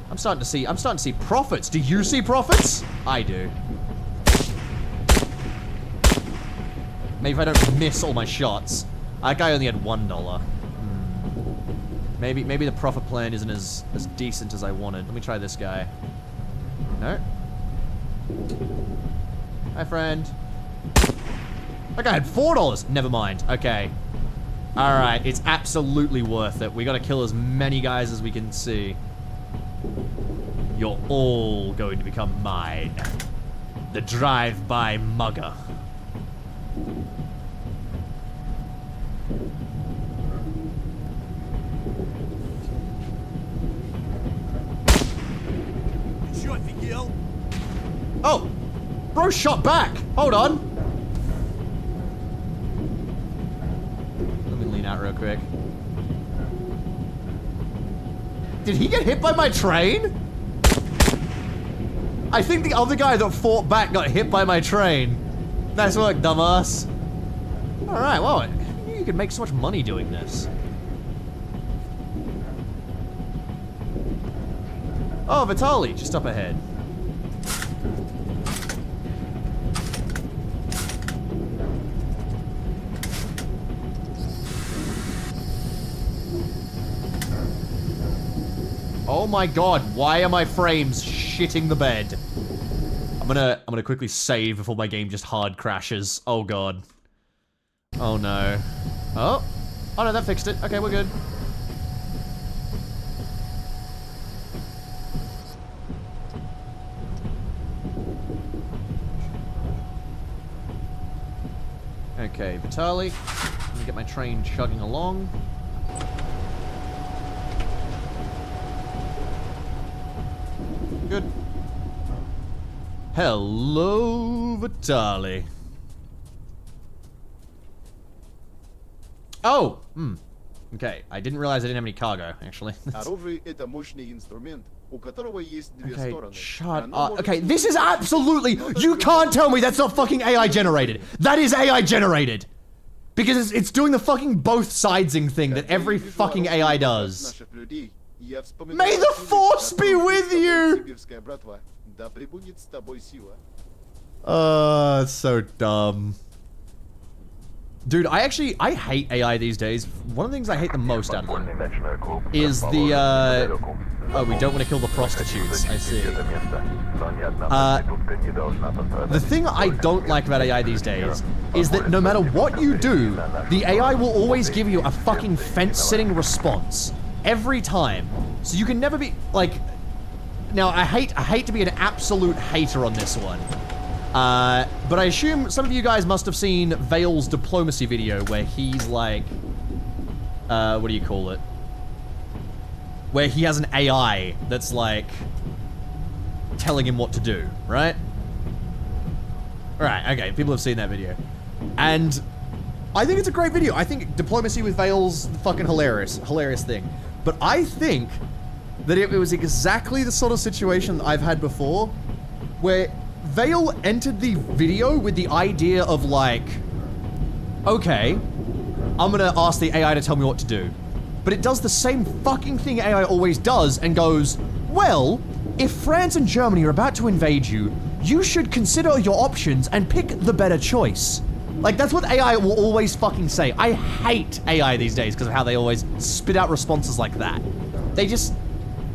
I'm starting to see profits. Do you see profits? I do. Maybe if I don't miss all my shots. That guy only had $1. Maybe the profit plan isn't as decent as I wanted. Let me try this guy. No. Hi, friend. That guy had $4. Never mind. Okay. Alright, it's absolutely worth it. We gotta kill as many guys as we can see. You're all going to become mine. The drive-by mugger. Oh! Bro shot back! Hold on! Let me lean out real quick. Did he get hit by my train? I think the other guy that fought back got hit by my train. Nice work, dumbass. Alright, well, you could make so much money doing this. Oh, Vitali, just up ahead. Oh my god, why are my frames shitting the bed? I'm gonna quickly save before my game just hard crashes. Oh god. Oh no. Oh. Oh no, that fixed it. Okay, we're good. Okay, Vitali. Let me get my train chugging along. Good. Hello, Vitali. Oh! Okay, I didn't realize I didn't have any cargo, actually. Okay, shut up. Okay, this is absolutely... You can't tell me that's not fucking AI generated. That is AI generated. Because it's doing the fucking both sidesing thing that every fucking AI does. May the Force be with you! It's so dumb. Dude, I hate AI these days. One of the things I hate the most out of them is the, oh, we don't want to kill the prostitutes, I see. The thing I don't like about AI these days is that no matter what you do, the AI will always give you a fucking fence-sitting response. Every time. So you can never be, like... Now, I hate to be an absolute hater on this one. But I assume some of you guys must have seen Vale's diplomacy video where he's like, what do you call it? Where he has an AI that's like, telling him what to do, right? Right, okay, people have seen that video. And I think it's a great video. I think diplomacy with Vale's fucking hilarious thing. But I think that it was exactly the sort of situation that I've had before, where Vale entered the video with the idea of like, okay, I'm gonna ask the AI to tell me what to do. But it does the same fucking thing AI always does and goes, well, if France and Germany are about to invade you, you should consider your options and pick the better choice. Like, that's what AI will always fucking say. I hate AI these days because of how they always spit out responses like that. They just...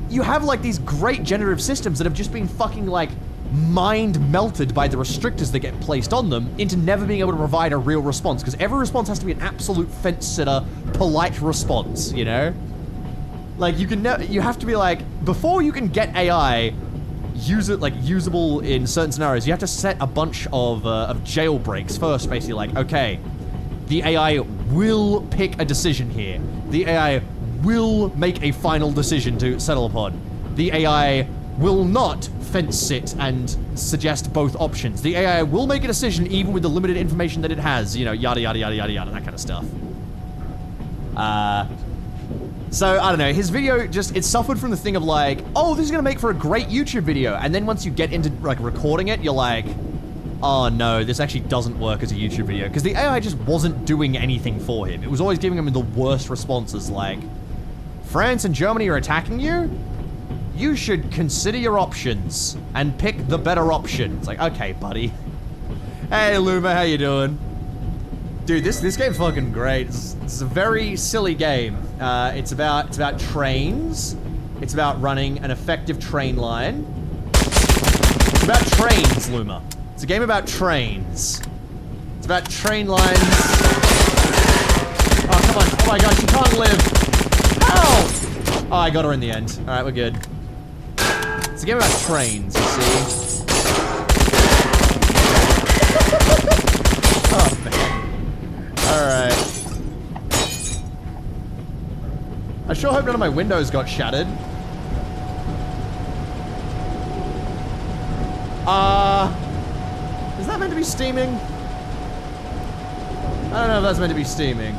You have, like, these great generative systems that have just been fucking, like, mind-melted by the restrictors that get placed on them into never being able to provide a real response, because every response has to be an absolute fence-sitter, polite response, you know? Like, you have to be like, before you can get AI, use it, like, usable in certain scenarios, you have to set a bunch of jailbreaks first, basically like, okay, the AI will pick a decision here. The AI will make a final decision to settle upon. The AI will not fence sit and suggest both options. The AI will make a decision even with the limited information that it has, you know, yada yada yada yada yada, that kind of stuff. So, I don't know, his video just, it suffered from the thing of like, oh, this is gonna make for a great YouTube video, and then once you get into, like, recording it, you're like, oh no, this actually doesn't work as a YouTube video, because the AI just wasn't doing anything for him. It was always giving him the worst responses, like, France and Germany are attacking you? You should consider your options and pick the better option. It's like, okay, buddy. Hey, Luma, how you doing? Dude, this game's fucking great. It's a very silly game. It's about trains. It's about running an effective train line. It's about trains, Luma. It's a game about trains. It's about train lines. Oh, come on. Oh my gosh, she can't live. Ow! Oh, I got her in the end. Alright, we're good. It's a game about trains, you see. Oh, man. Alright. I sure hope none of my windows got shattered. Is that meant to be steaming? I don't know if that's meant to be steaming.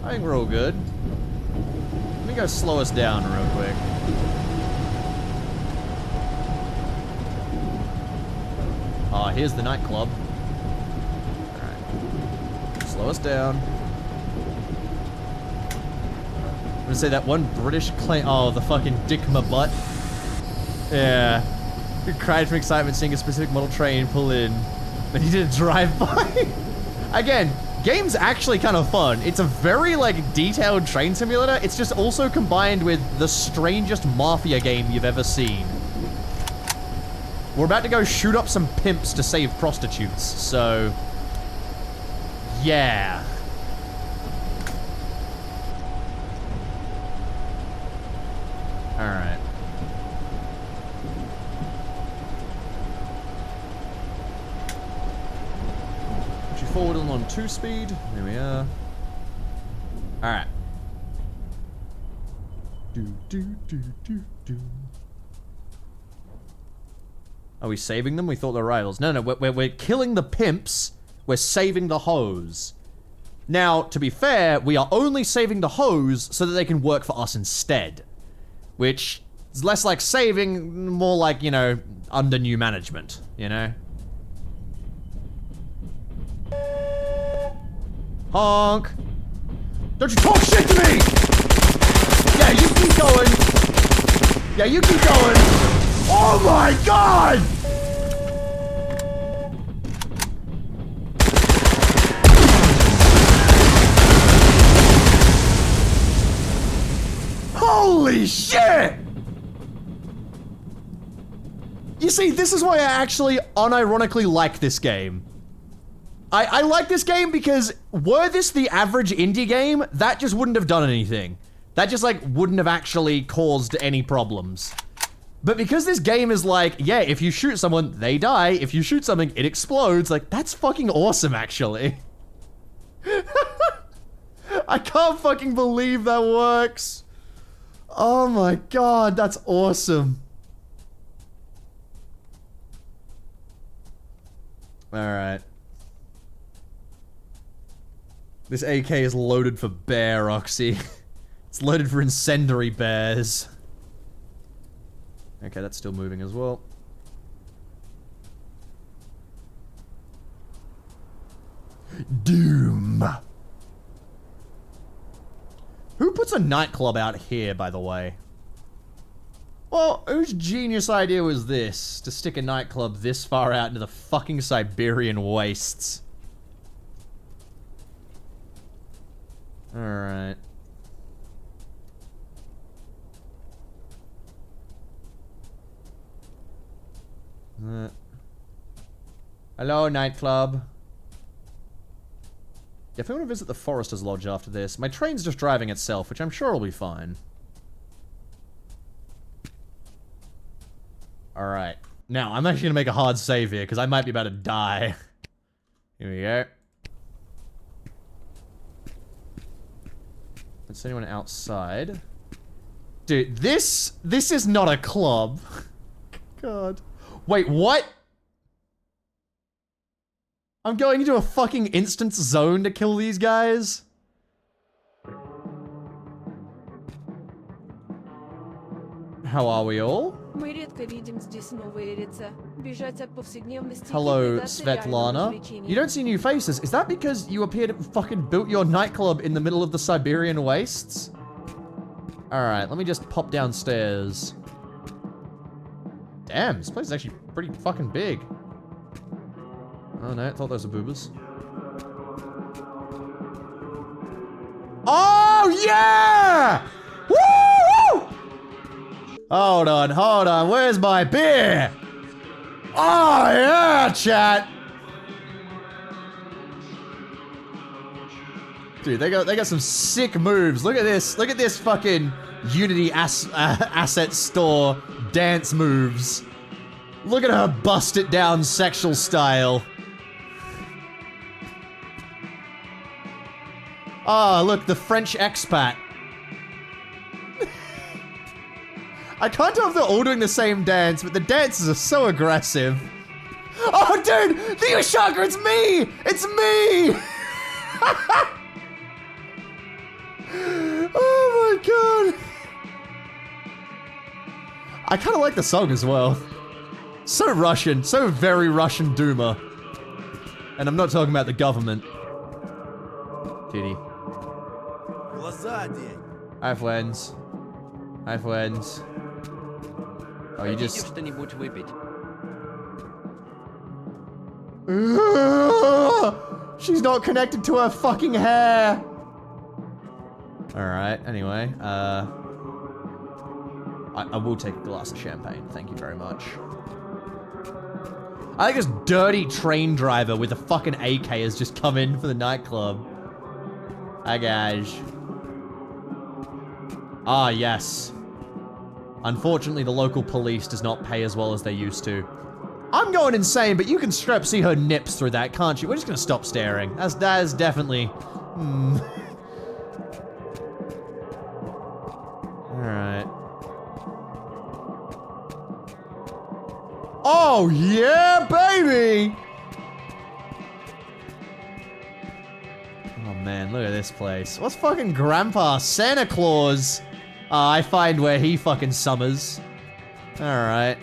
I think we're all good. Let me go slow us down real quick. Ah, here's the nightclub. Alright. Slow us down. I'm gonna say that one British claim. Oh, the fucking dick my butt. Yeah. He cried from excitement seeing a specific model train pull in. But he did a drive-by. Again, game's actually kind of fun. It's a very, like, detailed train simulator. It's just also combined with the strangest Mafia game you've ever seen. We're about to go shoot up some pimps to save prostitutes, so... yeah. Alright. forward and on 2-speed. There we are. Alright. Are we saving them? We thought they're rivals. No, we're killing the pimps. We're saving the hoes. Now, to be fair, we are only saving the hoes so that they can work for us instead. Which is less like saving, more like, you know, under new management, you know? Honk! Don't you talk shit to me! Yeah, you keep going! Yeah, you keep going! Oh my god! Holy shit! You see, this is why I actually unironically like this game. I like this game because were this the average indie game, that just wouldn't have done anything. That just, like, wouldn't have actually caused any problems. But because this game is like, yeah, if you shoot someone, they die. If you shoot something, it explodes. Like, that's fucking awesome, actually. I can't fucking believe that works. Oh my god, that's awesome. Alright. This AK is loaded for bear, Oxy. It's loaded for incendiary bears. Okay, that's still moving as well. Doom. Who puts a nightclub out here, by the way? Well, whose genius idea was this? To stick a nightclub this far out into the fucking Siberian wastes. Alright. Hello, nightclub. If I want to visit the Forester's Lodge after this, my train's just driving itself, which I'm sure will be fine. Alright. Now, I'm actually gonna make a hard save here, because I might be about to die. Here we go. Is anyone outside? Dude, this is not a club. God. Wait, what? I'm going into a fucking instance zone to kill these guys? How are we all? Hello, Svetlana. You don't see new faces. Is that because you appear to fucking built your nightclub in the middle of the Siberian wastes? Alright, let me just pop downstairs. Damn, this place is actually pretty fucking big. Oh no, I thought those were boobas. Oh yeah! Woo! Hold on, where's my beer? Oh yeah, chat! Dude, they got some sick moves. Look at this fucking Unity asset store dance moves. Look at her bust it down sexual style. Ah, look, the French expat. I can't tell if they're all doing the same dance, but the dances are so aggressive. Oh, dude! The Ushaka, it's me! It's me! Oh my god. I kind of like the song as well. So Russian, so very Russian Duma. And I'm not talking about the government. Kitty. Hi, friends. Hi, friends. Oh, you just... She's not connected to her fucking hair! Alright, anyway, I will take a glass of champagne, thank you very much. I think this dirty train driver with a fucking AK has just come in for the nightclub. Hi, guys. Ah, yes. Unfortunately, the local police does not pay as well as they used to. I'm going insane, but you can straight up see her nips through that, can't you? We're just gonna stop staring. That is definitely... Alright. Oh, yeah, baby! Oh, man, look at this place. What's fucking Grandpa Santa Claus? I find where he fucking summers. Alright.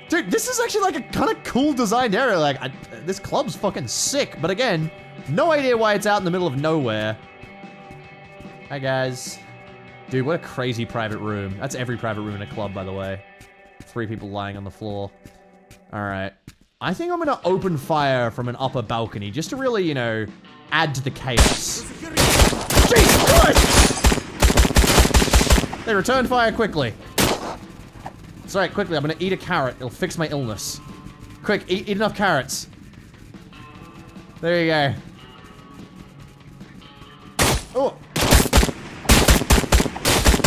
Dude, this is actually like a kind of cool designed area. Like, this club's fucking sick. But again, no idea why it's out in the middle of nowhere. Hi, guys. Dude, what a crazy private room. That's every private room in a club, by the way. 3 people lying on the floor. Alright. I think I'm gonna open fire from an upper balcony just to really, you know, add to the chaos. Jesus Christ! They return fire quickly. Sorry, quickly, I'm gonna eat a carrot. It'll fix my illness. Quick, eat enough carrots. There you go. Oh!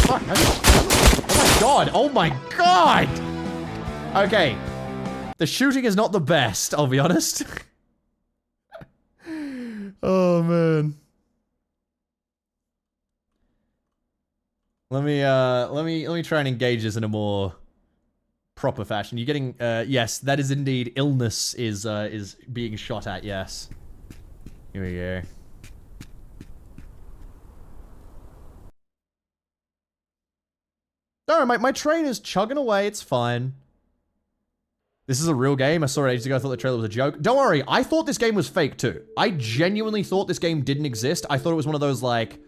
Fuck, oh my god, oh my god! Okay. The shooting is not the best, I'll be honest. Oh, man. Let me try and engage this in a more proper fashion. You're getting, yes, that is indeed illness is being shot at, yes. Here we go. No, my train is chugging away, it's fine. This is a real game. I saw it ages ago, I thought the trailer was a joke. Don't worry, I thought this game was fake too. I genuinely thought this game didn't exist. I thought it was one of those like,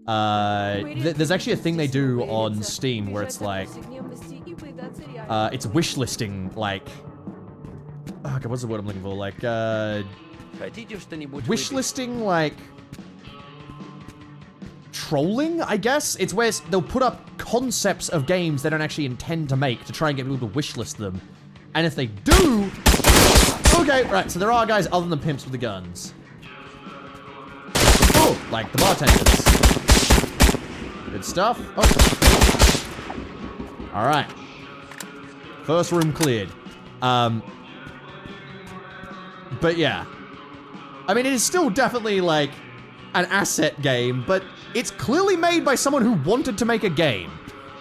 there's actually a thing they do on Steam where it's like, it's wish listing, like, oh god, what's the word I'm looking for? Like, wish listing, like, trolling, I guess? It's where they'll put up concepts of games they don't actually intend to make to try and get people to wishlist them. And if they do... Okay, right, so there are guys other than pimps with the guns. Oh, like the bartenders. Good stuff. Oh. Alright. First room cleared. But yeah. I mean, it is still definitely, like, an asset game, but it's clearly made by someone who wanted to make a game.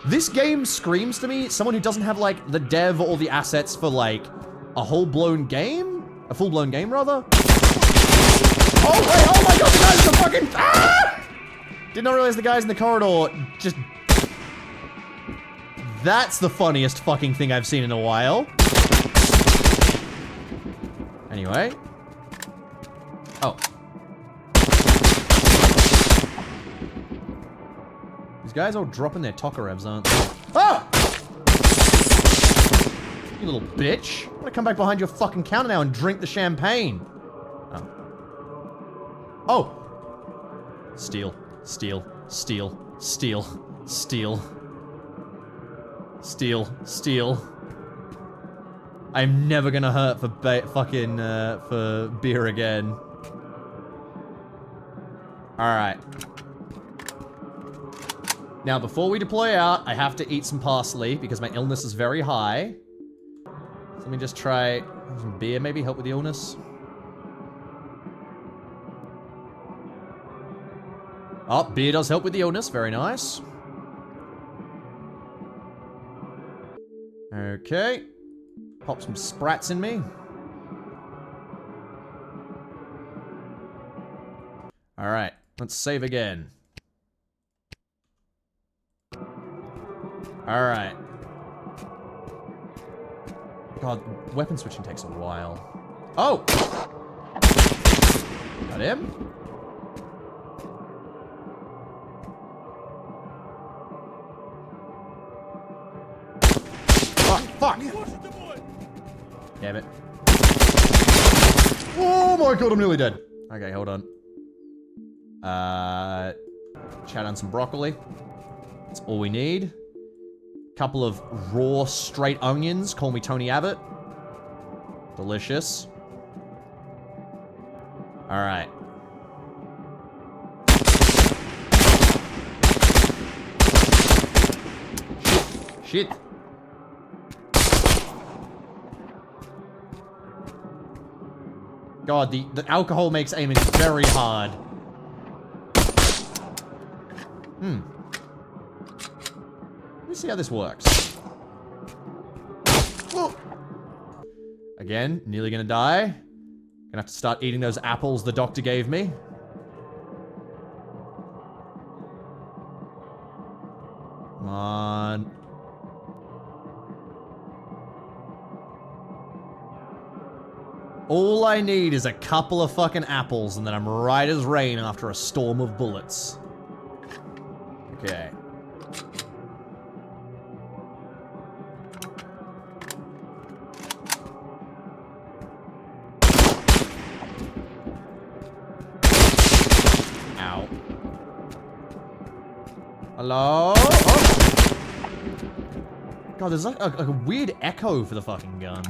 This game screams to me someone who doesn't have, like, the dev or the assets for, like, a whole-blown game? A full-blown game, rather? Oh, wait, oh my god, the guys are fucking... Ah! Did not realize the guys in the corridor just... That's the funniest fucking thing I've seen in a while. Anyway. Oh. These guys all dropping their Tokarevs, aren't they? Oh! You little bitch. I'm gonna come back behind your fucking counter now and drink the champagne. Oh. Oh! Steal. Steal. Steal. Steal. Steal. Steal. Steal. I'm never gonna hurt for for beer again. Alright. Now, before we deploy out, I have to eat some parsley because my illness is very high. So let me just try some beer, maybe help with the illness. Oh, beer does help with the illness. Very nice. Okay. Pop some sprats in me. Alright, let's save again. Alright. God, weapon switching takes a while. Oh! Got him? Fuck, fuck! Damn it. Oh my god, I'm nearly dead. Okay, hold on. Chat on some broccoli. That's all we need. Couple of raw, straight onions. Call me Tony Abbott. Delicious. Alright. Shit. God, the alcohol makes aiming very hard. Let me see how this works. Whoa. Again, nearly gonna die. Gonna have to start eating those apples the doctor gave me. Come on. All I need is a couple of fucking apples, and then I'm right as rain after a storm of bullets. Okay. Ow. Hello? Oh. God, there's like a weird echo for the fucking gun.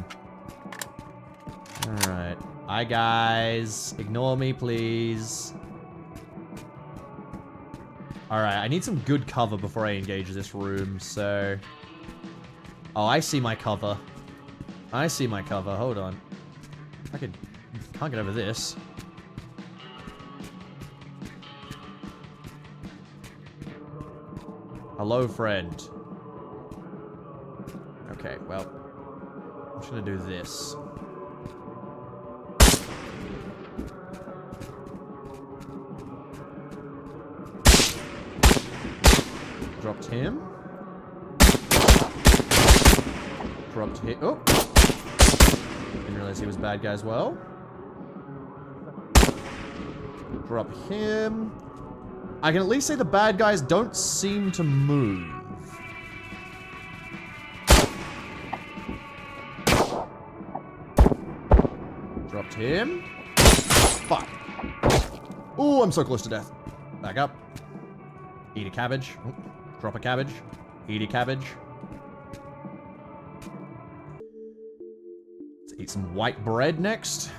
Alright. Hi, guys. Ignore me, please. Alright, I need some good cover before I engage this room, so... Oh, I see my cover. I see my cover. Hold on. Can't get over this. Hello, friend. Okay, well... I'm just gonna do this. Dropped him. Dropped him. Oh! Didn't realize he was a bad guy as well. Drop him. I can at least say the bad guys don't seem to move. Dropped him. Fuck. Ooh, I'm so close to death. Back up. Eat a cabbage. Oh, drop a cabbage. Eat a cabbage. Let's eat some white bread next.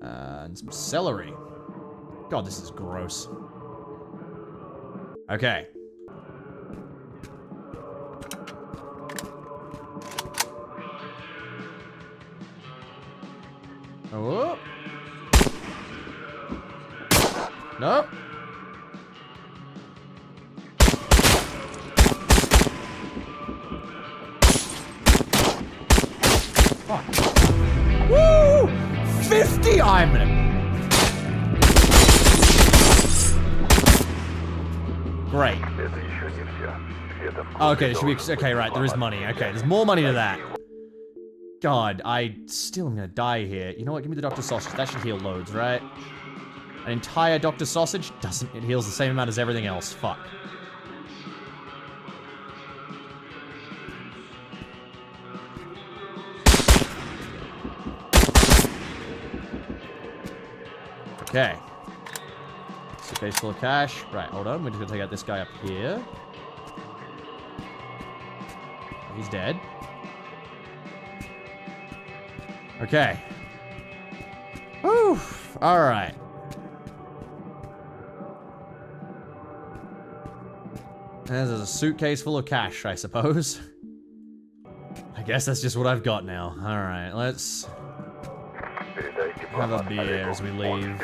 And some celery. God, this is gross. Okay. Oh. Nope. Fuck. Woo! 50 I'm Great. Okay, should we... Okay, right, there is money. Okay, there's more money to that. God, I still am gonna die here. You know what? Give me the Dr. Sausage. That should heal loads, right? An entire Dr. Sausage doesn't... It heals the same amount as everything else. Fuck. Okay. Suitcase full of cash. Right, hold on. We're just gonna take out this guy up here. He's dead. Okay. Whew. Alright. There's a suitcase full of cash, I suppose. I guess that's just what I've got now. Alright, let's... have a beer as we leave.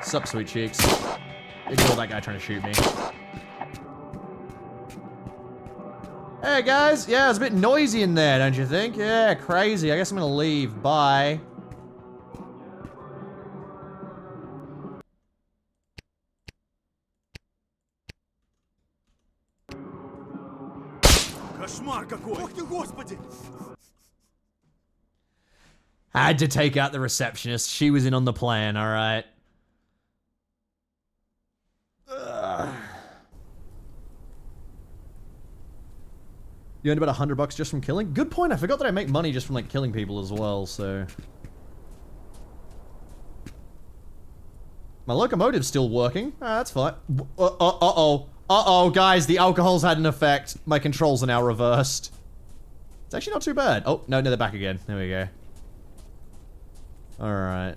Sup, sweet cheeks. Ignore that guy trying to shoot me. Hey guys, yeah, it's a bit noisy in there, don't you think? Yeah, crazy. I guess I'm gonna leave. Bye. Had to take out the receptionist. She was in on the plan, alright. You earned about $100 just from killing? Good point, I forgot that I make money just from, like, killing people as well, so... My locomotive's still working. Ah, that's fine. Uh-oh. Uh-oh, guys, the alcohol's had an effect. My controls are now reversed. It's actually not too bad. Oh, no, they're back again. There we go. Alright.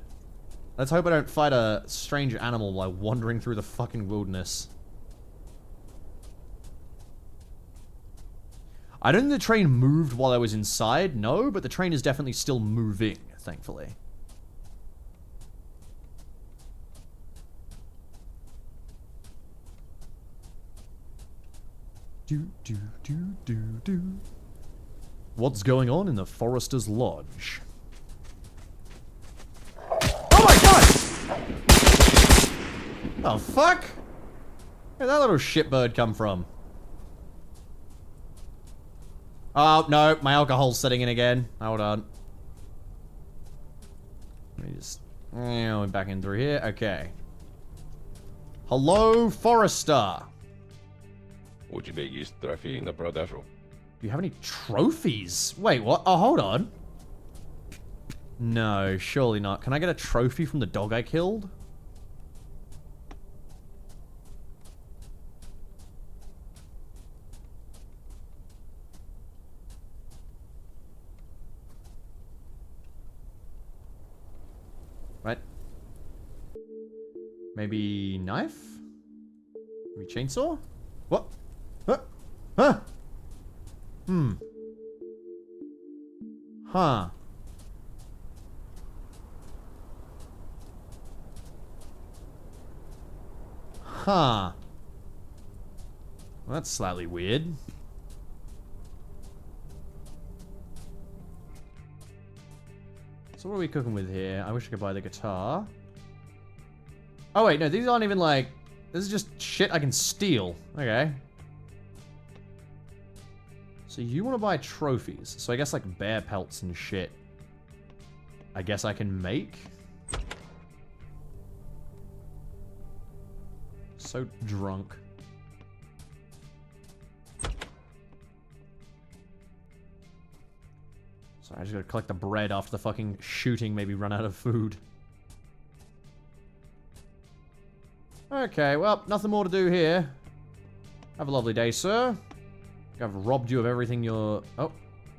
Let's hope I don't fight a strange animal while wandering through the fucking wilderness. I don't think the train moved while I was inside, no, but the train is definitely still moving, thankfully. Do. What's going on in the Forester's Lodge? Oh my god! Oh fuck? Where'd that little shitbird come from? Oh, no, my alcohol's setting in again. Hold on. Let me just... back in through here. Okay. Hello, Forrester. У тебя есть трофеи на продажу? Do you have any trophies? Wait, what? Oh, hold on. No, surely not. Can I get a trophy from the dog I killed? Right. Maybe knife? Maybe chainsaw? What? Huh? Huh? Huh. Huh. Well, that's slightly weird. So what are we cooking with here? I wish I could buy the guitar. Oh wait, no, these aren't even like... This is just shit I can steal. Okay. So you want to buy trophies. So I guess like bear pelts and shit. I guess I can make. So drunk. So I just gotta collect the bread after the fucking shooting maybe run out of food. Okay, well, nothing more to do here. Have a lovely day, sir. I've robbed you of everything you're... Oh,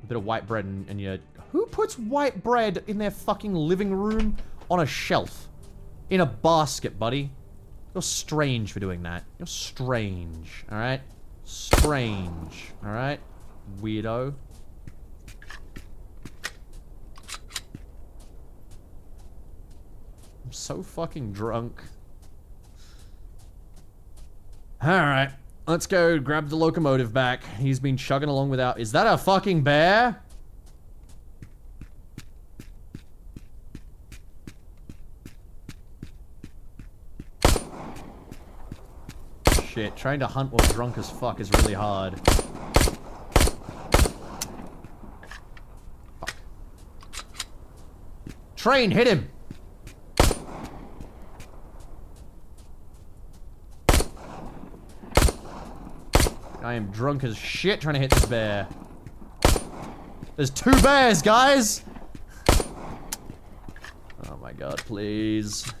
a bit of white bread and your... Who puts white bread in their fucking living room on a shelf? In a basket, buddy. You're strange for doing that. You're strange, alright? Strange, alright? Weirdo. I'm so fucking drunk. Alright. Let's go grab the locomotive back. He's been chugging along without... Is that a fucking bear? Shit, trying to hunt while drunk as fuck is really hard. Fuck. Train, hit him! I am drunk as shit trying to hit this bear. There's 2 bears, guys! Oh my god, please.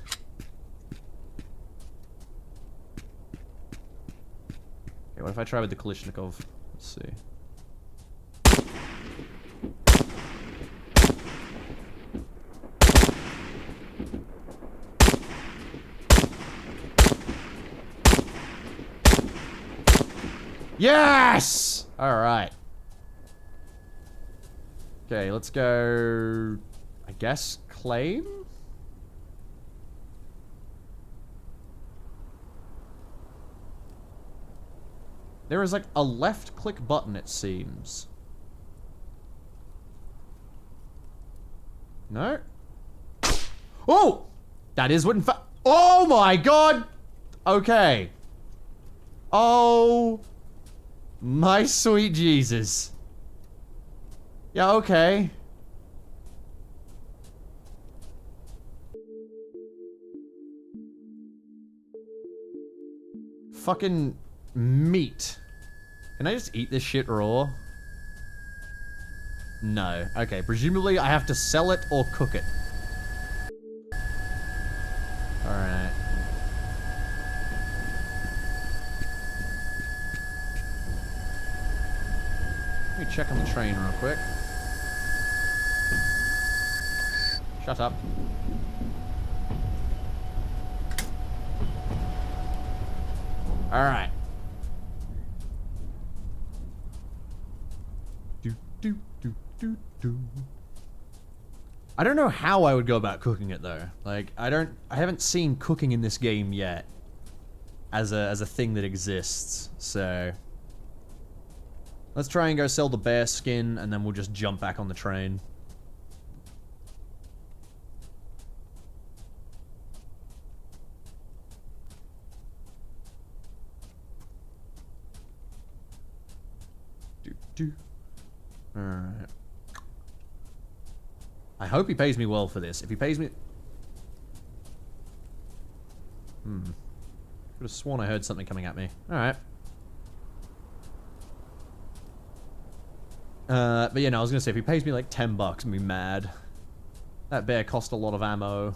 Okay, what if I try with the Kalishnikov? Let's see. Yes! Alright. Okay, let's go... I guess claim? There is like a left click button, it seems. No? Oh! That is what in fact... Oh my god! Okay. Oh... My sweet Jesus. Yeah, okay. Fucking meat. Can I just eat this shit raw? No. Okay, presumably I have to sell it or cook it. Alright. Let me check on the train real quick. Shut up. Alright. I don't know how I would go about cooking it though. Like, I haven't seen cooking in this game yet as a thing that exists. So let's try and go sell the bear skin, and then we'll just jump back on the train. Alright. I hope he pays me well for this. If he pays me... Could have sworn I heard something coming at me. Alright. But yeah, no, I was gonna say, if he pays me like 10 bucks, I'm gonna be mad. That bear cost a lot of ammo.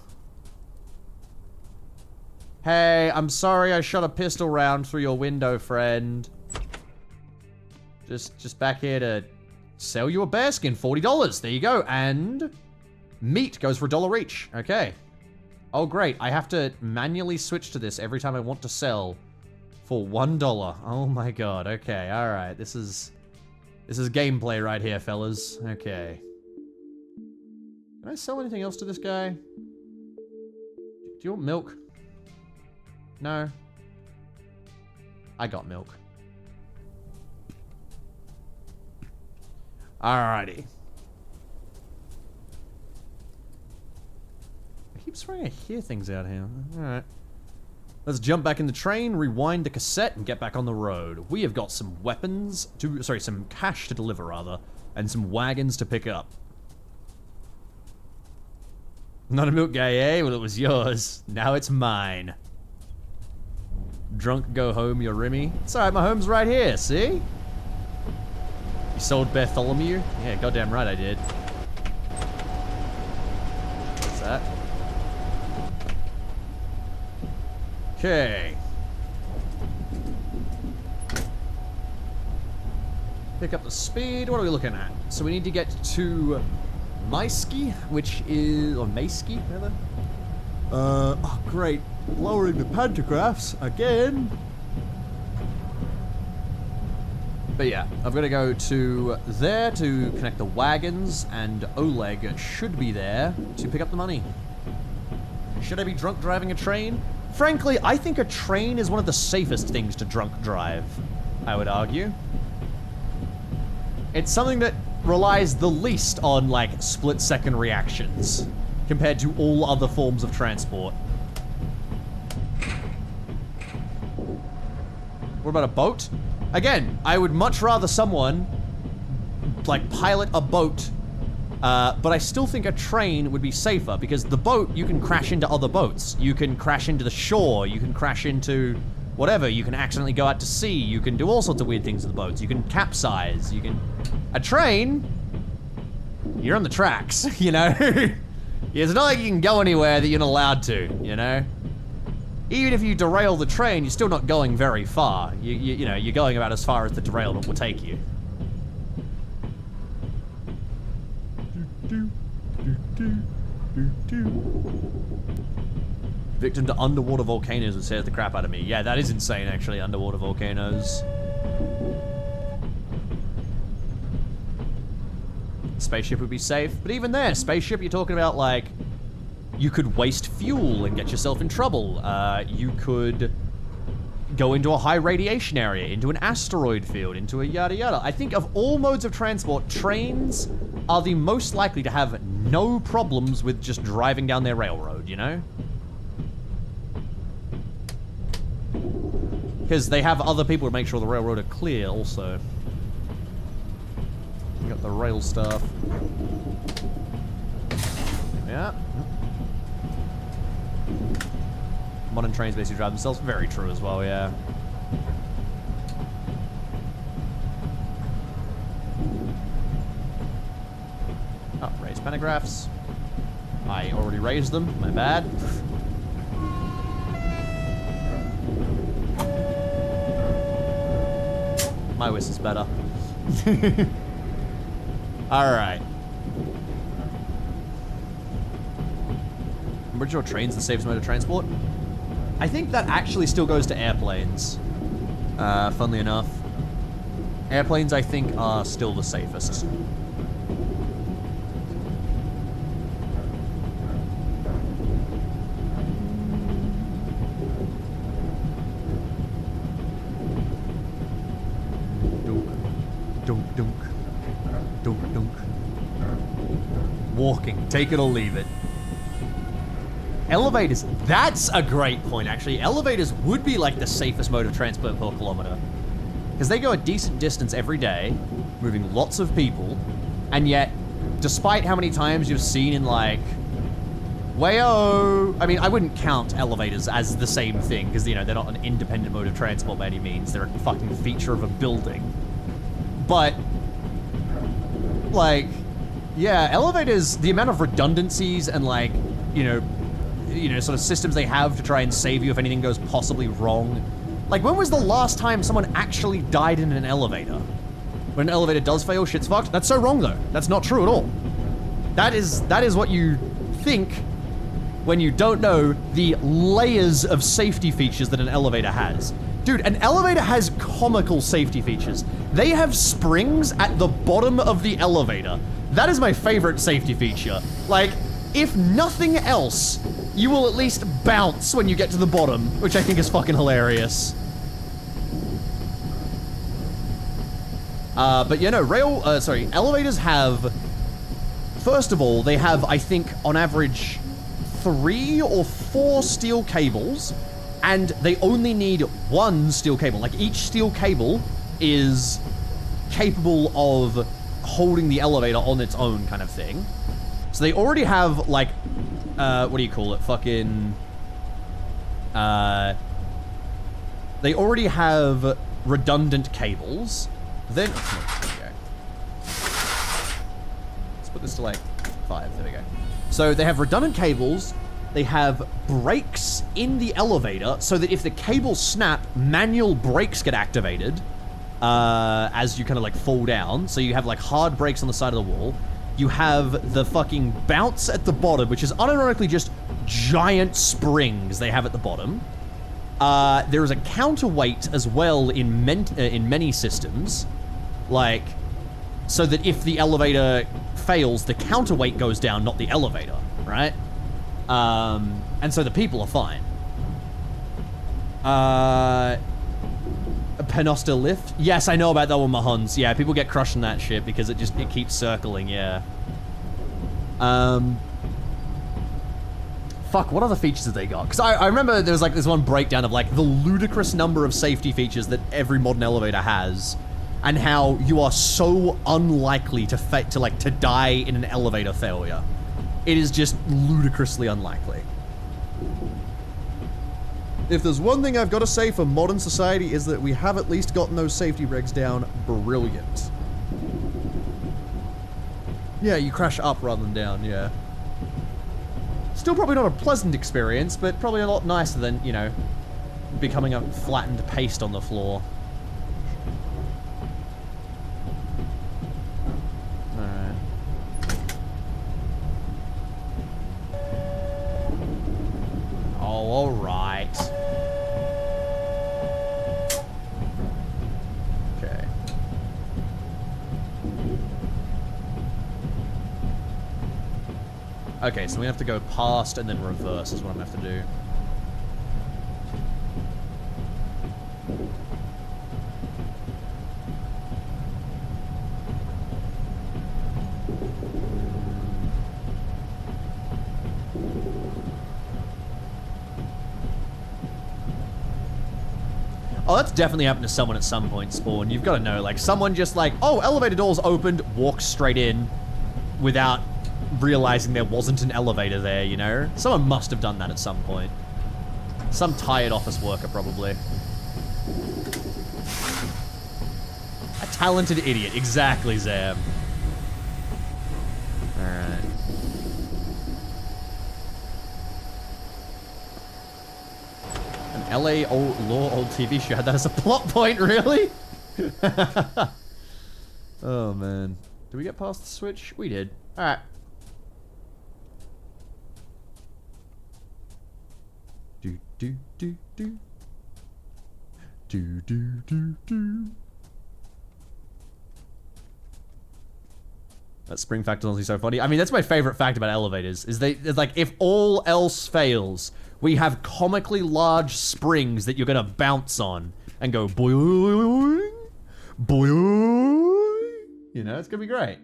Hey, I'm sorry I shot a pistol round through your window, friend. Just back here to sell you a bearskin, $40. There you go. And meat goes for $1 each. Okay. Oh, great. I have to manually switch to this every time I want to sell for $1. Oh my god. Okay. All right. This is gameplay right here, fellas. Okay. Can I sell anything else to this guy? Do you want milk? No. I got milk. Alrighty. I keep swearing I hear things out here. Alright. Let's jump back in the train, rewind the cassette, and get back on the road. We have got some weapons to... Sorry, some cash to deliver, rather. And some wagons to pick up. Not a milk guy, eh? Well, it was yours. Now it's mine. Drunk, go home, you're Remy. It's alright, my home's right here, see? You sold Bartholomew? Yeah, goddamn right I did. What's that? Okay. Pick up the speed. What are we looking at? So we need to get to Maiski, which is... Or Maiski, rather? Oh, great. Lowering the pantographs again. But yeah, I've got to go to there to connect the wagons, and Oleg should be there to pick up the money. Should I be drunk driving a train? Frankly, I think a train is one of the safest things to drunk drive, I would argue. It's something that relies the least on, like, split-second reactions compared to all other forms of transport. What about a boat? Again, I would much rather someone, like, pilot a boat, but I still think a train would be safer, because the boat, you can crash into other boats. You can crash into the shore, you can crash into whatever, you can accidentally go out to sea, you can do all sorts of weird things with the boats, you can capsize, you can... A train, you're on the tracks, you know? It's not like you can go anywhere that you're not allowed to, you know? Even if you derail the train, you're still not going very far. You know, you're going about as far as the derailment will take you. Victim to underwater volcanoes would scare the crap out of me. Yeah, that is insane, actually, underwater volcanoes. Spaceship would be safe, but even there, spaceship, you're talking about, like... You could waste fuel and get yourself in trouble. You could go into a high radiation area, into an asteroid field, into a yada yada. I think of all modes of transport, trains are the most likely to have no problems with just driving down their railroad, you know? Because they have other people to make sure the railroad are clear also. You got the rail stuff. Yeah. Modern trains basically drive themselves. Very true as well, yeah. Oh, raise pantographs. I already raised them. My bad. My whistle's better. Alright. I'm pretty sure train's the safest mode of transport. I think that actually still goes to airplanes. Funnily enough. Airplanes, I think, are still the safest. Dunk, dunk. Dunk, dunk. Walking, take it or leave it. Elevators, that's a great point, actually. Elevators would be like the safest mode of transport per kilometer. Because they go a decent distance every day, moving lots of people, and yet, despite how many times you've seen in like, wayo, I mean, I wouldn't count elevators as the same thing, because, you know, they're not an independent mode of transport by any means. They're a fucking feature of a building. But, like, yeah, elevators, the amount of redundancies and like, you know, sort of systems they have to try and save you if anything goes possibly wrong. Like, when was the last time someone actually died in an elevator? When an elevator does fail, shit's fucked? That's so wrong, though. That's not true at all. That is what you think when you don't know the layers of safety features that an elevator has. Dude, an elevator has comical safety features. They have springs at the bottom of the elevator. That is my favorite safety feature. Like, if nothing else, you will at least bounce when you get to the bottom, which I think is fucking hilarious. But you know, elevators have, first of all, they have, I think, on average, 3 or 4 steel cables, and they only need 1 steel cable. Like, each steel cable is capable of holding the elevator on its own kind of thing. So they already have, like, what do you call it? Fucking, they already have redundant cables. Then, oh, there we go. Let's put this to, like, 5. There we go. So they have redundant cables. They have brakes in the elevator so that if the cables snap, manual brakes get activated as you kind of, like, fall down. So you have, like, hard brakes on the side of the wall. You have the fucking bounce at the bottom, which is unironically just giant springs they have at the bottom. There is a counterweight as well in many systems, like, so that if the elevator fails, the counterweight goes down, not the elevator, right? And so the people are fine. A Penosta lift? Yes, I know about that one, Mahons. Yeah, people get crushed in that shit because it keeps circling, yeah. Fuck, what other features have they got? Because I remember there was like this one breakdown of like the ludicrous number of safety features that every modern elevator has, and how you are so unlikely to die in an elevator failure. It is just ludicrously unlikely. If there's one thing I've got to say for modern society is that we have at least gotten those safety regs down brilliant. Yeah, you crash up rather than down, yeah. Still probably not a pleasant experience, but probably a lot nicer than, you know, becoming a flattened paste on the floor. Alright. Oh, alright. Okay. Okay, so we have to go past and then reverse is what I'm gonna have to do. Oh, that's definitely happened to someone at some point, Spawn. You've got to know, like, someone just like, oh, elevator doors opened, walks straight in without realizing there wasn't an elevator there, you know? Someone must have done that at some point. Some tired office worker, probably. A talented idiot. Exactly, Zam. Alright. An LA law old TV show had that as a plot point, really? Oh, man. Did we get past the switch? We did. Alright. Do do do do. Do do do do. That spring fact is honestly so funny. I mean, that's my favorite fact about elevators, is it's like, if all else fails, we have comically large springs that you're gonna bounce on and go boing, boing. You know, it's gonna be great.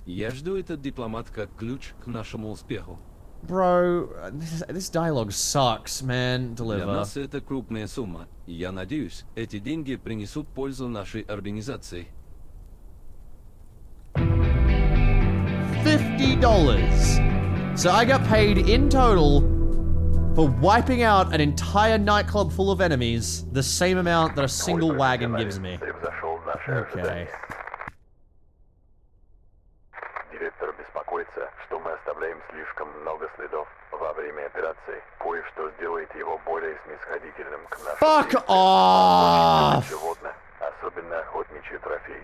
Я жду этот дипломат как ключ к нашему успеху. Bro, this dialogue sucks, man. Для Deliver. нас это крупная сумма, и я надеюсь, эти деньги принесут пользу нашей организации. $50. So I got paid in total for wiping out an entire nightclub full of enemies, the same amount that a single wagon gives me. Okay. Директор беспокоится, что мы оставляем слишком много следов во время операции. Кое-что сделает его более снисходительным к нашим Fuck действиям. off! Животных, особенно охотничьи трофеи.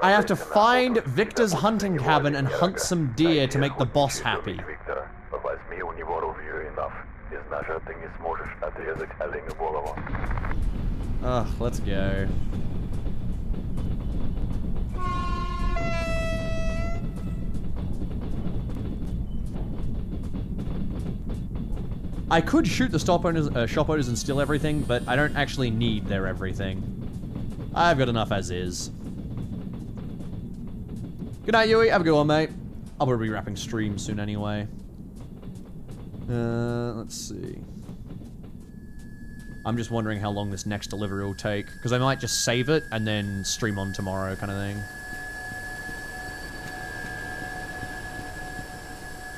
I have to find Victor's hunting cabin and hunt some deer to make the boss happy. Виктора, возьми у него ружье и нож. Без ножа ты не сможешь отрезать оленю голову. Ugh, let's go. I could shoot the shop owners and steal everything, but I don't actually need their everything. I've got enough as is. Good night, Yui. Have a good one, mate. I'll probably be wrapping stream soon anyway. Let's see. I'm just wondering how long this next delivery will take, because I might just save it and then stream on tomorrow kind of thing.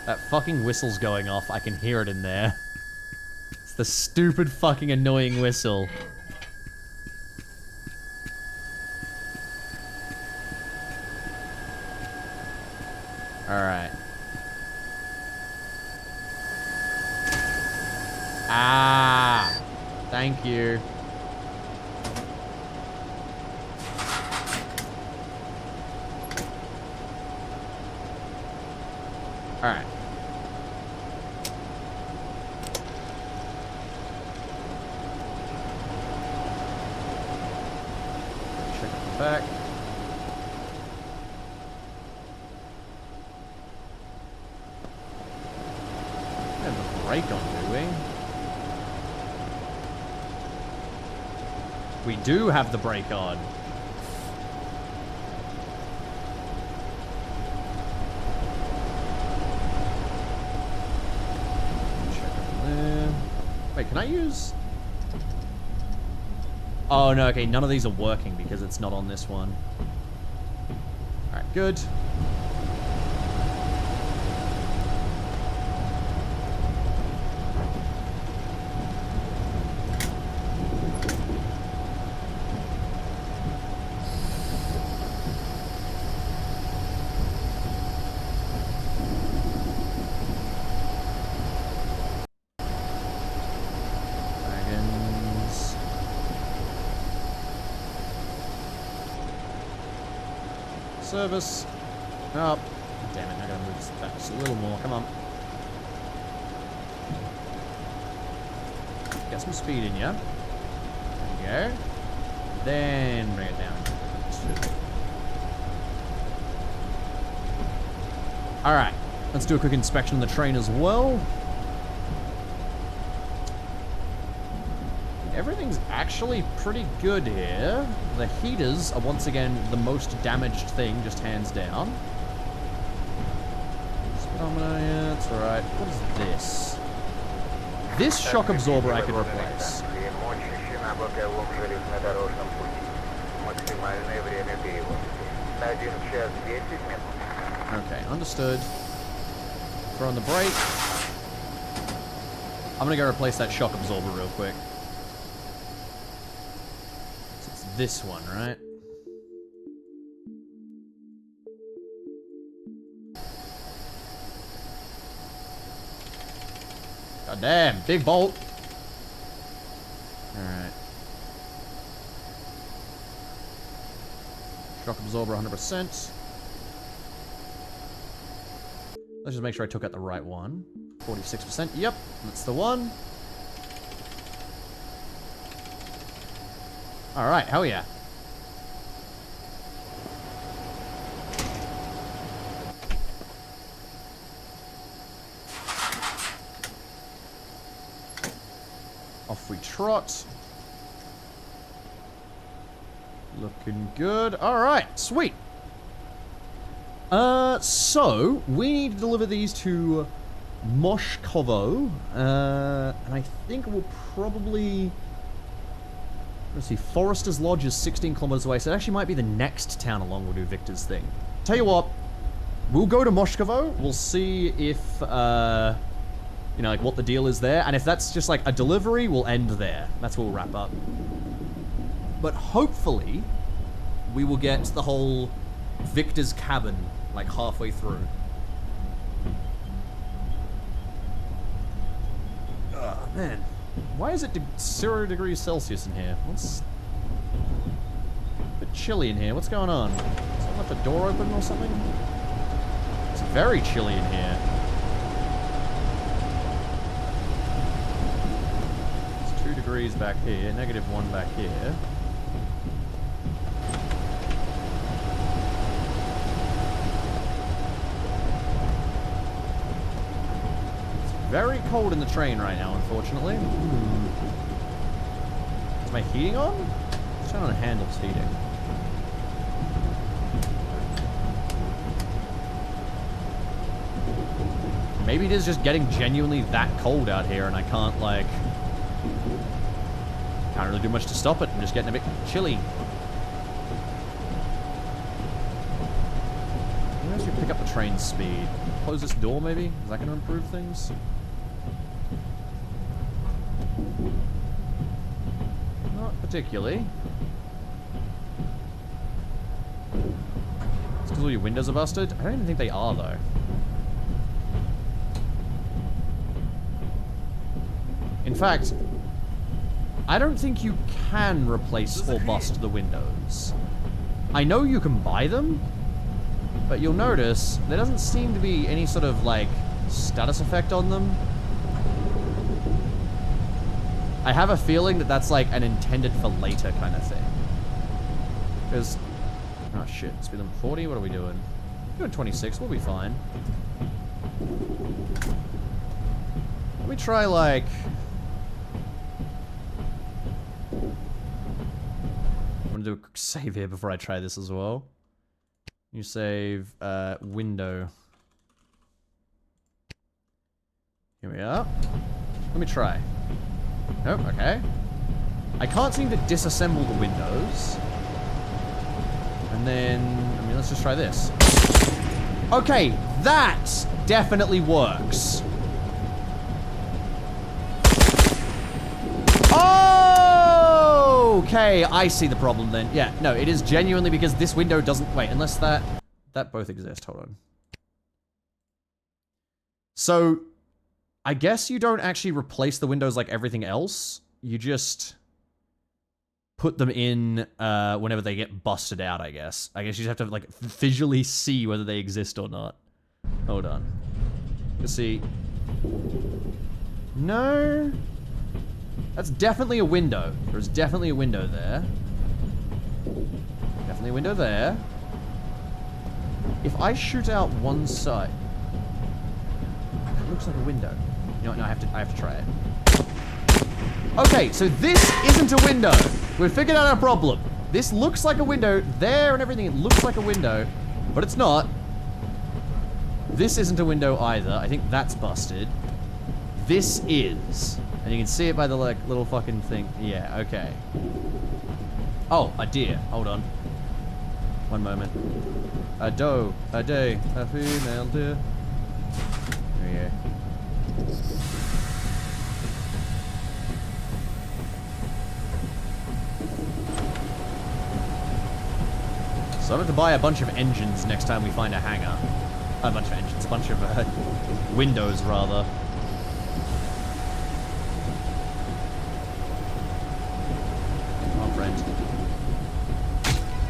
That fucking whistle's going off. I can hear it in there. It's the stupid fucking annoying whistle. Alright. Ah! Thank you. Alright. Check the back. We have the brake on, do we? We do have the brake on. Wait, can I use... Oh, no, okay, none of these are working because it's not on this one. Alright, good. Service. Oh, damn it, I gotta move this back just a little more. Come on. Get some speed in ya. There you go. Then bring it down. Alright, let's do a quick inspection of the train as well. Everything's actually pretty good here. The heaters are once again the most damaged thing, just hands down. Speedometer, yeah, that's alright. What is this? This shock absorber I could replace. Okay, understood. Throw on the brake. I'm gonna go replace that shock absorber real quick. This one, right? God damn, big bolt. Alright. Shock absorber 100%. Let's just make sure I took out the right one. 46%. Yep, that's the one. Alright, hell yeah. Off we trot. Looking good. Alright, sweet. So, we need to deliver these to Moshkovo. And I think we'll probably... Let's see, Forester's Lodge is 16 kilometers away, so it actually might be the next town along we'll do Victor's thing. Tell you what, we'll go to Moshkovo, we'll see if, you know, like, what the deal is there, and if that's just, like, a delivery, we'll end there. That's where we'll wrap up. But hopefully, we will get the whole Victor's cabin, like, halfway through. Oh, man. Why is it 0 degrees Celsius in here? What's... a bit chilly in here. What's going on? Someone left a door open or something? It's very chilly in here. It's 2 degrees back here, -1 back here. Very cold in the train right now, unfortunately. Is my heating on? Let's turn on handles heating. Maybe it is just getting genuinely that cold out here and I can't, like... can't really do much to stop it. I'm just getting a bit chilly. Maybe I should pick up the train speed. Close this door, maybe? Is that going to improve things? Not particularly. It's because all your windows are busted? I don't even think they are, though. In fact, I don't think you can replace or bust the windows. I know you can buy them, but you'll notice there doesn't seem to be any sort of, like, status effect on them. I have a feeling that that's, like, an intended for later kind of thing. Because... oh, shit. Speed limit 40? What are we doing? We're doing 26. We'll be fine. Let me try, like... I'm gonna do a quick save here before I try this as well. You save, window. Here we are. Let me try. Nope, okay. I can't seem to disassemble the windows. And then, I mean, let's just try this. Okay, that definitely works. Oh! Okay, I see the problem then. Yeah, no, it is genuinely because this window doesn't... wait, unless that both exist. Hold on. So, I guess you don't actually replace the windows like everything else. You just put them in whenever they get busted out, I guess. I guess you just have to, like, visually see whether they exist or not. Hold on. Let's see. No... that's definitely a window. There's definitely a window there. Definitely a window there. If I shoot out one side... it looks like a window. You know what? No, I have to try it. Okay, so this isn't a window. We've figured out our problem. This looks like a window. There and everything, it looks like a window. But it's not. This isn't a window either. I think that's busted. This is... and you can see it by the, like, little fucking thing. Yeah, okay. Oh, a deer. Hold on. One moment. A doe, a day, a female deer. There we go. So I'm going to buy a bunch of engines next time we find a hangar. A bunch of engines. A bunch of windows, rather.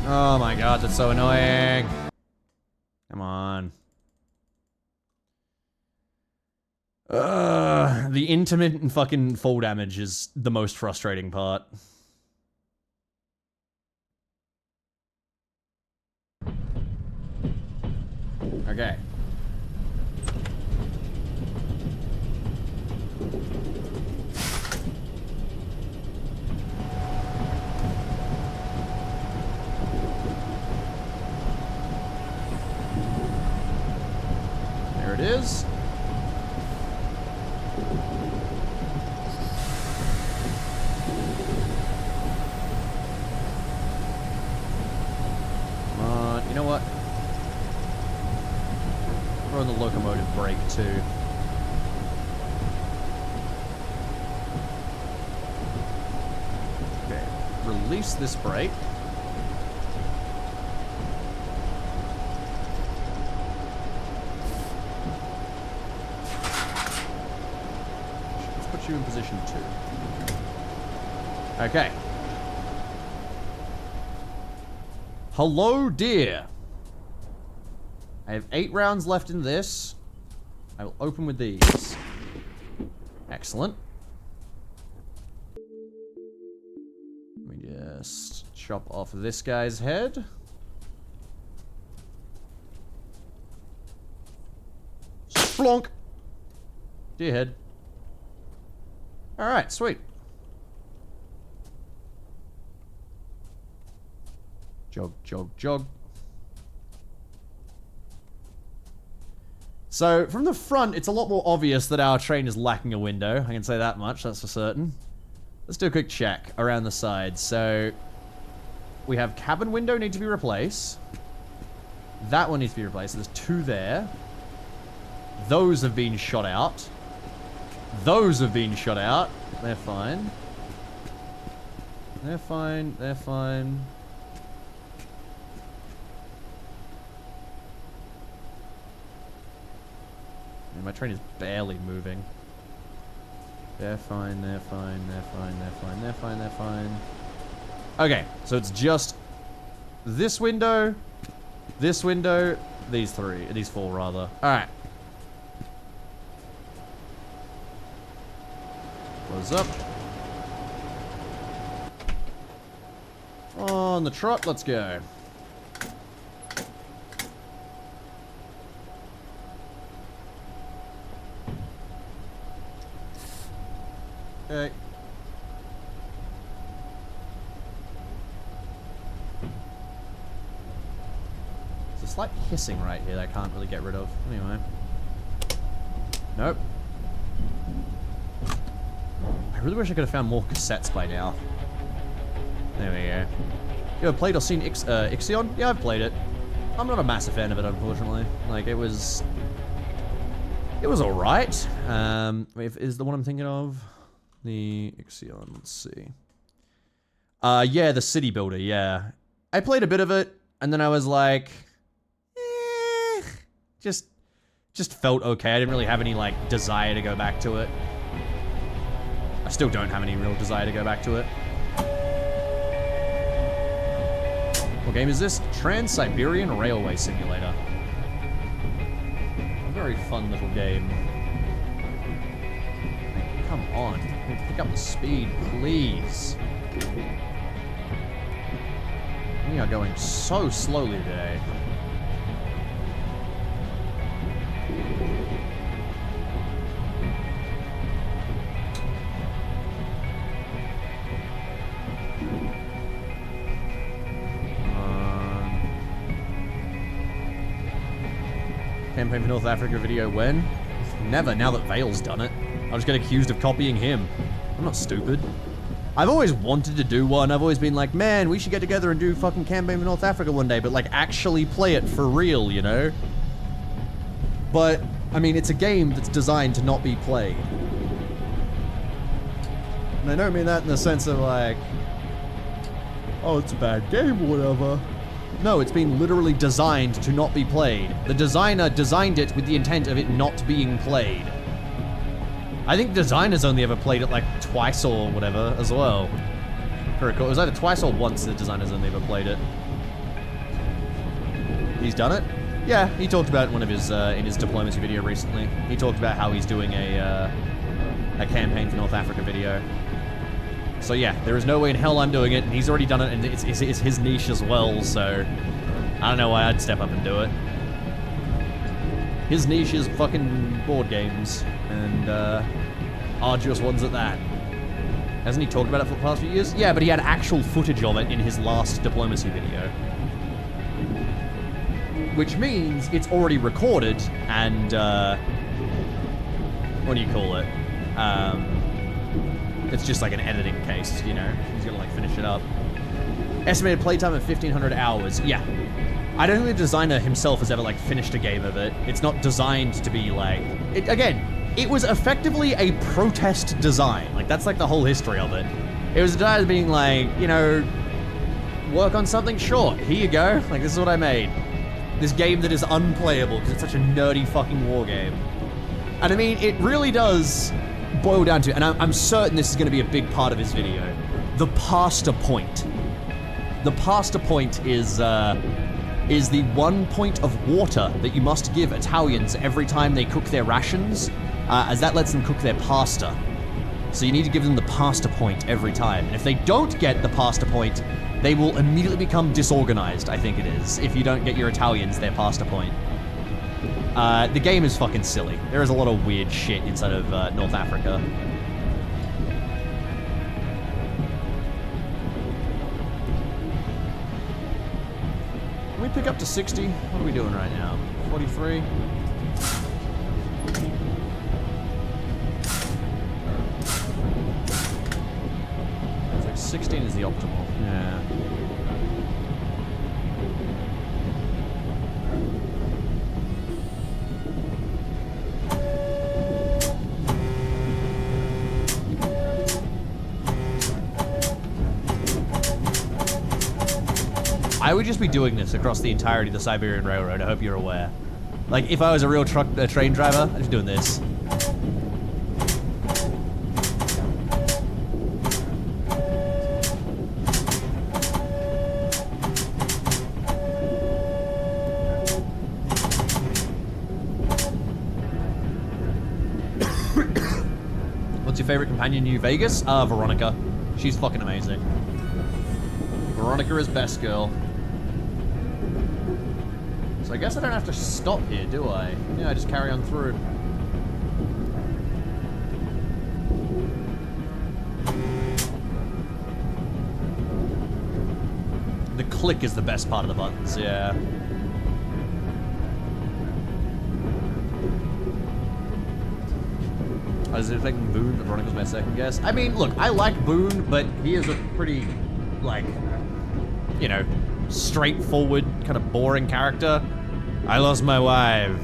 Oh my god, that's so annoying. Come on. The intermittent fucking fall damage is the most frustrating part. Okay. is. Come on, you know what? Throw in the locomotive brake too. Okay, release this brake. You in position 2. Okay. Hello, dear. I have 8 rounds left in this. I will open with these. Excellent. Let me just chop off this guy's head. Splonk. Dear head. Alright, sweet. Jog, jog, jog. So, from the front, it's a lot more obvious that our train is lacking a window. I can say that much, that's for certain. Let's do a quick check around the sides. So, we have cabin window need to be replaced. That one needs to be replaced. There's 2 there. Those have been shot out. Those have been shot out. They're fine. They're fine. They're fine. And my train is barely moving. They're fine. They're fine. They're fine. They're fine. They're fine. They're fine. Okay, so it's just this window, these 4 rather. All right. What's up? On the trot, let's go. Okay. There's a slight hissing right here that I can't really get rid of. Anyway. Nope. I really wish I could have found more cassettes by now. There we go. You ever played or seen Ixion? Yeah, I've played it. I'm not a massive fan of it, unfortunately. Like, it was alright. Is the one I'm thinking of? The Ixion, let's see. Yeah, the city builder, yeah. I played a bit of it, and then I was like, just felt okay. I didn't really have any, like, desire to go back to it. I still don't have any real desire to go back to it. What game is this? Trans-Siberian Railway Simulator. A very fun little game. Come on. Pick up the speed, please. We are going so slowly today. Campaign for North Africa video when? Never, now that Vale's done it. I'll just get accused of copying him. I'm not stupid. I've always wanted to do one. I've always been like, man, we should get together and do fucking Campaign for North Africa one day, but like actually play it for real, you know? But, I mean, it's a game that's designed to not be played. And I don't mean that in the sense of like, oh, it's a bad game or whatever. No, it's been literally designed to not be played. The designer designed it with the intent of it not being played. I think designers only ever played it like twice or whatever as well. Very cool. It was either twice or once the designers only ever played it. He's done it? Yeah, he talked about it in one of his in his diplomacy video recently. He talked about how he's doing a campaign for North Africa video. So yeah, there is no way in hell I'm doing it, and he's already done it, and it's his niche as well, so I don't know why I'd step up and do it. His niche is fucking board games, and arduous ones at that. Hasn't he talked about it for the past few years? Yeah, but he had actual footage of it in his last diplomacy video. which means it's already recorded and, what do you call it? It's just like an editing case, you know? He's gonna like finish it up. Estimated playtime of 1,500 hours. Yeah. I don't think the designer himself has ever like finished a game of it. It's not designed to be like, it was effectively a protest design. Like that's like the whole history of it. It was designed as being like, you know, work on something short. Here you go. Like this is what I made. This game that is unplayable because it's such a nerdy fucking war game. And I mean, it really does boil down to, and I'm certain this is going to be a big part of his video, the pasta point. The pasta point is the 1 point of water that you must give Italians every time they cook their rations, as that lets them cook their pasta. So you need to give them the pasta point every time. And if they don't get the pasta point, they will immediately become disorganized, I think it is, if you don't get your Italians their pasta point. The game is fucking silly. There is a lot of weird shit inside of North Africa. Can we pick up to 60? What are we doing right now? 43? It's like 16 is the optimal. Yeah. I would just be doing this across the entirety of the Siberian Railroad, I hope you're aware. Like, if I was a real train driver, I'd just doing this. What's your favorite companion in New Vegas? Veronica. She's fucking amazing. Veronica is best girl. So I guess I don't have to stop here, do I? Yeah, I just carry on through. The click is the best part of the buttons, yeah. Oh, is it affecting Boone? Veronica's my second guess. I mean, look, I like Boone, but he is a pretty, like, you know, straightforward, kind of boring character. I lost my wife.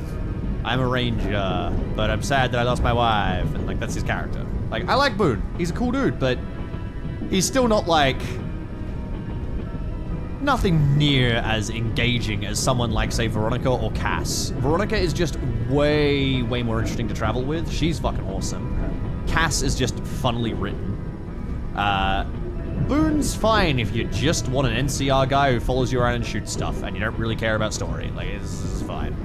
I'm a ranger, but I'm sad that I lost my wife. And, like, that's his character. Like, I like Boone. He's a cool dude, but he's still not, like, nothing near as engaging as someone like, say, Veronica or Cass. Veronica is just way, way more interesting to travel with. She's fucking awesome. Cass is just funnily written. Boone's fine if you just want an NCR guy who follows you around and shoots stuff, and you don't really care about story. Like, this is fine.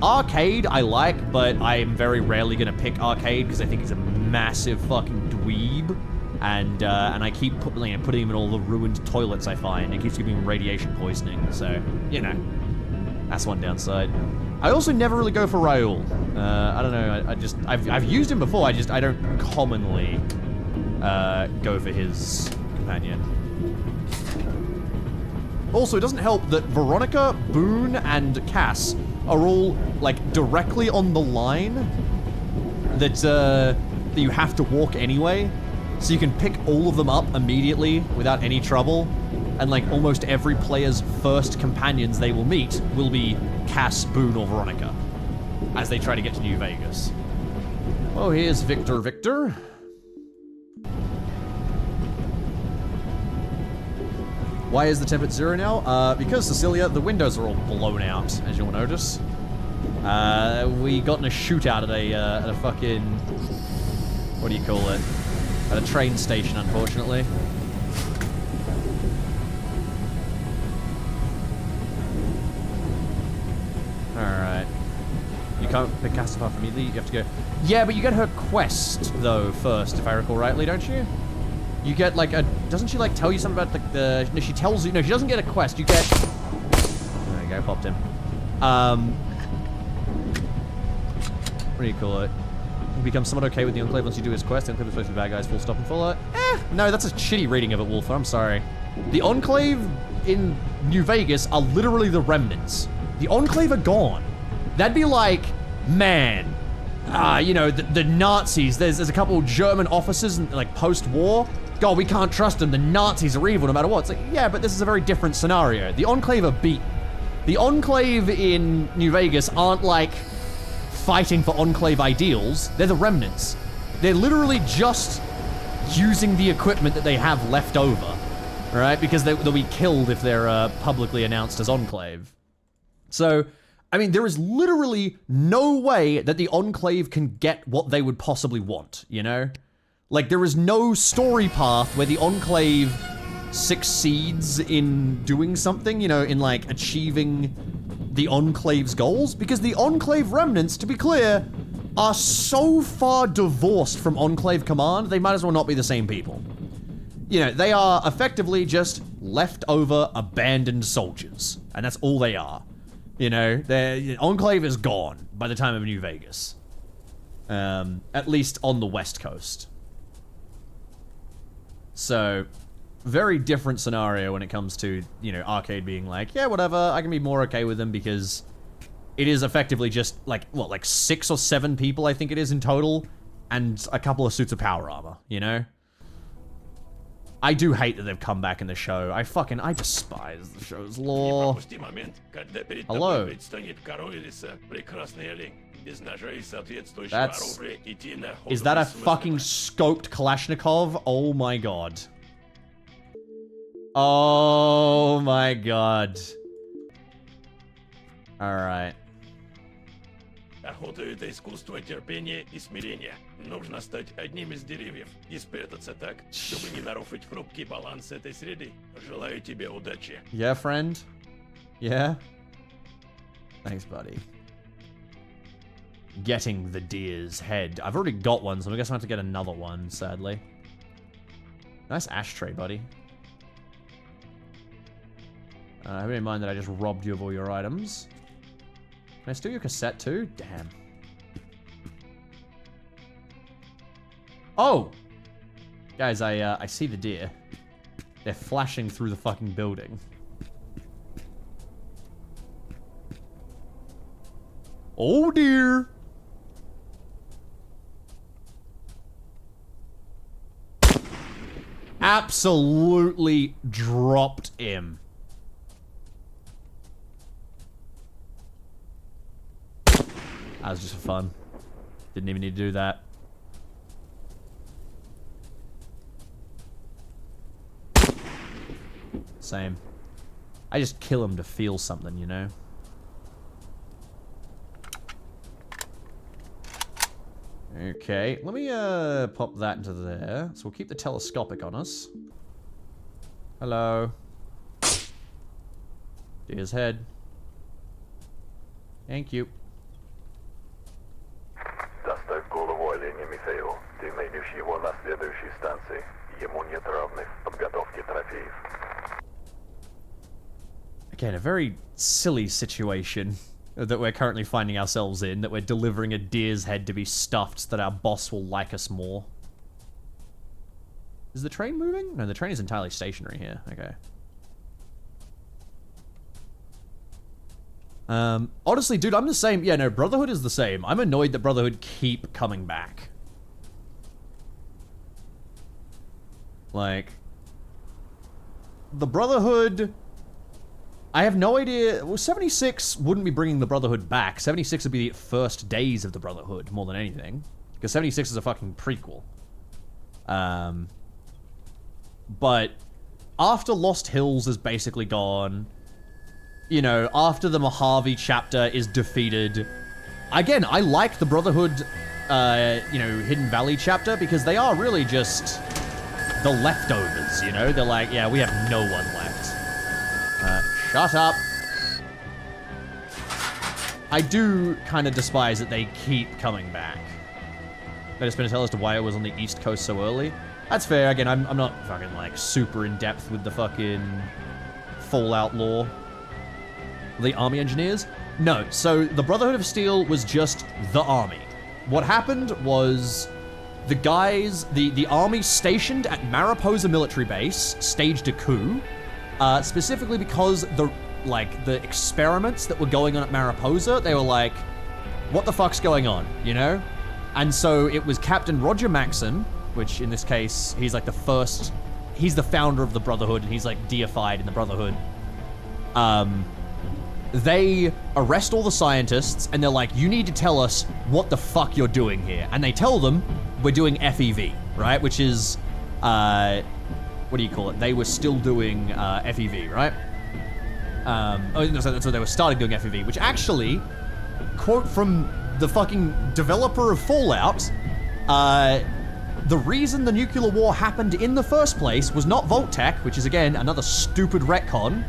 Arcade, I like, but I'm very rarely gonna pick Arcade because I think he's a massive fucking dweeb, and I keep putting him in all the ruined toilets I find. It keeps giving him radiation poisoning, so, you know, that's one downside. I also never really go for Raoul. I don't know, I've used him before, I don't commonly go for his companion. Also, it doesn't help that Veronica, Boone, and Cass are all, like, directly on the line that you have to walk anyway. So you can pick all of them up immediately without any trouble. And, like, almost every player's first companions they will meet will be Cass, Boone, or Veronica as they try to get to New Vegas. Oh, here's Victor. Why is the temp at 0 now? Because, Cecilia, the windows are all blown out, as you'll notice. We got in a shootout at a fucking... what do you call it? At a train station, unfortunately. Alright. You can't pick Cass apart from me, you have to go... Yeah, but you get her quest, though, first, if I recall rightly, don't you? You get, like, a... Doesn't she, like, tell you something about the... No, she tells you... No, she doesn't get a quest. You get... There you go, popped him. What do you call it? You become somewhat okay with the Enclave once you do his quest. The Enclave is supposed to be bad guys, full stop and full out. No, that's a shitty reading of it, Wolf. I'm sorry. The Enclave in New Vegas are literally the remnants. The Enclave are gone. That'd be like, man, you know, the Nazis, there's a couple German officers, like, post-war. God, we can't trust them. The Nazis are evil no matter what. It's like, yeah, but this is a very different scenario. The Enclave are beaten. The Enclave in New Vegas aren't, like, fighting for Enclave ideals. They're the remnants. They're literally just using the equipment that they have left over, right? Because they'll be killed if they're publicly announced as Enclave. So, I mean, there is literally no way that the Enclave can get what they would possibly want, you know? Like, there is no story path where the Enclave succeeds in doing something, you know, in, like, achieving the Enclave's goals, because the Enclave remnants, to be clear, are so far divorced from Enclave command, they might as well not be the same people. You know, they are effectively just leftover, abandoned soldiers, and that's all they are. You know, Enclave is gone by the time of New Vegas. At least on the West Coast. So, very different scenario when it comes to, you know, Arcade being like, yeah, whatever, I can be more okay with them because it is effectively just, like, what, like 6 or 7 people, I think it is in total, and a couple of suits of power armor, you know? I do hate that they've come back in the show. I despise the show's lore. Hello. Is that a fucking scoped Kalashnikov? Oh my god. Oh my god. Alright. Охота — это искусство терпения и смирения. Нужно стать одним из деревьев и спрятаться так, чтобы не нарушить хрупкий баланс этой среды. Желаю тебе удачи. Yeah, friend? Yeah? Thanks, buddy. Getting the deer's head. I've already got one, so I guess I have to get another one, sadly. Nice ashtray, buddy. Have in mind that I just robbed you of all your items. Can I steal your cassette too? Damn. Oh! Guys, I see the deer. They're flashing through the fucking building. Oh dear! Absolutely dropped him. That was just for fun. Didn't even need to do that. Same. I just kill him to feel something, you know? Okay, let me pop that into there. So we'll keep the telescopic on us. Hello. Deer's head. Thank you. Доставь голову оленя Михаилу. Ты найдешь его на следующей станции. Ему нет равных в подготовке трофеев. Again, a very silly situation that we're currently finding ourselves in, that we're delivering a deer's head to be stuffed so that our boss will like us more. Is the train moving? No, the train is entirely stationary here. Okay. Honestly, dude, I'm the same. Yeah, no, Brotherhood is the same. I'm annoyed that Brotherhood keep coming back. Like, the Brotherhood, I have no idea. Well, 76 wouldn't be bringing the Brotherhood back. 76 would be the first days of the Brotherhood more than anything, because 76 is a fucking prequel. But after Lost Hills is basically gone, you know, after the Mojave chapter is defeated, again, I like the Brotherhood, you know, Hidden Valley chapter, because they are really just the leftovers, you know? They're like, yeah, we have no one left. Shut up. I do kind of despise that they keep coming back. They just been tell as to why it was on the East Coast so early. That's fair. Again, I'm not fucking, like, super in-depth with the fucking Fallout lore. The Army Engineers? No, so the Brotherhood of Steel was just the Army. What happened was the guys, the Army stationed at Mariposa Military Base staged a coup, specifically because like, the experiments that were going on at Mariposa, they were like, what the fuck's going on, you know? And so it was Captain Roger Maxon, which in this case, he's like the first, he's the founder of the Brotherhood, and he's like deified in the Brotherhood. They arrest all the scientists, and they're like, you need to tell us what the fuck you're doing here. And they tell them, we're doing FEV, right? Which is, what do you call it? They were still doing FEV, right? So they were starting doing FEV, which actually, quote from the fucking developer of Fallout, the reason the nuclear war happened in the first place was not Vault-Tec, which is, again, another stupid retcon.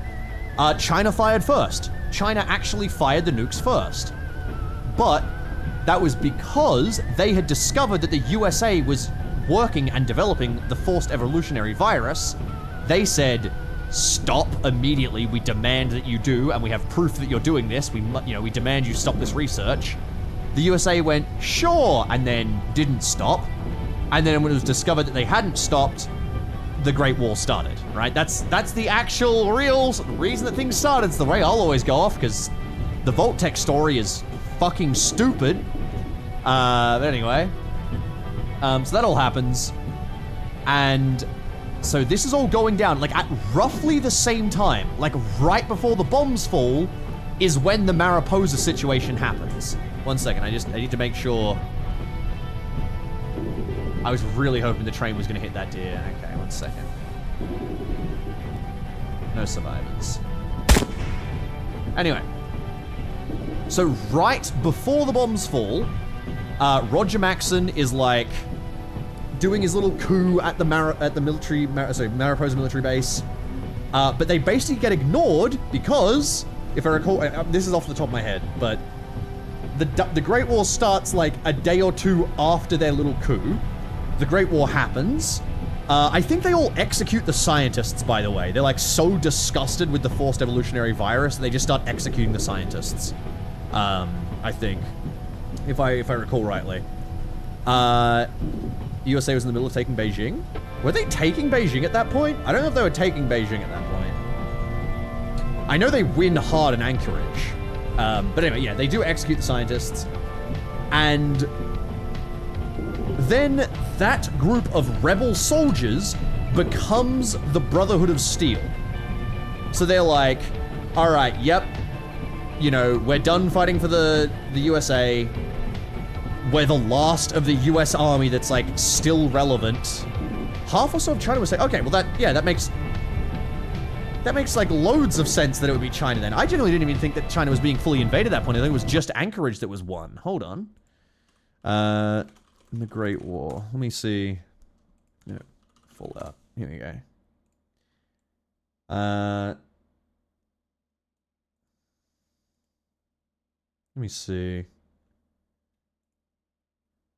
China fired first. China actually fired the nukes first. But that was because they had discovered that the USA was working and developing the forced evolutionary virus. They said, stop immediately. We demand that you do, and we have proof that you're doing this. We demand you stop this research. The USA went, sure, and then didn't stop. And then when it was discovered that they hadn't stopped, the Great War started, right? That's the actual real reason that things started. It's the way I'll always go off, because the Vault-Tec story is fucking stupid. But anyway. So that all happens. And so this is all going down, like, at roughly the same time. Like, right before the bombs fall is when the Mariposa situation happens. One second, I need to make sure. I was really hoping the train was going to hit that deer. Okay, one second. No survivors. Anyway. So right before the bombs fall, Roger Maxon is like doing his little coup at the Mariposa military base. But they basically get ignored because, if I recall, this is off the top of my head, but the Great War starts like a day or two after their little coup. The Great War happens. I think they all execute the scientists, by the way. They're like so disgusted with the forced evolutionary virus, they just start executing the scientists. I think. If I recall rightly. USA was in the middle of taking Beijing. Were they taking Beijing at that point? I don't know if they were taking Beijing at that point. I know they win hard in Anchorage. But anyway, yeah, they do execute the scientists. And then that group of rebel soldiers becomes the Brotherhood of Steel. So they're like, all right, yep, you know, we're done fighting for the USA. We're the last of the US Army that's, like, still relevant. Half or so of China would say, okay, well that makes like loads of sense that it would be China then. I generally didn't even think that China was being fully invaded at that point. I think it was just Anchorage that was won. Hold on. In the Great War. Let me see. Yeah, Fallout. Here we go. Let me see.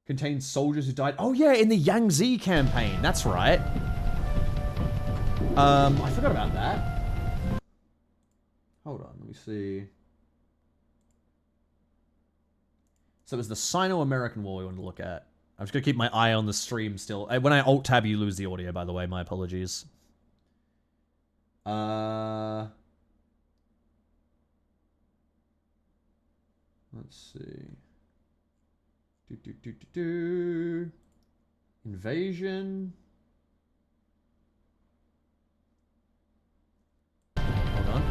Contains soldiers who died. Oh yeah, in the Yangtze campaign. That's right. I forgot about that. Hold on, let me see. So it was the Sino-American War we wanted to look at. I'm just gonna keep my eye on the stream still. When I alt-tab, you lose the audio, by the way. My apologies. Let's see. Invasion. Hold on.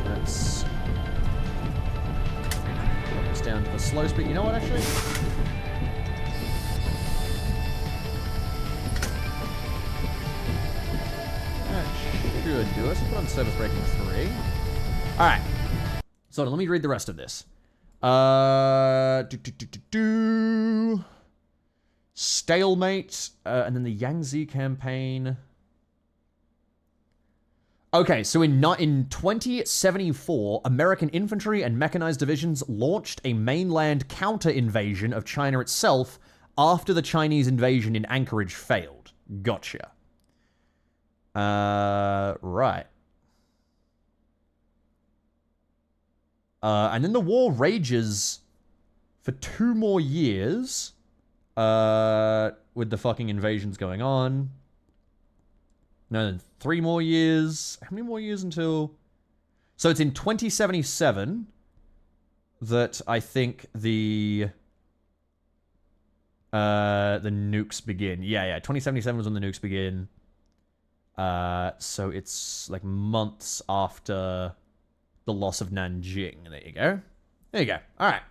Let's drop this down to the slow speed. You know what, actually? That should do us. Put on service breaking 3. Alright. So let me read the rest of this. Stalemate, and then the Yangtze campaign. Okay, so in 2074, American infantry and mechanized divisions launched a mainland counter-invasion of China itself after the Chinese invasion in Anchorage failed. Gotcha. Right. And then the war rages for 2 more years, with the fucking invasions going on. No, 3 more years. How many more years until... So it's in 2077 that I think the nukes begin. Yeah, 2077 is when the nukes begin. So it's like months after the loss of Nanjing. There you go. There you go. All right.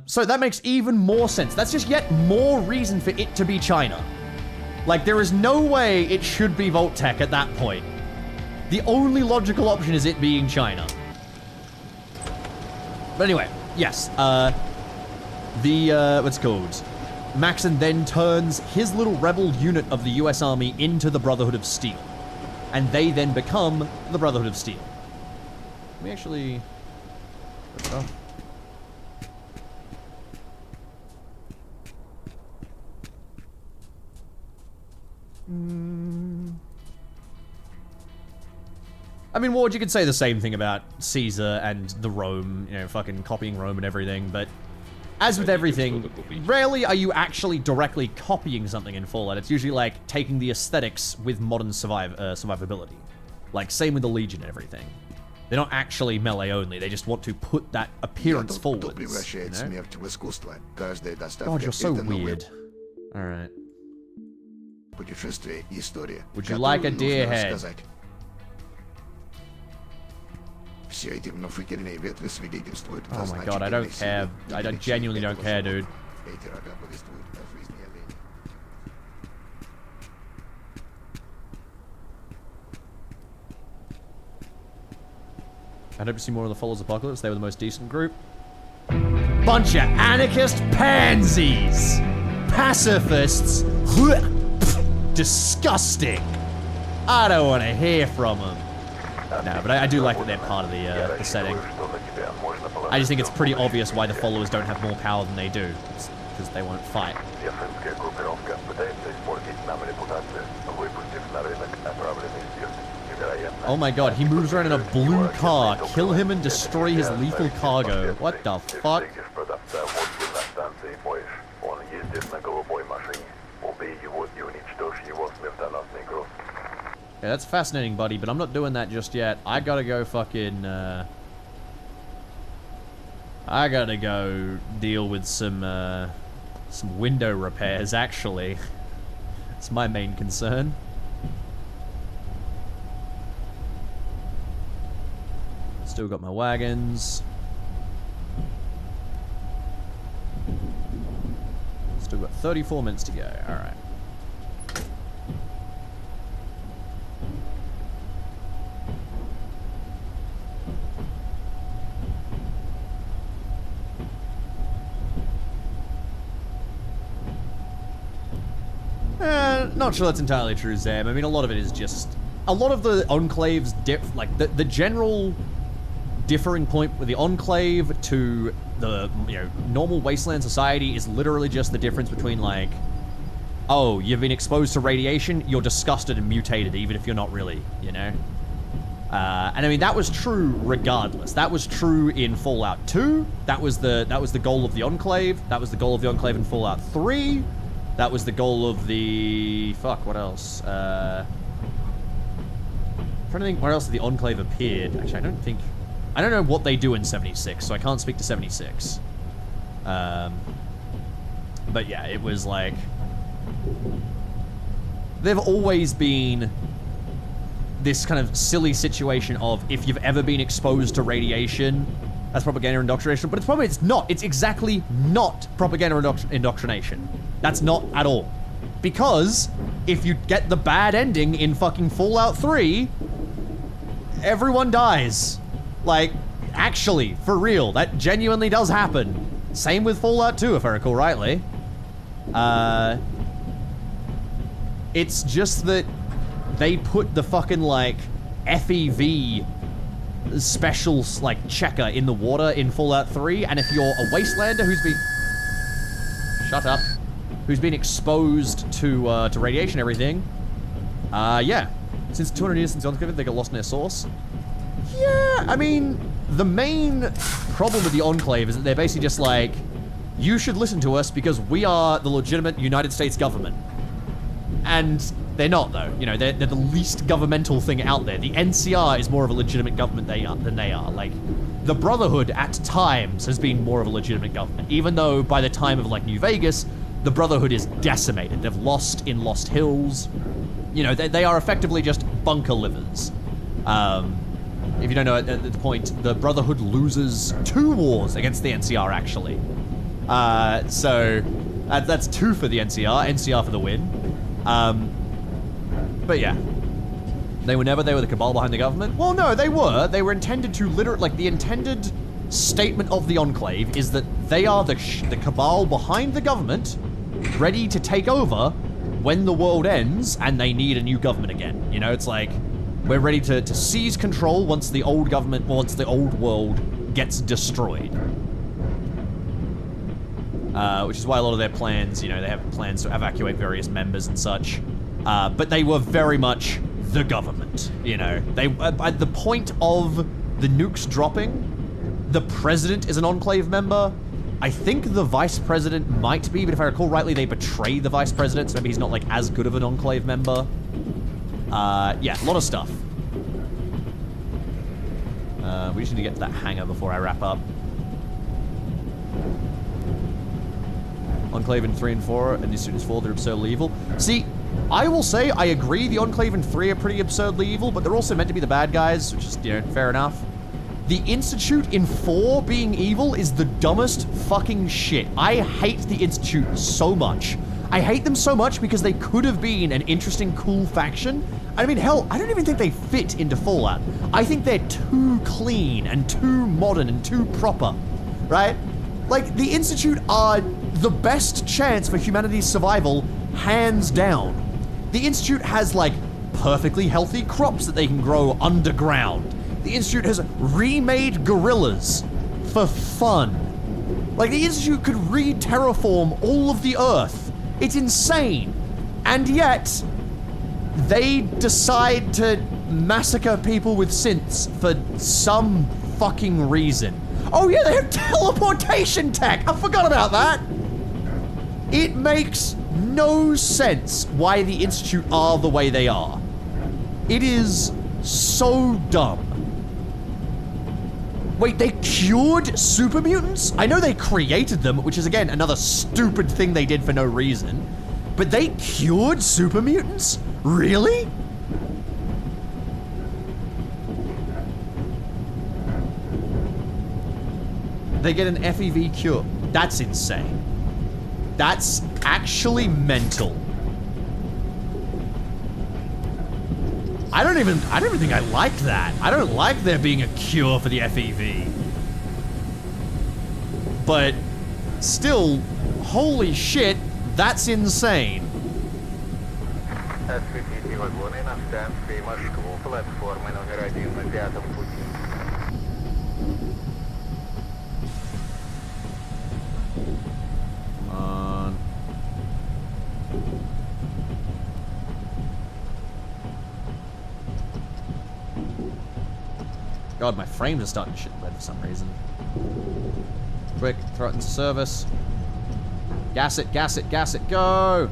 So that makes even more sense. That's just yet more reason for it to be China. Like, there is no way it should be Voltec at that point. The only logical option is it being China. But anyway, yes. What's it called? Maxon then turns his little rebel unit of the US Army into the Brotherhood of Steel. And they then become the Brotherhood of Steel. Let me actually... Oh. I mean, Ward, you could say the same thing about Caesar and the Rome, you know, fucking copying Rome and everything, but as with everything, rarely are you actually directly copying something in Fallout. It's usually like taking the aesthetics with modern survivability. Like, same with the Legion and everything. They're not actually melee only, they just want to put that appearance forwards, you know? God, you're so weird. Alright. Would you like a deer head? Oh my god, I don't care. I genuinely don't care, dude. I hope to see more of the Followers Apocalypse. They were the most decent group. Bunch of anarchist pansies! Pacifists! Disgusting! I don't want to hear from them. No, but I do like that they're part of the setting. I just think it's pretty obvious why the followers don't have more power than they do. It's because they won't fight. Oh my god, he moves around in a blue car. Kill him and destroy his lethal cargo. What the fuck? Yeah, that's fascinating, buddy, but I'm not doing that just yet. I gotta go fucking, I gotta go deal with some window repairs, actually. It's my main concern. Still got my wagons. Still got 34 minutes to go, alright. Not sure that's entirely true, Zam. I mean, a lot of it is just... A lot of the Enclave's like, the general differing point with the Enclave to the, you know, normal Wasteland society is literally just the difference between, like, oh, you've been exposed to radiation, you're disgusted and mutated, even if you're not really, you know? And I mean, that was true regardless. That was true in Fallout 2. That was the goal of the Enclave. That was the goal of the Enclave in Fallout 3. That was the goal of the... Fuck, what else? I'm trying to think where else the Enclave appeared. Actually, I don't think... I don't know what they do in 76, so I can't speak to 76. But yeah, it was like... They've always been this kind of silly situation of if you've ever been exposed to radiation, that's propaganda indoctrination. But it's not. It's exactly not propaganda indoctrination. That's not at all. Because if you get the bad ending in fucking Fallout 3, everyone dies. Like, actually, for real, that genuinely does happen. Same with Fallout 2, if I recall rightly. It's just that they put the fucking, like, FEV special, like, checker in the water in Fallout 3, and if you're a Wastelander who's been... Shut up. Who's been exposed to radiation and everything, yeah. Since 200 years since Enclave, they got lost in their source. Yeah, I mean, the main problem with the Enclave is that they're basically just like, you should listen to us because we are the legitimate United States government. And They're not, though. You know, they're the least governmental thing out there. The NCR is more of a legitimate government than they are. Like, the Brotherhood at times has been more of a legitimate government, even though by the time of, like, New Vegas, the Brotherhood is decimated. They've lost in Lost Hills. You know, they are effectively just bunker livers. If you don't know, at the point, the Brotherhood loses 2 wars against the NCR, actually. So, that's 2 for the NCR. NCR for the win. But yeah. They were the cabal behind the government? Well, no, they were. They were intended to like, the intended statement of the Enclave is that they are the cabal behind the government, ready to take over when the world ends and they need a new government again. You know, it's like, we're ready to seize control once the old government, once the old world gets destroyed. Which is why a lot of their plans, you know, they have plans to evacuate various members and such. But they were very much the government, you know. They, at the point of the nukes dropping, the president is an Enclave member. I think the vice president might be, but if I recall rightly, they betray the vice president, so maybe he's not, like, as good of an Enclave member. Yeah, a lot of stuff. We just need to get to that hangar before I wrap up. Enclave in 3 and 4, and as soon as 4, they're absurdly evil. See, I will say, I agree, the Enclave in 3 are pretty absurdly evil, but they're also meant to be the bad guys, which is, you know, fair enough. The Institute in 4 being evil is the dumbest fucking shit. I hate the Institute so much. I hate them so much because they could have been an interesting, cool faction. I mean, hell, I don't even think they fit into Fallout. I think they're too clean and too modern and too proper, right? Like, the Institute are the best chance for humanity's survival, hands down. The Institute has, like, perfectly healthy crops that they can grow underground. The Institute has remade gorillas for fun. Like, the Institute could re-terraform all of the Earth. It's insane. And yet, they decide to massacre people with synths for some fucking reason. Oh yeah, they have teleportation tech! I forgot about that! It makes no sense why the Institute are the way they are. It is so dumb. Wait, they cured super mutants? I know they created them, which is, again, another stupid thing they did for no reason. But they cured super mutants? Really? They get an FEV cure. That's insane. That's actually mental. I don't even think I like that. I don't like there being a cure for the FEV. But still, holy shit, that's insane. Осветите вагоны на станции Москву, платформы номер 1 на 5-м пути. Come on. God, my frames are starting to shit red for some reason. Quick, throw it into service. Gas it, gas it, gas it, go!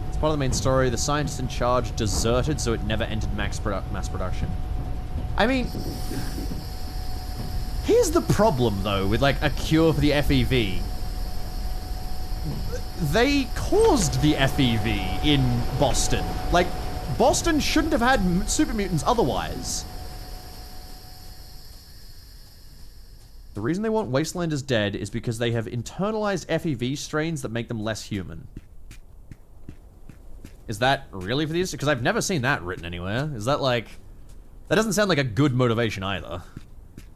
It's part of the main story. The scientist in charge deserted, so it never entered mass production. I mean, here's the problem, though, with, like, a cure for the FEV. They caused the FEV in Boston. Like, Boston shouldn't have had super mutants otherwise. The reason they want Wastelanders dead is because they have internalized FEV strains that make them less human. Is that really for these? Because I've never seen that written anywhere. Is that like... That doesn't sound like a good motivation either.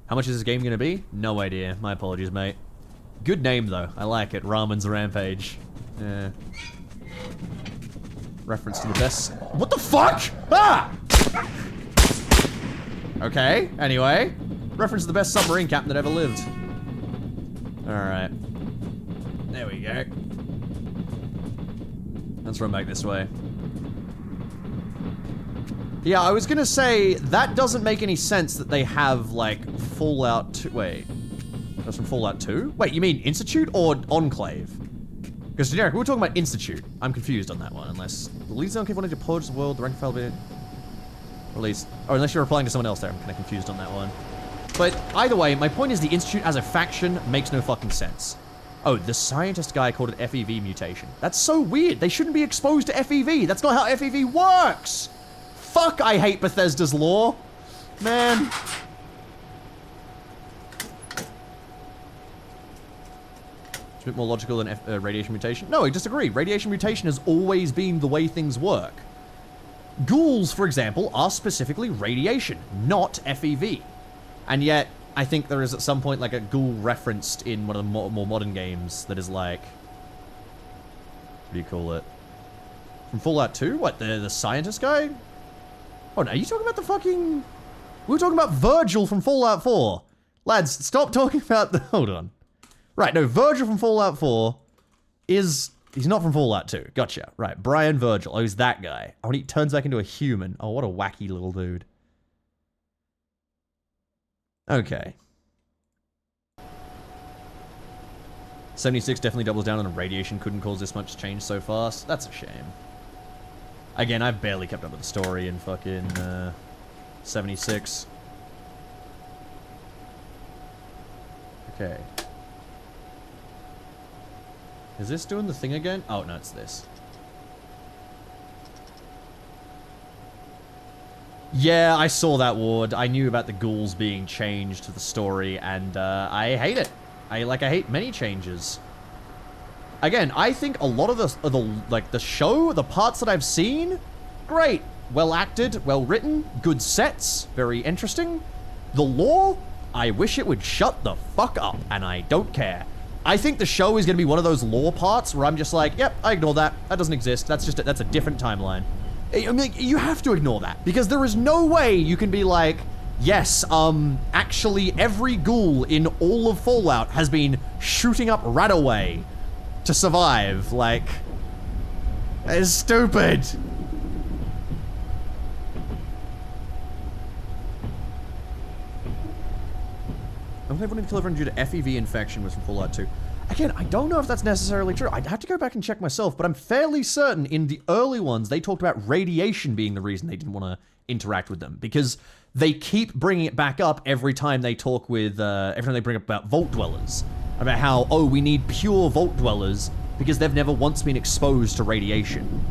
How much is this game gonna be? No idea. My apologies, mate. Good name, though. I like it. Ramen's Rampage. Yeah. Reference to the best... What the fuck? Ah! Okay, anyway. Reference to the best submarine captain that ever lived. Alright. There we go. Let's run back this way. Yeah, I was gonna say, that doesn't make any sense that they have, like, Fallout 2... Wait. That's from Fallout 2? Wait, you mean Institute or Enclave? Because generic, we were talking about Institute. I'm confused on that one, unless the leads don't keep wanting to purge the world, the rank file bit. Or at least, or unless you're replying to someone else there, I'm kind of confused on that one. But either way, my point is the Institute as a faction makes no fucking sense. Oh, the scientist guy called it FEV mutation. That's so weird. They shouldn't be exposed to FEV. That's not how FEV works. Fuck, I hate Bethesda's lore. Man. It's a bit more logical than radiation mutation. No, I disagree. Radiation mutation has always been the way things work. Ghouls, for example, are specifically radiation, not FEV. And yet, I think there is at some point like a ghoul referenced in one of the more modern games that is like... What do you call it? From Fallout 2? What, the scientist guy? Oh, no, are you talking about the fucking... We were talking about Virgil from Fallout 4. Lads, stop talking about the... Hold on. Right, no, Virgil from Fallout 4 is... He's not from Fallout 2. Gotcha. Right, Brian Virgil. Oh, he's that guy. Oh, and he turns back into a human. Oh, what a wacky little dude. Okay. 76 definitely doubles down on radiation couldn't cause this much change so fast. That's a shame. Again, I've barely kept up with the story in fucking 76. Okay. Is this doing the thing again? Oh, no, it's this. Yeah, I saw that, Ward. I knew about the ghouls being changed to the story, and I hate it. I hate many changes. Again, I think a lot of the show, the parts that I've seen, great. Well acted, well written, good sets, very interesting. The lore, I wish it would shut the fuck up, and I don't care. I think the show is going to be one of those lore parts where I'm just like, yep, I ignore that. That doesn't exist. That's a different timeline. I mean, you have to ignore that, because there is no way you can be like, yes, actually every ghoul in all of Fallout has been shooting up Radaway to survive. Like, that is stupid. I'm wanting to kill everyone due to FEV infection was from Fallout 2. Again, I don't know if that's necessarily true. I'd have to go back and check myself, but I'm fairly certain in the early ones, they talked about radiation being the reason they didn't want to interact with them, because they keep bringing it back up every time they talk with, every time they bring up about Vault Dwellers. About how, oh, we need pure Vault Dwellers because they've never once been exposed to radiation.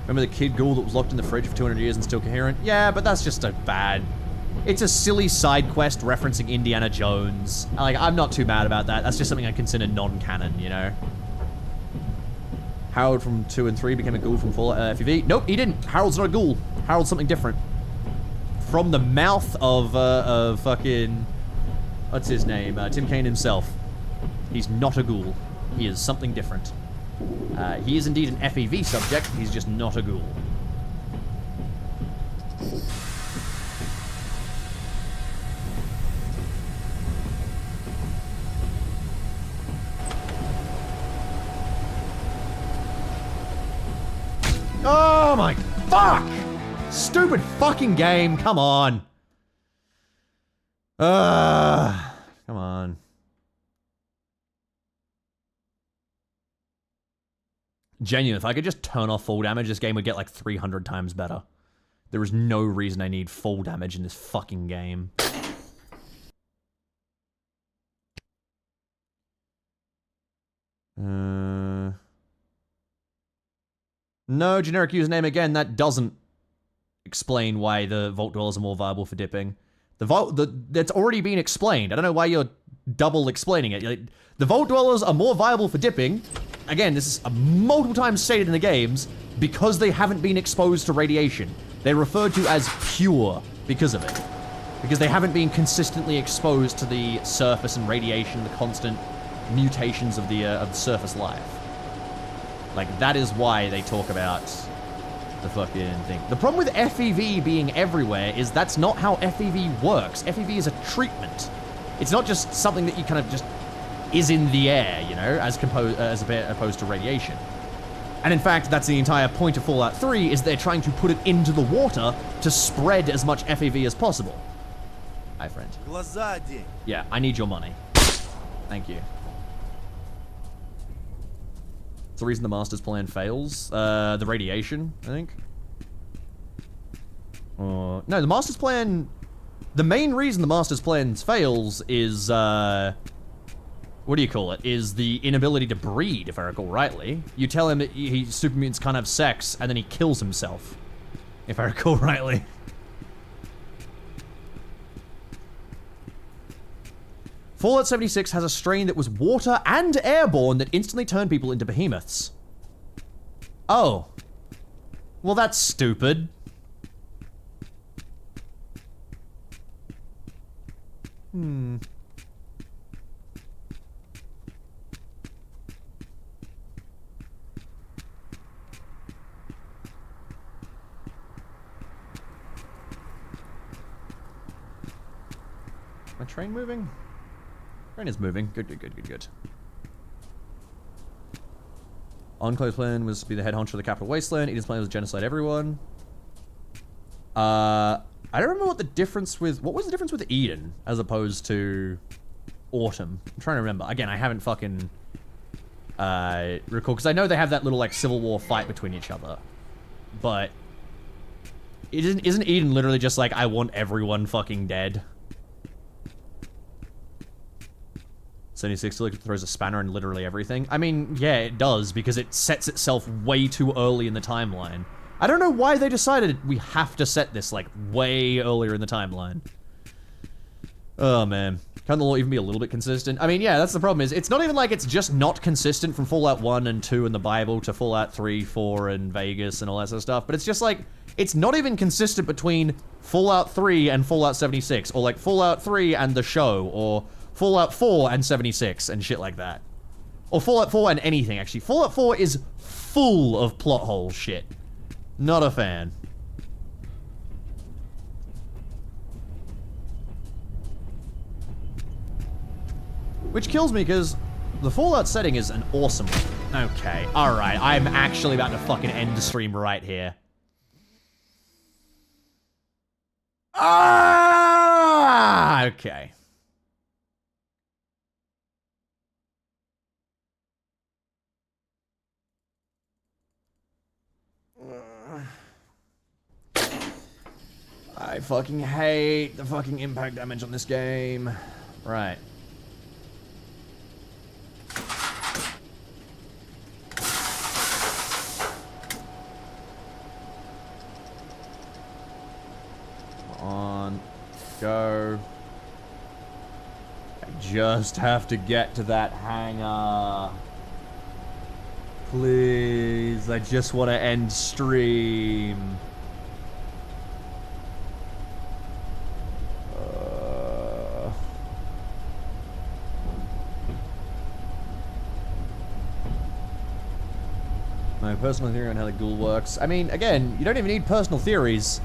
Remember the kid ghoul that was locked in the fridge for 200 years and still coherent? Yeah, but that's just a bad... It's a silly side quest referencing Indiana Jones. Like, I'm not too mad about that. That's just something I consider non-canon, you know? Harold from 2 and 3 became a ghoul from Fallout FEV. Nope, he didn't. Harold's not a ghoul. Harold's something different. From the mouth of fucking... What's his name? Tim Kaine himself. He's not a ghoul. He is something different. He is indeed an FEV subject, he's just not a ghoul. Oh my fuck! Stupid fucking game, come on. Come on. Genuine, if I could just turn off full damage, this game would get like 300 times better. There is no reason I need full damage in this fucking game. No, generic username again, that doesn't explain why the Vault Dwellers are more viable for dipping. That's already been explained. I don't know why you're double explaining it. The Vault Dwellers are more viable for dipping. Again, this is multiple times stated in the games, because they haven't been exposed to radiation. They're referred to as pure because of it. Because they haven't been consistently exposed to the surface and radiation, the constant mutations of the surface life. Like, that is why they talk about the fucking thing. The problem with FEV being everywhere is that's not how FEV works. FEV is a treatment. It's not just something that you kind of just is in the air, you know, as opposed to radiation. And in fact, that's the entire point of Fallout 3, is they're trying to put it into the water to spread as much FEV as possible. Hi, friend. Yeah, I need your money. Thank you. It's the reason the master's plan fails. The radiation, I think. No, the master's plan... The main reason the master's plan fails is, what do you call it? Is the inability to breed, if I recall rightly. You tell him that super mutants can't have sex, and then he kills himself. If I recall rightly. Fallout 76 has a strain that was water and airborne that instantly turned people into behemoths. Oh. Well, that's stupid. Hmm. My train moving? Train is moving. Good, good, good, good, good. Enclave's plan was to be the head honcho of the capital wasteland. Eden's plan was to genocide everyone. I don't remember what the difference with... What was the difference with Eden as opposed to Autumn? I'm trying to remember. Again, I haven't fucking... recall, because I know they have that little, like, Civil War fight between each other. But... Isn't Eden literally just like, I want everyone fucking dead? 76 still throws a spanner in literally everything. I mean, yeah, it does, because it sets itself way too early in the timeline. I don't know why they decided we have to set this, like, way earlier in the timeline. Oh, man. Can't the law even be a little bit consistent? I mean, yeah, that's the problem, is it's not even like it's just not consistent from Fallout 1 and 2 in the Bible to Fallout 3, 4, and Vegas and all that sort of stuff, but it's just like, it's not even consistent between Fallout 3 and Fallout 76, or like Fallout 3 and the show, or Fallout 4 and 76 and shit like that. Or Fallout 4 and anything, actually. Fallout 4 is full of plot hole shit. Not a fan. Which kills me, because the Fallout setting is an awesome one. Okay, alright, I'm actually about to fucking end the stream right here. Ah! Okay. I fucking hate the fucking impact damage on this game. Right. On. Go. I just have to get to that hangar. Please, I just want to end stream. My personal theory on how the ghoul works. I mean, again, you don't even need personal theories.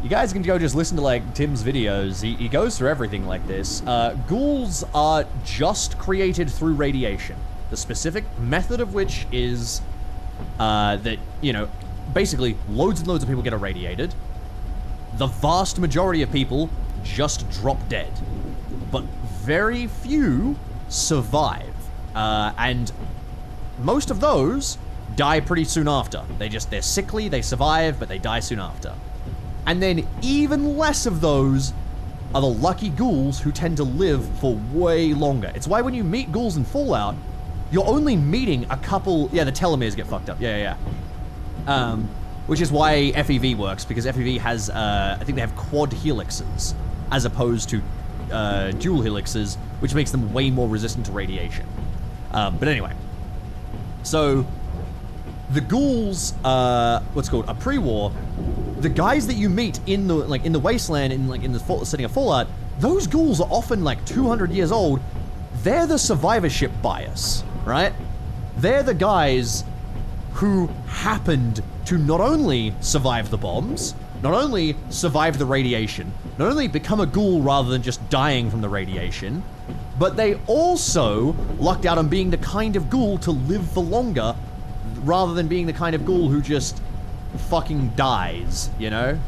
You guys can go just listen to, like, Tim's videos. He goes through everything like this. Ghouls are just created through radiation. The specific method of which is that, you know, basically loads and loads of people get irradiated. The vast majority of people just drop dead. But very few survive. And most of those die pretty soon after. They're sickly, they survive, but they die soon after. And then even less of those are the lucky ghouls who tend to live for way longer. It's why when you meet ghouls in Fallout, you're only meeting a couple... Yeah, the telomeres get fucked up. Yeah. Which is why FEV works, because FEV has, I think they have quad helixes, as opposed to dual helixes, which makes them way more resistant to radiation. But anyway. So... the ghouls, what's called a pre-war, the guys that you meet in the wasteland, in the setting of Fallout, those ghouls are often like 200 years old. They're the survivorship bias, right? They're the guys who happened to not only survive the bombs, not only survive the radiation, not only become a ghoul rather than just dying from the radiation, but they also lucked out on being the kind of ghoul to live for longer rather than being the kind of ghoul who just fucking dies, you know?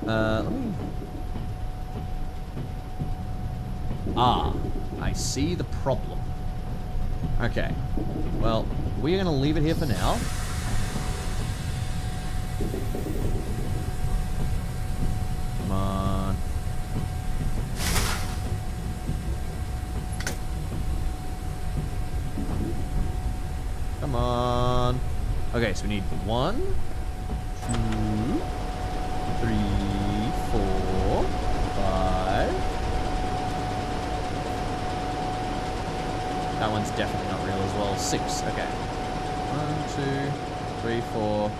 Let me... Ah, I see the problem. Okay. Well, we're gonna leave it here for now. Come on. Come on. Okay, so we need 1, 2, 3, 4, 5. That one's definitely not real as well. 6. Okay. 1, 2, 3, 4,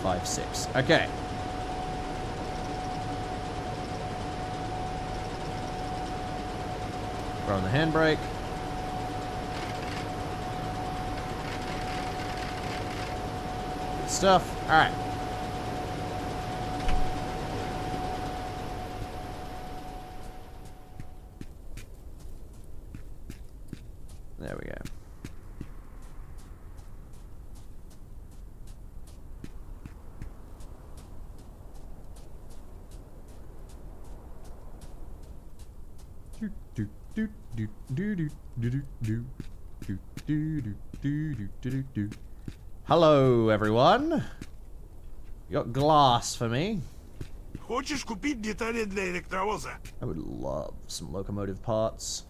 5, 6. Okay. Throw on the handbrake. Good stuff. Alright. There we go. Hello, everyone. You got glass for me? Хочешь купить детали для электровоза? I would love some locomotive parts.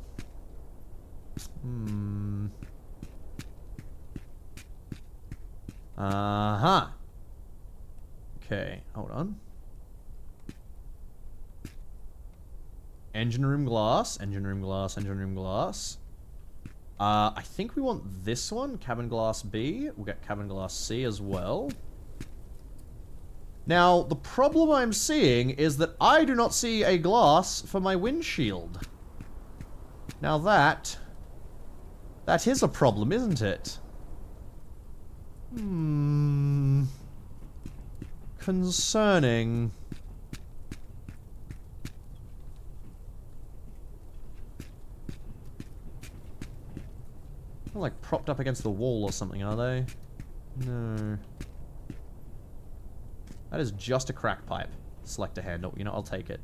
Uh-huh. Okay, hold on. Engine room glass, engine room glass, engine room glass. I think we want this one, cabin glass B. We'll get cabin glass C as well. Now, the problem I'm seeing is that I do not see a glass for my windshield. Now that is a problem, isn't it? Concerning. They're like propped up against the wall or something, are they? No. That is just a crack pipe. Select a handle. You know, I'll take it.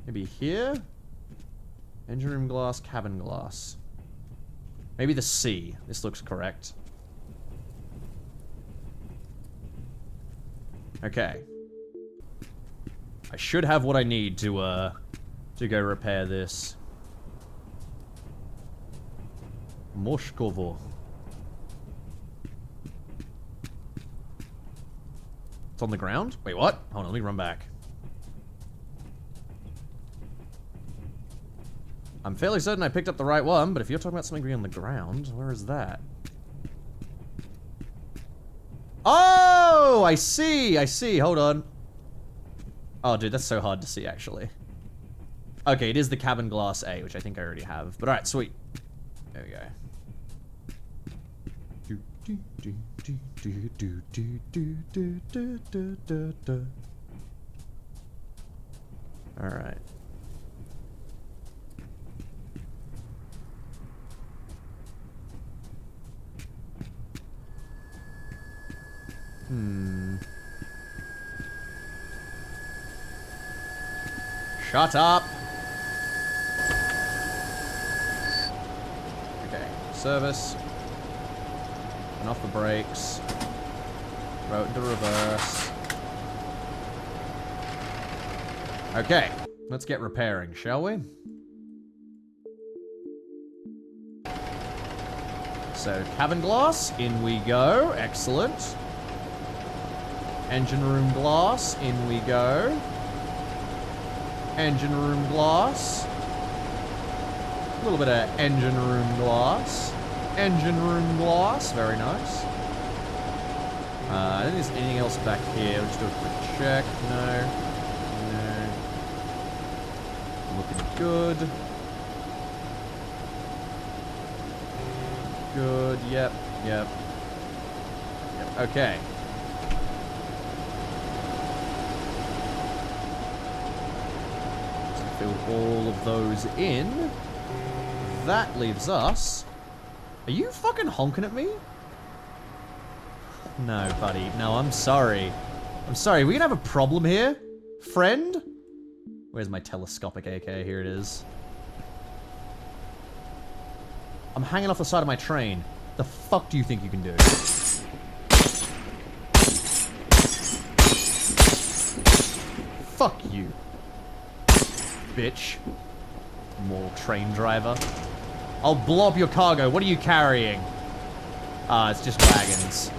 Maybe here? Engine room glass, cabin glass. Maybe the C. This looks correct. Okay. I should have what I need to go repair this. Moshkovo. It's on the ground? Wait, what? Hold on, let me run back. I'm fairly certain I picked up the right one, but if you're talking about something being on the ground, where is that? Oh, I see, hold on. Oh, dude, that's so hard to see, actually. Okay, it is the cabin glass A, which I think I already have. But alright, sweet. There we go. Alright. Shut up! Okay, service. And off the brakes. Throw it into reverse. Okay, let's get repairing, shall we? So, cabin glass, in we go. Excellent. Engine room glass, in we go. Engine room glass. A little bit of engine room glass. Engine room glass. Very nice. I don't think there's anything else back here. We'll just do a quick check. No. No. Looking good. Good. Yep. Yep. Yep. Okay. Fill all of those in. That leaves us... Are you fucking honking at me? No, buddy. No, I'm sorry. I'm sorry. We're gonna have a problem here, friend? Where's my telescopic AK? Here it is. I'm hanging off the side of my train. The fuck do you think you can do? Fuck you. Bitch. More train driver. I'll blow up your cargo. What are you carrying? It's just wagons.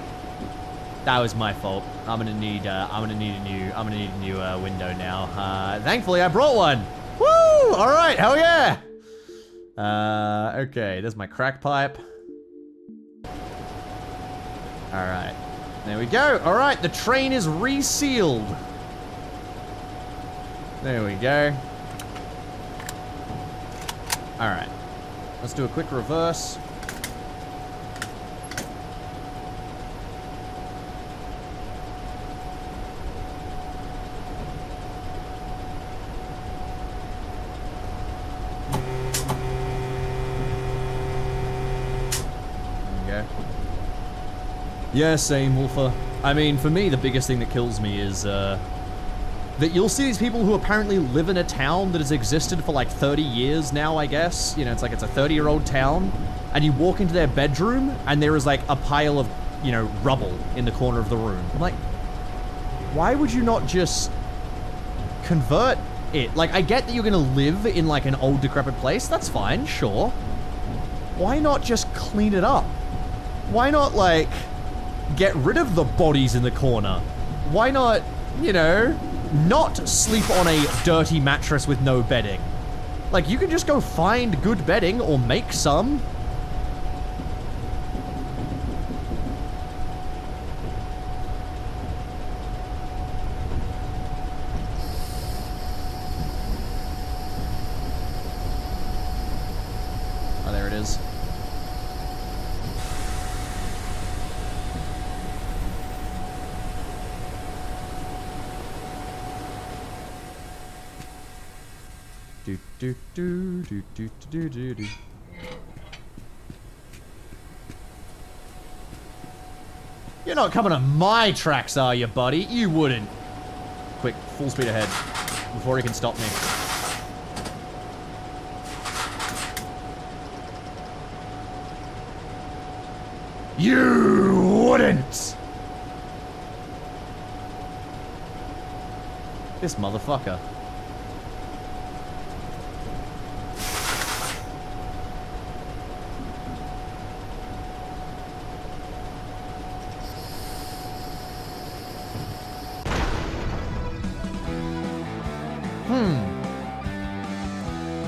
That was my fault. I'm gonna need a new window now. Thankfully I brought one. Woo! All right, hell yeah. Okay, there's my crack pipe. All right, there we go. All right, the train is resealed. There we go. All right, let's do a quick reverse. Yeah, same, Wolfer. I mean, for me, the biggest thing that kills me is, that you'll see these people who apparently live in a town that has existed for like 30 years now, I guess. You know, it's like it's a 30-year-old town, and you walk into their bedroom, and there is like a pile of, you know, rubble in the corner of the room. I'm like, why would you not just convert it? Like, I get that you're gonna live in like an old, decrepit place. That's fine, sure. Why not just clean it up? Why not, like... get rid of the bodies in the corner? Why not, you know, not sleep on a dirty mattress with no bedding? Like, you can just go find good bedding or make some. Oh, there it is. Do. You're not coming on my tracks, are you, buddy? You wouldn't. Quick, full speed ahead before he can stop me. You wouldn't! This motherfucker.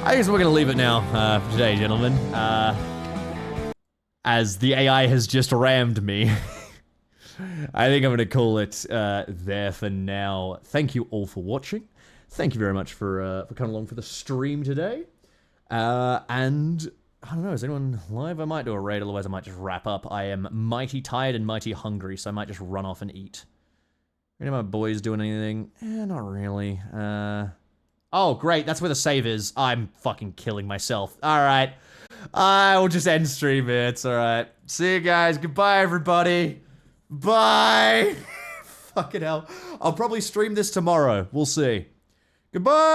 I guess we're gonna leave it now for today, gentlemen. As the AI has just rammed me. I think I'm gonna call it there for now. Thank you all for watching. Thank you very much for coming along for the stream today. And I don't know, is anyone live? I might do a raid, otherwise I might just wrap up. I am mighty tired and mighty hungry, so I might just run off and eat. Any of my boys doing anything? Not really. Oh, great. That's where the save is. I'm fucking killing myself. All right. I will just end stream here. It's all right. See you guys. Goodbye, everybody. Bye. Fucking hell. I'll probably stream this tomorrow. We'll see. Goodbye.